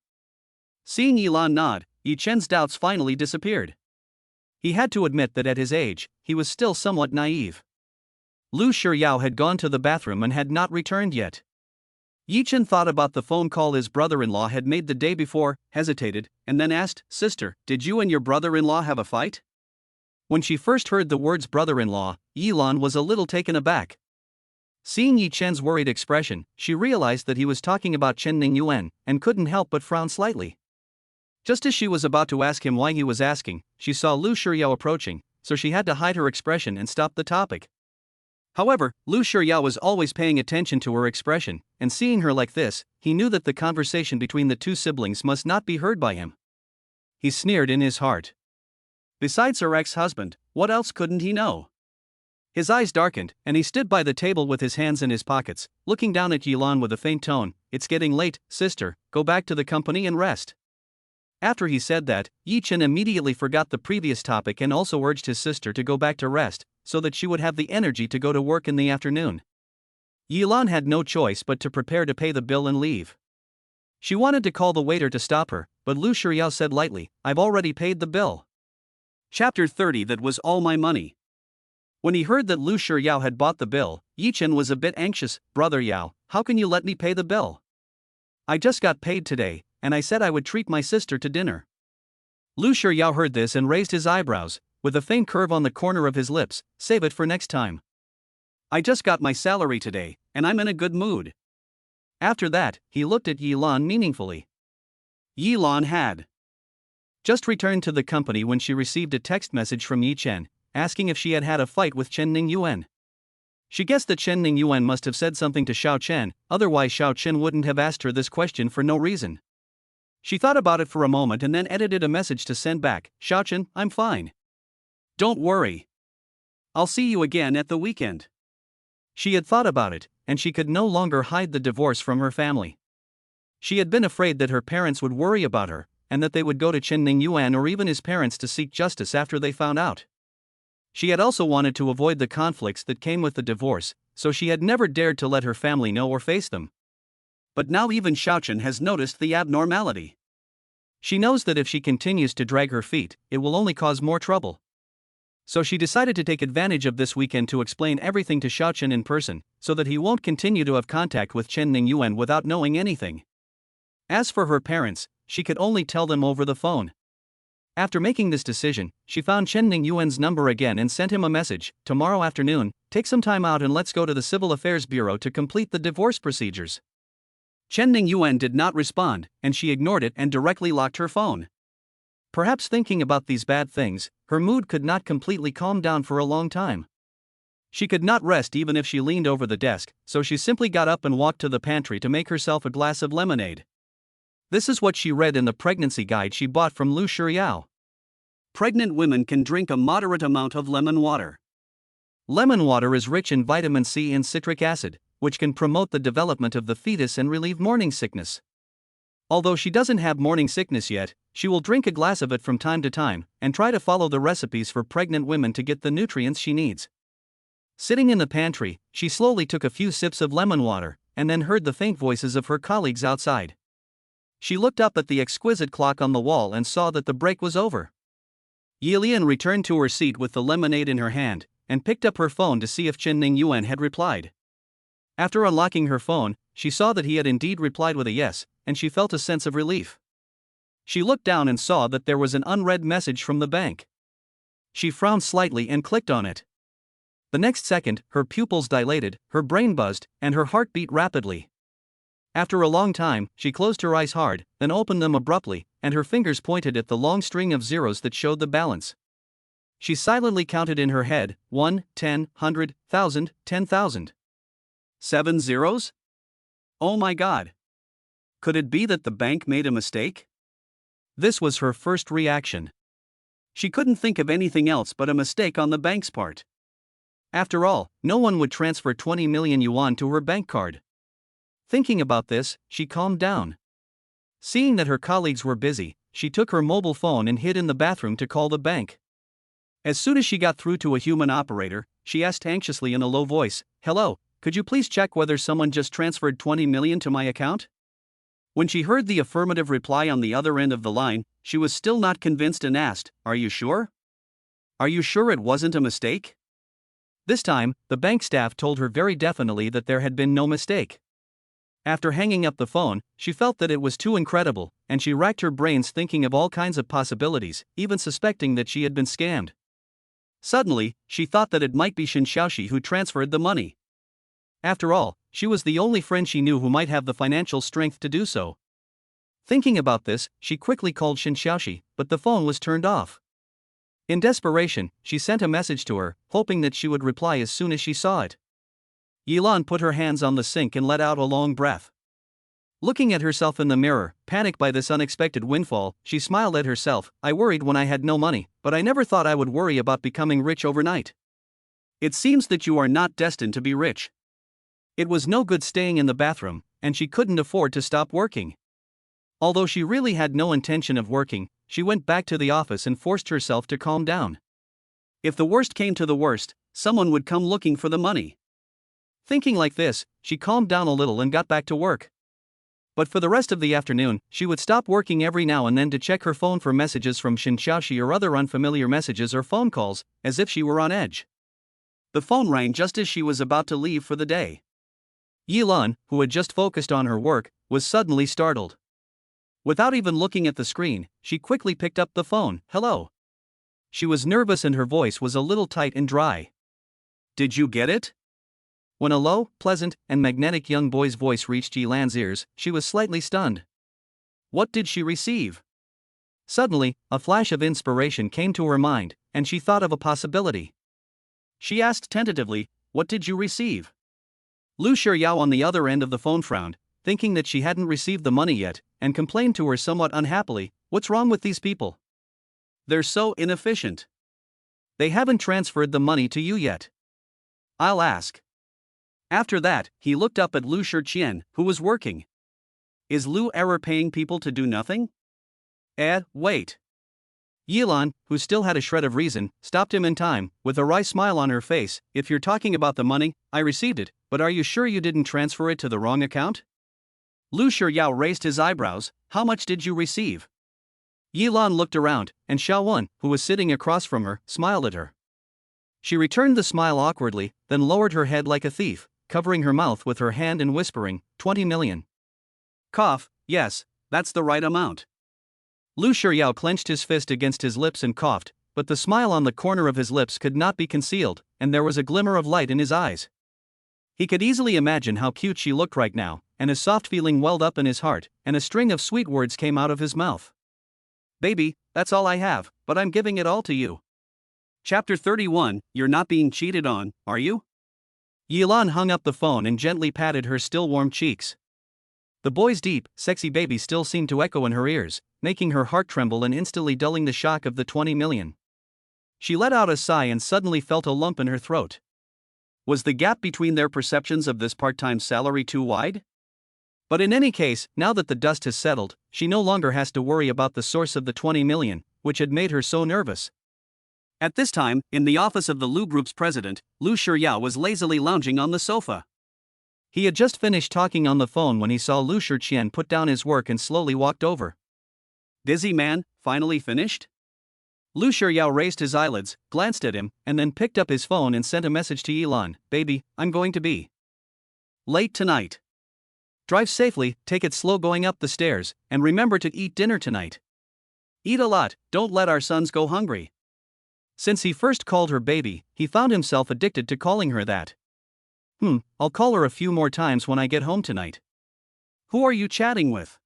Seeing Yilan nod, Yi Chen's doubts finally disappeared. He had to admit that at his age, he was still somewhat naive. Lu Shiyao had gone to the bathroom and had not returned yet. Yi Chen thought about the phone call his brother-in-law had made the day before, hesitated, and then asked, "Sister, did you and your brother-in-law have a fight?" When she first heard the words brother-in-law, Yilan was a little taken aback. Seeing Yi Chen's worried expression, she realized that he was talking about Chen Ningyuan, and couldn't help but frown slightly. Just as she was about to ask him why he was asking, she saw Lu Shiyao approaching, so she had to hide her expression and stop the topic. However, Lu Shiyao was always paying attention to her expression, and seeing her like this, he knew that the conversation between the two siblings must not be heard by him. He sneered in his heart. Besides her ex-husband, what else couldn't he know? His eyes darkened, and he stood by the table with his hands in his pockets, looking down at Yilan with a faint tone. "It's getting late, sister, go back to the company and rest." After he said that, Yi Chen immediately forgot the previous topic and also urged his sister to go back to rest, so that she would have the energy to go to work in the afternoon. Yilan had no choice but to prepare to pay the bill and leave. She wanted to call the waiter to stop her, but Lu Shiyao said lightly, "I've already paid the bill." Chapter 30. That was all my money. When he heard that Lu Shiyao had bought the bill, Yi Chen was a bit anxious. "Brother Yao, how can you let me pay the bill? I just got paid today, and I said I would treat my sister to dinner." Lu Shiyao heard this and raised his eyebrows, with a faint curve on the corner of his lips. "Save it for next time. I just got my salary today, and I'm in a good mood." After that, he looked at Yilan meaningfully. Yilan had just returned to the company when she received a text message from Yi Chen, asking if she had had a fight with Chen Ningyuan. She guessed that Chen Ningyuan must have said something to Xiao Chen, otherwise Xiao Chen wouldn't have asked her this question for no reason. She thought about it for a moment and then edited a message to send back. "Xiao Chen, I'm fine. Don't worry. I'll see you again at the weekend." She had thought about it, and she could no longer hide the divorce from her family. She had been afraid that her parents would worry about her, and that they would go to Chen Ningyuan or even his parents to seek justice after they found out. She had also wanted to avoid the conflicts that came with the divorce, so she had never dared to let her family know or face them. But now even Xiao Chen has noticed the abnormality. She knows that if she continues to drag her feet, it will only cause more trouble. So she decided to take advantage of this weekend to explain everything to Xiao Chen in person, so that he won't continue to have contact with Chen Ningyuan without knowing anything. As for her parents, she could only tell them over the phone. After making this decision, she found Chen Ningyuan's number again and sent him a message. "Tomorrow afternoon, take some time out and let's go to the Civil Affairs Bureau to complete the divorce procedures." Chen Ningyuan did not respond, and she ignored it and directly locked her phone. Perhaps thinking about these bad things, her mood could not completely calm down for a long time. She could not rest even if she leaned over the desk, so she simply got up and walked to the pantry to make herself a glass of lemonade. This is what she read in the pregnancy guide she bought from Lu Shiyao. Pregnant women can drink a moderate amount of lemon water. Lemon water is rich in vitamin C and citric acid, which can promote the development of the fetus and relieve morning sickness. Although she doesn't have morning sickness yet, she will drink a glass of it from time to time, and try to follow the recipes for pregnant women to get the nutrients she needs. Sitting in the pantry, she slowly took a few sips of lemon water, and then heard the faint voices of her colleagues outside. She looked up at the exquisite clock on the wall and saw that the break was over. Yilian returned to her seat with the lemonade in her hand, and picked up her phone to see if Chen Ningyuan had replied. After unlocking her phone, she saw that he had indeed replied with a yes, and she felt a sense of relief. She looked down and saw that there was an unread message from the bank. She frowned slightly and clicked on it. The next second, her pupils dilated, her brain buzzed, and her heart beat rapidly. After a long time, she closed her eyes hard, then opened them abruptly, and her fingers pointed at the long string of zeros that showed the balance. She silently counted in her head, 1, 10, 100, 1,000, 10,000. 7 zeros? Oh my God! Could it be that the bank made a mistake? This was her first reaction. She couldn't think of anything else but a mistake on the bank's part. After all, no one would transfer 20 million yuan to her bank card. Thinking about this, she calmed down. Seeing that her colleagues were busy, she took her mobile phone and hid in the bathroom to call the bank. As soon as she got through to a human operator, she asked anxiously in a low voice, "Hello, could you please check whether someone just transferred 20 million to my account?" When she heard the affirmative reply on the other end of the line, she was still not convinced and asked, "Are you sure? Are you sure it wasn't a mistake?" This time, the bank staff told her very definitely that there had been no mistake. After hanging up the phone, she felt that it was too incredible, and she racked her brains thinking of all kinds of possibilities, even suspecting that she had been scammed. Suddenly, she thought that it might be Shin Xiaoxi who transferred the money. After all, she was the only friend she knew who might have the financial strength to do so. Thinking about this, she quickly called Shin Xiaoxi, but the phone was turned off. In desperation, she sent a message to her, hoping that she would reply as soon as she saw it. Yilan put her hands on the sink and let out a long breath. Looking at herself in the mirror, panicked by this unexpected windfall, she smiled at herself. "I worried when I had no money, but I never thought I would worry about becoming rich overnight. It seems that you are not destined to be rich." It was no good staying in the bathroom, and she couldn't afford to stop working. Although she really had no intention of working, she went back to the office and forced herself to calm down. If the worst came to the worst, someone would come looking for the money. Thinking like this, she calmed down a little and got back to work. But for the rest of the afternoon, she would stop working every now and then to check her phone for messages from Shin Xiaoxi or other unfamiliar messages or phone calls, as if she were on edge. The phone rang just as she was about to leave for the day. Yilan, who had just focused on her work, was suddenly startled. Without even looking at the screen, she quickly picked up the phone. "Hello." She was nervous and her voice was a little tight and dry. "Did you get it?" When a low, pleasant, and magnetic young boy's voice reached Yilan's ears, she was slightly stunned. What did she receive? Suddenly, a flash of inspiration came to her mind, and she thought of a possibility. She asked tentatively, "What did you receive?" Lu Shiryao on the other end of the phone frowned, thinking that she hadn't received the money yet, and complained to her somewhat unhappily, "What's wrong with these people? They're so inefficient. They haven't transferred the money to you yet. I'll ask." After that, he looked up at Lu Shiqian, who was working. "Is Lu Error paying people to do nothing?" Wait. Yilan, who still had a shred of reason, stopped him in time, with a wry smile on her face. "If you're talking about the money, I received it, but are you sure you didn't transfer it to the wrong account?" Lu Shiryao raised his eyebrows. "How much did you receive?" Yilan looked around, and Xiaowen, who was sitting across from her, smiled at her. She returned the smile awkwardly, then lowered her head like a thief, covering her mouth with her hand and whispering, 20 million. Cough, yes, that's the right amount. Lu Shiryao clenched his fist against his lips and coughed, but the smile on the corner of his lips could not be concealed, and there was a glimmer of light in his eyes. He could easily imagine how cute she looked right now, and a soft feeling welled up in his heart, and a string of sweet words came out of his mouth. "Baby, that's all I have, but I'm giving it all to you." Chapter 31, You're not being cheated on, are you? Yilan hung up the phone and gently patted her still warm cheeks. The boy's deep, sexy baby still seemed to echo in her ears, making her heart tremble and instantly dulling the shock of the 20 million. She let out a sigh and suddenly felt a lump in her throat. Was the gap between their perceptions of this part-time salary too wide? But in any case, now that the dust has settled, she no longer has to worry about the source of the 20 million, which had made her so nervous. At this time, in the office of the Lu Group's president, Lu Shiryao was lazily lounging on the sofa. He had just finished talking on the phone when he saw Lu Shiqian put down his work and slowly walked over. "Dizzy man, finally finished?" Lu Shiryao raised his eyelids, glanced at him, and then picked up his phone and sent a message to Yilan. "Baby, I'm going to be late tonight. Drive safely, take it slow going up the stairs, and remember to eat dinner tonight. Eat a lot, don't let our sons go hungry." Since he first called her baby, he found himself addicted to calling her that. I'll call her a few more times when I get home tonight. "Who are you chatting with?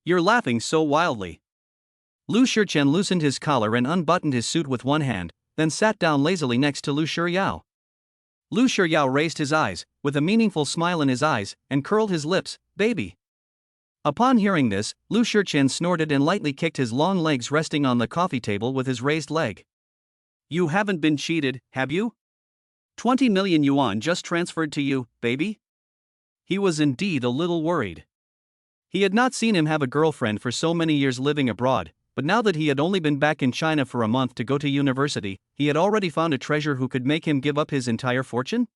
You're laughing so wildly." Lu Shiqian loosened his collar and unbuttoned his suit with one hand, then sat down lazily next to Lu Shiryao. Lu Shiryao raised his eyes, with a meaningful smile in his eyes, and curled his lips. "Baby." Upon hearing this, Lu Shiqian snorted and lightly kicked his long legs resting on the coffee table with his raised leg. "You haven't been cheated, have you? 20 million yuan just transferred to you, baby?" He was indeed a little worried. He had not seen him have a girlfriend for so many years living abroad, but now that he had only been back in China for a month to go to university, he had already found a treasure who could make him give up his entire fortune?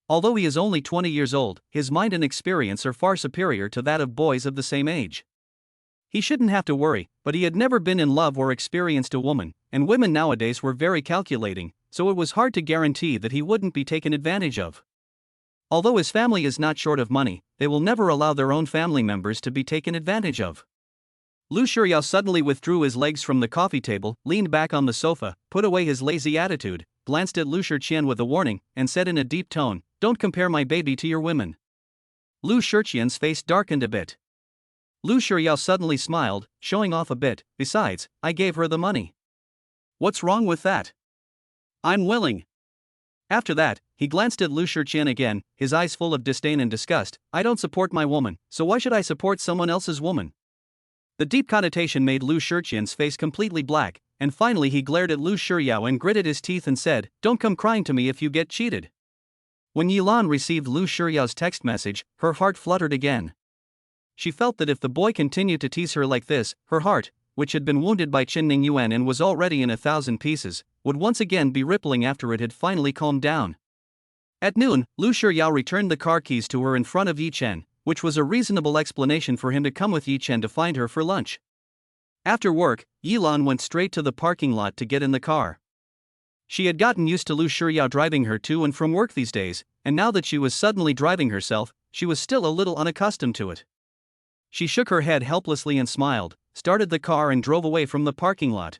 Although he is only 20 years old, his mind and experience are far superior to that of boys of the same age. He shouldn't have to worry, but he had never been in love or experienced a woman, and women nowadays were very calculating, so it was hard to guarantee that he wouldn't be taken advantage of. Although his family is not short of money, they will never allow their own family members to be taken advantage of. Lu Shiryao suddenly withdrew his legs from the coffee table, leaned back on the sofa, put away his lazy attitude, glanced at Lu Shiqian with a warning, and said in a deep tone, "Don't compare my baby to your women." Lu Shiqian's face darkened a bit. Lu Shiryao suddenly smiled, showing off a bit. "Besides, I gave her the money. What's wrong with that? I'm willing." After that, he glanced at Lu Shiqian again, his eyes full of disdain and disgust. "I don't support my woman, so why should I support someone else's woman?" The deep connotation made Lu Shiqian's face completely black, and finally he glared at Lu Shiryao and gritted his teeth and said, "Don't come crying to me if you get cheated." When Yilan received Lu Shiryao's text message, her heart fluttered again. She felt that if the boy continued to tease her like this, her heart, which had been wounded by Qin Ningyuan and was already in 1,000 pieces, would once again be rippling after it had finally calmed down. At noon, Lu Shiryao returned the car keys to her in front of Yi Chen, which was a reasonable explanation for him to come with Yi Chen to find her for lunch. After work, Yilan went straight to the parking lot to get in the car. She had gotten used to Lu Shiryao driving her to and from work these days, and now that she was suddenly driving herself, she was still a little unaccustomed to it. She shook her head helplessly and smiled, started the car and drove away from the parking lot.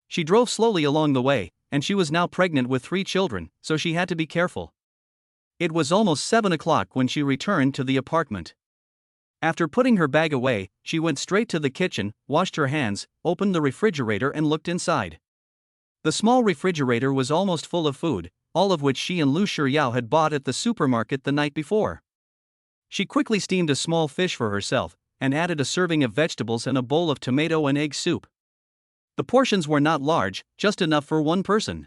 She drove slowly along the way, and she was now pregnant with 3 children, so she had to be careful. It was almost 7 o'clock when she returned to the apartment. After putting her bag away, she went straight to the kitchen, washed her hands, opened the refrigerator and looked inside. The small refrigerator was almost full of food, all of which she and Lu Shiryao had bought at the supermarket the night before. She quickly steamed a small fish for herself, and added a serving of vegetables and a bowl of tomato and egg soup. The portions were not large, just enough for one person.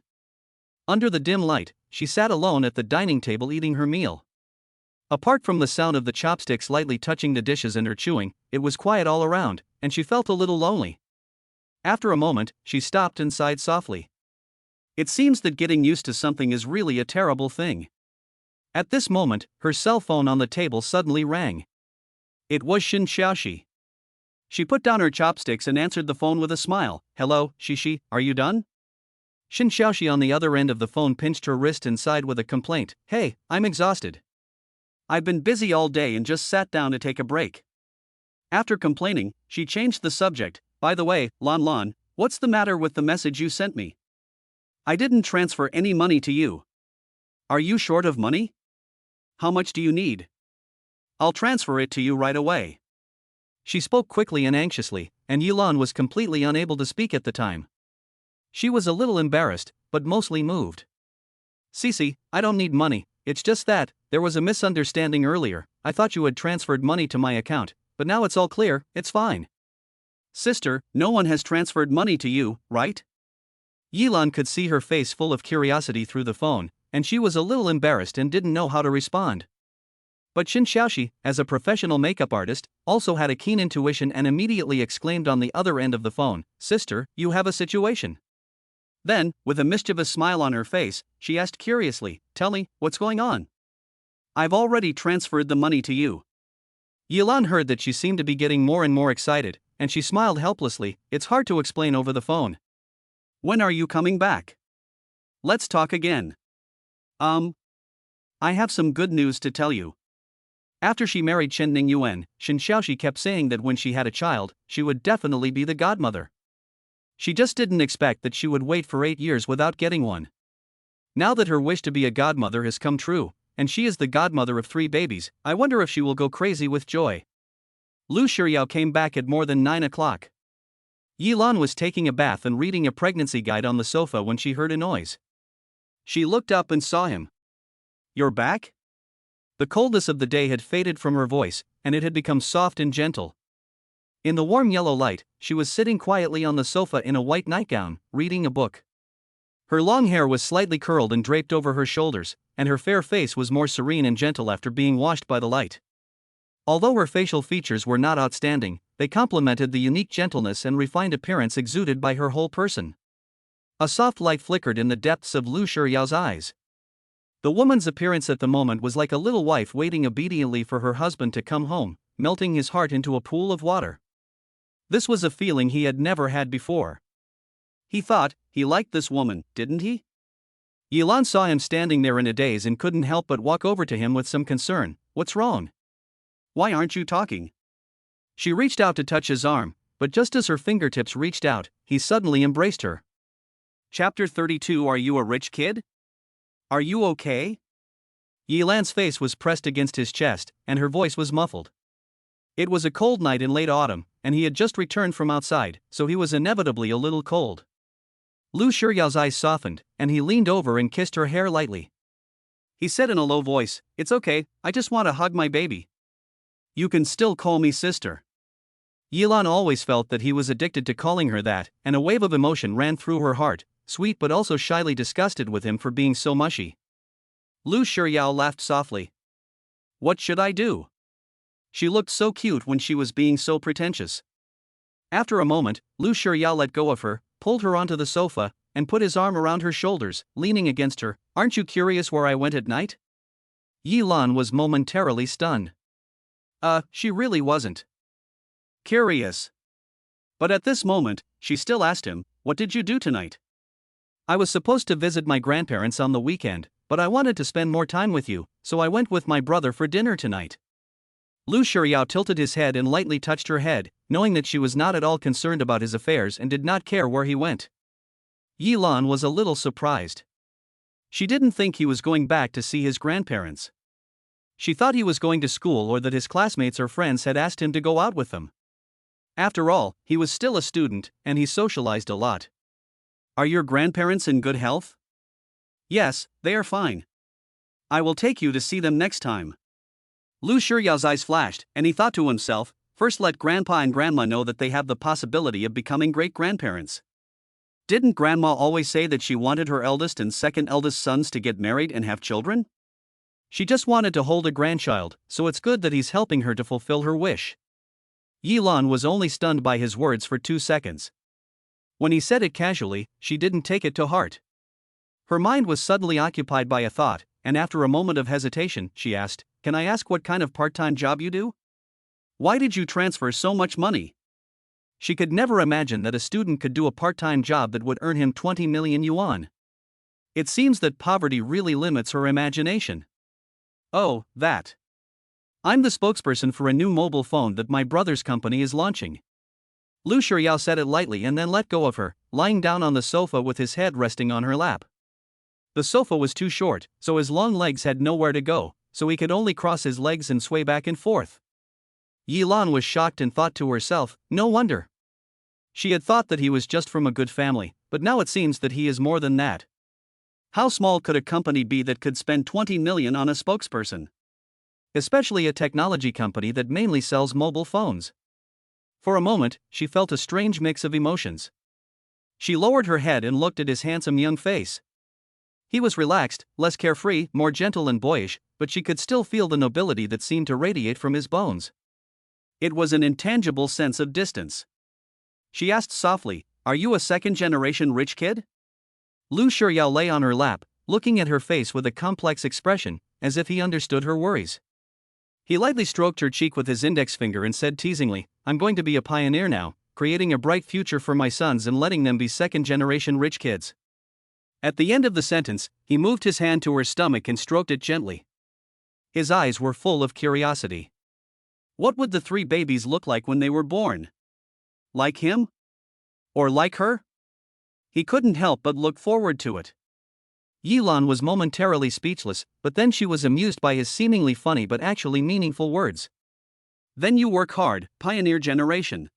Under the dim light, she sat alone at the dining table eating her meal. Apart from the sound of the chopsticks lightly touching the dishes and her chewing, it was quiet all around, and she felt a little lonely. After a moment, she stopped and sighed softly. It seems that getting used to something is really a terrible thing. At this moment, her cell phone on the table suddenly rang. It was Shin Xiaoxi. She put down her chopsticks and answered the phone with a smile. "Hello, Shishi, are you done?" Shin Xiaoxi on the other end of the phone pinched her wrist and sighed with a complaint. "Hey, I'm exhausted. I've been busy all day and just sat down to take a break." After complaining, she changed the subject. "By the way, Lan, what's the matter with the message you sent me? I didn't transfer any money to you. Are you short of money? How much do you need? I'll transfer it to you right away." She spoke quickly and anxiously, and Yilan was completely unable to speak at the time. She was a little embarrassed, but mostly moved. "Cece, I don't need money, it's just that there was a misunderstanding earlier. I thought you had transferred money to my account, but now it's all clear, it's fine." "Sister, no one has transferred money to you, right?" Yilan could see her face full of curiosity through the phone, and she was a little embarrassed and didn't know how to respond. But Shin Xiaoxi, as a professional makeup artist, also had a keen intuition and immediately exclaimed on the other end of the phone, "Sister, you have a situation." Then, with a mischievous smile on her face, she asked curiously, "Tell me, what's going on?" "I've already transferred the money to you." Yilan heard that she seemed to be getting more and more excited, and she smiled helplessly. "It's hard to explain over the phone. When are you coming back? Let's talk again." I have some good news to tell you." After she married Chen Ningyuan, Shin Xiaoxi kept saying that when she had a child, she would definitely be the godmother. She just didn't expect that she would wait for 8 years without getting one. Now that her wish to be a godmother has come true, and she is the godmother of 3 babies, I wonder if she will go crazy with joy. Lu Shiryao came back at more than 9 o'clock. Yilan was taking a bath and reading a pregnancy guide on the sofa when she heard a noise. She looked up and saw him. "You're back?" The coldness of the day had faded from her voice, and it had become soft and gentle. In the warm yellow light, she was sitting quietly on the sofa in a white nightgown, reading a book. Her long hair was slightly curled and draped over her shoulders, and her fair face was more serene and gentle after being washed by the light. Although her facial features were not outstanding, they complemented the unique gentleness and refined appearance exuded by her whole person. A soft light flickered in the depths of Lu Shiyao's eyes. The woman's appearance at the moment was like a little wife waiting obediently for her husband to come home, melting his heart into a pool of water. This was a feeling he had never had before. He thought he liked this woman, didn't he? Yilan saw him standing there in a daze and couldn't help but walk over to him with some concern. What's wrong? Why aren't you talking? She reached out to touch his arm, but just as her fingertips reached out, he suddenly embraced her. Chapter 32. Are you a rich kid? Are you okay? Yilan's face was pressed against his chest, and her voice was muffled. It was a cold night in late autumn, and he had just returned from outside, so he was inevitably a little cold. Lu Shiyao's eyes softened, and he leaned over and kissed her hair lightly. He said in a low voice, "It's okay, I just want to hug my baby. You can still call me sister." Yilan always felt that he was addicted to calling her that, and a wave of emotion ran through her heart, sweet but also shyly disgusted with him for being so mushy. Lu Shiyao laughed softly. What should I do? She looked so cute when she was being so pretentious. After a moment, Lu Shiyao let go of her, pulled her onto the sofa, and put his arm around her shoulders, leaning against her. Aren't you curious where I went at night? Yilan was momentarily stunned. She really wasn't curious. But at this moment, she still asked him, what did you do tonight? I was supposed to visit my grandparents on the weekend, but I wanted to spend more time with you, so I went with my brother for dinner tonight. Lu Shiyao tilted his head and lightly touched her head, knowing that she was not at all concerned about his affairs and did not care where he went. Yilan was a little surprised. She didn't think he was going back to see his grandparents. She thought he was going to school or that his classmates or friends had asked him to go out with them. After all, he was still a student, and he socialized a lot. Are your grandparents in good health? Yes, they are fine. I will take you to see them next time. Lu Shiyao's eyes flashed, and he thought to himself, first let Grandpa and Grandma know that they have the possibility of becoming great-grandparents. Didn't Grandma always say that she wanted her eldest and second eldest sons to get married and have children? She just wanted to hold a grandchild, so it's good that he's helping her to fulfill her wish. Yilan was only stunned by his words for 2 seconds. When he said it casually, she didn't take it to heart. Her mind was suddenly occupied by a thought, and after a moment of hesitation, she asked, Can I ask what kind of part-time job you do? Why did you transfer so much money? She could never imagine that a student could do a part-time job that would earn him 20 million yuan. It seems that poverty really limits her imagination. Oh, that. I'm the spokesperson for a new mobile phone that my brother's company is launching. Lu Shiyao said it lightly and then let go of her, lying down on the sofa with his head resting on her lap. The sofa was too short, so his long legs had nowhere to go, so he could only cross his legs and sway back and forth. Yilan was shocked and thought to herself, no wonder. She had thought that he was just from a good family, but now it seems that he is more than that. How small could a company be that could spend 20 million on a spokesperson? Especially a technology company that mainly sells mobile phones. For a moment, she felt a strange mix of emotions. She lowered her head and looked at his handsome young face. He was relaxed, less carefree, more gentle and boyish, but she could still feel the nobility that seemed to radiate from his bones. It was an intangible sense of distance. She asked softly, Are you a second-generation rich kid? Lu Shiyao lay on her lap, looking at her face with a complex expression, as if he understood her worries. He lightly stroked her cheek with his index finger and said teasingly, I'm going to be a pioneer now, creating a bright future for my sons and letting them be second-generation rich kids. At the end of the sentence, he moved his hand to her stomach and stroked it gently. His eyes were full of curiosity. What would the 3 babies look like when they were born? Like him? Or like her? He couldn't help but look forward to it. Yilan was momentarily speechless, but then she was amused by his seemingly funny but actually meaningful words. Then you work hard, pioneer generation.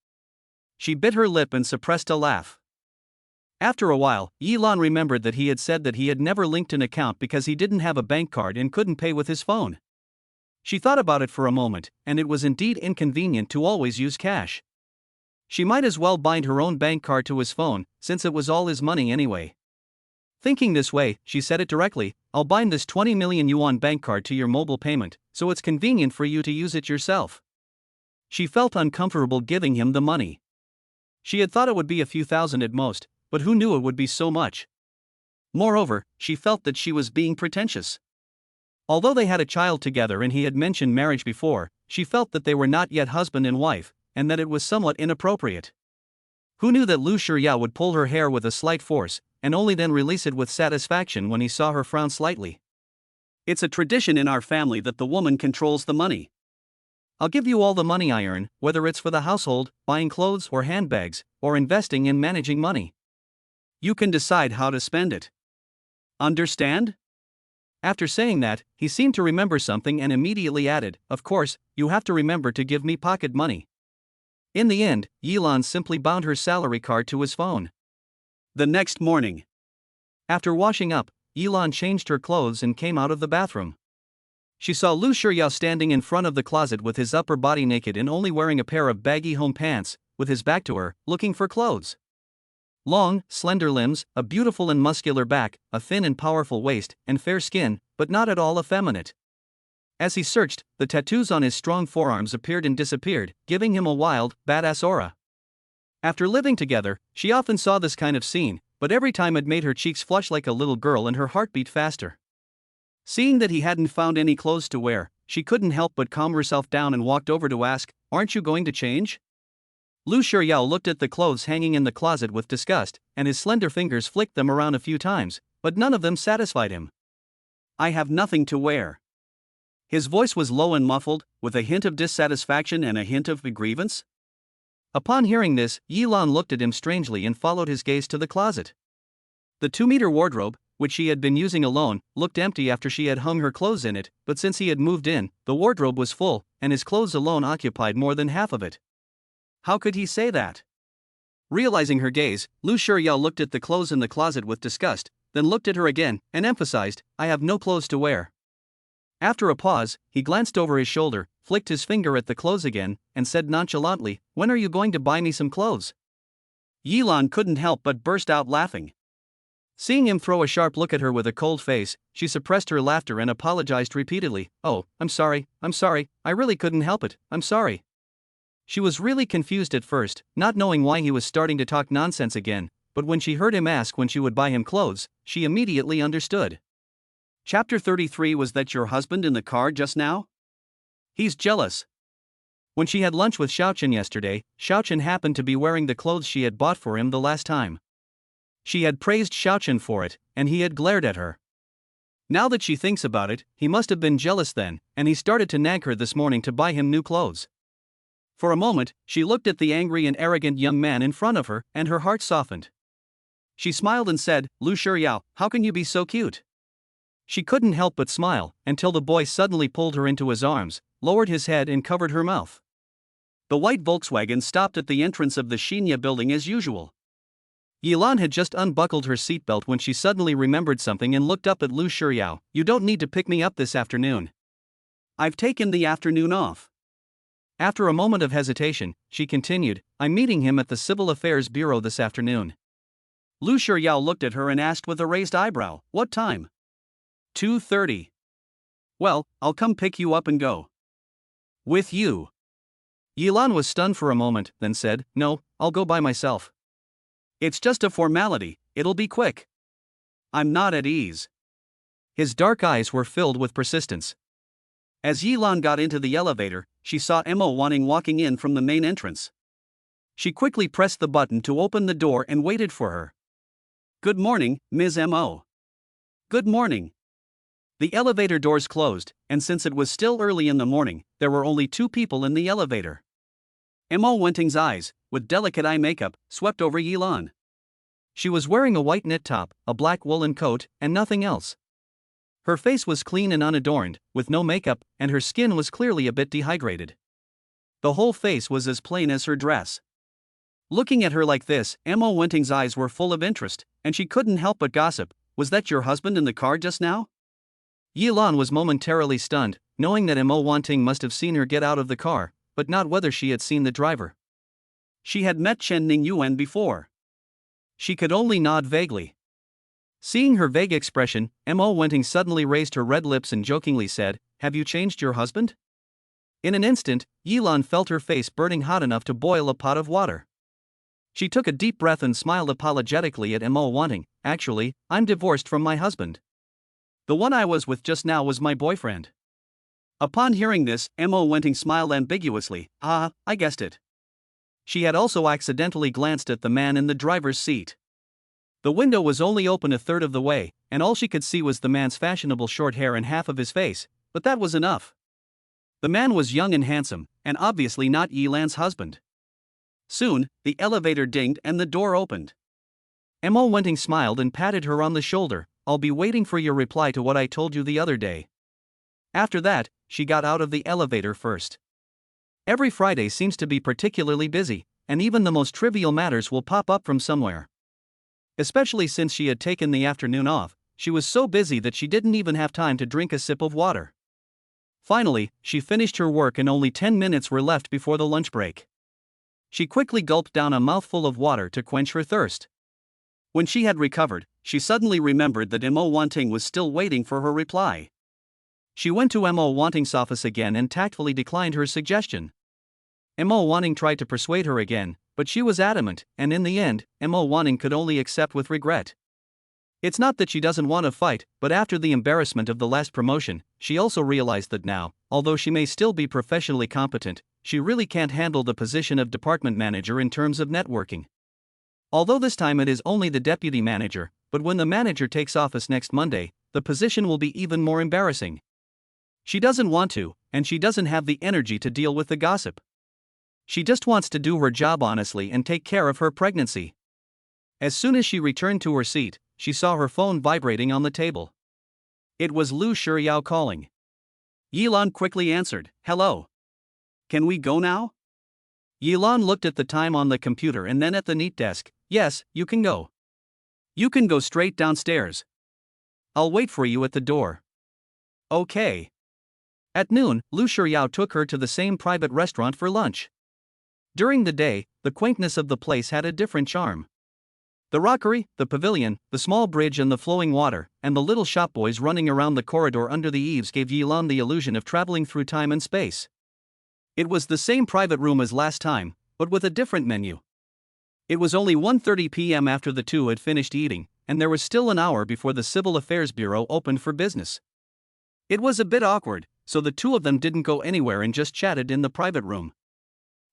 She bit her lip and suppressed a laugh. After a while, Yilan remembered that he had said that he had never linked an account because he didn't have a bank card and couldn't pay with his phone. She thought about it for a moment, and it was indeed inconvenient to always use cash. She might as well bind her own bank card to his phone, since it was all his money anyway. Thinking this way, she said it directly, I'll bind this 20 million yuan bank card to your mobile payment, so it's convenient for you to use it yourself. She felt uncomfortable giving him the money. She had thought it would be a few thousand at most, but who knew it would be so much? Moreover, she felt that she was being pretentious. Although they had a child together and he had mentioned marriage before, she felt that they were not yet husband and wife, and that it was somewhat inappropriate. Who knew that Lu Shiya would pull her hair with a slight force, and only then release it with satisfaction when he saw her frown slightly? It's a tradition in our family that the woman controls the money. I'll give you all the money I earn, whether it's for the household, buying clothes or handbags, or investing in managing money. You can decide how to spend it. Understand? After saying that, he seemed to remember something and immediately added, "Of course, you have to remember to give me pocket money." In the end, Yilan simply bound her salary card to his phone. The next morning, after washing up, Yilan changed her clothes and came out of the bathroom. She saw Lu Shiya standing in front of the closet with his upper body naked and only wearing a pair of baggy home pants, with his back to her, looking for clothes. Long, slender limbs, a beautiful and muscular back, a thin and powerful waist, and fair skin, but not at all effeminate. As he searched, the tattoos on his strong forearms appeared and disappeared, giving him a wild, badass aura. After living together, she often saw this kind of scene, but every time it made her cheeks flush like a little girl and her heart beat faster. Seeing that he hadn't found any clothes to wear, she couldn't help but calm herself down and walked over to ask, "Aren't you going to change?" Lu Shiya looked at the clothes hanging in the closet with disgust, and his slender fingers flicked them around a few times, but none of them satisfied him. "I have nothing to wear." His voice was low and muffled, with a hint of dissatisfaction and a hint of grievance. Upon hearing this, Yilan looked at him strangely and followed his gaze to the closet. The 2-meter wardrobe, which she had been using alone, looked empty after she had hung her clothes in it, but since he had moved in, the wardrobe was full, and his clothes alone occupied more than half of it. How could he say that? Realizing her gaze, Lu Shiya looked at the clothes in the closet with disgust, then looked at her again, and emphasized, "I have no clothes to wear." After a pause, he glanced over his shoulder, flicked his finger at the clothes again, and said nonchalantly, "When are you going to buy me some clothes?" Yilan couldn't help but burst out laughing. Seeing him throw a sharp look at her with a cold face, she suppressed her laughter and apologized repeatedly. "Oh, I'm sorry, I really couldn't help it, I'm sorry." She was really confused at first, not knowing why he was starting to talk nonsense again, but when she heard him ask when she would buy him clothes, she immediately understood. Chapter 33 Was that your husband in the car just now? He's jealous. When she had lunch with Xiaochen yesterday, Xiaochen happened to be wearing the clothes she had bought for him the last time. She had praised Xiaochen for it, and he had glared at her. Now that she thinks about it, he must have been jealous then, and he started to nag her this morning to buy him new clothes. For a moment, she looked at the angry and arrogant young man in front of her, and her heart softened. She smiled and said, "Lu Shiya, how can you be so cute?" She couldn't help but smile, until the boy suddenly pulled her into his arms, lowered his head and covered her mouth. The white Volkswagen stopped at the entrance of the Shinya building as usual. Yilan had just unbuckled her seatbelt when she suddenly remembered something and looked up at Lu Shiya. "You don't need to pick me up this afternoon. I've taken the afternoon off." After a moment of hesitation, she continued, "I'm meeting him at the Civil Affairs Bureau this afternoon." Lu Shiya looked at her and asked with a raised eyebrow, "What time?" 2:30. "Well, I'll come pick you up and go." "With you?" Yilan was stunned for a moment, then said, "No, I'll go by myself. It's just a formality, it'll be quick." "I'm not at ease." His dark eyes were filled with persistence. As Yilan got into the elevator, she saw Mo Wanting walking in from the main entrance. She quickly pressed the button to open the door and waited for her. "Good morning, Ms. Mo." "Good morning." The elevator doors closed, and since it was still early in the morning, there were only 2 people in the elevator. Mo Wanting's eyes, with delicate eye makeup, swept over Yilan. She was wearing a white knit top, a black woolen coat, and nothing else. Her face was clean and unadorned, with no makeup, and her skin was clearly a bit dehydrated. The whole face was as plain as her dress. Looking at her like this, Mo Wanting's eyes were full of interest, and she couldn't help but gossip, "Was that your husband in the car just now?" Yilan was momentarily stunned, knowing that Mo Wanting must have seen her get out of the car, but not whether she had seen the driver. She had met Chen Ningyuan before. She could only nod vaguely. Seeing her vague expression, Mo Wenting suddenly raised her red lips and jokingly said, "Have you changed your husband?" In an instant, Yilan felt her face burning hot enough to boil a pot of water. She took a deep breath and smiled apologetically at Mo Wenting. "Actually, I'm divorced from my husband. The one I was with just now was my boyfriend." Upon hearing this, Mo Wenting smiled ambiguously. "Ah, I guessed it." She had also accidentally glanced at the man in the driver's seat. The window was only open a third of the way, and all she could see was the man's fashionable short hair and half of his face, but that was enough. The man was young and handsome, and obviously not Yilan's husband. Soon, the elevator dinged and the door opened. Mo Wenting smiled and patted her on the shoulder. "I'll be waiting for your reply to what I told you the other day." After that, she got out of the elevator first. Every Friday seems to be particularly busy, and even the most trivial matters will pop up from somewhere. Especially since she had taken the afternoon off, she was so busy that she didn't even have time to drink a sip of water. Finally, she finished her work and only 10 minutes were left before the lunch break. She quickly gulped down a mouthful of water to quench her thirst. When she had recovered, she suddenly remembered that Mo Wenting was still waiting for her reply. She went to Mo Wenting's office again and tactfully declined her suggestion. Mo Wenting tried to persuade her again, but she was adamant, and in the end, Mo Wenting could only accept with regret. It's not that she doesn't want to fight, but after the embarrassment of the last promotion, she also realized that now, although she may still be professionally competent, she really can't handle the position of department manager in terms of networking. Although this time it is only the deputy manager, but when the manager takes office next Monday, the position will be even more embarrassing. She doesn't want to, and she doesn't have the energy to deal with the gossip. She just wants to do her job honestly and take care of her pregnancy. As soon as she returned to her seat, she saw her phone vibrating on the table. It was Lu Shiryao calling. Yilan quickly answered, "Hello. Can we go now?" Yilan looked at the time on the computer and then at the neat desk. "Yes, you can go. You can go straight downstairs. I'll wait for you at the door." "Okay." At noon, Lu Shiryao took her to the same private restaurant for lunch. During the day, the quaintness of the place had a different charm. The rockery, the pavilion, the small bridge and the flowing water, and the little shop boys running around the corridor under the eaves gave Yilan the illusion of traveling through time and space. It was the same private room as last time, but with a different menu. It was only 1:30 p.m. after the two had finished eating, and there was still an hour before the Civil Affairs Bureau opened for business. It was a bit awkward, so the two of them didn't go anywhere and just chatted in the private room.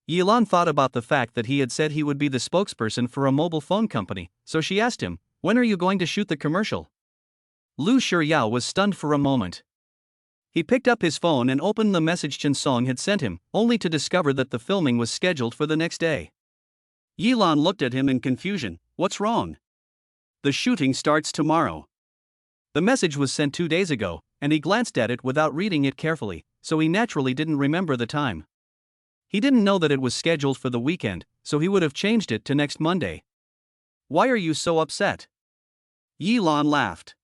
Yilan thought about the fact that he had said he would be the spokesperson for a mobile phone company, so she asked him, "When are you going to shoot the commercial?" Lu Shiryao was stunned for a moment. He picked up his phone and opened the message Chen Song had sent him, only to discover that the filming was scheduled for the next day. Yilan looked at him in confusion. "What's wrong?" "The shooting starts tomorrow." The message was sent 2 days ago, and he glanced at it without reading it carefully, so he naturally didn't remember the time. He didn't know that it was scheduled for the weekend, so he would have changed it to next Monday. "Why are you so upset?" Yilan laughed.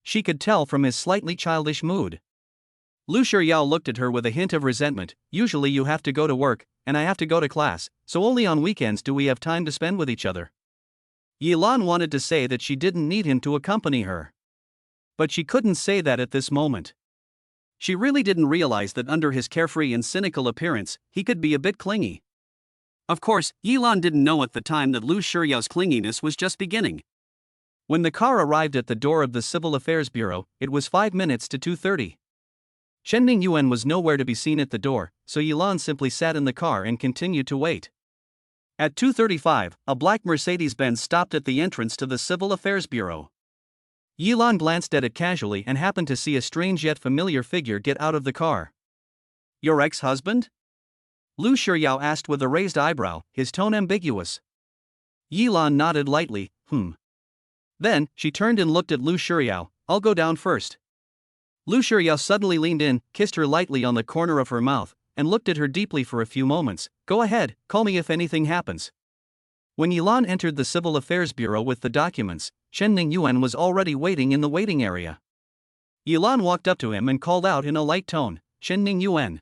She could tell from his slightly childish mood. Lu Shiryao looked at her with a hint of resentment. "Usually you have to go to work, and I have to go to class, so only on weekends do we have time to spend with each other." Yilan wanted to say that she didn't need him to accompany her. But she couldn't say that at this moment. She really didn't realize that under his carefree and cynical appearance, he could be a bit clingy. Of course, Yilan didn't know at the time that Lu Shiryao's clinginess was just beginning. When the car arrived at the door of the Civil Affairs Bureau, it was 5 minutes to 2:30. Shenning Yuan was nowhere to be seen at the door, so Yilan simply sat in the car and continued to wait. At 2:35, a black Mercedes-Benz stopped at the entrance to the Civil Affairs Bureau. Yilan glanced at it casually and happened to see a strange yet familiar figure get out of the car. "Your ex-husband?" Lu Shiryao asked with a raised eyebrow, his tone ambiguous. Yilan nodded lightly. Then, she turned and looked at Lu Shiryao. "I'll go down first." Lu Shiryao suddenly leaned in, kissed her lightly on the corner of her mouth, and looked at her deeply for a few moments. "Go ahead, call me if anything happens." When Yilan entered the Civil Affairs Bureau with the documents, Shenning Yuan was already waiting in the waiting area. Yilan walked up to him and called out in a light tone, "Shenning Yuan."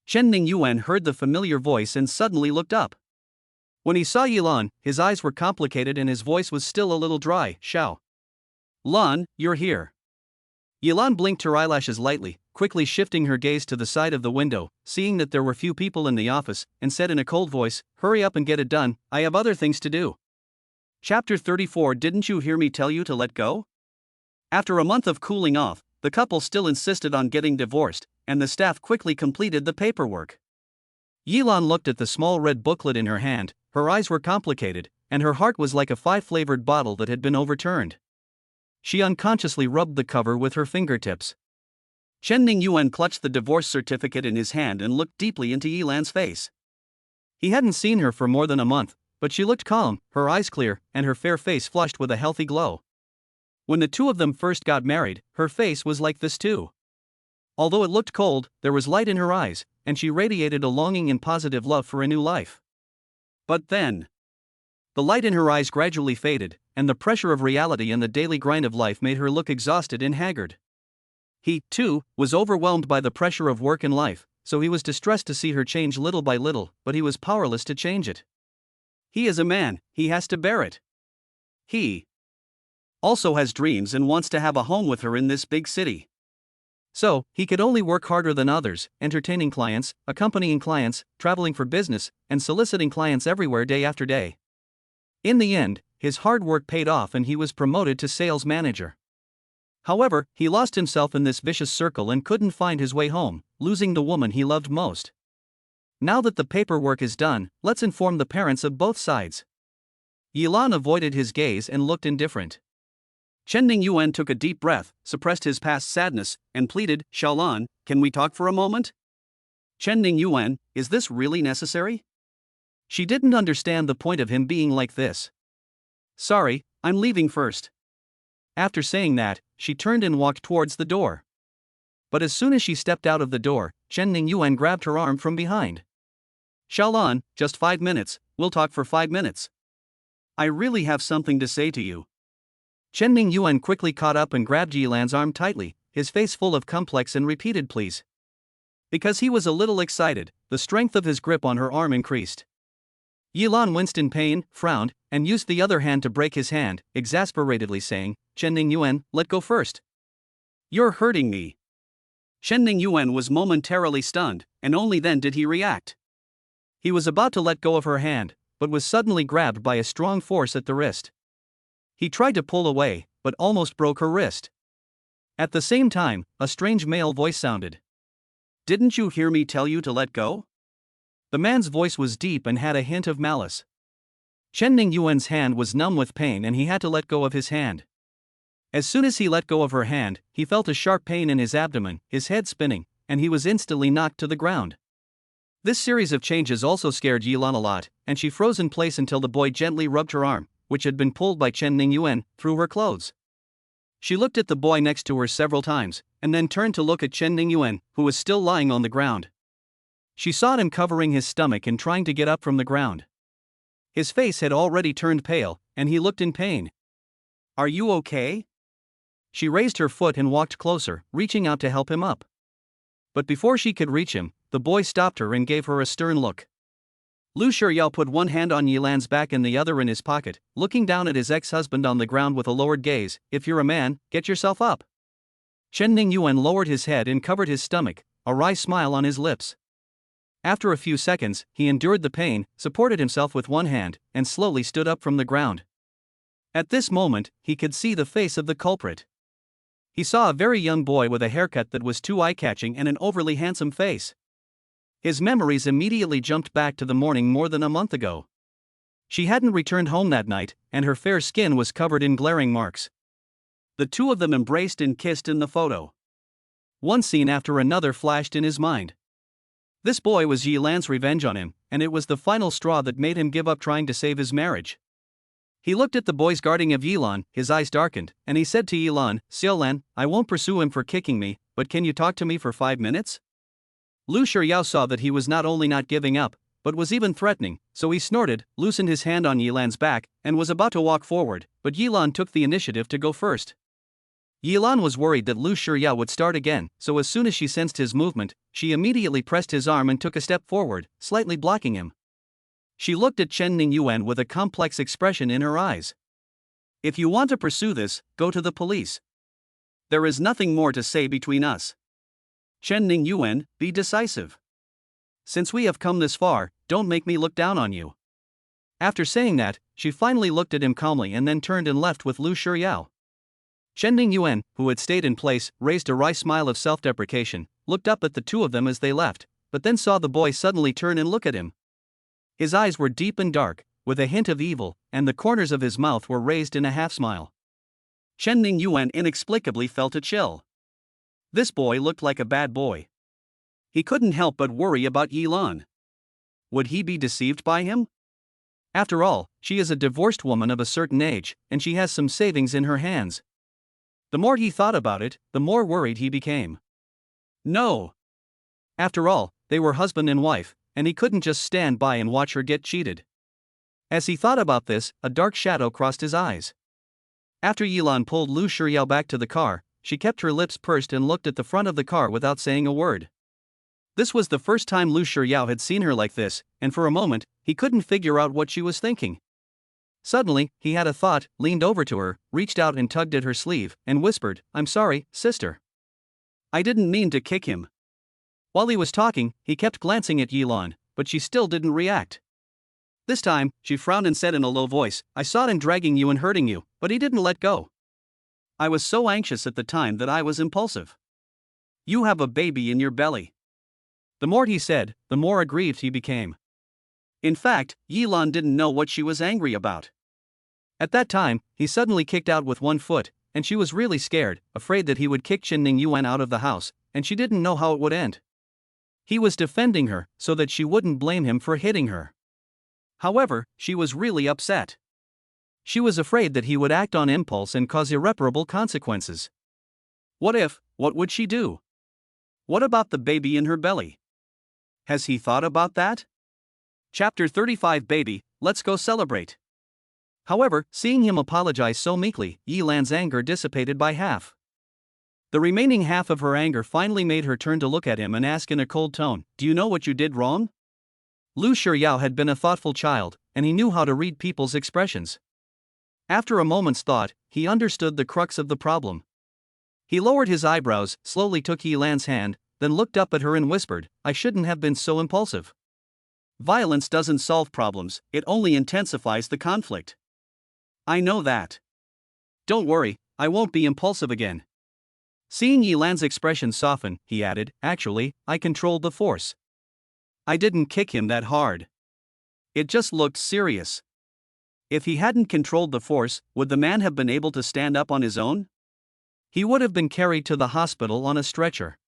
Shenning Yuan heard the familiar voice and suddenly looked up. When he saw Yilan, his eyes were complicated and his voice was still a little dry. "Xiao. Lan, you're here. Yilan blinked her eyelashes lightly, quickly shifting her gaze to the side of the window, seeing that there were few people in the office, and said in a cold voice, "Hurry up and get it done, I have other things to do." Chapter 34. Didn't you hear me tell you to let go? After a month of cooling off, the couple still insisted on getting divorced, and the staff quickly completed the paperwork. Yilan looked at the small red booklet in her hand, her eyes were complicated, and her heart was like a five-flavored bottle that had been overturned. She unconsciously rubbed the cover with her fingertips. Chen Yuan clutched the divorce certificate in his hand and looked deeply into Yilan's face. He hadn't seen her for more than a month, but she looked calm, her eyes clear, and her fair face flushed with a healthy glow. When the two of them first got married, her face was like this too. Although it looked cold, there was light in her eyes, and she radiated a longing and positive love for a new life. But then, the light in her eyes gradually faded, and the pressure of reality and the daily grind of life made her look exhausted and haggard. He, too, was overwhelmed by the pressure of work and life, so he was distressed to see her change little by little, but he was powerless to change it. He is a man, he has to bear it. He also has dreams and wants to have a home with her in this big city. So, he could only work harder than others, entertaining clients, accompanying clients, traveling for business, and soliciting clients everywhere day after day. In the end, his hard work paid off and he was promoted to sales manager. However, he lost himself in this vicious circle and couldn't find his way home, losing the woman he loved most. Now that the paperwork is done, let's inform the parents of both sides. Yilan avoided his gaze and looked indifferent. Chen Yuan took a deep breath, suppressed his past sadness, and pleaded, "Xiaolan, can we talk for a moment?" Chen Yuan, is this really necessary? She didn't understand the point of him being like this. Sorry, I'm leaving first. After saying that, she turned and walked towards the door. But as soon as she stepped out of the door, Chen Yuan grabbed her arm from behind. Xiaolan, just 5 minutes, we'll talk for 5 minutes. I really have something to say to you. Chen Yuan quickly caught up and grabbed Yilan's arm tightly, his face full of complex and repeated pleas. Because he was a little excited, the strength of his grip on her arm increased. Yilan winced in pain, frowned, and used the other hand to break his hand, exasperatedly saying, "Chen Yuan, let go first. You're hurting me." Chen Yuan was momentarily stunned, and only then did he react. He was about to let go of her hand, but was suddenly grabbed by a strong force at the wrist. He tried to pull away, but almost broke her wrist. At the same time, a strange male voice sounded. "Didn't you hear me tell you to let go?" The man's voice was deep and had a hint of malice. Chen Yuan's hand was numb with pain and he had to let go of his hand. As soon as he let go of her hand, he felt a sharp pain in his abdomen, his head spinning, and he was instantly knocked to the ground. This series of changes also scared Yilan a lot, and she froze in place until the boy gently rubbed her arm, which had been pulled by Chen Yuan, through her clothes. She looked at the boy next to her several times, and then turned to look at Chen Yuan, who was still lying on the ground. She saw him covering his stomach and trying to get up from the ground. His face had already turned pale, and he looked in pain. "Are you okay?" She raised her foot and walked closer, reaching out to help him up. But before she could reach him, the boy stopped her and gave her a stern look. Lu Shiryao put one hand on Yilan's back and the other in his pocket, looking down at his ex-husband on the ground with a lowered gaze. "If you're a man, get yourself up." Chen Yuan lowered his head and covered his stomach, a wry smile on his lips. After a few seconds, he endured the pain, supported himself with one hand, and slowly stood up from the ground. At this moment, he could see the face of the culprit. He saw a very young boy with a haircut that was too eye-catching and an overly handsome face. His memories immediately jumped back to the morning more than a month ago. She hadn't returned home that night, and her fair skin was covered in glaring marks. The two of them embraced and kissed in the photo. One scene after another flashed in his mind. This boy was Yilan's revenge on him, and it was the final straw that made him give up trying to save his marriage. He looked at the boy's guarding of Yilan, his eyes darkened, and he said to Yilan, "Xiaolan, I won't pursue him for kicking me, but can you talk to me for 5 minutes?" Lu Shiryao saw that he was not only not giving up, but was even threatening, so he snorted, loosened his hand on Yilan's back, and was about to walk forward, but Yilan took the initiative to go first. Yilan was worried that Lu Shiryao would start again, so as soon as she sensed his movement, she immediately pressed his arm and took a step forward, slightly blocking him. She looked at Chen Yuan with a complex expression in her eyes. If you want to pursue this, go to the police. There is nothing more to say between us. Chen Ning Yuan, be decisive. Since we have come this far, don't make me look down on you. After saying that, she finally looked at him calmly and then turned and left with Lu Shiryao. Chen Ning Yuan, who had stayed in place, raised a wry smile of self-deprecation, looked up at the two of them as they left, but then saw the boy suddenly turn and look at him. His eyes were deep and dark, with a hint of evil, and the corners of his mouth were raised in a half-smile. Chen Ning Yuan inexplicably felt a chill. This boy looked like a bad boy. He couldn't help but worry about Yilan. Would he be deceived by him? After all, she is a divorced woman of a certain age, and she has some savings in her hands. The more he thought about it, the more worried he became. No. After all, they were husband and wife, and he couldn't just stand by and watch her get cheated. As he thought about this, a dark shadow crossed his eyes. After Yilan pulled Lu Shiryao back to the car, she kept her lips pursed and looked at the front of the car without saying a word. This was the first time Lu Shiryao had seen her like this, and for a moment, he couldn't figure out what she was thinking. Suddenly, he had a thought, leaned over to her, reached out and tugged at her sleeve, and whispered, "I'm sorry, sister. I didn't mean to kick him." While he was talking, he kept glancing at Yilan, but she still didn't react. This time, she frowned and said in a low voice, "I saw him dragging you and hurting you, but he didn't let go. I was so anxious at the time that I was impulsive. You have a baby in your belly." The more he said, the more aggrieved he became. In fact, Yilan didn't know what she was angry about. At that time, he suddenly kicked out with one foot, and she was really scared, afraid that he would kick Chen Ning Yuan out of the house, and she didn't know how it would end. He was defending her, so that she wouldn't blame him for hitting her. However, she was really upset. She was afraid that he would act on impulse and cause irreparable consequences. What would she do? What about the baby in her belly? Has he thought about that? Chapter 35 Baby, let's go celebrate. However, seeing him apologize so meekly, Yilan's anger dissipated by half. The remaining half of her anger finally made her turn to look at him and ask in a cold tone, "Do you know what you did wrong?" Lu Shiryao had been a thoughtful child, and he knew how to read people's expressions. After a moment's thought, he understood the crux of the problem. He lowered his eyebrows, slowly took Yilan's hand, then looked up at her and whispered, "I shouldn't have been so impulsive. Violence doesn't solve problems, it only intensifies the conflict. I know that. Don't worry, I won't be impulsive again." Seeing Yilan's expression soften, he added, "Actually, I controlled the force. I didn't kick him that hard. It just looked serious." If he hadn't controlled the force, would the man have been able to stand up on his own? He would have been carried to the hospital on a stretcher.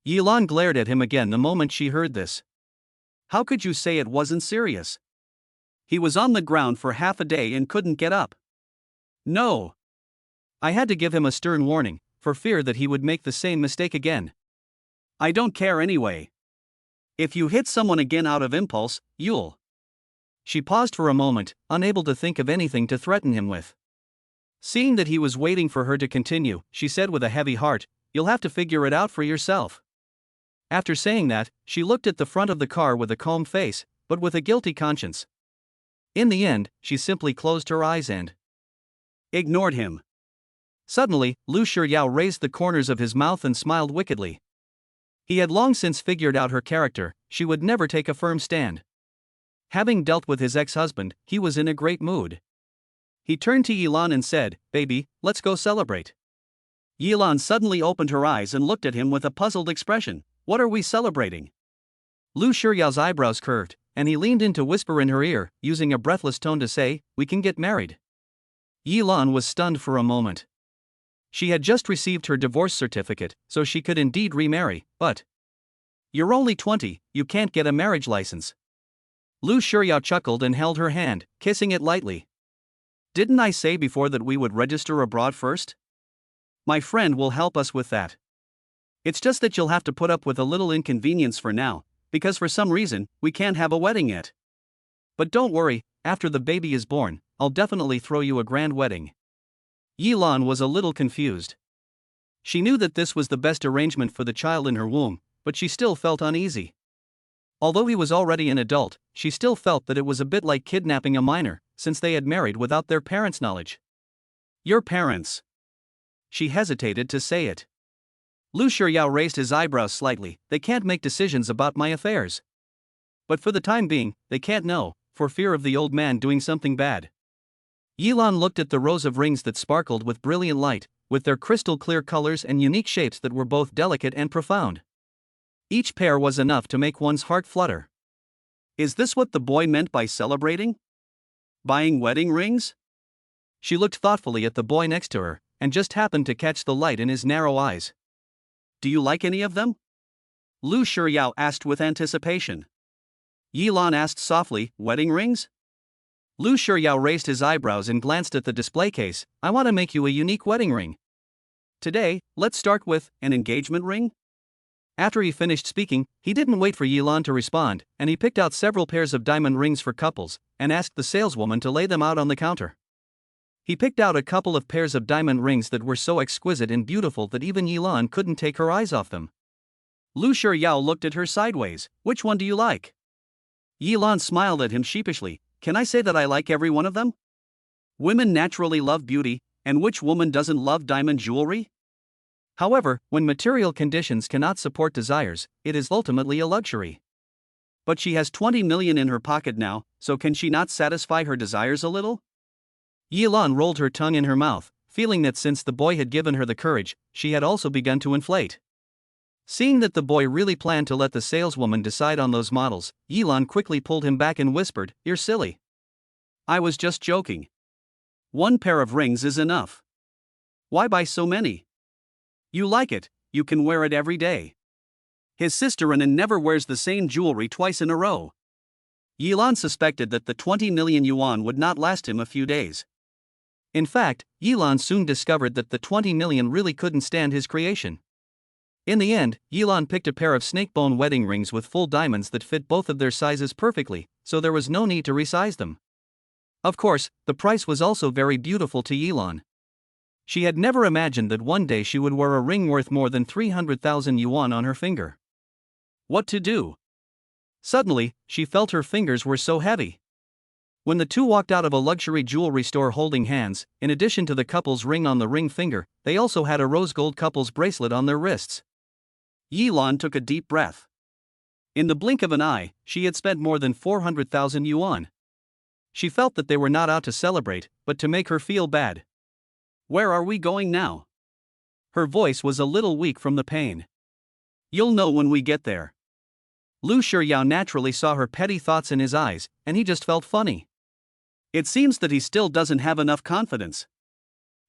Yilan glared at him again the moment she heard this. "How could you say it wasn't serious? He was on the ground for half a day and couldn't get up." "No. I had to give him a stern warning, for fear that he would make the same mistake again. I don't care anyway. If you hit someone again out of impulse, you'll..." She paused for a moment, unable to think of anything to threaten him with. Seeing that he was waiting for her to continue, she said with a heavy heart, "You'll have to figure it out for yourself." After saying that, she looked at the front of the car with a calm face, but with a guilty conscience. In the end, she simply closed her eyes and ignored him. Suddenly, Lu Shiryao raised the corners of his mouth and smiled wickedly. He had long since figured out her character, she would never take a firm stand. Having dealt with his ex-husband, he was in a great mood. He turned to Yilan and said, "Baby, let's go celebrate." Yilan suddenly opened her eyes and looked at him with a puzzled expression. "What are we celebrating?" Lu Shiryao's eyebrows curved, and he leaned in to whisper in her ear, using a breathless tone to say, "We can get married." Yilan was stunned for a moment. She had just received her divorce certificate, so she could indeed remarry, but... "You're only 20, you can't get a marriage license." Lu Shiryao chuckled and held her hand, kissing it lightly. "Didn't I say before that we would register abroad first? My friend will help us with that. It's just that you'll have to put up with a little inconvenience for now, because for some reason, we can't have a wedding yet. But don't worry, after the baby is born, I'll definitely throw you a grand wedding." Yilan was a little confused. She knew that this was the best arrangement for the child in her womb, but she still felt uneasy. Although he was already an adult, she still felt that it was a bit like kidnapping a minor, since they had married without their parents' knowledge. Your parents. She hesitated to say it. Lu Shiryao raised his eyebrows slightly. They can't make decisions about my affairs. But for the time being, they can't know, for fear of the old man doing something bad. Yilan looked at the rows of rings that sparkled with brilliant light, with their crystal clear colors and unique shapes that were both delicate and profound. Each pair was enough to make one's heart flutter. Is this what the boy meant by celebrating? Buying wedding rings? She looked thoughtfully at the boy next to her, and just happened to catch the light in his narrow eyes. Do you like any of them? Lu Shiryao asked with anticipation. Yilan asked softly, wedding rings? Lu Shiryao raised his eyebrows and glanced at the display case. I want to make you a unique wedding ring. Today, let's start with an engagement ring? After he finished speaking, he didn't wait for Yilan to respond, and he picked out several pairs of diamond rings for couples, and asked the saleswoman to lay them out on the counter. He picked out a couple of pairs of diamond rings that were so exquisite and beautiful that even Yilan couldn't take her eyes off them. Lu Shiryao looked at her sideways. Which one do you like? Yilan smiled at him sheepishly. Can I say that I like every one of them? Women naturally love beauty, and which woman doesn't love diamond jewelry? However, when material conditions cannot support desires, it is ultimately a luxury. But she has 20 million in her pocket now, so can she not satisfy her desires a little? Yilan rolled her tongue in her mouth, feeling that since the boy had given her the courage, she had also begun to inflate. Seeing that the boy really planned to let the saleswoman decide on those models, Yilan quickly pulled him back and whispered, You're silly. I was just joking. One pair of rings is enough. Why buy so many? You like it, you can wear it every day. His sister Anan never wears the same jewelry twice in a row. Yilan suspected that the 20 million yuan would not last him a few days. In fact, Yilan soon discovered that the 20 million really couldn't stand his creation. In the end, Yilan picked a pair of snakebone wedding rings with full diamonds that fit both of their sizes perfectly, so there was no need to resize them. Of course, the price was also very beautiful to Yilan. She had never imagined that one day she would wear a ring worth more than 300,000 yuan on her finger. What to do? Suddenly, she felt her fingers were so heavy. When the two walked out of a luxury jewelry store holding hands, in addition to the couple's ring on the ring finger, they also had a rose gold couple's bracelet on their wrists. Yilan took a deep breath. In the blink of an eye, she had spent more than 400,000 yuan. She felt that they were not out to celebrate, but to make her feel bad. Where are we going now? Her voice was a little weak from the pain. You'll know when we get there. Lu Shiryao naturally saw her petty thoughts in his eyes, and he just felt funny. It seems that he still doesn't have enough confidence.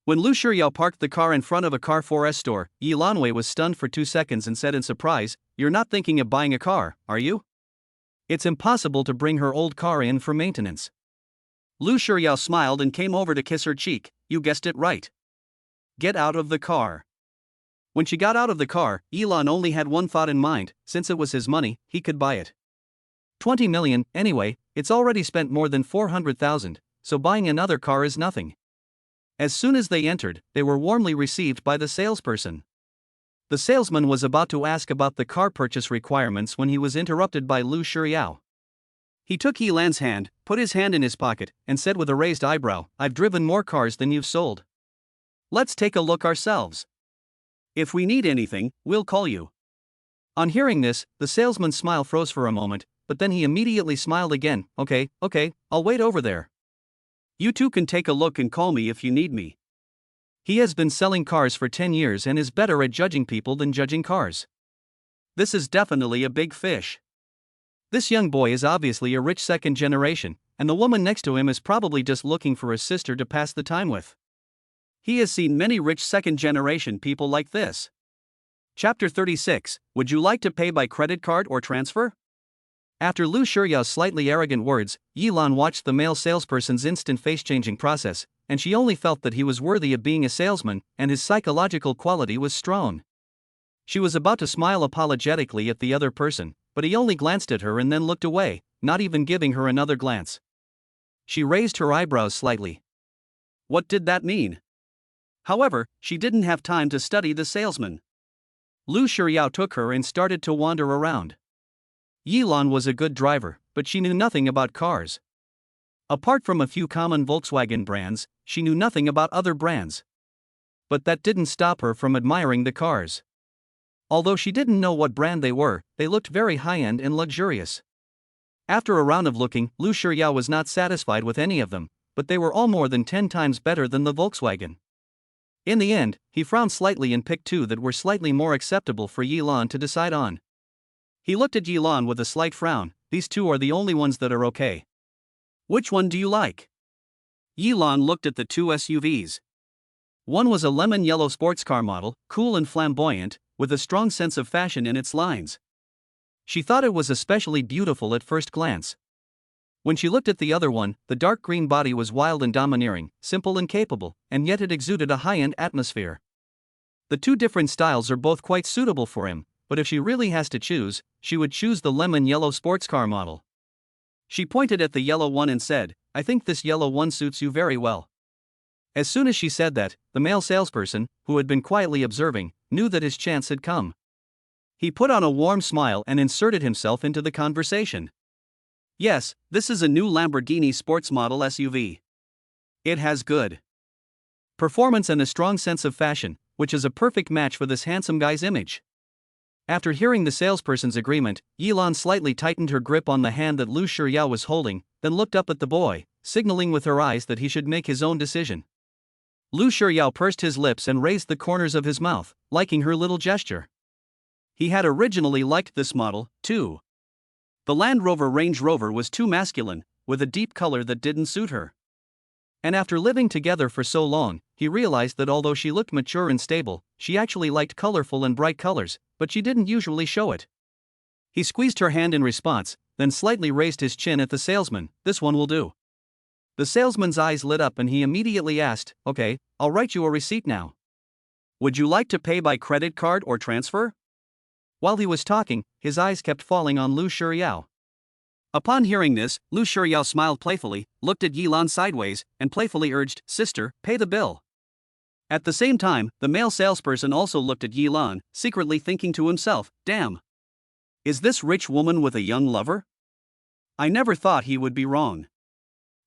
When Lu Shiryao parked the car in front of a Carrefour store, Yilan Wei was stunned for 2 seconds and said in surprise, You're not thinking of buying a car, are you? It's impossible to bring her old car in for maintenance. Lu Shiryao smiled and came over to kiss her cheek. You guessed it right. Get out of the car. When she got out of the car, Yilan only had one thought in mind. Since it was his money, he could buy it. 20 million, anyway, it's already spent more than 400,000, so buying another car is nothing. As soon as they entered, they were warmly received by the salesperson. The salesman was about to ask about the car purchase requirements when he was interrupted by Lu Shiryao. He took Yilan's hand, put his hand in his pocket, and said with a raised eyebrow, I've driven more cars than you've sold. Let's take a look ourselves. If we need anything, we'll call you. On hearing this, the salesman's smile froze for a moment, but then he immediately smiled again. Okay, I'll wait over there. You two can take a look and call me if you need me. He has been selling cars for 10 years and is better at judging people than judging cars. This is definitely a big fish. This young boy is obviously a rich second generation, and the woman next to him is probably just looking for a sister to pass the time with. He has seen many rich second generation people like this. Chapter 36, Would you like to pay by credit card or transfer? After Lu Shiryao's slightly arrogant words, Yilan watched the male salesperson's instant face-changing process, and she only felt that he was worthy of being a salesman, and his psychological quality was strong. She was about to smile apologetically at the other person, but he only glanced at her and then looked away, not even giving her another glance. She raised her eyebrows slightly. What did that mean? However, she didn't have time to study the salesman. Lu Shiryao took her and started to wander around. Yilan was a good driver, but she knew nothing about cars. Apart from a few common Volkswagen brands, she knew nothing about other brands. But that didn't stop her from admiring the cars. Although she didn't know what brand they were, they looked very high-end and luxurious. After a round of looking, Lu Shiryao was not satisfied with any of them, but they were all more than 10 times better than the Volkswagen. In the end, he frowned slightly and picked two that were slightly more acceptable for Yilan to decide on. He looked at Yilan with a slight frown. These two are the only ones that are okay. Which one do you like? Yilan looked at the two SUVs. One was a lemon yellow sports car model, cool and flamboyant, with a strong sense of fashion in its lines. She thought it was especially beautiful at first glance. When she looked at the other one, the dark green body was wild and domineering, simple and capable, and yet it exuded a high-end atmosphere. The two different styles are both quite suitable for him, but if she really has to choose, she would choose the lemon yellow sports car model. She pointed at the yellow one and said, "I think this yellow one suits you very well." As soon as she said that, the male salesperson, who had been quietly observing, knew that his chance had come. He put on a warm smile and inserted himself into the conversation. "Yes, this is a new Lamborghini sports model SUV. It has good performance and a strong sense of fashion, which is a perfect match for this handsome guy's image." After hearing the salesperson's agreement, Yilan slightly tightened her grip on the hand that Lu Shiryao was holding, then looked up at the boy, signaling with her eyes that he should make his own decision. Lu Shiryao pursed his lips and raised the corners of his mouth, liking her little gesture. He had originally liked this model, too. The Land Rover Range Rover was too masculine, with a deep color that didn't suit her. And after living together for so long, he realized that although she looked mature and stable, she actually liked colorful and bright colors, but she didn't usually show it. He squeezed her hand in response, then slightly raised his chin at the salesman. "This one will do." The salesman's eyes lit up and he immediately asked, "Okay, I'll write you a receipt now. Would you like to pay by credit card or transfer?" While he was talking, his eyes kept falling on Lu Shiryao. Upon hearing this, Lu Shiryao smiled playfully, looked at Yilan sideways, and playfully urged, "Sister, pay the bill." At the same time, the male salesperson also looked at Yilan, secretly thinking to himself, "Damn. Is this rich woman with a young lover? I never thought he would be wrong."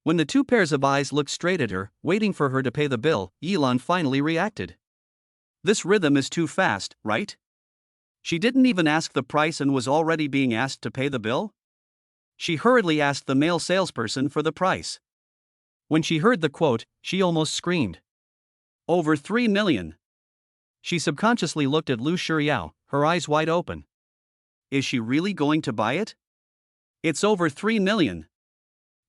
When the two pairs of eyes looked straight at her, waiting for her to pay the bill, Yilan finally reacted. "This rhythm is too fast, right? She didn't even ask the price and was already being asked to pay the bill?" She hurriedly asked the male salesperson for the price. When she heard the quote, she almost screamed. "Over 3 million. She subconsciously looked at Lu Shiryao, her eyes wide open. Is she really going to buy it? It's over 3 million.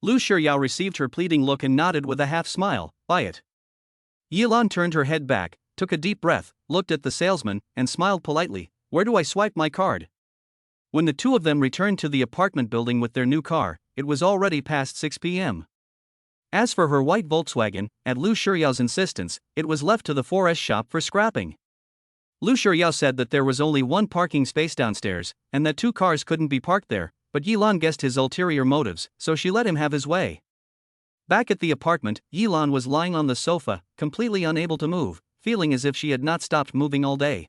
Lu Shiryao received her pleading look and nodded with a half smile. "Buy it." Yilan turned her head back, took a deep breath, looked at the salesman, and smiled politely. "Where do I swipe my card?" When the two of them returned to the apartment building with their new car, it was already past 6 p.m. As for her white Volkswagen, at Lu Shiryao's insistence, it was left to the 4S shop for scrapping. Lu Shiryao said that there was only one parking space downstairs, and that two cars couldn't be parked there, but Yilan guessed his ulterior motives, so she let him have his way. Back at the apartment, Yilan was lying on the sofa, completely unable to move, feeling as if she had not stopped moving all day.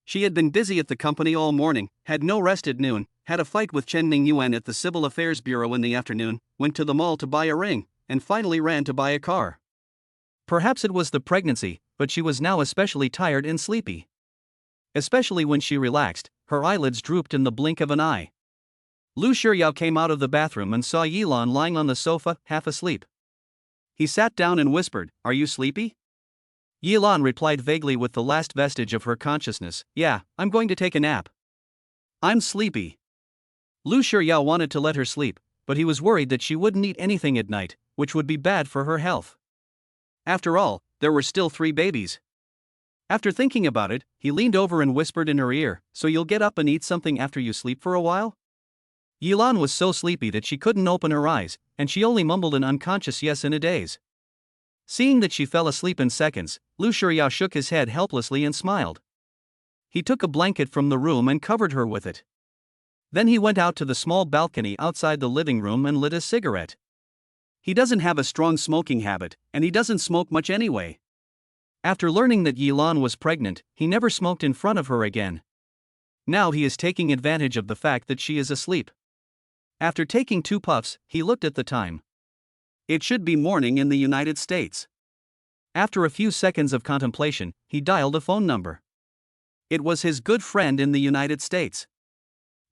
She had been busy at the company all morning, had no rest at noon, had a fight with Chen Ningyuan at the Civil Affairs Bureau in the afternoon, went to the mall to buy a ring, and finally ran to buy a car. Perhaps it was the pregnancy, but she was now especially tired and sleepy. Especially when she relaxed, her eyelids drooped in the blink of an eye. Lu Shiryao came out of the bathroom and saw Yilan lying on the sofa, half asleep. He sat down and whispered, "Are you sleepy?" Yilan replied vaguely with the last vestige of her consciousness, "Yeah, I'm going to take a nap. I'm sleepy." Lu Shiryao wanted to let her sleep, but he was worried that she wouldn't eat anything at night, which would be bad for her health. After all, there were still 3 babies. After thinking about it, he leaned over and whispered in her ear, "So you'll get up and eat something after you sleep for a while?" Yilan was so sleepy that she couldn't open her eyes, and she only mumbled an unconscious yes in a daze. Seeing that she fell asleep in seconds, Lu Shiryao shook his head helplessly and smiled. He took a blanket from the room and covered her with it. Then he went out to the small balcony outside the living room and lit a cigarette. He doesn't have a strong smoking habit, and he doesn't smoke much anyway. After learning that Yilan was pregnant, he never smoked in front of her again. Now he is taking advantage of the fact that she is asleep. After taking 2 puffs, he looked at the time. It should be morning in the United States. After a few seconds of contemplation, he dialed a phone number. It was his good friend in the United States.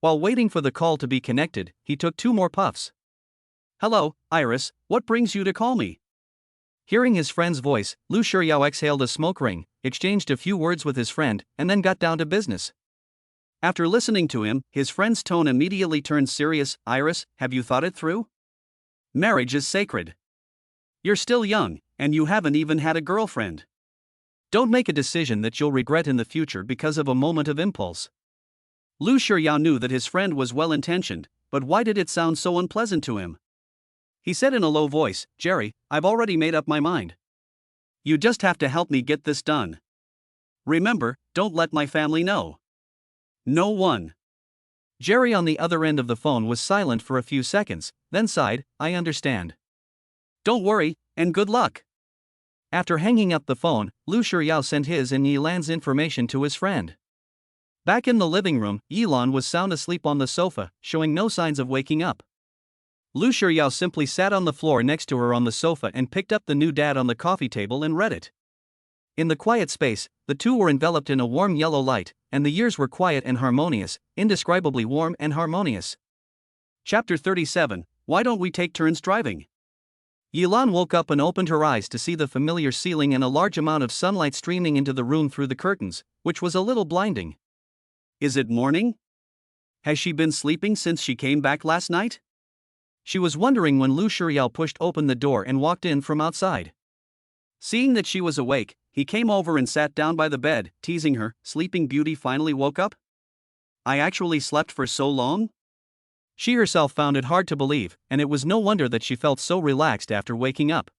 While waiting for the call to be connected, he took 2 more puffs. "Hello, Iris, what brings you to call me?" Hearing his friend's voice, Lu Shiryao exhaled a smoke ring, exchanged a few words with his friend, and then got down to business. After listening to him, his friend's tone immediately turned serious. "Iris, have you thought it through? Marriage is sacred. You're still young, and you haven't even had a girlfriend. Don't make a decision that you'll regret in the future because of a moment of impulse." Lu Shiryao knew that his friend was well-intentioned, but why did it sound so unpleasant to him? He said in a low voice, "Jerry, I've already made up my mind. You just have to help me get this done. Remember, don't let my family know. No one." Jerry on the other end of the phone was silent for a few seconds, then sighed, "I understand. Don't worry, and good luck." After hanging up the phone, Lu Shiryao sent his and Yilan's information to his friend. Back in the living room, Yilan was sound asleep on the sofa, showing no signs of waking up. Lu Shiryao simply sat on the floor next to her on the sofa and picked up the new dad on the coffee table and read it. In the quiet space, the two were enveloped in a warm yellow light, and the years were quiet and harmonious, indescribably warm and harmonious. Chapter 37, Why Don't We Take Turns Driving? Yilan woke up and opened her eyes to see the familiar ceiling and a large amount of sunlight streaming into the room through the curtains, which was a little blinding. Is it morning? Has she been sleeping since she came back last night? She was wondering when Lu Shiryao pushed open the door and walked in from outside. Seeing that she was awake, he came over and sat down by the bed, teasing her. "Sleeping Beauty finally woke up? I actually slept for so long?" She herself found it hard to believe, and it was no wonder that she felt so relaxed after waking up.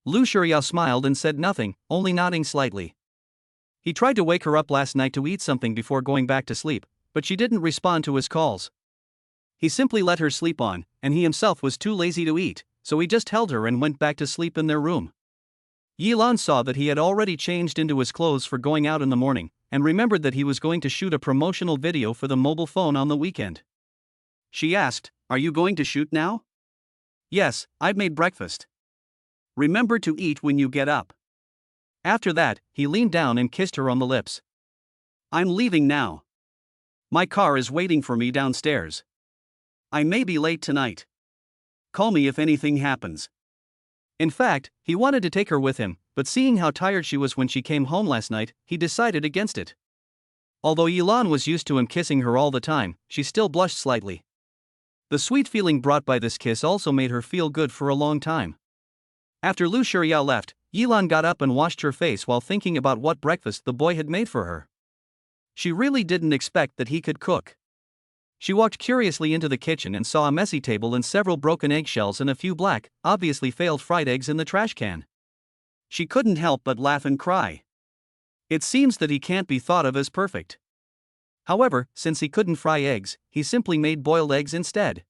Lu Shiryao smiled and said nothing, only nodding slightly. He tried to wake her up last night to eat something before going back to sleep, but she didn't respond to his calls. He simply let her sleep on, and he himself was too lazy to eat, so he just held her and went back to sleep in their room. Yilan saw that he had already changed into his clothes for going out in the morning, and remembered that he was going to shoot a promotional video for the mobile phone on the weekend. She asked, "Are you going to shoot now?" "Yes, I've made breakfast. Remember to eat when you get up." After that, he leaned down and kissed her on the lips. "I'm leaving now. My car is waiting for me downstairs. I may be late tonight. Call me if anything happens." In fact, he wanted to take her with him, but seeing how tired she was when she came home last night, he decided against it. Although Yilan was used to him kissing her all the time, she still blushed slightly. The sweet feeling brought by this kiss also made her feel good for a long time. After Lu Shiryao left, Yilan got up and washed her face while thinking about what breakfast the boy had made for her. She really didn't expect that he could cook. She walked curiously into the kitchen and saw a messy table and several broken eggshells and a few black, obviously failed fried eggs in the trash can. She couldn't help but laugh and cry. It seems that he can't be thought of as perfect. However, since he couldn't fry eggs, he simply made boiled eggs instead.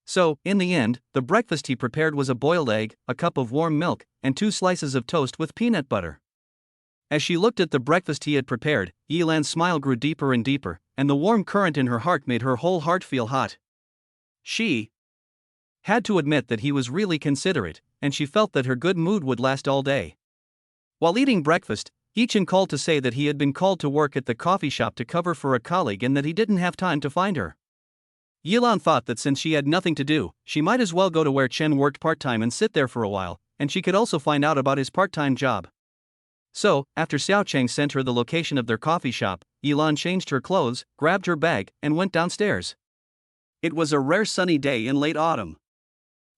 So, in the end, the breakfast he prepared was a boiled egg, a cup of warm milk, and 2 slices of toast with peanut butter. As she looked at the breakfast he had prepared, Yilan's smile grew deeper and deeper, and the warm current in her heart made her whole heart feel hot. She had to admit that he was really considerate, and she felt that her good mood would last all day. While eating breakfast, Yichin called to say that he had been called to work at the coffee shop to cover for a colleague and that he didn't have time to find her. Yilan thought that since she had nothing to do, she might as well go to where Chen worked part-time and sit there for a while, and she could also find out about his part-time job. So, after Xiao Cheng sent her the location of their coffee shop, Yilan changed her clothes, grabbed her bag, and went downstairs. It was a rare sunny day in late autumn.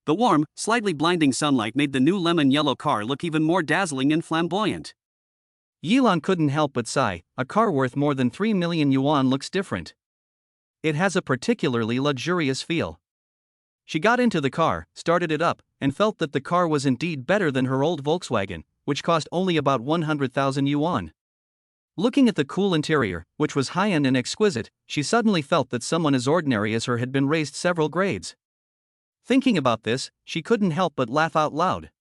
The warm, slightly blinding sunlight made the new lemon-yellow car look even more dazzling and flamboyant. Yilan couldn't help but sigh. A car worth more than 3 million yuan looks different. It has a particularly luxurious feel. She got into the car, started it up, and felt that the car was indeed better than her old Volkswagen, which cost only about 100,000 yuan. Looking at the cool interior, which was high-end and exquisite, she suddenly felt that someone as ordinary as her had been raised several grades. Thinking about this, she couldn't help but laugh out loud.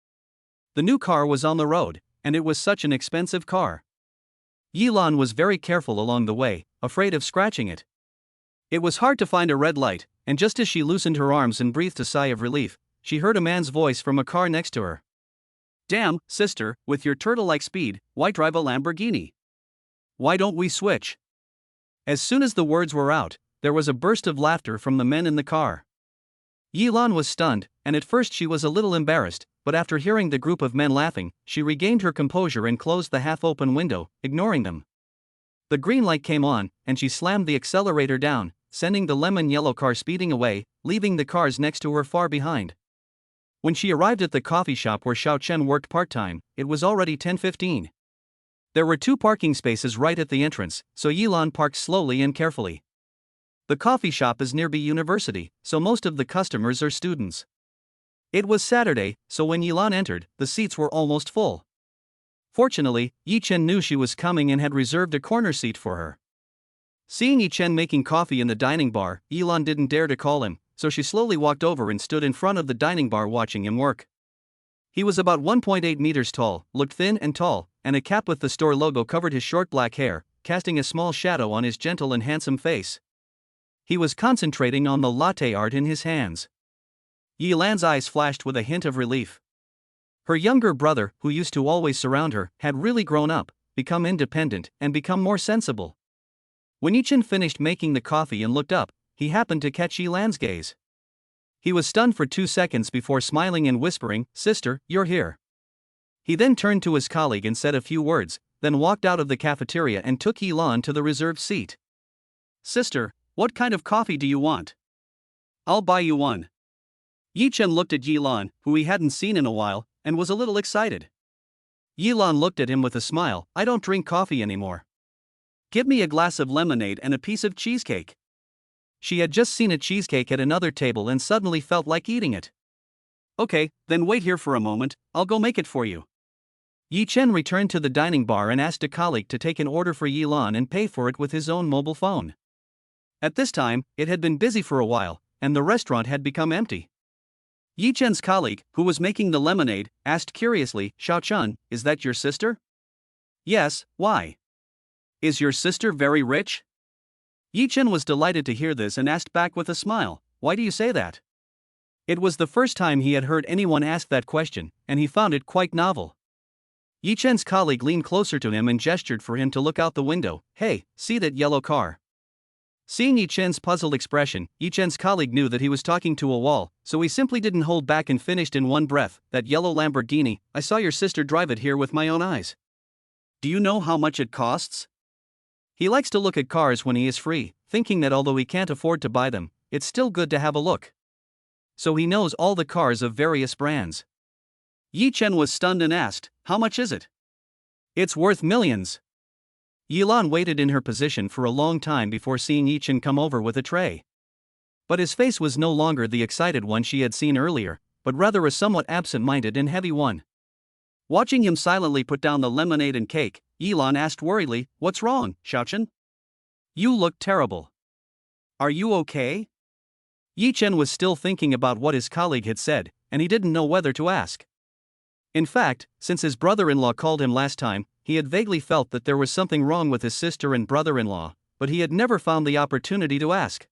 The new car was on the road, and it was such an expensive car. Yilan was very careful along the way, afraid of scratching it. It was hard to find a red light, and just as she loosened her arms and breathed a sigh of relief, she heard a man's voice from a car next to her. Damn, sister, with your turtle-like speed, why drive a Lamborghini? Why don't we switch? As soon as the words were out, there was a burst of laughter from the men in the car. Yilan was stunned, and at first she was a little embarrassed, but after hearing the group of men laughing, she regained her composure and closed the half-open window, ignoring them. The green light came on, and she slammed the accelerator down, sending the lemon-yellow car speeding away, leaving the cars next to her far behind. When she arrived at the coffee shop where Xiao Chen worked part-time, it was already 10:15. There were 2 parking spaces right at the entrance, so Yilan parked slowly and carefully. The coffee shop is near B University, so most of the customers are students. It was Saturday, so when Yilan entered, the seats were almost full. Fortunately, Yi Chen knew she was coming and had reserved a corner seat for her. Seeing Yi Chen making coffee in the dining bar, Yilan didn't dare to call him, so she slowly walked over and stood in front of the dining bar watching him work. He was about 1.8 meters tall, looked thin and tall, and a cap with the store logo covered his short black hair, casting a small shadow on his gentle and handsome face. He was concentrating on the latte art in his hands. Yilan's eyes flashed with a hint of relief. Her younger brother, who used to always surround her, had really grown up, become independent, and become more sensible. When Yi Chen finished making the coffee and looked up, he happened to catch Yilan's gaze. He was stunned for 2 seconds before smiling and whispering, "Sister, you're here." He then turned to his colleague and said a few words, then walked out of the cafeteria and took Yilan to the reserved seat. "Sister, what kind of coffee do you want? I'll buy you one." Yi Chen looked at Yilan, who he hadn't seen in a while, and was a little excited. Yilan looked at him with a smile. "I don't drink coffee anymore. Give me a glass of lemonade and a piece of cheesecake." She had just seen a cheesecake at another table and suddenly felt like eating it. "Okay, then wait here for a moment, I'll go make it for you." Yi Chen returned to the dining bar and asked a colleague to take an order for Yilan and pay for it with his own mobile phone. At this time, it had been busy for a while, and the restaurant had become empty. Yi Chen's colleague, who was making the lemonade, asked curiously, "Xiao Chen, is that your sister?" "Yes, why? Is your sister very rich?" Yi Chen was delighted to hear this and asked back with a smile, "Why do you say that?" It was the first time he had heard anyone ask that question, and he found it quite novel. Yi Chen's colleague leaned closer to him and gestured for him to look out the window. "Hey, see that yellow car?" Seeing Yi Chen's puzzled expression, Yi Chen's colleague knew that he was talking to a wall, so he simply didn't hold back and finished in one breath, "That yellow Lamborghini, I saw your sister drive it here with my own eyes. Do you know how much it costs?" He likes to look at cars when he is free, thinking that although he can't afford to buy them, it's still good to have a look. So he knows all the cars of various brands. Yi Chen was stunned and asked, "How much is it?" "It's worth millions." Yilan waited in her position for a long time before seeing Yi Chen come over with a tray. But his face was no longer the excited one she had seen earlier, but rather a somewhat absent-minded and heavy one. Watching him silently put down the lemonade and cake, Yilan asked worriedly, "What's wrong, Xiao Chen? You look terrible. Are you okay?" Yi Chen was still thinking about what his colleague had said, and he didn't know whether to ask. In fact, since his brother-in-law called him last time, he had vaguely felt that there was something wrong with his sister and brother-in-law, but he had never found the opportunity to ask.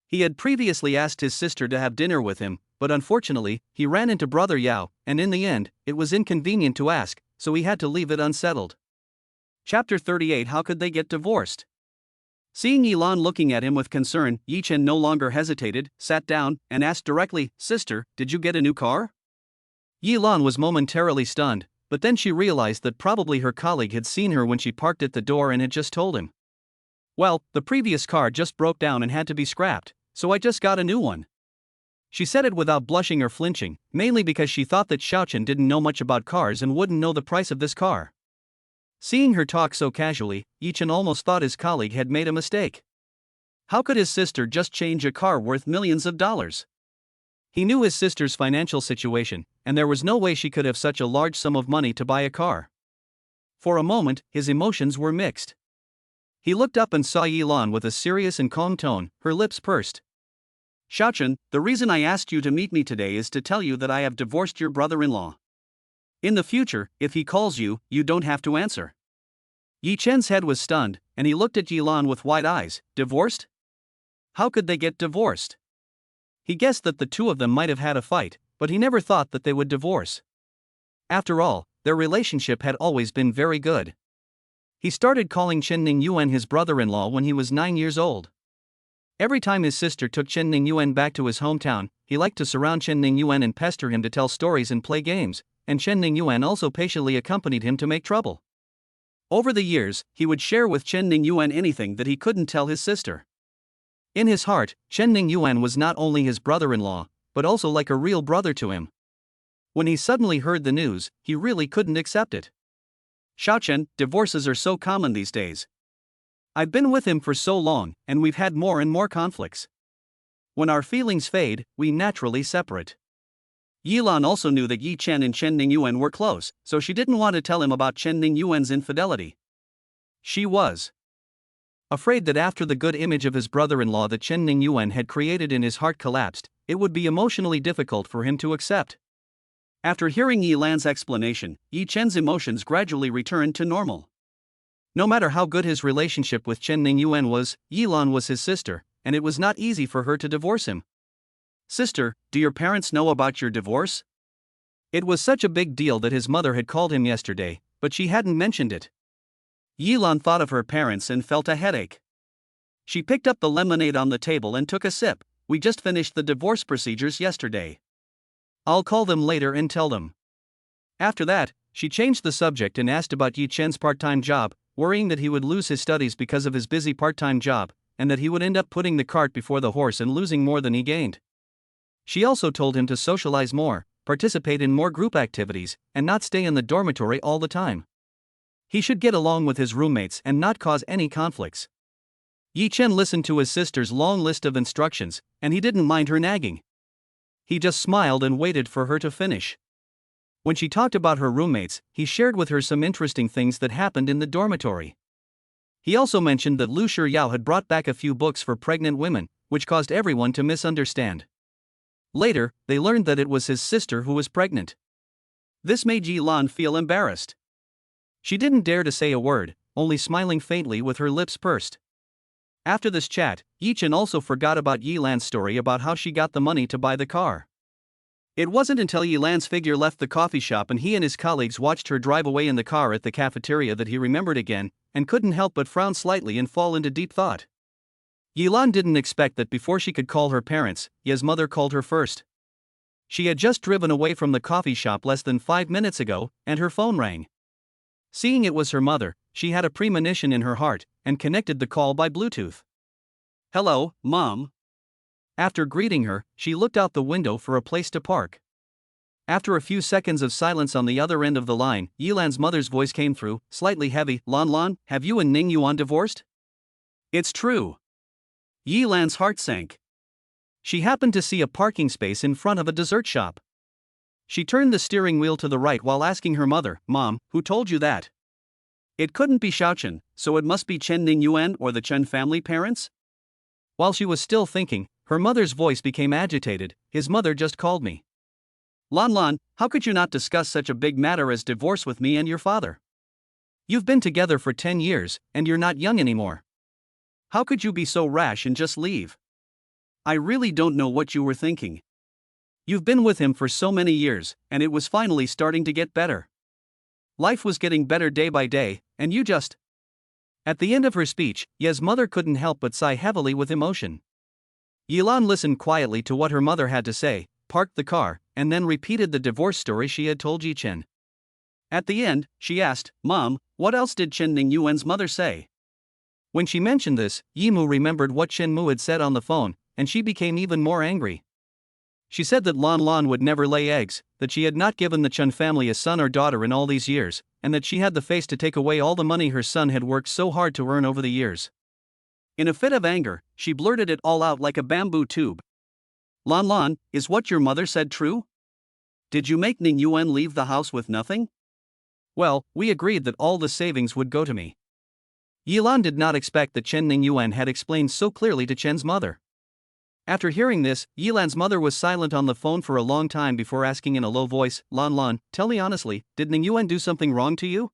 He had previously asked his sister to have dinner with him, but unfortunately, he ran into Brother Yao, and in the end, it was inconvenient to ask, so he had to leave it unsettled. Chapter 38. How could they get divorced? Seeing Yilan looking at him with concern, Yi Chen no longer hesitated, sat down, and asked directly, "Sister, did you get a new car?" Yilan was momentarily stunned, but then she realized that probably her colleague had seen her when she parked at the door and had just told him. "Well, the previous car just broke down and had to be scrapped, so I just got a new one." She said it without blushing or flinching, mainly because she thought that Xiao Chen didn't know much about cars and wouldn't know the price of this car. Seeing her talk so casually, Yi Chen almost thought his colleague had made a mistake. How could his sister just change a car worth millions of dollars? He knew his sister's financial situation, and there was no way she could have such a large sum of money to buy a car. For a moment, his emotions were mixed. He looked up and saw Yilan with a serious and calm tone, her lips pursed. "Xiao Chen, the reason I asked you to meet me today is to tell you that I have divorced your brother-in-law. In the future, if he calls you, you don't have to answer." Yi Chen's head was stunned, and he looked at Yilan with wide eyes. "Divorced? How could they get divorced?" He guessed that the two of them might have had a fight, but he never thought that they would divorce. After all, their relationship had always been very good. He started calling Chen Ningyuan his brother-in-law when he was 9 years old. Every time his sister took Chen Ningyuan back to his hometown, he liked to surround Chen Ningyuan and pester him to tell stories and play games, and Chen Ningyuan also patiently accompanied him to make trouble. Over the years, he would share with Chen Ningyuan anything that he couldn't tell his sister. In his heart, Chen Ningyuan was not only his brother-in-law, but also like a real brother to him. When he suddenly heard the news, he really couldn't accept it. Xiaochen, divorces are so common these days. I've been with him for so long, and we've had more and more conflicts. When our feelings fade, we naturally separate. Yilan also knew that Yi Chen and Chen Ningyuan were close, so she didn't want to tell him about Chen Ningyuan's infidelity. She was afraid that after the good image of his brother-in-law that Chen Ningyuan had created in his heart collapsed, it would be emotionally difficult for him to accept. After hearing Yi Lan's explanation, Yi Chen's emotions gradually returned to normal. No matter how good his relationship with Chen Ningyuan was, Yi Lan was his sister, and it was not easy for her to divorce him. Sister, do your parents know about your divorce? It was such a big deal that his mother had called him yesterday, but she hadn't mentioned it. Yi Lan thought of her parents and felt a headache. She picked up the lemonade on the table and took a sip. We just finished the divorce procedures yesterday. I'll call them later and tell them. After that, she changed the subject and asked about Yi Chen's part-time job, worrying that he would lose his studies because of his busy part-time job, and that he would end up putting the cart before the horse and losing more than he gained. She also told him to socialize more, participate in more group activities, and not stay in the dormitory all the time. He should get along with his roommates and not cause any conflicts. Yi Chen listened to his sister's long list of instructions, and he didn't mind her nagging. He just smiled and waited for her to finish. When she talked about her roommates, he shared with her some interesting things that happened in the dormitory. He also mentioned that Lu Shiyao had brought back a few books for pregnant women, which caused everyone to misunderstand. Later, they learned that it was his sister who was pregnant. This made Yi Lan feel embarrassed. She didn't dare to say a word, only smiling faintly with her lips pursed. After this chat, Yi Chen also forgot about Yi Lan's story about how she got the money to buy the car. It wasn't until Yi Lan's figure left the coffee shop and he and his colleagues watched her drive away in the car at the cafeteria that he remembered again, and couldn't help but frown slightly and fall into deep thought. Yi Lan didn't expect that before she could call her parents, Ye's mother called her first. She had just driven away from the coffee shop less than 5 minutes ago, and her phone rang. Seeing it was her mother, she had a premonition in her heart, and connected the call by Bluetooth. "Hello, Mom." After greeting her, she looked out the window for a place to park. After a few seconds of silence on the other end of the line, Yi Lan's mother's voice came through, slightly heavy. "Lan, have you and Ning Yuan divorced?" "It's true." Yi Lan's heart sank. She happened to see a parking space in front of a dessert shop. She turned the steering wheel to the right while asking her mother, "Mom, who told you that?" It couldn't be Xiaochen, so it must be Chen Ningyuan or the Chen family parents? While she was still thinking, her mother's voice became agitated. "His mother just called me." Lan, how could you not discuss such a big matter as divorce with me and your father? You've been together for 10 years, and you're not young anymore. How could you be so rash and just leave? I really don't know what you were thinking. You've been with him for so many years, and it was finally starting to get better. Life was getting better day by day, and you just... At the end of her speech, Ye's mother couldn't help but sigh heavily with emotion. Yi Lan listened quietly to what her mother had to say, parked the car, and then repeated the divorce story she had told Yi Chen. At the end, she asked, "Mom, what else did Chen Ningyuan's mother say?" When she mentioned this, Yi Mu remembered what Chen Mu had said on the phone, and she became even more angry. She said that Lan would never lay eggs, that she had not given the Chen family a son or daughter in all these years, and that she had the face to take away all the money her son had worked so hard to earn over the years. In a fit of anger, she blurted it all out like a bamboo tube. Lan, is what your mother said true? Did you make Ning Yuan leave the house with nothing?" "Well, we agreed that all the savings would go to me." Yi Lan did not expect that Chen Ningyuan had explained so clearly to Chen's mother. After hearing this, Yi Lan's mother was silent on the phone for a long time before asking in a low voice, Lan, tell me honestly, did Ningyuan do something wrong to you?"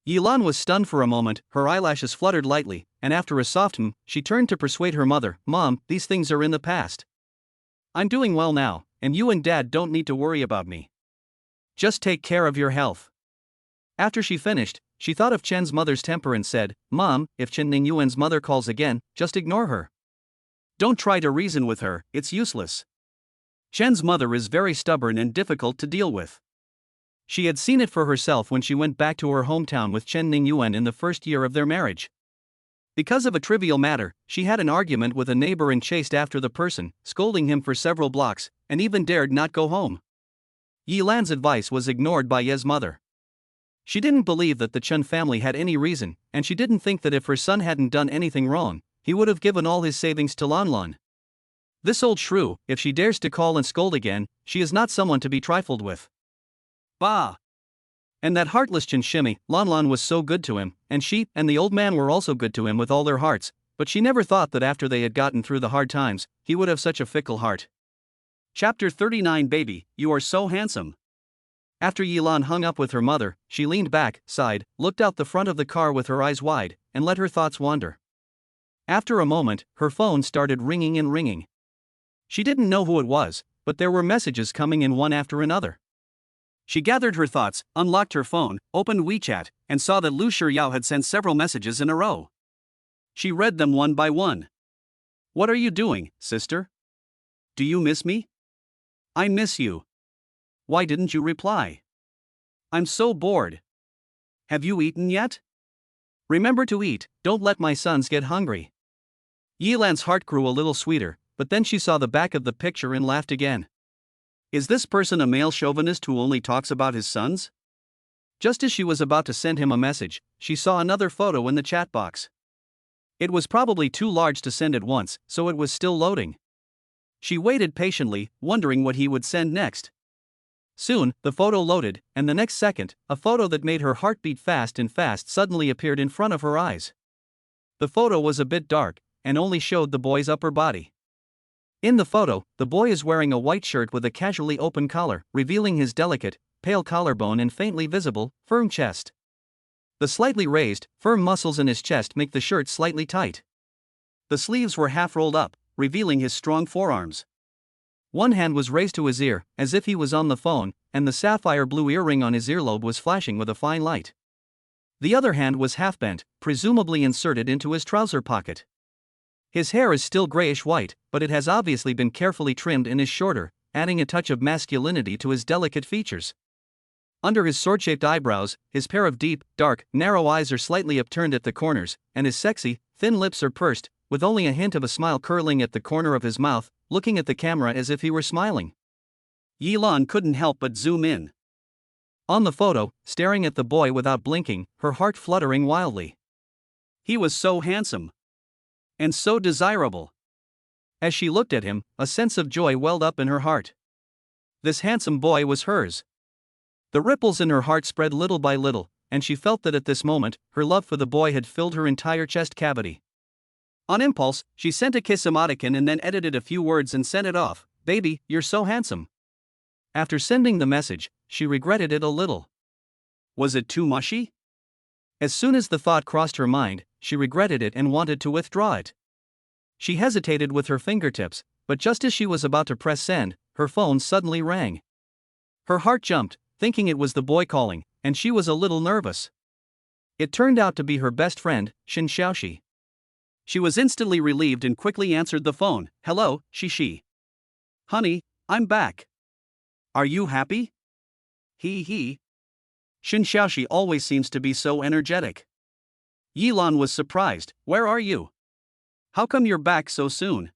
Yi Lan was stunned for a moment, her eyelashes fluttered lightly, and after a soft she turned to persuade her mother, "Mom, these things are in the past. I'm doing well now, and you and Dad don't need to worry about me." Just take care of your health. After she finished, she thought of Chen's mother's temper and said, Mom, if Chen Ningyuan's mother calls again, just ignore her. Don't try to reason with her, it's useless. Chen's mother is very stubborn and difficult to deal with. She had seen it for herself when she went back to her hometown with Chen Ningyuan in the first year of their marriage. Because of a trivial matter, she had an argument with a neighbor and chased after the person, scolding him for several blocks, and even dared not go home. Yi Lan's advice was ignored by Ye's mother. She didn't believe that the Chen family had any reason, and she didn't think that if her son hadn't done anything wrong, he would have given all his savings to Lan. This old shrew, if she dares to call and scold again, she is not someone to be trifled with. Bah! And that heartless Chen Shimi, Lan was so good to him, and she and the old man were also good to him with all their hearts, but she never thought that after they had gotten through the hard times, he would have such a fickle heart. Chapter 39 Baby, you are so handsome. After Yi Lan hung up with her mother, she leaned back, sighed, looked out the front of the car with her eyes wide, and let her thoughts wander. After a moment, her phone started ringing and ringing. She didn't know who it was, but there were messages coming in one after another. She gathered her thoughts, unlocked her phone, opened WeChat, and saw that Lu Shiyao had sent several messages in a row. She read them one by one. What are you doing, sister? Do you miss me? I miss you. Why didn't you reply? I'm so bored. Have you eaten yet? Remember to eat, don't let my sons get hungry. Yi Lan's heart grew a little sweeter, but then she saw the back of the picture and laughed again. Is this person a male chauvinist who only talks about his sons? Just as she was about to send him a message, she saw another photo in the chat box. It was probably too large to send at once, so it was still loading. She waited patiently, wondering what he would send next. Soon, the photo loaded, and the next second, a photo that made her heart beat fast and fast suddenly appeared in front of her eyes. The photo was a bit dark, and only showed the boy's upper body. In the photo, the boy is wearing a white shirt with a casually open collar, revealing his delicate, pale collarbone and faintly visible, firm chest. The slightly raised, firm muscles in his chest make the shirt slightly tight. The sleeves were half rolled up, revealing his strong forearms. One hand was raised to his ear, as if he was on the phone, and the sapphire blue earring on his earlobe was flashing with a fine light. The other hand was half bent, presumably inserted into his trouser pocket. His hair is still grayish-white, but it has obviously been carefully trimmed and is shorter, adding a touch of masculinity to his delicate features. Under his sword-shaped eyebrows, his pair of deep, dark, narrow eyes are slightly upturned at the corners, and his sexy, thin lips are pursed, with only a hint of a smile curling at the corner of his mouth, looking at the camera as if he were smiling. Yi Lan couldn't help but zoom in. On the photo, staring at the boy without blinking, her heart fluttering wildly. He was so handsome. And so desirable. As she looked at him, a sense of joy welled up in her heart. This handsome boy was hers. The ripples in her heart spread little by little, and she felt that at this moment, her love for the boy had filled her entire chest cavity. On impulse, she sent a kiss emoticon and then edited a few words and sent it off. Baby, you're so handsome. After sending the message, she regretted it a little. Was it too mushy? As soon as the thought crossed her mind, she regretted it and wanted to withdraw it. She hesitated with her fingertips, but just as she was about to press send, her phone suddenly rang. Her heart jumped, thinking it was the boy calling, and she was a little nervous. It turned out to be her best friend, Shin Xiaoxi. She was instantly relieved and quickly answered the phone. Hello, Shishi. Honey, I'm back. Are you happy? He. Shin Xiaoxi always seems to be so energetic. Yi Lan was surprised. Where are you? How come you're back so soon?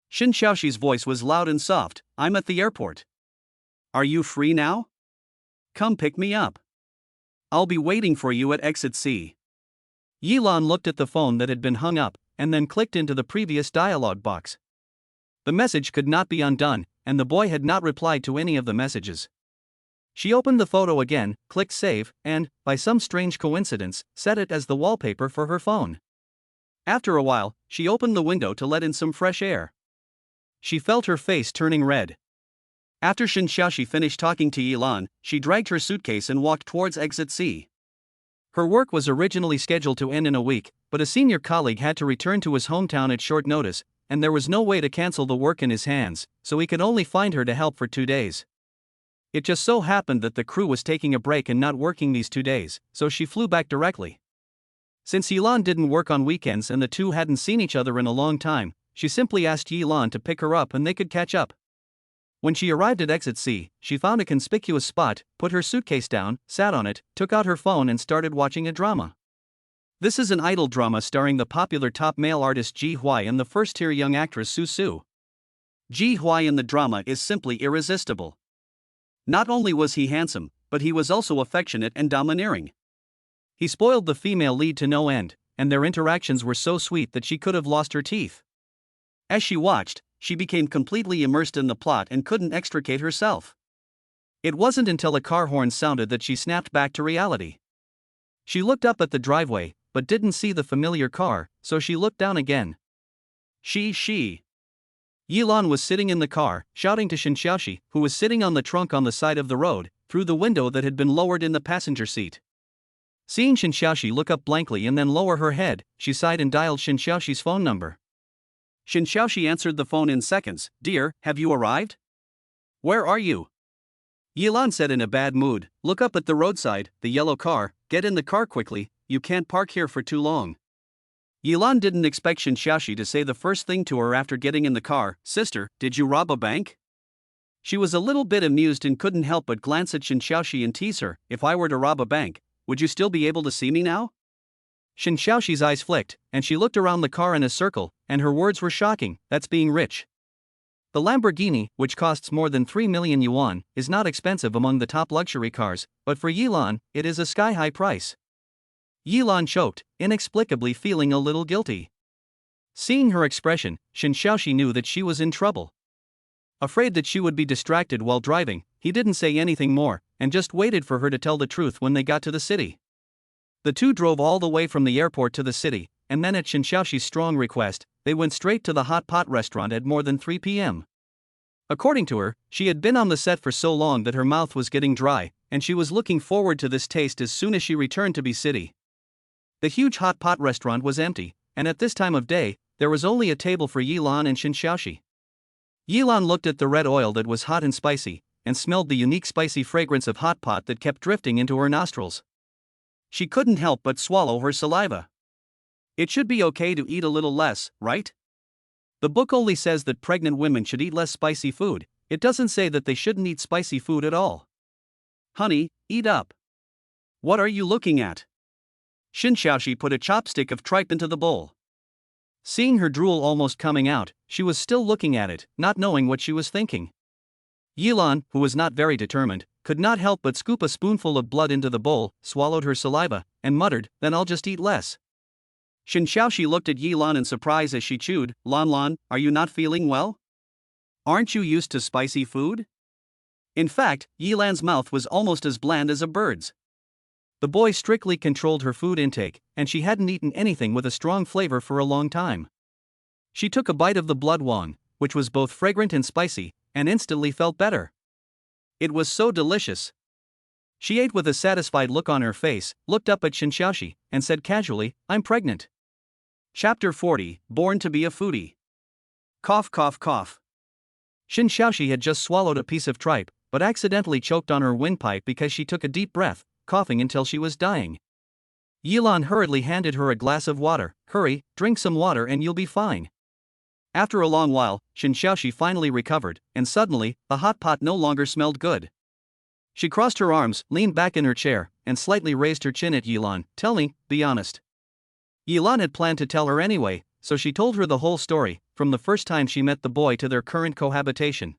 Shin Xiaoxi's voice was loud and soft. I'm at the airport. Are you free now? Come pick me up. I'll be waiting for you at exit C. Yi Lan looked at the phone that had been hung up, and then clicked into the previous dialog box. The message could not be undone, and the boy had not replied to any of the messages. She opened the photo again, clicked save, and, by some strange coincidence, set it as the wallpaper for her phone. After a while, she opened the window to let in some fresh air. She felt her face turning red. After Shin Xiaoxi finished talking to Yi Lan, she dragged her suitcase and walked towards exit C. Her work was originally scheduled to end in a week, but a senior colleague had to return to his hometown at short notice, and there was no way to cancel the work in his hands, so he could only find her to help for 2 days. It just so happened that the crew was taking a break and not working these 2 days, so she flew back directly. Since Yilan didn't work on weekends and the two hadn't seen each other in a long time, she simply asked Yilan to pick her up and they could catch up. When she arrived at Exit C, she found a conspicuous spot, put her suitcase down, sat on it, took out her phone and started watching a drama. This is an idol drama starring the popular top male artist Ji Hwai and the first-tier young actress Su Su. Ji Hwai in the drama is simply irresistible. Not only was he handsome, but he was also affectionate and domineering. He spoiled the female lead to no end, and their interactions were so sweet that she could have lost her teeth. As she watched, she became completely immersed in the plot and couldn't extricate herself. It wasn't until a car horn sounded that she snapped back to reality. She looked up at the driveway, but didn't see the familiar car, so she looked down again. She. Yilan was sitting in the car, shouting to Shin Xiaoxi, who was sitting on the trunk on the side of the road, through the window that had been lowered in the passenger seat. Seeing Shin Xiaoxi look up blankly and then lower her head, she sighed and dialed Shin Xiaoxi's phone number. Shin Xiaoxi answered the phone in seconds. "Dear, have you arrived? Where are you?" Yilan said in a bad mood, "Look up at the roadside, the yellow car, get in the car quickly, you can't park here for too long." Yilan didn't expect Shin Xiaoxi to say the first thing to her after getting in the car, "Sister, did you rob a bank?" She was a little bit amused and couldn't help but glance at Shin Xiaoxi and tease her, "If I were to rob a bank, would you still be able to see me now?" Shin Xiaoxi's eyes flicked, and she looked around the car in a circle, and her words were shocking, "That's being rich." The Lamborghini, which costs more than 3 million yuan, is not expensive among the top luxury cars, but for Yilan, it is a sky-high price. Yilan choked, inexplicably feeling a little guilty. Seeing her expression, Shin Xiaoxi knew that she was in trouble. Afraid that she would be distracted while driving, he didn't say anything more, and just waited for her to tell the truth when they got to the city. The two drove all the way from the airport to the city, and then at Shin Xiaoxi's strong request, they went straight to the hot pot restaurant at more than 3 p.m. According to her, she had been on the set for so long that her mouth was getting dry, and she was looking forward to this taste as soon as she returned to B City. The huge hot pot restaurant was empty, and at this time of day, there was only a table for Yilan and Shin Xiaoxi. Yilan looked at the red oil that was hot and spicy, and smelled the unique spicy fragrance of hot pot that kept drifting into her nostrils. She couldn't help but swallow her saliva. It should be okay to eat a little less, right? The book only says that pregnant women should eat less spicy food, it doesn't say that they shouldn't eat spicy food at all. Honey, eat up. What are you looking at? Shin Xiaoxi put a chopstick of tripe into the bowl. Seeing her drool almost coming out, she was still looking at it, not knowing what she was thinking. Yilan, who was not very determined, could not help but scoop a spoonful of blood into the bowl, swallowed her saliva, and muttered, "Then I'll just eat less." Shin Xiaoxi looked at Yilan in surprise as she chewed. "Lan, are you not feeling well? Aren't you used to spicy food?" In fact, Yilan's mouth was almost as bland as a bird's. The boy strictly controlled her food intake, and she hadn't eaten anything with a strong flavor for a long time. She took a bite of the blood wong, which was both fragrant and spicy, and instantly felt better. It was so delicious. She ate with a satisfied look on her face, looked up at Shin Xiaoxi, and said casually, "I'm pregnant." Chapter 40, Born to be a Foodie. Cough cough cough. Shin Xiaoxi had just swallowed a piece of tripe, but accidentally choked on her windpipe because she took a deep breath, coughing until she was dying. Yilan hurriedly handed her a glass of water. "Hurry, drink some water and you'll be fine." After a long while, Shin Xiaoxi finally recovered, and suddenly, the hot pot no longer smelled good. She crossed her arms, leaned back in her chair, and slightly raised her chin at Yilan. "Tell me, be honest." Yilan had planned to tell her anyway, so she told her the whole story, from the first time she met the boy to their current cohabitation.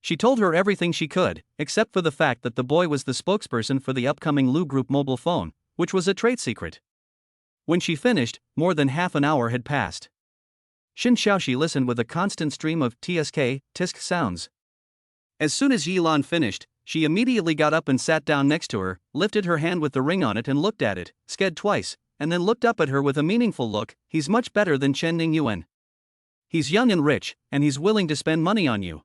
She told her everything she could, except for the fact that the boy was the spokesperson for the upcoming Lu Group mobile phone, which was a trade secret. When she finished, more than half an hour had passed. Shin Xiaoxi listened with a constant stream of tisk sounds. As soon as Yilan finished, she immediately got up and sat down next to her, lifted her hand with the ring on it and looked at it, sked twice, and then looked up at her with a meaningful look. "He's much better than Chen Ningyuan. He's young and rich, and he's willing to spend money on you."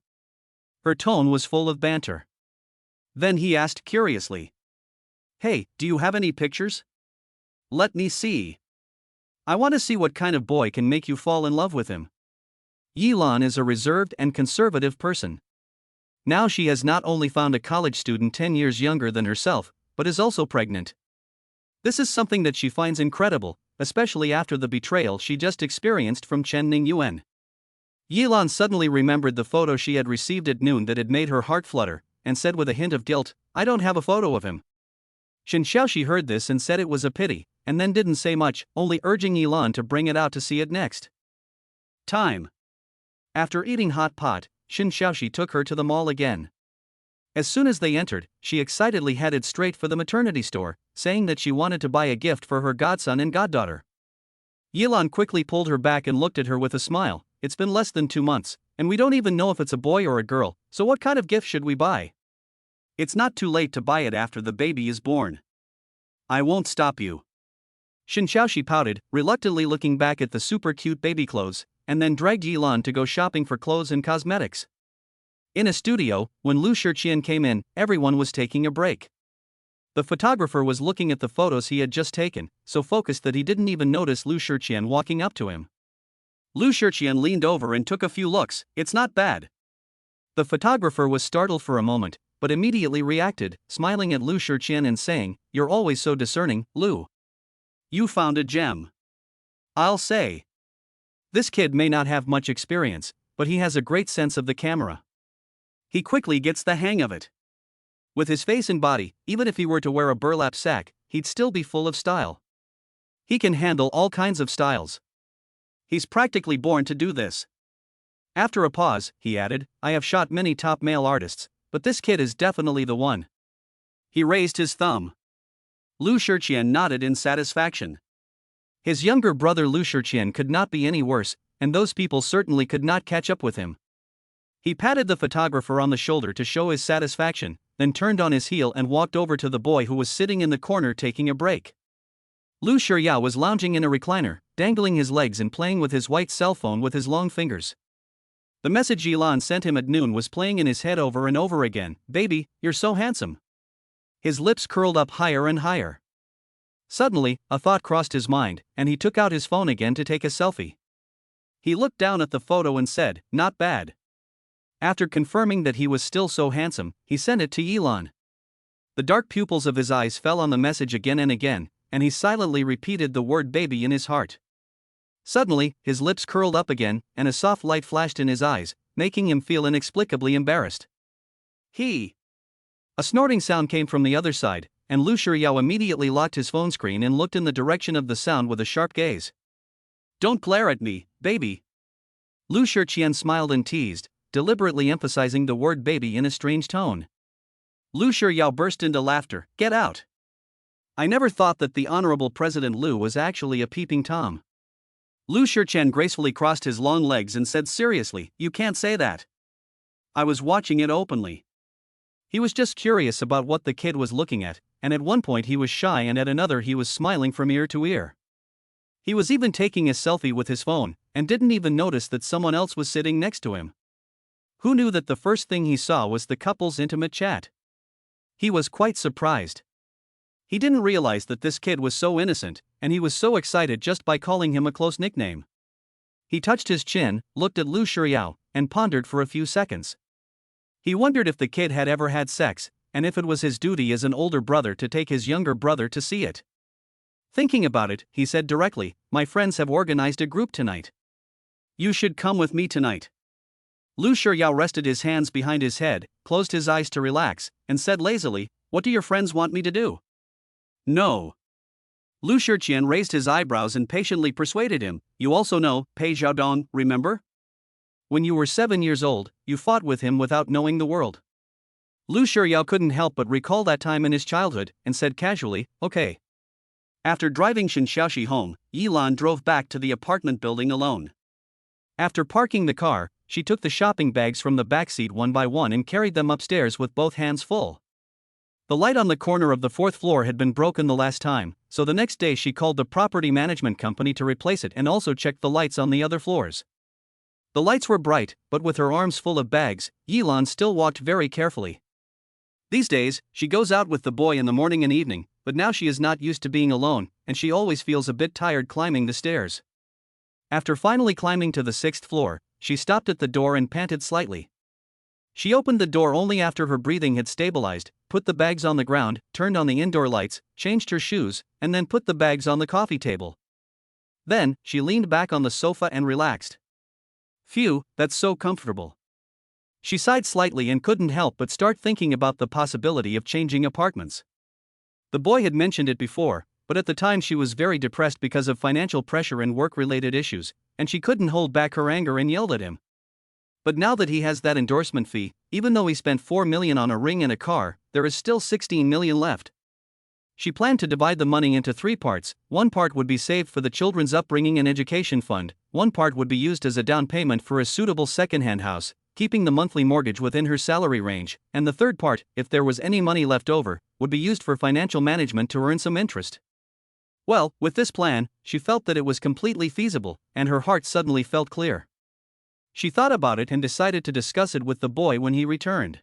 Her tone was full of banter. Then he asked curiously, "Hey, do you have any pictures? Let me see. I want to see what kind of boy can make you fall in love with him." Yilan is a reserved and conservative person. Now she has not only found a college student 10 years younger than herself, but is also pregnant. This is something that she finds incredible, especially after the betrayal she just experienced from Chen Ningyuan. Yilan suddenly remembered the photo she had received at noon that had made her heart flutter, and said with a hint of guilt, "I don't have a photo of him." Shen Xiaoxi heard this and said it was a pity, and then didn't say much, only urging Yilan to bring it out to see it next time. After eating hot pot, Shen Xiaoxi took her to the mall again. As soon as they entered, she excitedly headed straight for the maternity store, saying that she wanted to buy a gift for her godson and goddaughter. Yilan quickly pulled her back and looked at her with a smile. "It's been less than 2 months, and we don't even know if it's a boy or a girl, so what kind of gift should we buy? It's not too late to buy it after the baby is born. I won't stop you." Shen Xiaoxi pouted, reluctantly looking back at the super cute baby clothes, and then dragged Yilan to go shopping for clothes and cosmetics. In a studio, when Lu Shiqian came in, everyone was taking a break. The photographer was looking at the photos he had just taken, so focused that he didn't even notice Lu Shiqian walking up to him. Lu Shiqian leaned over and took a few looks. "It's not bad." The photographer was startled for a moment, but immediately reacted, smiling at Lu Shiqian and saying, "You're always so discerning, Lu. You found a gem. I'll say. This kid may not have much experience, but he has a great sense of the camera. He quickly gets the hang of it. With his face and body, even if he were to wear a burlap sack, he'd still be full of style. He can handle all kinds of styles. He's practically born to do this." After a pause, he added, "I have shot many top male artists, but this kid is definitely the one." He raised his thumb. Lu Shiqian nodded in satisfaction. His younger brother Lu Shiqian could not be any worse, and those people certainly could not catch up with him. He patted the photographer on the shoulder to show his satisfaction, then turned on his heel and walked over to the boy who was sitting in the corner taking a break. Lu Shiyao was lounging in a recliner, dangling his legs and playing with his white cell phone with his long fingers. The message Yilan sent him at noon was playing in his head over and over again. "Baby, you're so handsome." His lips curled up higher and higher. Suddenly, a thought crossed his mind, and he took out his phone again to take a selfie. He looked down at the photo and said, "Not bad." After confirming that he was still so handsome, he sent it to Yilan. The dark pupils of his eyes fell on the message again and again, and he silently repeated the word baby in his heart. Suddenly, his lips curled up again, and a soft light flashed in his eyes, making him feel inexplicably embarrassed. A snorting sound came from the other side, and Lu Shiao immediately locked his phone screen and looked in the direction of the sound with a sharp gaze. "Don't glare at me, baby." Lu Shiqian smiled and teased, deliberately emphasizing the word baby in a strange tone. Lu Shiao burst into laughter. "Get out. I never thought that the Honorable President Lu was actually a peeping Tom." Lu Shiqian gracefully crossed his long legs and said seriously, "You can't say that. I was watching it openly." He was just curious about what the kid was looking at, and at one point he was shy and at another he was smiling from ear to ear. He was even taking a selfie with his phone, and didn't even notice that someone else was sitting next to him. Who knew that the first thing he saw was the couple's intimate chat? He was quite surprised. He didn't realize that this kid was so innocent, and he was so excited just by calling him a close nickname. He touched his chin, looked at Lu Shiao, and pondered for a few seconds. He wondered if the kid had ever had sex, and if it was his duty as an older brother to take his younger brother to see it. Thinking about it, he said directly, "My friends have organized a group tonight. You should come with me tonight." Lu Shiao rested his hands behind his head, closed his eyes to relax, and said lazily, "What do your friends want me to do?" "No." Lu Shiqian raised his eyebrows and patiently persuaded him, "You also know Pei Xiaodong, remember? When you were 7 years old, you fought with him without knowing the world." Lu Shiao couldn't help but recall that time in his childhood, and said casually, "Okay." After driving Shen Xiaoxi home, Yilan drove back to the apartment building alone. After parking the car, she took the shopping bags from the backseat one by one and carried them upstairs with both hands full. The light on the corner of the 4th floor had been broken the last time, so the next day she called the property management company to replace it and also checked the lights on the other floors. The lights were bright, but with her arms full of bags, Yilan still walked very carefully. These days, she goes out with the boy in the morning and evening, but now she is not used to being alone, and she always feels a bit tired climbing the stairs. After finally climbing to the 6th floor, she stopped at the door and panted slightly. She opened the door only after her breathing had stabilized, put the bags on the ground, turned on the indoor lights, changed her shoes, and then put the bags on the coffee table. Then, she leaned back on the sofa and relaxed. Phew, that's so comfortable. She sighed slightly and couldn't help but start thinking about the possibility of changing apartments. The boy had mentioned it before, but at the time she was very depressed because of financial pressure and work-related issues, and she couldn't hold back her anger and yelled at him. But now that he has that endorsement fee, even though he spent $4 million on a ring and a car, there is still $16 million left. She planned to divide the money into 3 parts. One part would be saved for the children's upbringing and education fund, one part would be used as a down payment for a suitable second-hand house, keeping the monthly mortgage within her salary range, and the third part, if there was any money left over, would be used for financial management to earn some interest. Well, with this plan, she felt that it was completely feasible, and her heart suddenly felt clear. She thought about it and decided to discuss it with the boy when he returned.